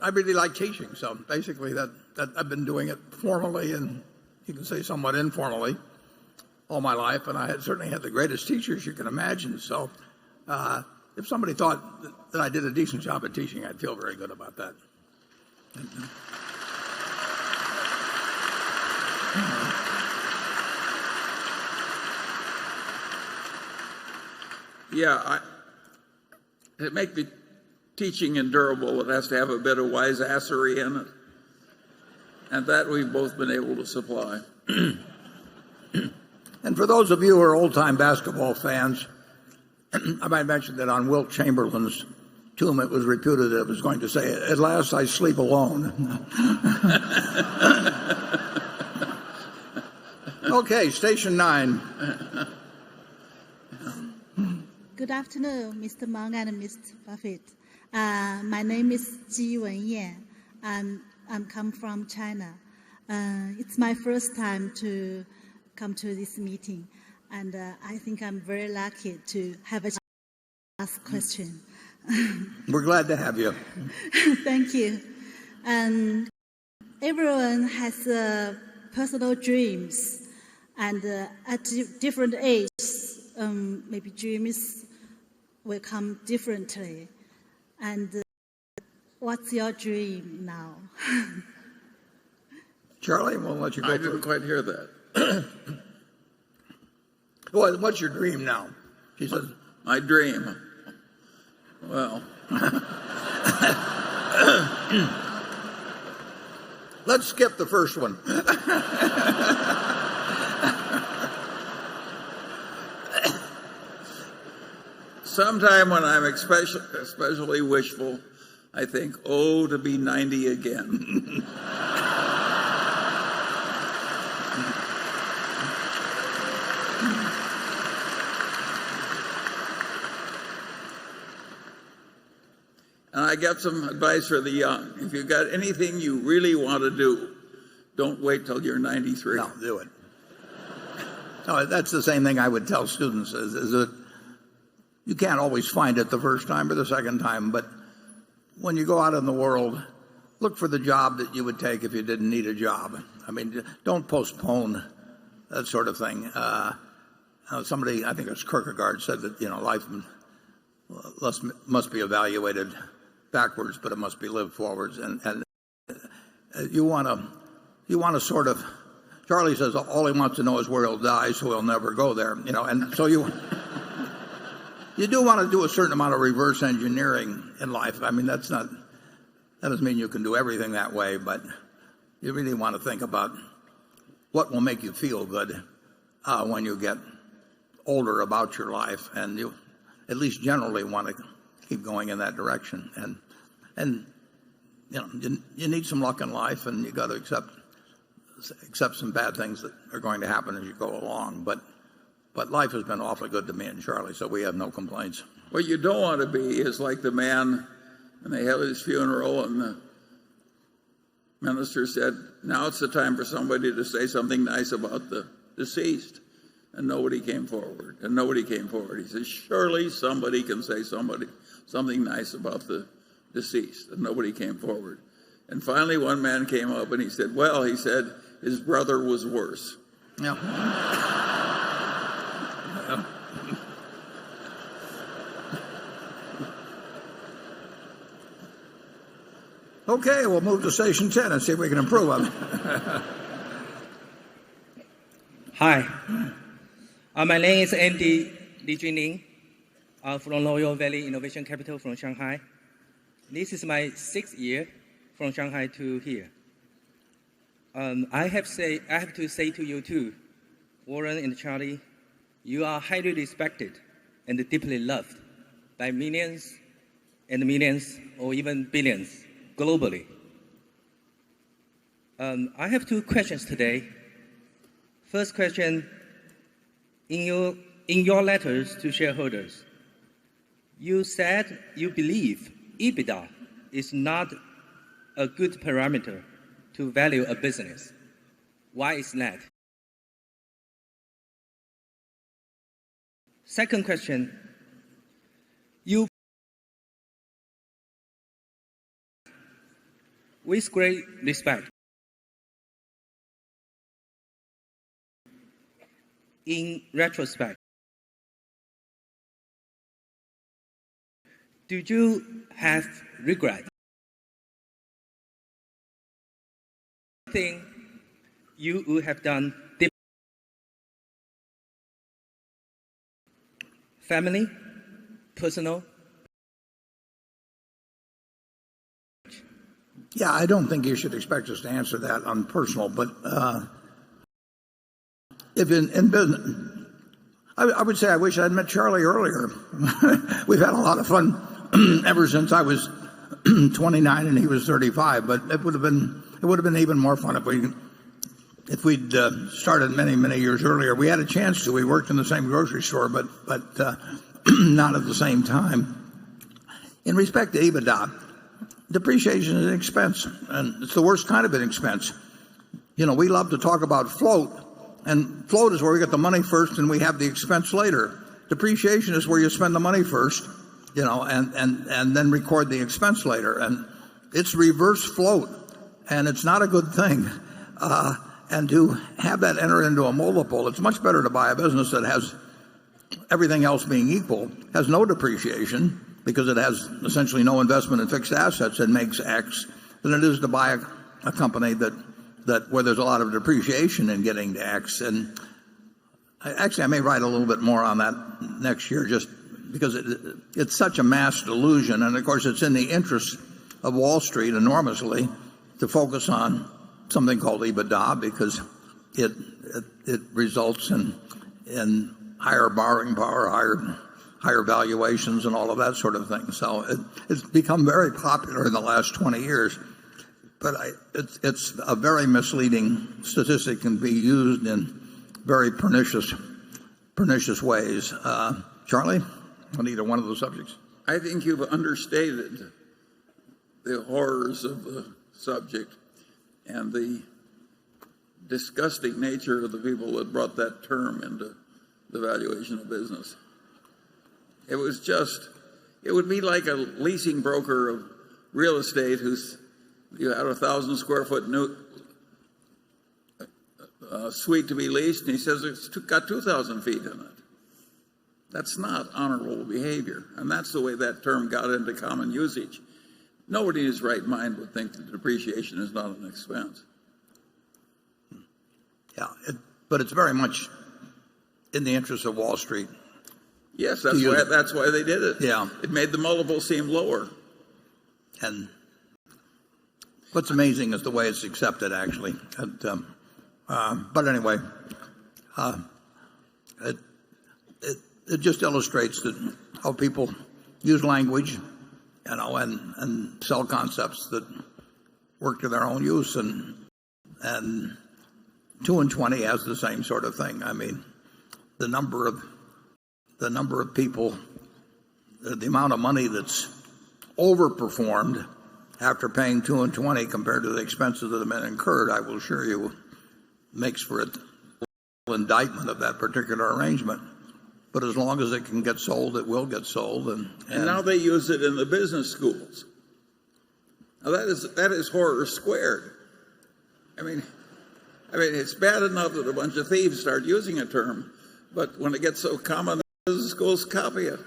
Speaker 1: I really like teaching, so basically that I've been doing it formally and you can say somewhat informally all my life, and I certainly had the greatest teachers you can imagine. So if somebody thought that I did a decent job at teaching, I'd feel very good about that.
Speaker 3: Yeah, to make the teaching endurable, it has to have a bit of wiseassery in it. And that we've both been able to supply.
Speaker 1: And for those of you who are old-time basketball fans, I might mention that on Wilt Chamberlain's tomb it was reputed that it was going to say, "At last I sleep alone." Okay, station 9.
Speaker 15: Good afternoon, Mr. Meng and Mr. Buffett. My name is Ji Wenyan. I'm come from China. It's my first time to come to this meeting, and I think I'm very lucky to have a chance to ask question.
Speaker 1: We're glad to have you.
Speaker 15: Thank you. Everyone has personal dreams, and at different ages, maybe dreams will come differently. And what's your dream now?
Speaker 1: Charlie, we'll let you go.
Speaker 3: I didn't quite hear that.
Speaker 1: Well, what's your dream now? She says,
Speaker 3: my dream. Well,
Speaker 1: let's skip the first one.
Speaker 3: sometime when I'm especially wishful, I think, oh, to be 90 again. And I got some advice for the young. If you've got anything you really want to do, don't wait till you're 93.
Speaker 1: No, do it. No, that's the same thing I would tell students is that you can't always find it the first time or the second time, but when you go out in the world, look for the job that you would take if you didn't need a job. I mean, don't postpone that sort of thing. Somebody, I think it was Kierkegaard, said that life must be evaluated backwards, but it must be lived forwards. And you want to sort of. Charlie says all he wants to know is where he'll die, so he'll never go there. And so you do want to do a certain amount of reverse engineering in life. I mean, that doesn't mean you can do everything that way, but you really want to think about what will make you feel good when you get older about your life, and you at least generally want to keep going in that direction. And you need some luck in life, and you got to accept some bad things that are going to happen as you go along. But life has been awfully good to me and Charlie, so we have no complaints.
Speaker 3: What you don't want to be is like the man when they held his funeral and the minister said, now it's the time for somebody to say something nice about the deceased. And nobody came forward. He said, surely somebody can say something nice about the deceased. And nobody came forward. And finally one man came up and he said, his brother was worse.
Speaker 1: Yeah. Okay, we'll move to station 10 and see if we can improve on it.
Speaker 22: Hi. My name is Andy Li Junling from Royal Valley Innovation Capital from Shanghai. This is my 6th year from Shanghai to here. I have to say to you too, Warren and Charlie, you are highly respected and deeply loved by millions and millions or even billions globally. I have 2 questions today. First question, in your letters to shareholders, you said you believe EBITDA is not a good parameter to value a business. Why is that? Second question, with great respect, in retrospect, do you have regret? Thing you would have done differently? Family, personal?
Speaker 1: Yeah, I don't think you should expect us to answer that on personal, but if in business, I would say I wish I'd met Charlie earlier. We've had a lot of fun ever since I was 29 and he was 35, but it would have been even more fun if we'd started many years earlier. We had a chance to. We worked in the same grocery store, but not at the same time. In respect to EBITDA, depreciation is an expense, and it's the worst kind of an expense. We love to talk about float, and float is where we get the money first and we have the expense later. Depreciation is where you spend the money first, and then record the expense later. And it's reverse float, and it's not a good thing. And to have that enter into a multiple, it's much better to buy a business that has, everything else being equal, has no depreciation, because it has essentially no investment in fixed assets and makes X, than it is to buy a company that where there's a lot of depreciation in getting to X. And I may write a little bit more on that next year, just because it's such a mass delusion. And of course, it's in the interest of Wall Street enormously to focus on something called EBITDA, because it results in higher borrowing power, higher valuations, and all of that sort of thing. So it's become very popular in the last 20 years. But it's a very misleading statistic, and be used in very pernicious ways. Charlie, on either one of those subjects?
Speaker 3: I think you've understated the horrors of the subject and the disgusting nature of the people that brought that term into the valuation of business. It would be like a leasing broker of real estate you had a 1,000 square foot new suite to be leased, and he says it's got 2,000 feet in it. That's not honorable behavior, and that's the way that term got into common usage. Nobody in his right mind would think that depreciation is not an expense.
Speaker 1: Yeah, but it's very much in the interest of Wall Street.
Speaker 3: Yes, that's why they did it.
Speaker 1: Yeah.
Speaker 3: It made the multiple seem lower.
Speaker 1: And what's amazing is the way it's accepted, actually. But anyway, it just illustrates how people use language, and sell concepts that work to their own use. And 2 and 20 has the same sort of thing. I mean, the number of people, the amount of money that's overperformed after paying 2 and 20 compared to the expenses that have been incurred, I will assure you, makes for an indictment of that particular arrangement. But as long as it can get sold, it will get sold. And
Speaker 3: now they use it in the business schools. Now that is horror squared. I mean, it's bad enough that a bunch of thieves start using a term, but when it gets so common, business schools copy it.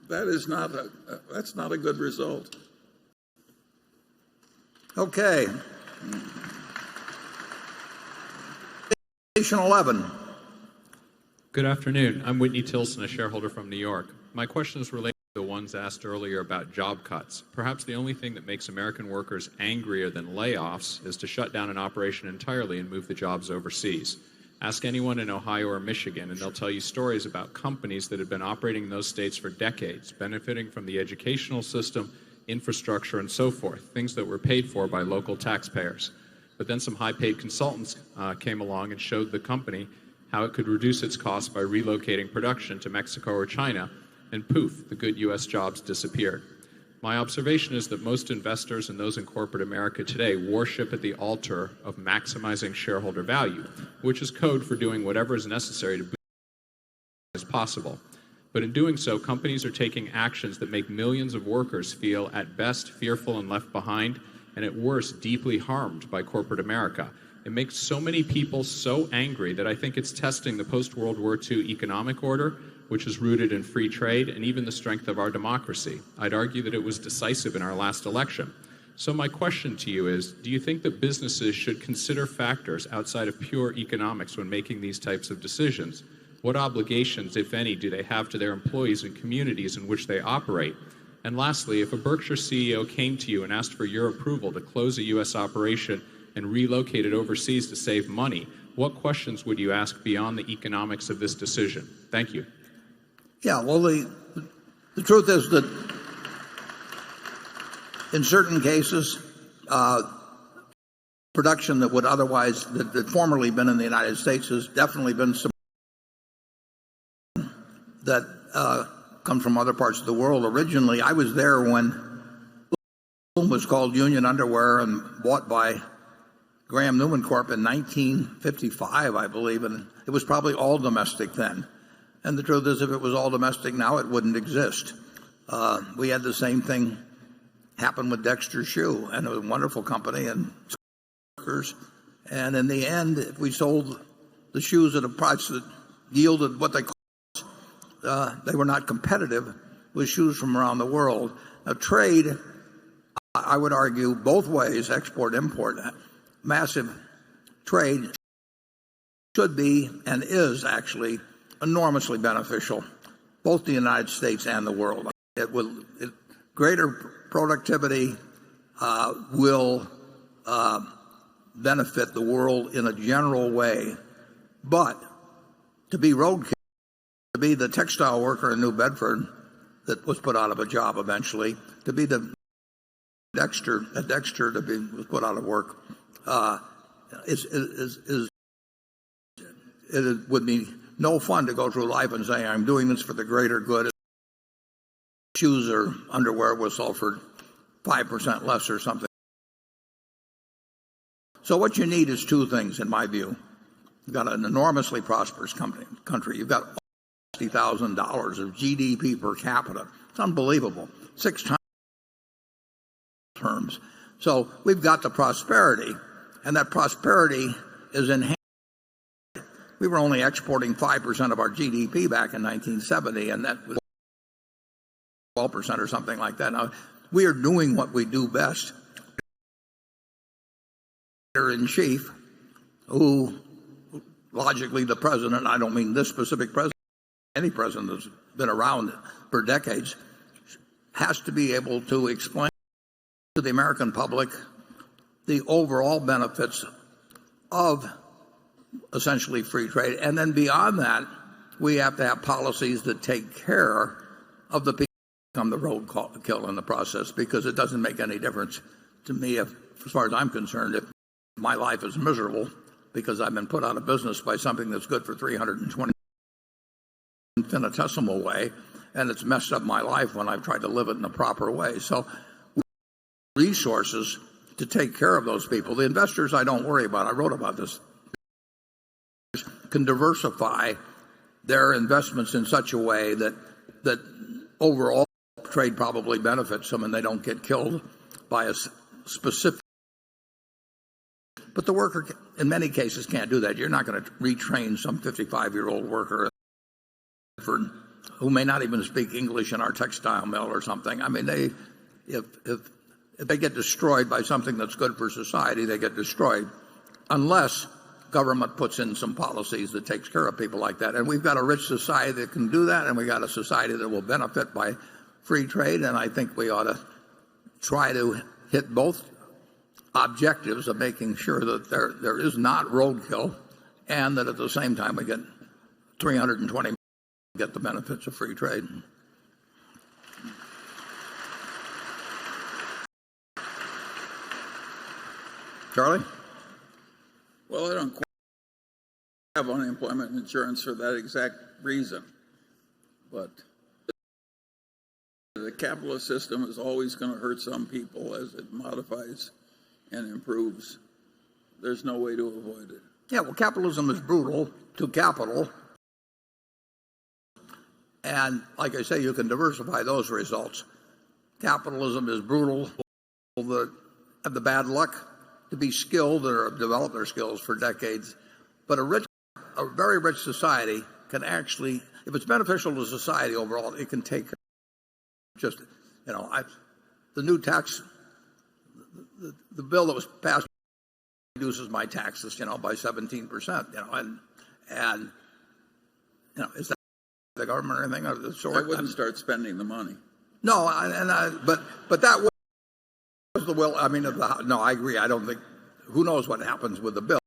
Speaker 3: That's not a good result.
Speaker 1: Okay. Station 11.
Speaker 16: Good afternoon. I'm Whitney Tilson, a shareholder from New York. My question is related to the ones asked earlier about job cuts. Perhaps the only thing that makes American workers angrier than layoffs is to shut down an operation entirely and move the jobs overseas. Ask anyone in Ohio or Michigan, and they'll tell you stories about companies that have been operating in those states for decades, benefiting from the educational system, infrastructure, and so forth, things that were paid for by local taxpayers. But then some high-paid consultants came along and showed the company how it could reduce its costs by relocating production to Mexico or China, and poof, the good U.S. jobs disappeared. My observation is that most investors and those in corporate America today worship at the altar of maximizing shareholder value, which is code for doing whatever is necessary to boost as possible. But in doing so, companies are taking actions that make millions of workers feel at best fearful and left behind, and at worst deeply harmed by corporate America. It makes so many people so angry that I think it's testing the post-World War II economic order, which is rooted in free trade and even the strength of our democracy. I'd argue that it was decisive in our last election. So my question to you is, do you think that businesses should consider factors outside of pure economics when making these types of decisions? What obligations, if any, do they have to their employees and communities in which they operate? And lastly, if a Berkshire CEO came to you and asked for your approval to close a U.S. operation and relocate it overseas to save money, what questions would you ask beyond the economics of this decision? Thank you.
Speaker 1: Yeah, well, the truth is that in certain cases, production that would otherwise, that had formerly been in the United States has definitely been some that come from other parts of the world. Originally, I was there when it was called Union Underwear and bought by Graham Newman Corp. In 1955, I believe, and it was probably all domestic then. And the truth is, if it was all domestic now, it wouldn't exist. We had the same thing happen with Dexter Shoe, and it was a wonderful company and workers. And in the end, if we sold the shoes at a price that yielded what they they were not competitive with shoes from around the world. Now, trade, I would argue, both ways, export, import, massive trade should be and is actually enormously beneficial, both the United States and the world. Greater productivity will benefit the world in a general way, but to be roadkill, to be the textile worker in New Bedford that was put out of a job eventually, to be the Dexter to be was put out of work, it would be no fun to go through life and say, I'm doing this for the greater good. Shoes or underwear was sold for 5% less or something. So what you need is two things, in my view. You've got an enormously prosperous country. You've got $60,000 of GDP per capita. It's unbelievable. 6 times terms. So we've got the prosperity, and that prosperity is enhanced. We were only exporting 5% of our GDP back in 1970, and that was 12% or something like that. Now, we are doing what we do best. In chief, who logically the president, I don't mean this specific president, any president that's been around for decades, has to be able to explain to the American public the overall benefits of essentially free trade. And then beyond that, we have to have policies that take care of the people who become the roadkill in the process, because it doesn't make any difference to me, as far as I'm concerned, if my life is miserable because I've been put out of business by something that's good for 320 infinitesimal way, and it's messed up my life when I've tried to live it in a proper way. So resources to take care of those people. The investors I don't worry about. I wrote about this. Can diversify their investments in such a way that overall trade probably benefits them and they don't get killed by a specific. But the worker, in many cases, can't do that. You're not going to retrain some 55-year-old worker who may not even speak English in our textile mill or something. I mean, if they get destroyed by something that's good for society, they get destroyed, unless government puts in some policies that takes care of people like that. And we've got a rich society that can do that, and we've got a society that will benefit by free trade, and I think we ought to try to hit both objectives of making sure that there is not roadkill, and that at the same time we get 320 get the benefits of free trade. Charlie?
Speaker 3: Well, I don't quite have unemployment insurance for that exact reason, but The capitalist system is always going to hurt some people as it modifies and improves. There's no way to avoid it.
Speaker 1: Yeah, well, capitalism is brutal to capital. And like I say, you can diversify those results. Capitalism is brutal. That have the bad luck to be skilled or have developed their skills for decades. But a very rich society can actually, if it's beneficial to society overall, it can take just, the new tax, the bill that was passed reduces my taxes, by 17%, and is that the government or anything of the sort?
Speaker 3: I wouldn't start spending the money.
Speaker 1: No, but that was the will. No, I agree. I don't think. Who knows what happens with the bill?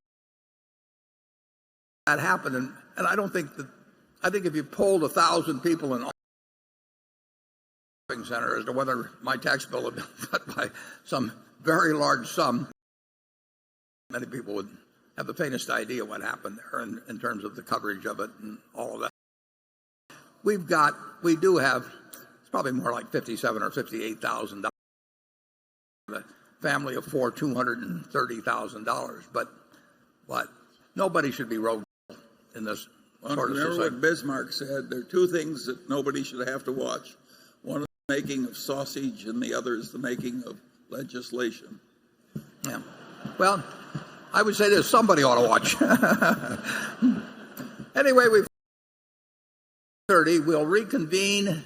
Speaker 1: That happened, and I don't think that. I think if you polled 1,000 people in shopping center as to whether my tax bill had been cut by some very large sum, many people would have the faintest idea what happened there in terms of the coverage of it and all of that. We do have, it's probably more like $57,000 or $58,000. A family of four, $230,000. But nobody should be rogue in this sort of
Speaker 3: Remember
Speaker 1: society.
Speaker 3: what Bismarck said? There are two things that nobody should have to watch. One is the making of sausage, and the other is the making of legislation.
Speaker 1: Yeah. Well, I would say this: somebody ought to watch. Anyway, we've 30. We'll reconvene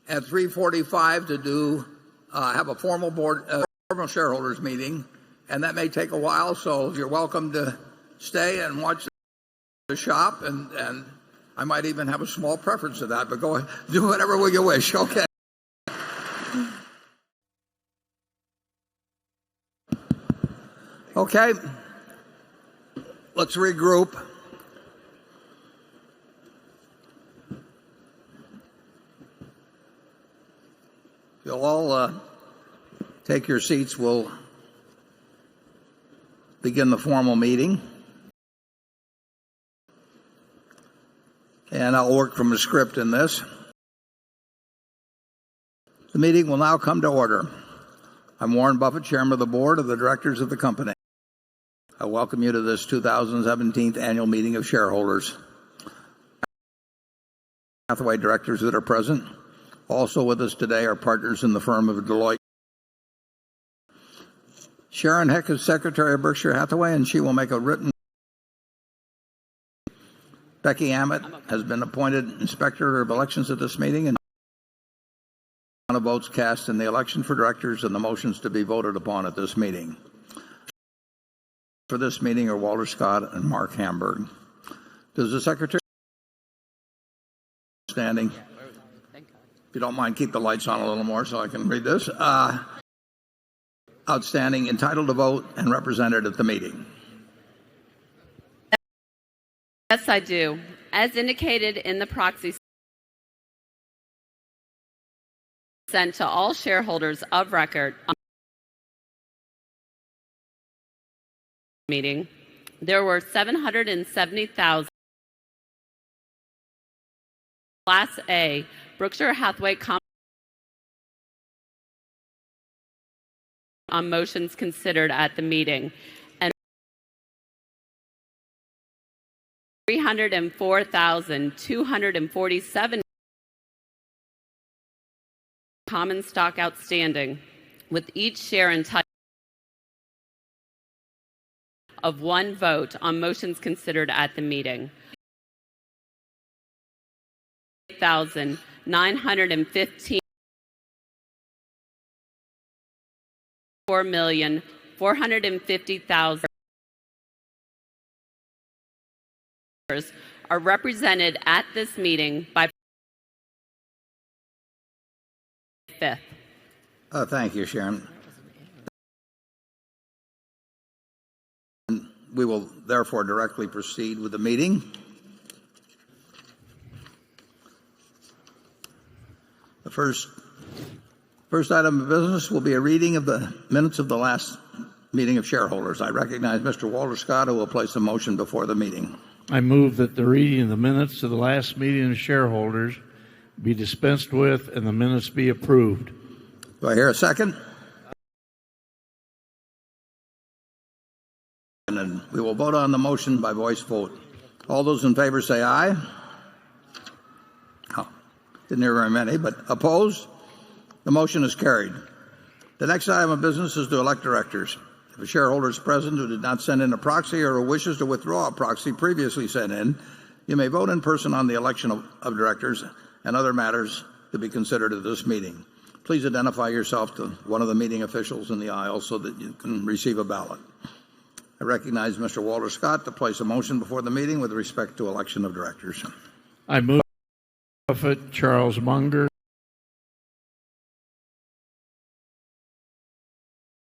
Speaker 1: at 3:45 to have a formal formal shareholders meeting, and that may take a while. So you're welcome to stay and watch the shop, and I might even have a small preference to that. But go ahead, do whatever you wish. Okay. Okay. Let's regroup. You'll all take your seats. We'll begin the formal meeting. And I'll work from a script in this. The meeting will now come to order. I'm Warren Buffett, Chairman of the Board of the Directors of the company. I welcome you to this 2017 annual meeting of shareholders. Hathaway directors that are present. Also with us today are partners in the firm of Deloitte. Sharon Heck is Secretary of Berkshire Hathaway, and she will make a written. Becky Ammett has been appointed Inspector of Elections at this meeting, and the votes cast in the election for directors and the motions to be voted upon at this meeting. For this meeting are Walter Scott and Mark Hamburg. Does the Secretary standing? If you don't mind, keep the lights on a little more so I can read this. Outstanding, entitled to vote, and represented at the meeting.
Speaker 17: Yes, I do. As indicated in the proxy sent to all shareholders of record on the meeting, there were 770,000 Class A Berkshire Hathaway on motions considered at the meeting, and 304,247 common stock outstanding, with each share entitled of one vote on motions considered at the meeting. 915 4,450,000 are represented at this meeting by 5th.
Speaker 1: Thank you, Sharon. We will therefore directly proceed with the meeting. The first item of business will be a reading of the minutes of the last meeting of shareholders. I recognize Mr. Walter Scott, who will place a motion before the meeting.
Speaker 18: I move that the reading of the minutes of the last meeting of shareholders be dispensed with and the minutes be approved.
Speaker 1: Do I hear a second? And then we will vote on the motion by voice vote. All those in favor say aye. Oh, didn't hear very many, but opposed? The motion is carried. The next item of business is to elect directors. If a shareholder is present who did not send in a proxy or who wishes to withdraw a proxy previously sent in, you may vote in person on the election of directors and other matters to be considered at this meeting. Please identify yourself to one of the meeting officials in the aisle so that you can receive a ballot. I recognize Mr. Walter Scott to place a motion before the meeting with respect to election of directors.
Speaker 18: I move Buffett, Charles Munger,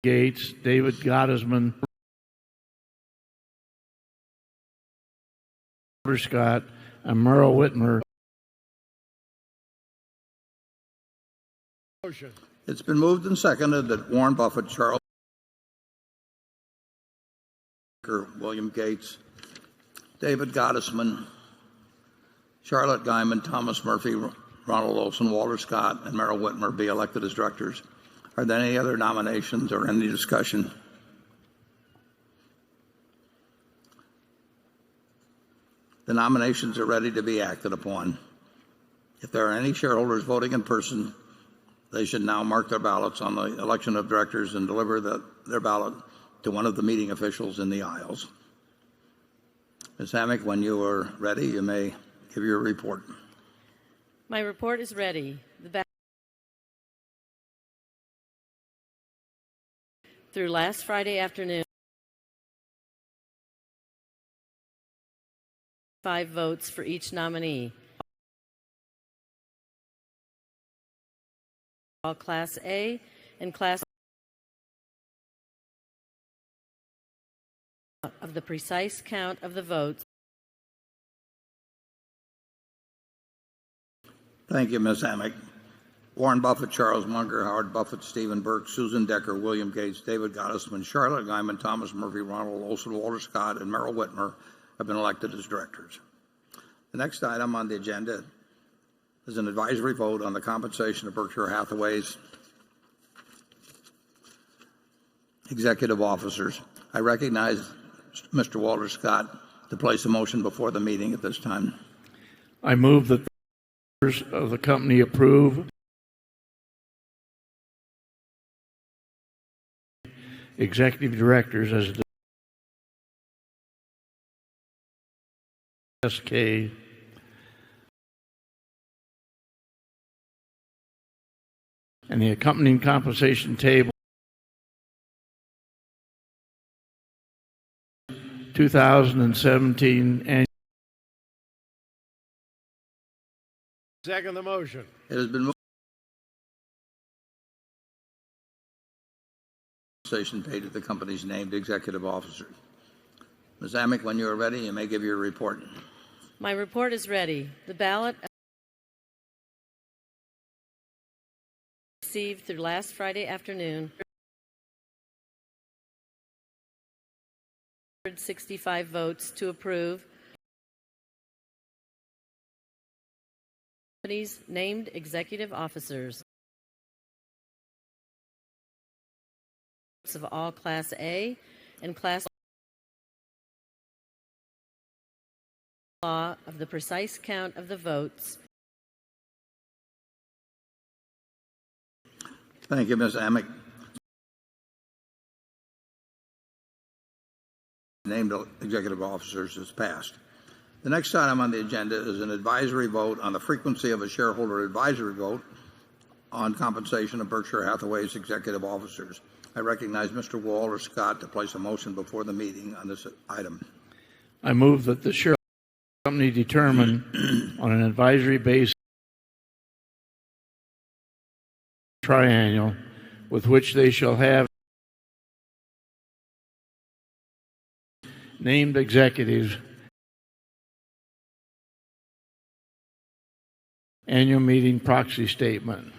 Speaker 18: Gates, David Gottesman, Walter Scott, and Merle Whitmer.
Speaker 1: It's been moved and seconded that Warren Buffett, Charles Munger, William Gates, David Gottesman, Charlotte Guyman, Thomas Murphy, Ronald Olson, Walter Scott, and Merrill Whitmer be elected as directors. Are there any other nominations or any discussion? The nominations are ready to be acted upon. If there are any shareholders voting in person, they should now mark their ballots on the election of directors and deliver their ballot to one of the meeting officials in the aisles. Ms. Hammack, when you are ready, you may give your report.
Speaker 19: My report is ready. Through last Friday afternoon, 5 votes for each nominee. All Class A and Class of the precise count of the votes.
Speaker 1: Thank you, Ms. Hammack. Warren Buffett, Charles Munger, Howard Buffett, Stephen Burke, Susan Decker, William Gates, David Gottesman, Charlotte Guyman, Thomas Murphy, Ronald Olson, Walter Scott, and Merrill Whitmer have been elected as directors. The next item on the agenda is an advisory vote on the compensation of Berkshire Hathaway's executive officers. I recognize Mr. Walter Scott to place a motion before the meeting at this time.
Speaker 18: I move that the members of the company approve executive directors as SK and the accompanying compensation table 2017 annual.
Speaker 23: Second the motion.
Speaker 1: It has been moved. Compensation paid to the company's named executive officers. Ms. Amick, when you are ready, you may give your report.
Speaker 19: My report is ready. The ballot received through last Friday afternoon 165 votes to approve the company's named executive officers of all Class A and Class law of the precise count of the votes.
Speaker 1: Thank you, Ms. Amick. Named executive officers is passed. The next item on the agenda is an advisory vote on the frequency of a shareholder advisory vote on compensation of Berkshire Hathaway's executive officers. I recognize Mr. Walter Scott to place a motion before the meeting on this item.
Speaker 18: I move that the shareholder company determine on an advisory basis triennial with which they shall have named executives annual meeting proxy statement.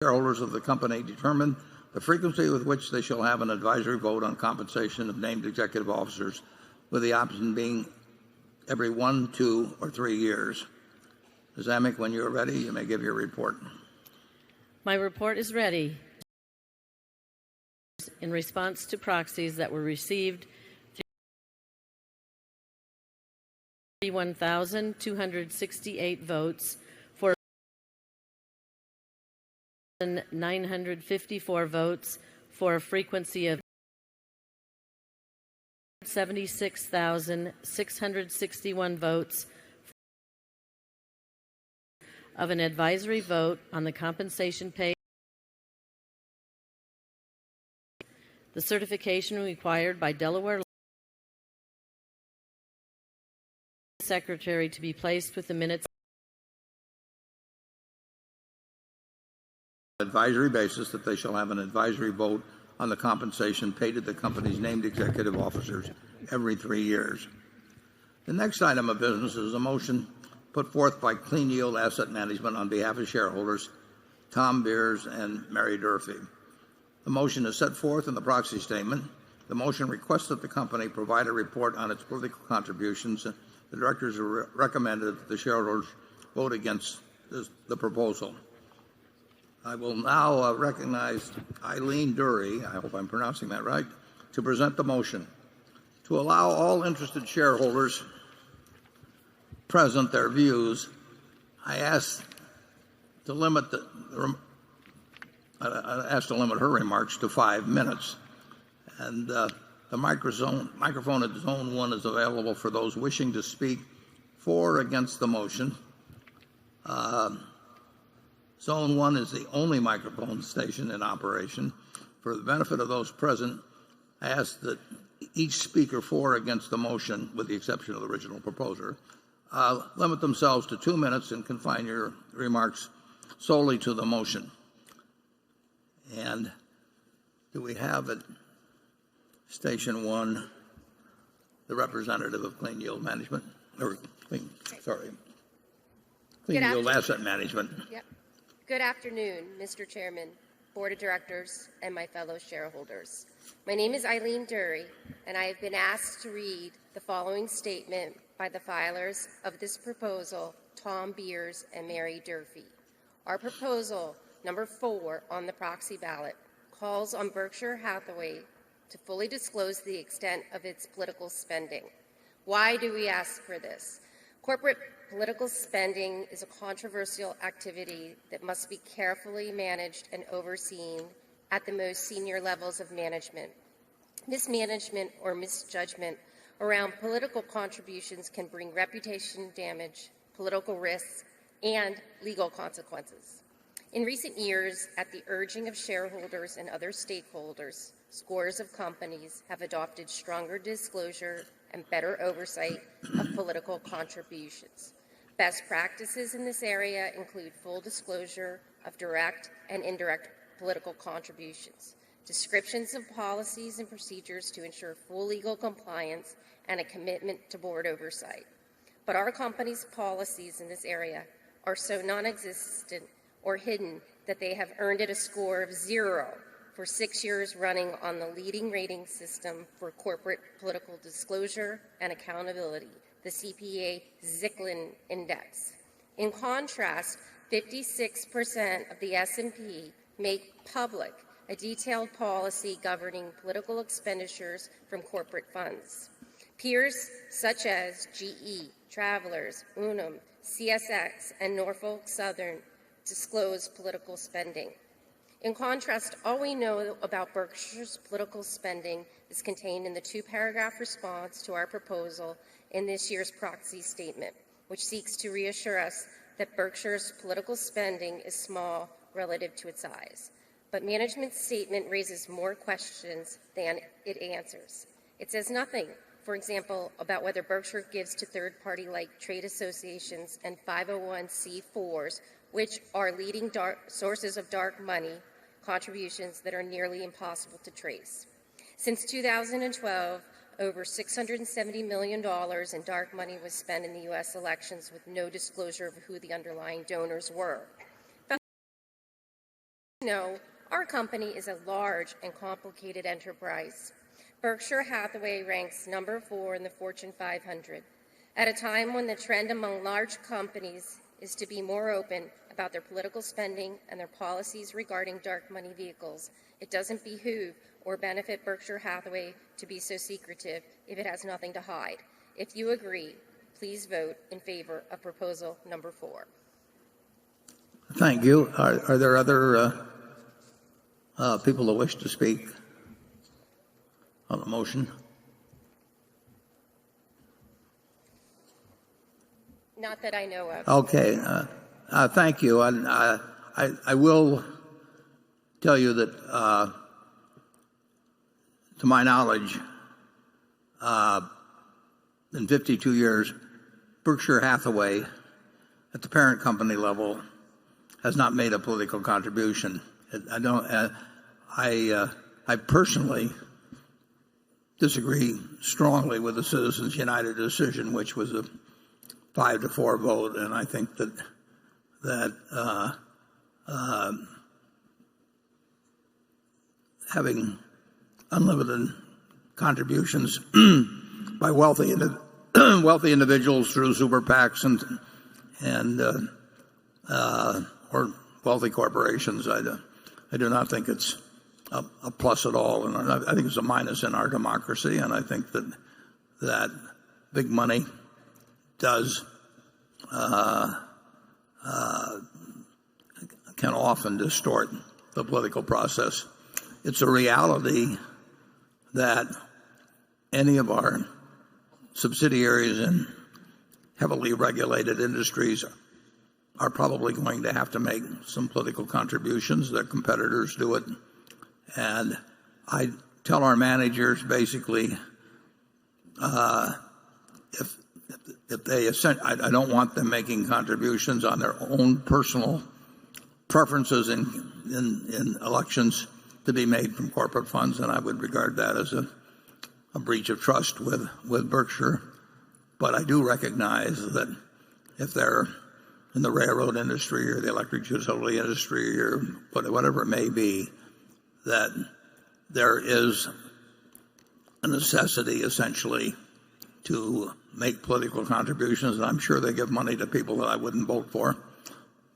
Speaker 1: Shareholders of the company determine the frequency with which they shall have an advisory vote on compensation of named executive officers, with the option being every 1, 2, or 3 years. Ms. Amick, when you're ready, you may give your report.
Speaker 19: My report is ready. In response to proxies that were received, 31,268 votes for 954 votes for a frequency of 76,661 votes of an advisory vote on the compensation paid. The certification required by Delaware Secretary to be placed with the minutes.
Speaker 1: Advisory basis that they shall have an advisory vote on the compensation paid to the company's named executive officers every 3 years. The next item of business is a motion put forth by Clean Yield Asset Management on behalf of shareholders Tom Beers and Mary Durfee. The motion is set forth in the proxy statement. The motion requests that the company provide a report on its political contributions. The directors recommended that the shareholders vote against the proposal. I will now recognize Eileen Dury, I hope I'm pronouncing that right, to present the motion. To allow all interested shareholders present their views, I ask to limit her remarks to 5 minutes. And the microphone at Zone 1 is available for those wishing to speak for or against the motion. Zone 1 is the only microphone station in operation. For the benefit of those present, I ask that each speaker for or against the motion, with the exception of the original proposer, limit themselves to 2 minutes and confine your remarks solely to the motion. And do we have at Station 1 the representative of Clean Yield Management? Clean Yield Asset Management.
Speaker 5: Yep. Good afternoon, Mr. Chairman, Board of Directors, and my fellow shareholders. My name is Eileen Dury, and I have been asked to read the following statement by the filers of this proposal, Tom Beers and Mary Durfee. Our proposal, number 4 on the proxy ballot, calls on Berkshire Hathaway to fully disclose the extent of its political spending. Why do we ask for this? Corporate political spending is a controversial activity that must be carefully managed and overseen at the most senior levels of management. Mismanagement or misjudgment around political contributions can bring reputation damage, political risks, and legal consequences. In recent years, at the urging of shareholders and other stakeholders, scores of companies have adopted stronger disclosure and better oversight of political contributions. Best practices in this area include full disclosure of direct and indirect political contributions, descriptions of policies and procedures to ensure full legal compliance, and a commitment to board oversight. But our company's policies in this area are so non-existent or hidden that they have earned it a score of 0 for 6 years running on the leading rating system for corporate political disclosure and accountability, the CPA-Zicklin Index. In contrast, 56% of the S&P make public a detailed policy governing political expenditures from corporate funds. Peers such as GE, Travelers, Unum, CSX, and Norfolk Southern disclose political spending. In contrast, all we know about Berkshire's political spending is contained in the 2-paragraph response to our proposal in this year's proxy statement, which seeks to reassure us that Berkshire's political spending is small relative to its size. But management's statement raises more questions than it answers. It says nothing, for example, about whether Berkshire gives to third-party-like trade associations and 501c4s, which are leading sources of dark money, contributions that are nearly impossible to trace. Since 2012, over $670 million in dark money was spent in the U.S. elections with no disclosure of who the underlying donors were. Thus, our company is a large and complicated enterprise. Berkshire Hathaway ranks number 4 in the Fortune 500. At a time when the trend among large companies is to be more open about their political spending and their policies regarding dark money vehicles, it doesn't behoove or benefit Berkshire Hathaway to be so secretive if it has nothing to hide. If you agree, please vote in favor of proposal number 4.
Speaker 1: Thank you. Are there other people who wish to speak on the motion?
Speaker 5: Not that I know of.
Speaker 1: Okay. Thank you. And I will tell you that, to my knowledge, in 52 years, Berkshire Hathaway, at the parent company level, has not made a political contribution. I personally disagree strongly with the Citizens United decision, which was a 5-4 vote, and I think that having unlimited contributions by wealthy individuals through super PACs and or wealthy corporations, I do not think it's a plus at all, and I think it's a minus in our democracy. And I think that big money does can often distort the political process. It's a reality that any of our subsidiaries in heavily regulated industries are probably going to have to make some political contributions. Their competitors do it. And I tell our managers basically, if they I don't want them making contributions on their own personal preferences in elections to be made from corporate funds, and I would regard that as a breach of trust with Berkshire. But I do recognize that if they're in the railroad industry or the electric utility industry or whatever it may be, that there is a necessity essentially to make political contributions. And I'm sure they give money to people that I wouldn't vote for,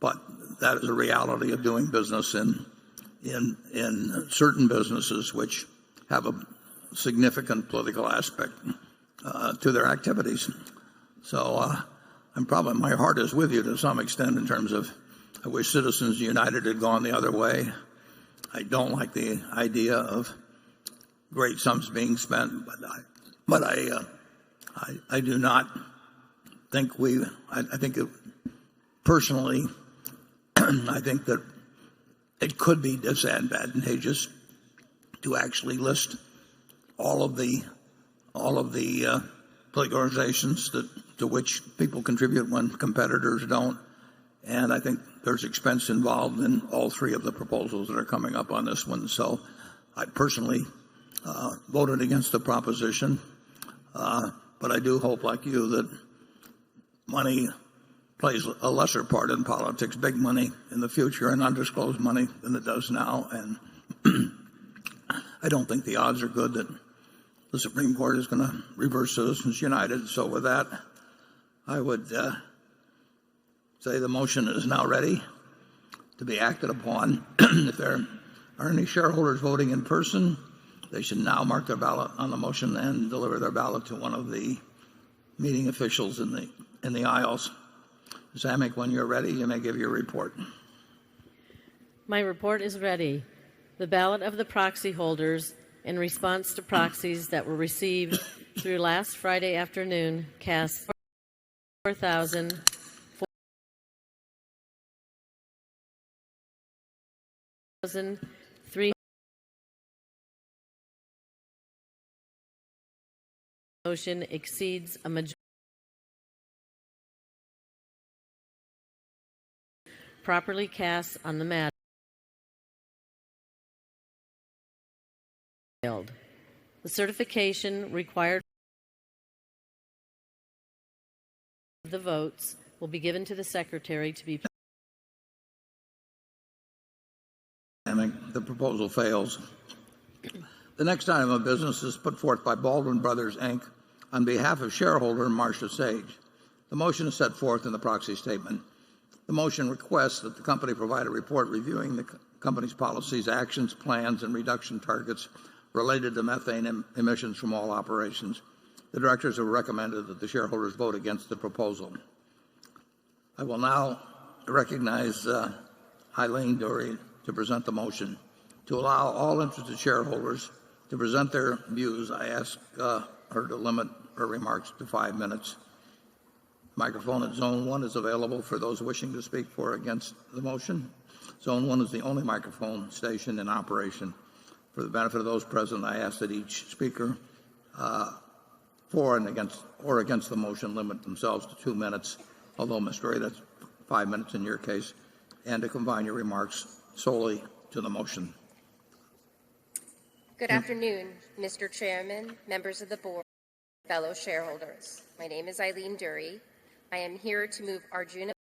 Speaker 1: but that is a reality of doing business in certain businesses which have a significant political aspect to their activities. So my heart is with you to some extent in terms of I wish Citizens United had gone the other way. I don't like the idea of great sums being spent, but I do not think I think personally, I think that it could be disadvantageous to actually list all of the political organizations to which people contribute when competitors don't. And I think there's expense involved in all three of the proposals that are coming up on this one. So I personally voted against the proposition. But I do hope, like you, that money plays a lesser part in politics, big money in the future and undisclosed money than it does now. And I don't think the odds are good that the Supreme Court is going to reverse Citizens United. So with that, I would say the motion is now ready to be acted upon. If there are any shareholders voting in person, they should now mark their ballot on the motion and deliver their ballot to one of the meeting officials in the aisles. Ms. Amick, when you're ready, you may give your report.
Speaker 19: My report is ready. The ballot of the proxy holders in response to proxies that were received through last Friday afternoon cast 4,300 motion exceeds a majority properly cast on the matter. The certification required of the votes will be given to the secretary to be.
Speaker 1: The proposal fails. The next item of business is put forth by Baldwin Brothers, Inc., on behalf of shareholder Marcia Sage. The motion is set forth in the proxy statement. The motion requests that the company provide a report reviewing the company's policies, actions, plans, and reduction targets related to methane emissions from all operations. The directors have recommended that the shareholders vote against the proposal. I will now recognize Eileen Dury to present the motion. To allow all interested shareholders to present their views, I ask her to limit her remarks to 5 minutes. Microphone at Zone 1 is available for those wishing to speak for or against the motion. Zone 1 is the only microphone station in operation. For the benefit of those present, I ask that each speaker for and against the motion limit themselves to 2 minutes, although, Ms. Dury, that's 5 minutes in your case, and to confine your remarks solely to the motion.
Speaker 5: Good afternoon, Mr. Chairman, members of the board, fellow shareholders. My name is Eileen Dury. I am here to move Arjuna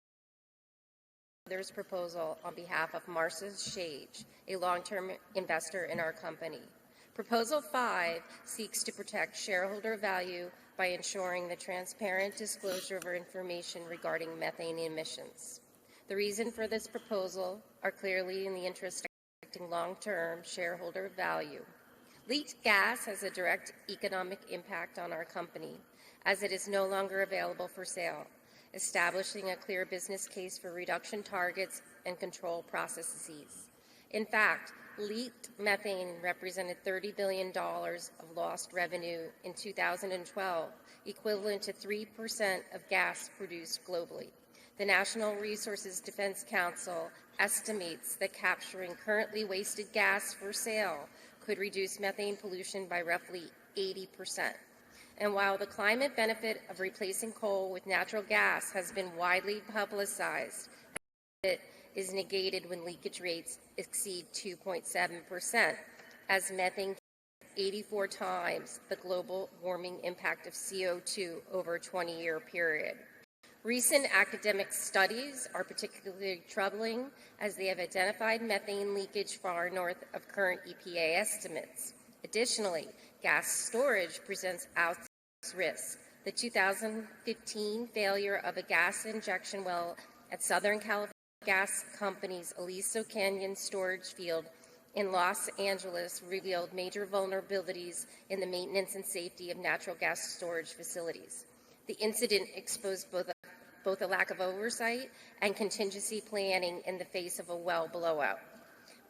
Speaker 5: Brothers' proposal on behalf of Marcia Sage, a long-term investor in our company. Proposal 5 seeks to protect shareholder value by ensuring the transparent disclosure of information regarding methane emissions. The reason for this proposal are clearly in the interest of protecting long-term shareholder value. Leaked gas has a direct economic impact on our company, as it is no longer available for sale, establishing a clear business case for reduction targets and control processes. In fact, leaked methane represented $30 billion of lost revenue in 2012, equivalent to 3% of gas produced globally. The National Resources Defense Council estimates that capturing currently wasted gas for sale could reduce methane pollution by roughly 80%. And while the climate benefit of replacing coal with natural gas has been widely publicized, it is negated when leakage rates exceed 2.7%, as methane 84 times the global warming impact of CO2 over a 20-year period. Recent academic studies are particularly troubling, as they have identified methane leakage far north of current EPA estimates. Additionally, gas storage presents outsized risk. The 2015 failure of a gas injection well at Southern California gas company's Aliso Canyon storage field in Los Angeles revealed major vulnerabilities in the maintenance and safety of natural gas storage facilities. The incident exposed both a lack of oversight and contingency planning in the face of a well blowout.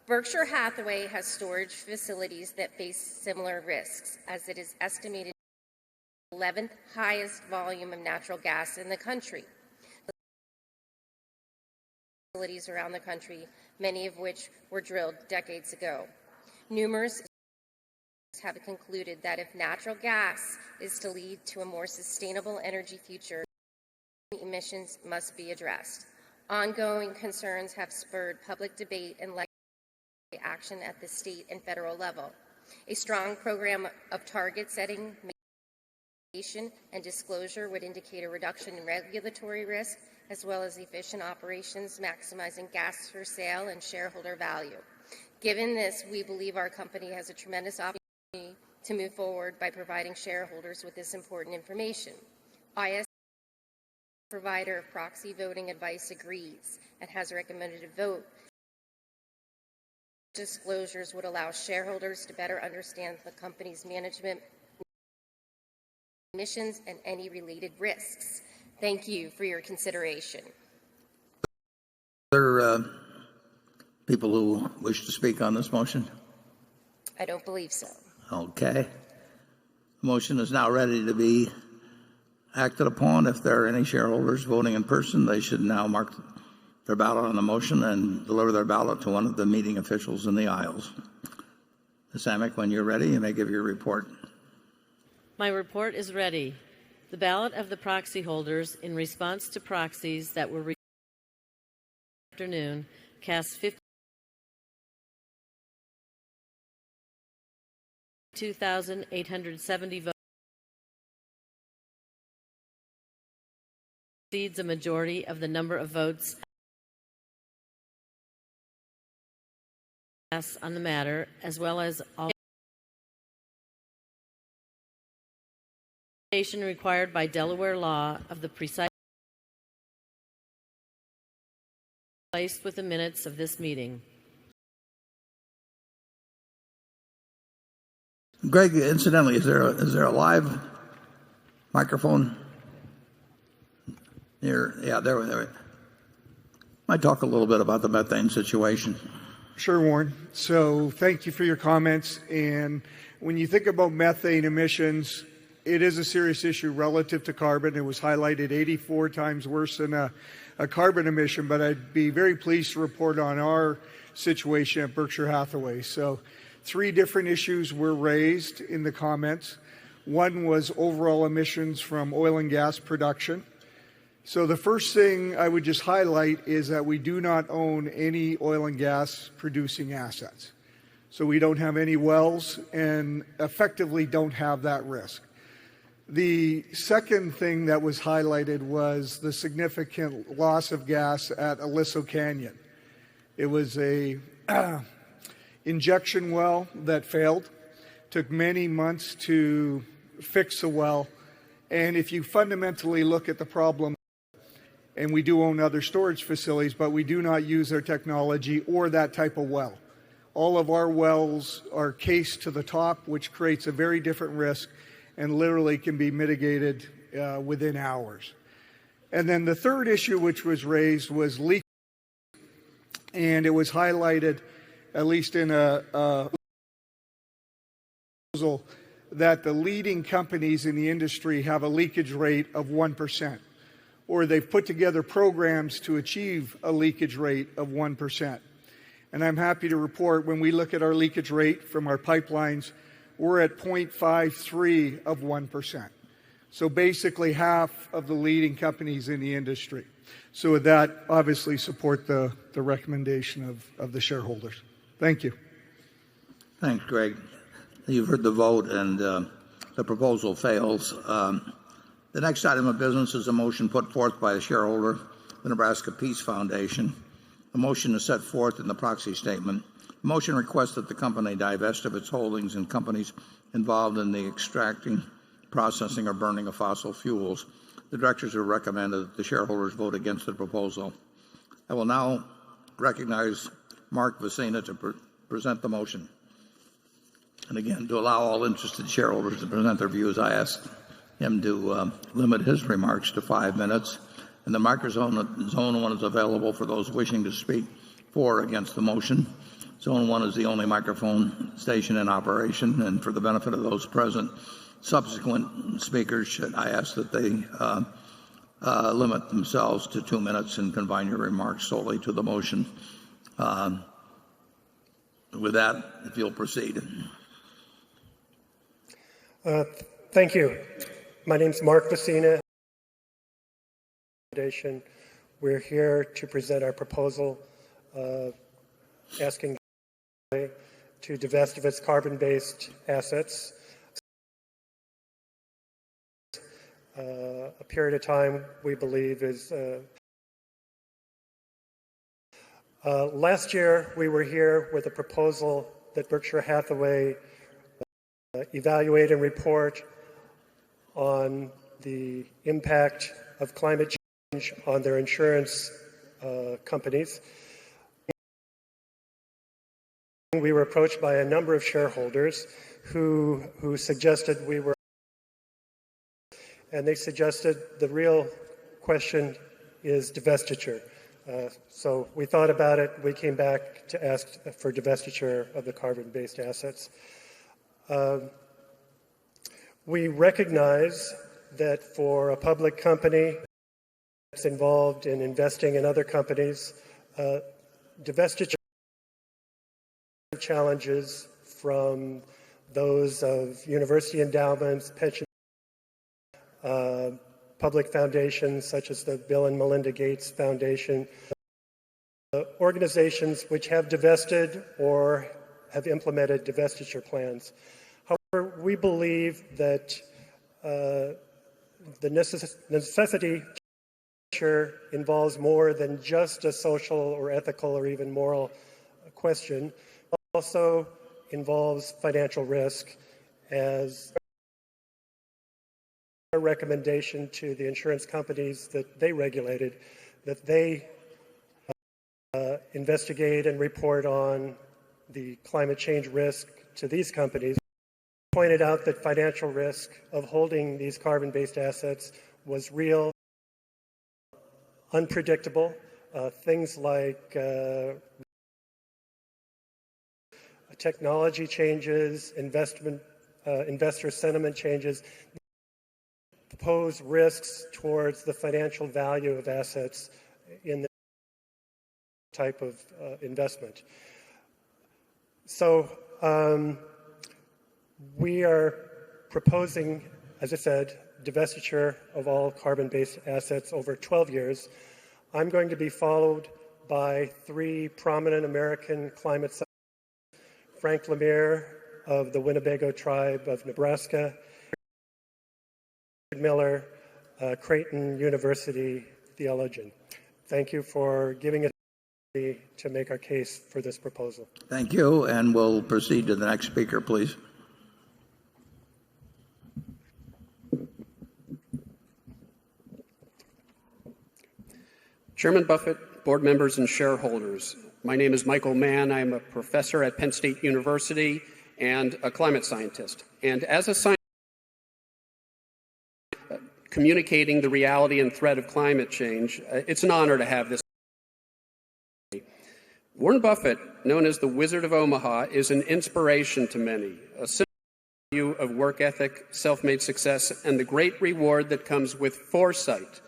Speaker 5: Berkshire Hathaway has storage facilities that face similar risks, as it is estimated the 11th highest volume of natural gas in the country. Facilities around the country, many of which were drilled decades ago. Numerous have concluded that if natural gas is to lead to a more sustainable energy future, emissions must be addressed. Ongoing concerns have spurred public debate and action at the state and federal level. A strong program of target setting and disclosure would indicate a reduction in regulatory risk, as well as efficient operations, maximizing gas for sale and shareholder value. Given this, we believe our company has a tremendous opportunity to move forward by providing shareholders with this important information. IS provider of proxy voting advice agrees and has recommended a vote. Disclosures would allow shareholders to better understand the company's management emissions and any related risks. Thank you for your consideration.
Speaker 1: Other people who wish to speak on this motion?
Speaker 5: I don't believe so.
Speaker 1: Okay. The motion is now ready to be acted upon. If there are any shareholders voting in person, they should now mark their ballot on the motion and deliver their ballot to one of the meeting officials in the aisles. Ms. Amick, when you're ready, you may give your report.
Speaker 19: My report is ready. The ballot of the proxy holders in response to proxies that were received this afternoon cast 52,870 votes. Exceeds a majority of the number of votes cast on the matter, as well as all required by Delaware law of the precise placed with the minutes of this meeting.
Speaker 1: Greg, incidentally, is there a live microphone here? Yeah, there. Might talk a little bit about the methane situation.
Speaker 8: Sure, Warren. So thank you for your comments. And when you think about methane emissions, it is a serious issue relative to carbon. It was highlighted 84 times worse than a carbon emission, but I'd be very pleased to report on our situation at Berkshire Hathaway. So 3 different issues were raised in the comments. One was overall emissions from oil and gas production. So the first thing I would just highlight is that we do not own any oil and gas producing assets. So we don't have any wells and effectively don't have that risk. The second thing that was highlighted was the significant loss of gas at Aliso Canyon. It was a injection well that failed. Took many months to fix the well. And if you fundamentally look at the problem, and we do own other storage facilities, but we do not use their technology or that type of well. All of our wells are cased to the top, which creates a very different risk and literally can be mitigated within hours. And then the third issue which was raised was leak. And it was highlighted, at least in a proposal, that the leading companies in the industry have a leakage rate of 1%. Or they've put together programs to achieve a leakage rate of 1%. And I'm happy to report when we look at our leakage rate from our pipelines, we're at 0.53 of 1%. So basically half of the leading companies in the industry. So with that, obviously support the recommendation of the shareholders. Thank you.
Speaker 1: Thanks, Greg. You've heard the vote, and the proposal fails. The next item of business is a motion put forth by a shareholder, the Nebraska Peace Foundation. The motion is set forth in the proxy statement. The motion requests that the company divest of its holdings in companies involved in the extracting, processing, or burning of fossil fuels. The directors have recommended that the shareholders vote against the proposal. I will now recognize Mark Vecina to present the motion. And again, to allow all interested shareholders to present their views, I ask him to limit his remarks to 5 minutes. And the microphone, Zone 1 is available for those wishing to speak for or against the motion. Zone 1 is the only microphone station in operation, and for the benefit of those present, subsequent speakers, I ask that they limit themselves to 2 minutes and confine your remarks solely to the motion. With that, if you'll proceed.
Speaker 20: Thank you. My name is Mark Vecina. We're here to present our proposal asking to divest of its carbon-based assets. A period of time we believe is last year we were here with a proposal that Berkshire Hathaway evaluate and report on the impact of climate change on their insurance companies. We were approached by a number of shareholders who suggested we were, and they suggested the real question is divestiture. So we thought about it. We came back to ask for divestiture of the carbon-based assets. We recognize that for a public company that's involved in investing in other companies, divestiture challenges from those of university endowments, pension, public foundations such as the Bill and Melinda Gates Foundation, organizations which have divested or have implemented divestiture plans. However, we believe that the necessity involves more than just a social or ethical or even moral question. It also involves financial risk, as a recommendation to the insurance companies that they regulated that they investigate and report on the climate change risk to these companies. Pointed out that financial risk of holding these carbon-based assets was real, unpredictable. Things like technology changes, investor sentiment changes, pose risks towards the financial value of assets in this type of investment. So we are proposing, as I said, divestiture of all carbon-based assets over 12 years. I'm going to be followed by 3 prominent American climate scientists, Frank Lemire of the Winnebago tribe of Nebraska, Miller, Creighton University theologian. Thank you for giving us the opportunity to make our case for this proposal.
Speaker 1: Thank you, and we'll proceed to the next speaker, please.
Speaker 2: Chairman Buffett, board members, and shareholders, my name is Michael Mann. I'm a professor at Penn State University and a climate scientist. And as a scientist, communicating the reality and threat of climate change, it's an honor to have this. Warren Buffett, known as the Wizard of Omaha, is an inspiration to many, a simple view of work ethic, self-made success, and the great reward that comes with foresight.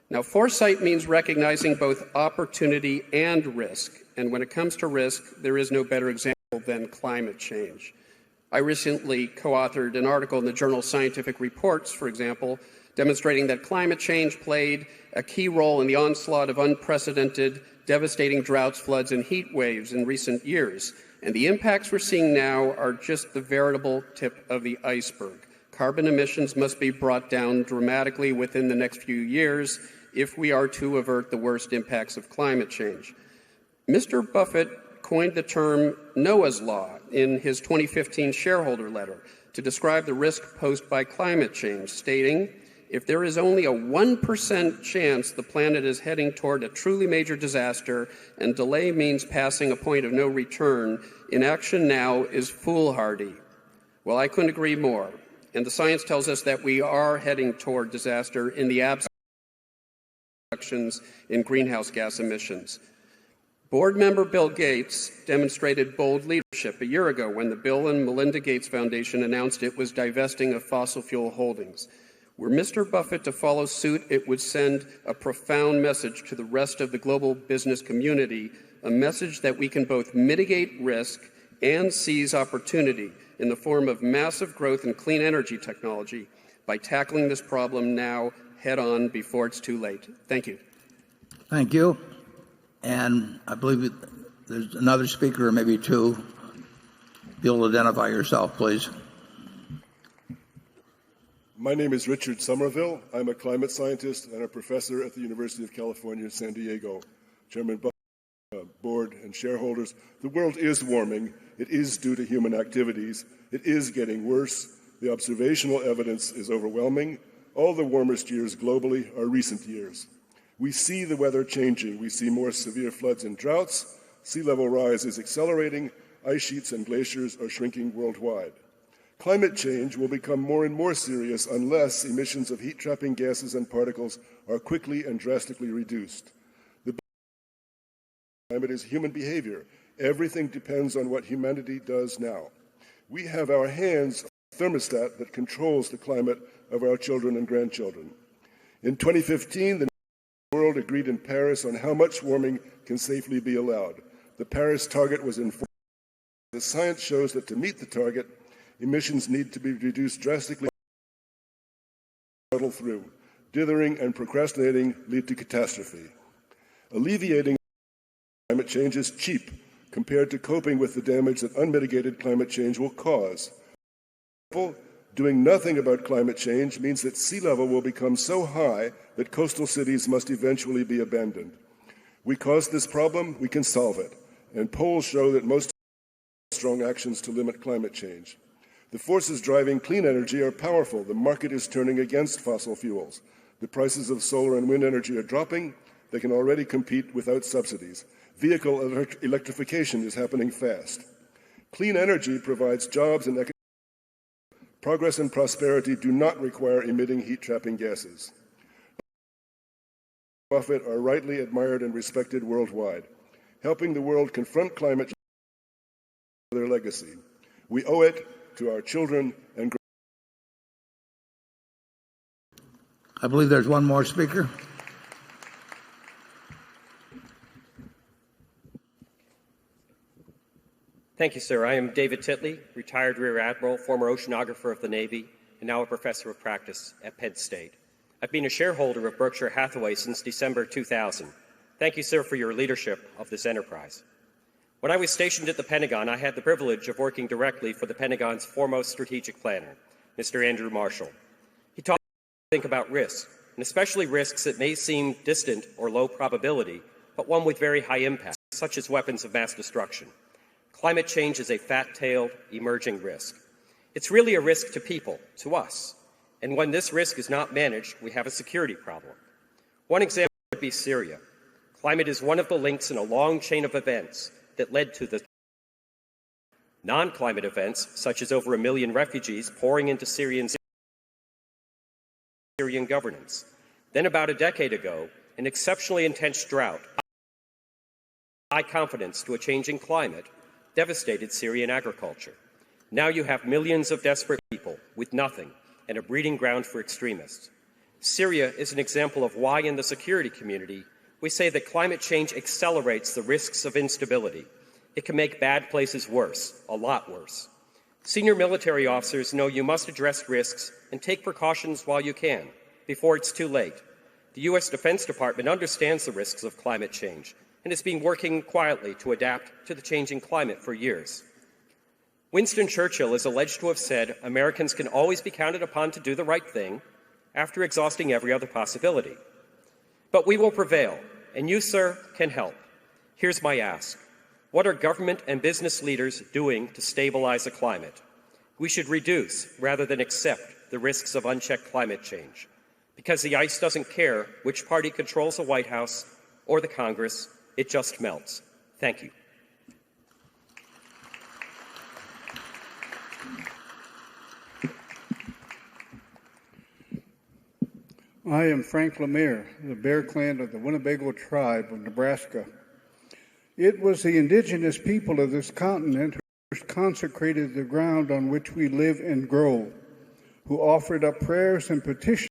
Speaker 2: Now, foresight means recognizing both opportunity and risk. And when it comes to risk, there is no better example than climate change. I recently co-authored an article in the journal Scientific Reports, for example, demonstrating that climate change played a key role in the onslaught of unprecedented, devastating droughts, floods, and heat waves in recent years. And the impacts we're seeing now are just the veritable tip of the iceberg. Carbon emissions must be brought down dramatically within the next few years if we are to avert the worst impacts of climate change. Mr. Buffett coined the term Noah's Law in his 2015 shareholder letter to describe the risk posed by climate change, stating, "If there is only a 1% chance the planet is heading toward a truly major disaster and delay means passing a point of no return, inaction now is foolhardy." Well, I couldn't agree more. And the science tells us that we are heading toward disaster in the absence of reductions in greenhouse gas emissions. Board member Bill Gates demonstrated bold leadership a year ago when the Bill and Melinda Gates Foundation announced it was divesting of fossil fuel holdings. Were Mr. Buffett to follow suit, it would send a profound message to the rest of the global business community, a message that we can both mitigate risk and seize opportunity in the form of massive growth in clean energy technology by tackling this problem now head-on before it's too late. Thank you.
Speaker 1: Thank you. And I believe there's another speaker, or maybe 2. If you'll identify yourself, please.
Speaker 4: My name is Richard Somerville. I'm a climate scientist and a professor at the University of California, San Diego. Chairman Buffett, board and shareholders, the world is warming. It is due to human activities. It is getting worse. The observational evidence is overwhelming. All the warmest years globally are recent years. We see the weather changing. We see more severe floods and droughts. Sea level rise is accelerating. Ice sheets and glaciers are shrinking worldwide. Climate change will become more and more serious unless emissions of heat-trapping gases and particles are quickly and drastically reduced. The climate is human behavior. Everything depends on what humanity does now. We have our hands on a thermostat that controls the climate of our children and grandchildren. In 2015, the world agreed in Paris on how much warming can safely be allowed. The Paris target was enforced. The science shows that to meet the target, emissions need to be reduced drastically. Through dithering and procrastinating lead to catastrophe. Alleviating climate change is cheap compared to coping with the damage that unmitigated climate change will cause. Doing nothing about climate change means that sea level will become so high that coastal cities must eventually be abandoned. We caused this problem, we can solve it. And polls show that most strong actions to limit climate change. The forces driving clean energy are powerful. The market is turning against fossil fuels. The prices of solar and wind energy are dropping. They can already compete without subsidies. Vehicle electrification is happening fast. Clean energy provides jobs and economic progress and prosperity do not require emitting heat-trapping gases. Buffett are rightly admired and respected worldwide. Helping the world confront climate change is their legacy. We owe it to our children and
Speaker 1: I believe there's one more speaker.
Speaker 6: Thank you, sir. I am David Titley, retired Rear Admiral, former oceanographer of the Navy, and now a professor of practice at Penn State. I've been a shareholder of Berkshire Hathaway since December 2000. Thank you, sir, for your leadership of this enterprise. When I was stationed at the Pentagon, I had the privilege of working directly for the Pentagon's foremost strategic planner, Mr. Andrew Marshall. He taught me to think about risks, and especially risks that may seem distant or low probability, but one with very high impact, such as weapons of mass destruction. Climate change is a fat-tailed, emerging risk. It's really a risk to people, to us. And when this risk is not managed, we have a security problem. One example would be Syria. Climate is one of the links in a long chain of events that led to the non-climate events, such as over 1 million refugees pouring into Syrian governance. Then about a decade ago, an exceptionally intense drought, high confidence to a changing climate, devastated Syrian agriculture. Now you have millions of desperate people with nothing and a breeding ground for extremists. Syria is an example of why in the security community we say that climate change accelerates the risks of instability. It can make bad places worse, a lot worse. Senior military officers know you must address risks and take precautions while you can, before it's too late. The U.S. Defense Department understands the risks of climate change and has been working quietly to adapt to the changing climate for years. Winston Churchill is alleged to have said, Americans can always be counted upon to do the right thing after exhausting every other possibility. But we will prevail, and you, sir, can help. Here's my ask. What are government and business leaders doing to stabilize the climate? We should reduce, rather than accept, the risks of unchecked climate change. Because the ice doesn't care which party controls the White House or the Congress, it just melts. Thank you.
Speaker 11: I am Frank Lemire, the Bear Clan of the Winnebago tribe of Nebraska. It was the indigenous people of this continent who consecrated the ground on which we live and grow, who offered up prayers and petitions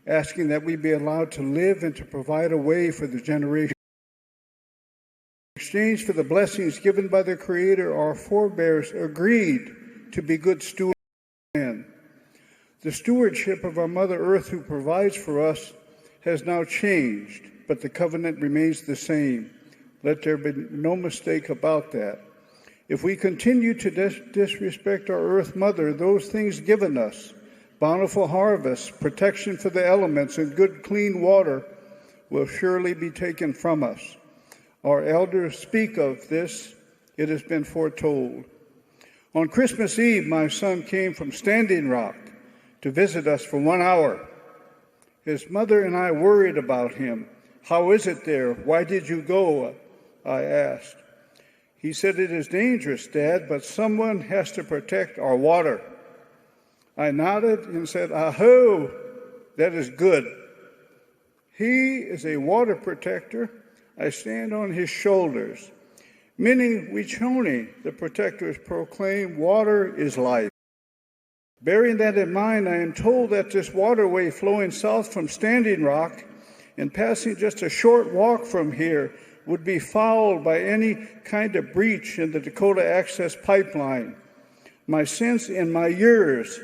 Speaker 11: asking that we be allowed to live and to provide a way for the generation. In exchange for the blessings given by the Creator, our forebears agreed to be good stewards of the land. The stewardship of our Mother Earth, who provides for us, has now changed, but the covenant remains the same. Let there be no mistake about that. If we continue to disrespect our Earth Mother, those things given us, bountiful harvests, protection for the elements, and good clean water, will surely be taken from us. Our elders speak of this. It has been foretold. On Christmas Eve, my son came from Standing Rock to visit us for 1 hour. His mother and I worried about him. How is it there? Why did you go? I asked. He said, it is dangerous, Dad, but someone has to protect our water. I nodded and said, Aho, that is good. He is a water protector. I stand on his shoulders. Many Wichoni, the protectors, proclaim water is life. Bearing that in mind, I am told that this waterway flowing south from Standing Rock and passing just a short walk from here would be fouled by any kind of breach in the Dakota Access Pipeline. My sense in my years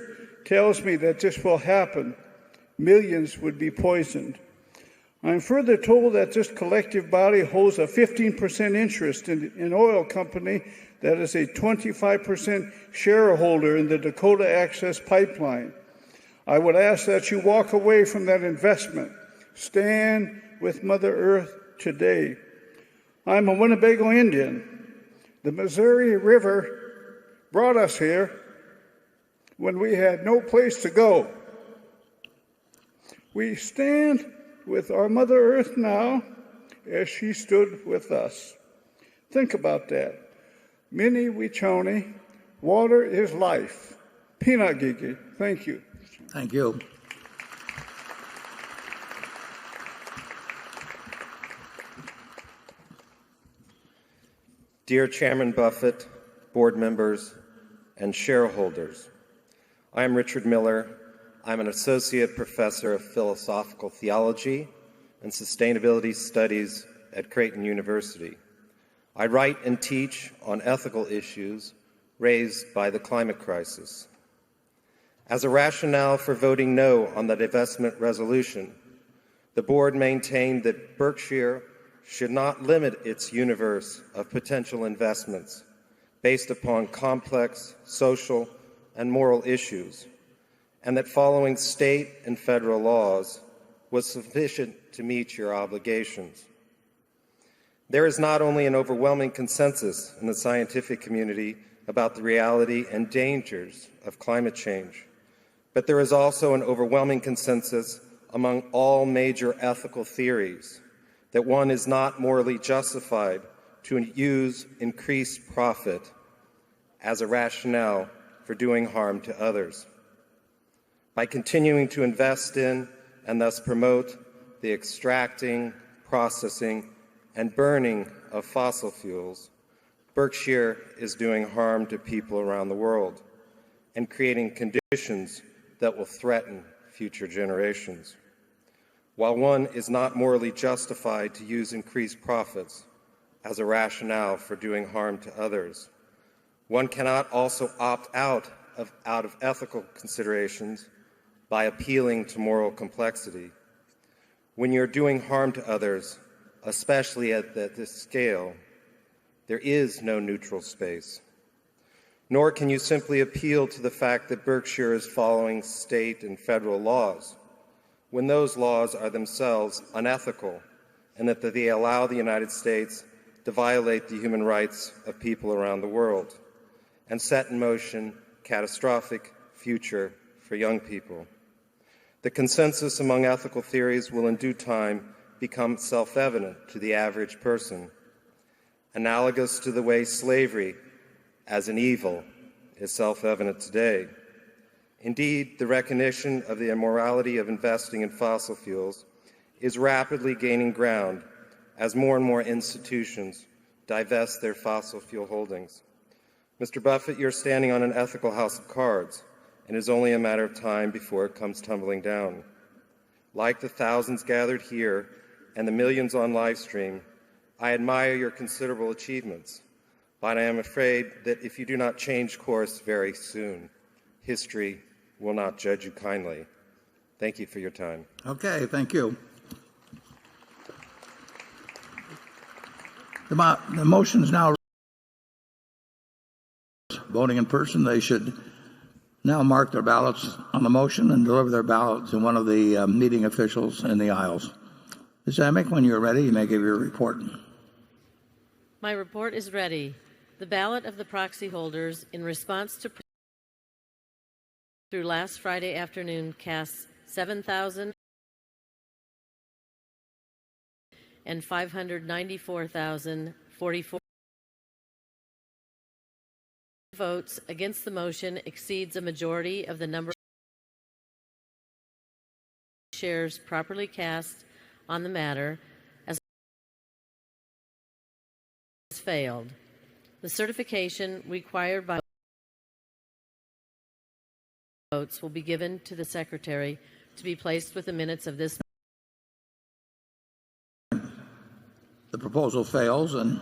Speaker 11: tells me that this will happen. Millions would be poisoned. I'm further told that this collective body holds a 15% interest in an oil company that is a 25% shareholder in the Dakota Access Pipeline. I would ask that you walk away from that investment. Stand with Mother Earth today. I'm a Winnebago Indian. The Missouri River brought us here. when we had no place to go. We stand with our Mother Earth now as she stood with us. Think about that. Mini Wichoni, water is life. Peanut Gigi, thank you.
Speaker 1: Thank you.
Speaker 7: Dear Chairman Buffett, board members, and shareholders, I am Richard Miller. I'm an associate professor of philosophical theology and sustainability studies at Creighton University. I write and teach on ethical issues raised by the climate crisis. As a rationale for voting no on the divestment resolution, the board maintained that Berkshire should not limit its universe of potential investments based upon complex social and moral issues, and that following state and federal laws was sufficient to meet your obligations. There is not only an overwhelming consensus in the scientific community about the reality and dangers of climate change, but there is also an overwhelming consensus among all major ethical theories that one is not morally justified to use increased profit as a rationale for doing harm to others. By continuing to invest in and thus promote the extracting, processing, and burning of fossil fuels, Berkshire is doing harm to people around the world and creating conditions that will threaten future generations. While one is not morally justified to use increased profits as a rationale for doing harm to others, one cannot also opt out of ethical considerations by appealing to moral complexity. When you're doing harm to others, especially at this scale, there is no neutral space. Nor can you simply appeal to the fact that Berkshire is following state and federal laws, when those laws are themselves unethical and that they allow the United States to violate the human rights of people around the world and set in motion catastrophic future for young people. The consensus among ethical theories will in due time become self-evident to the average person, analogous to the way slavery as an evil is self-evident today. Indeed, the recognition of the immorality of investing in fossil fuels is rapidly gaining ground as more and more institutions divest their fossil fuel holdings. Mr. Buffett, you're standing on an ethical house of cards, and it is only a matter of time before it comes tumbling down. Like the thousands gathered here and the millions on live stream, I admire your considerable achievements, but I am afraid that if you do not change course very soon, history will not judge you kindly. Thank you for your time.
Speaker 1: Okay, thank you. The motion is now voting in person. They should now mark their ballots on the motion and deliver their ballot to one of the meeting officials in the aisles. Ms. Amick, when you're ready, you may give your report.
Speaker 19: My report is ready. The ballot of the proxy holders in response to through last Friday afternoon casts 7,594,044 votes against the motion exceeds a majority of the number of shares properly cast on the matter as failed. The certification required by votes will be given to the Secretary to be placed with the minutes of this.
Speaker 1: The proposal fails, and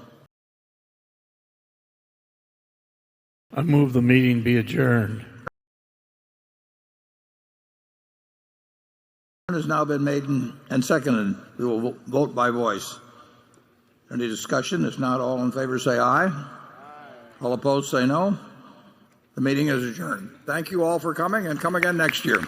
Speaker 18: I move the meeting be adjourned.
Speaker 1: It has now been made and seconded. We will vote by voice. Any discussion? If not, all in favor say aye. All opposed say no. The meeting is adjourned. Thank you all for coming, and come again next year.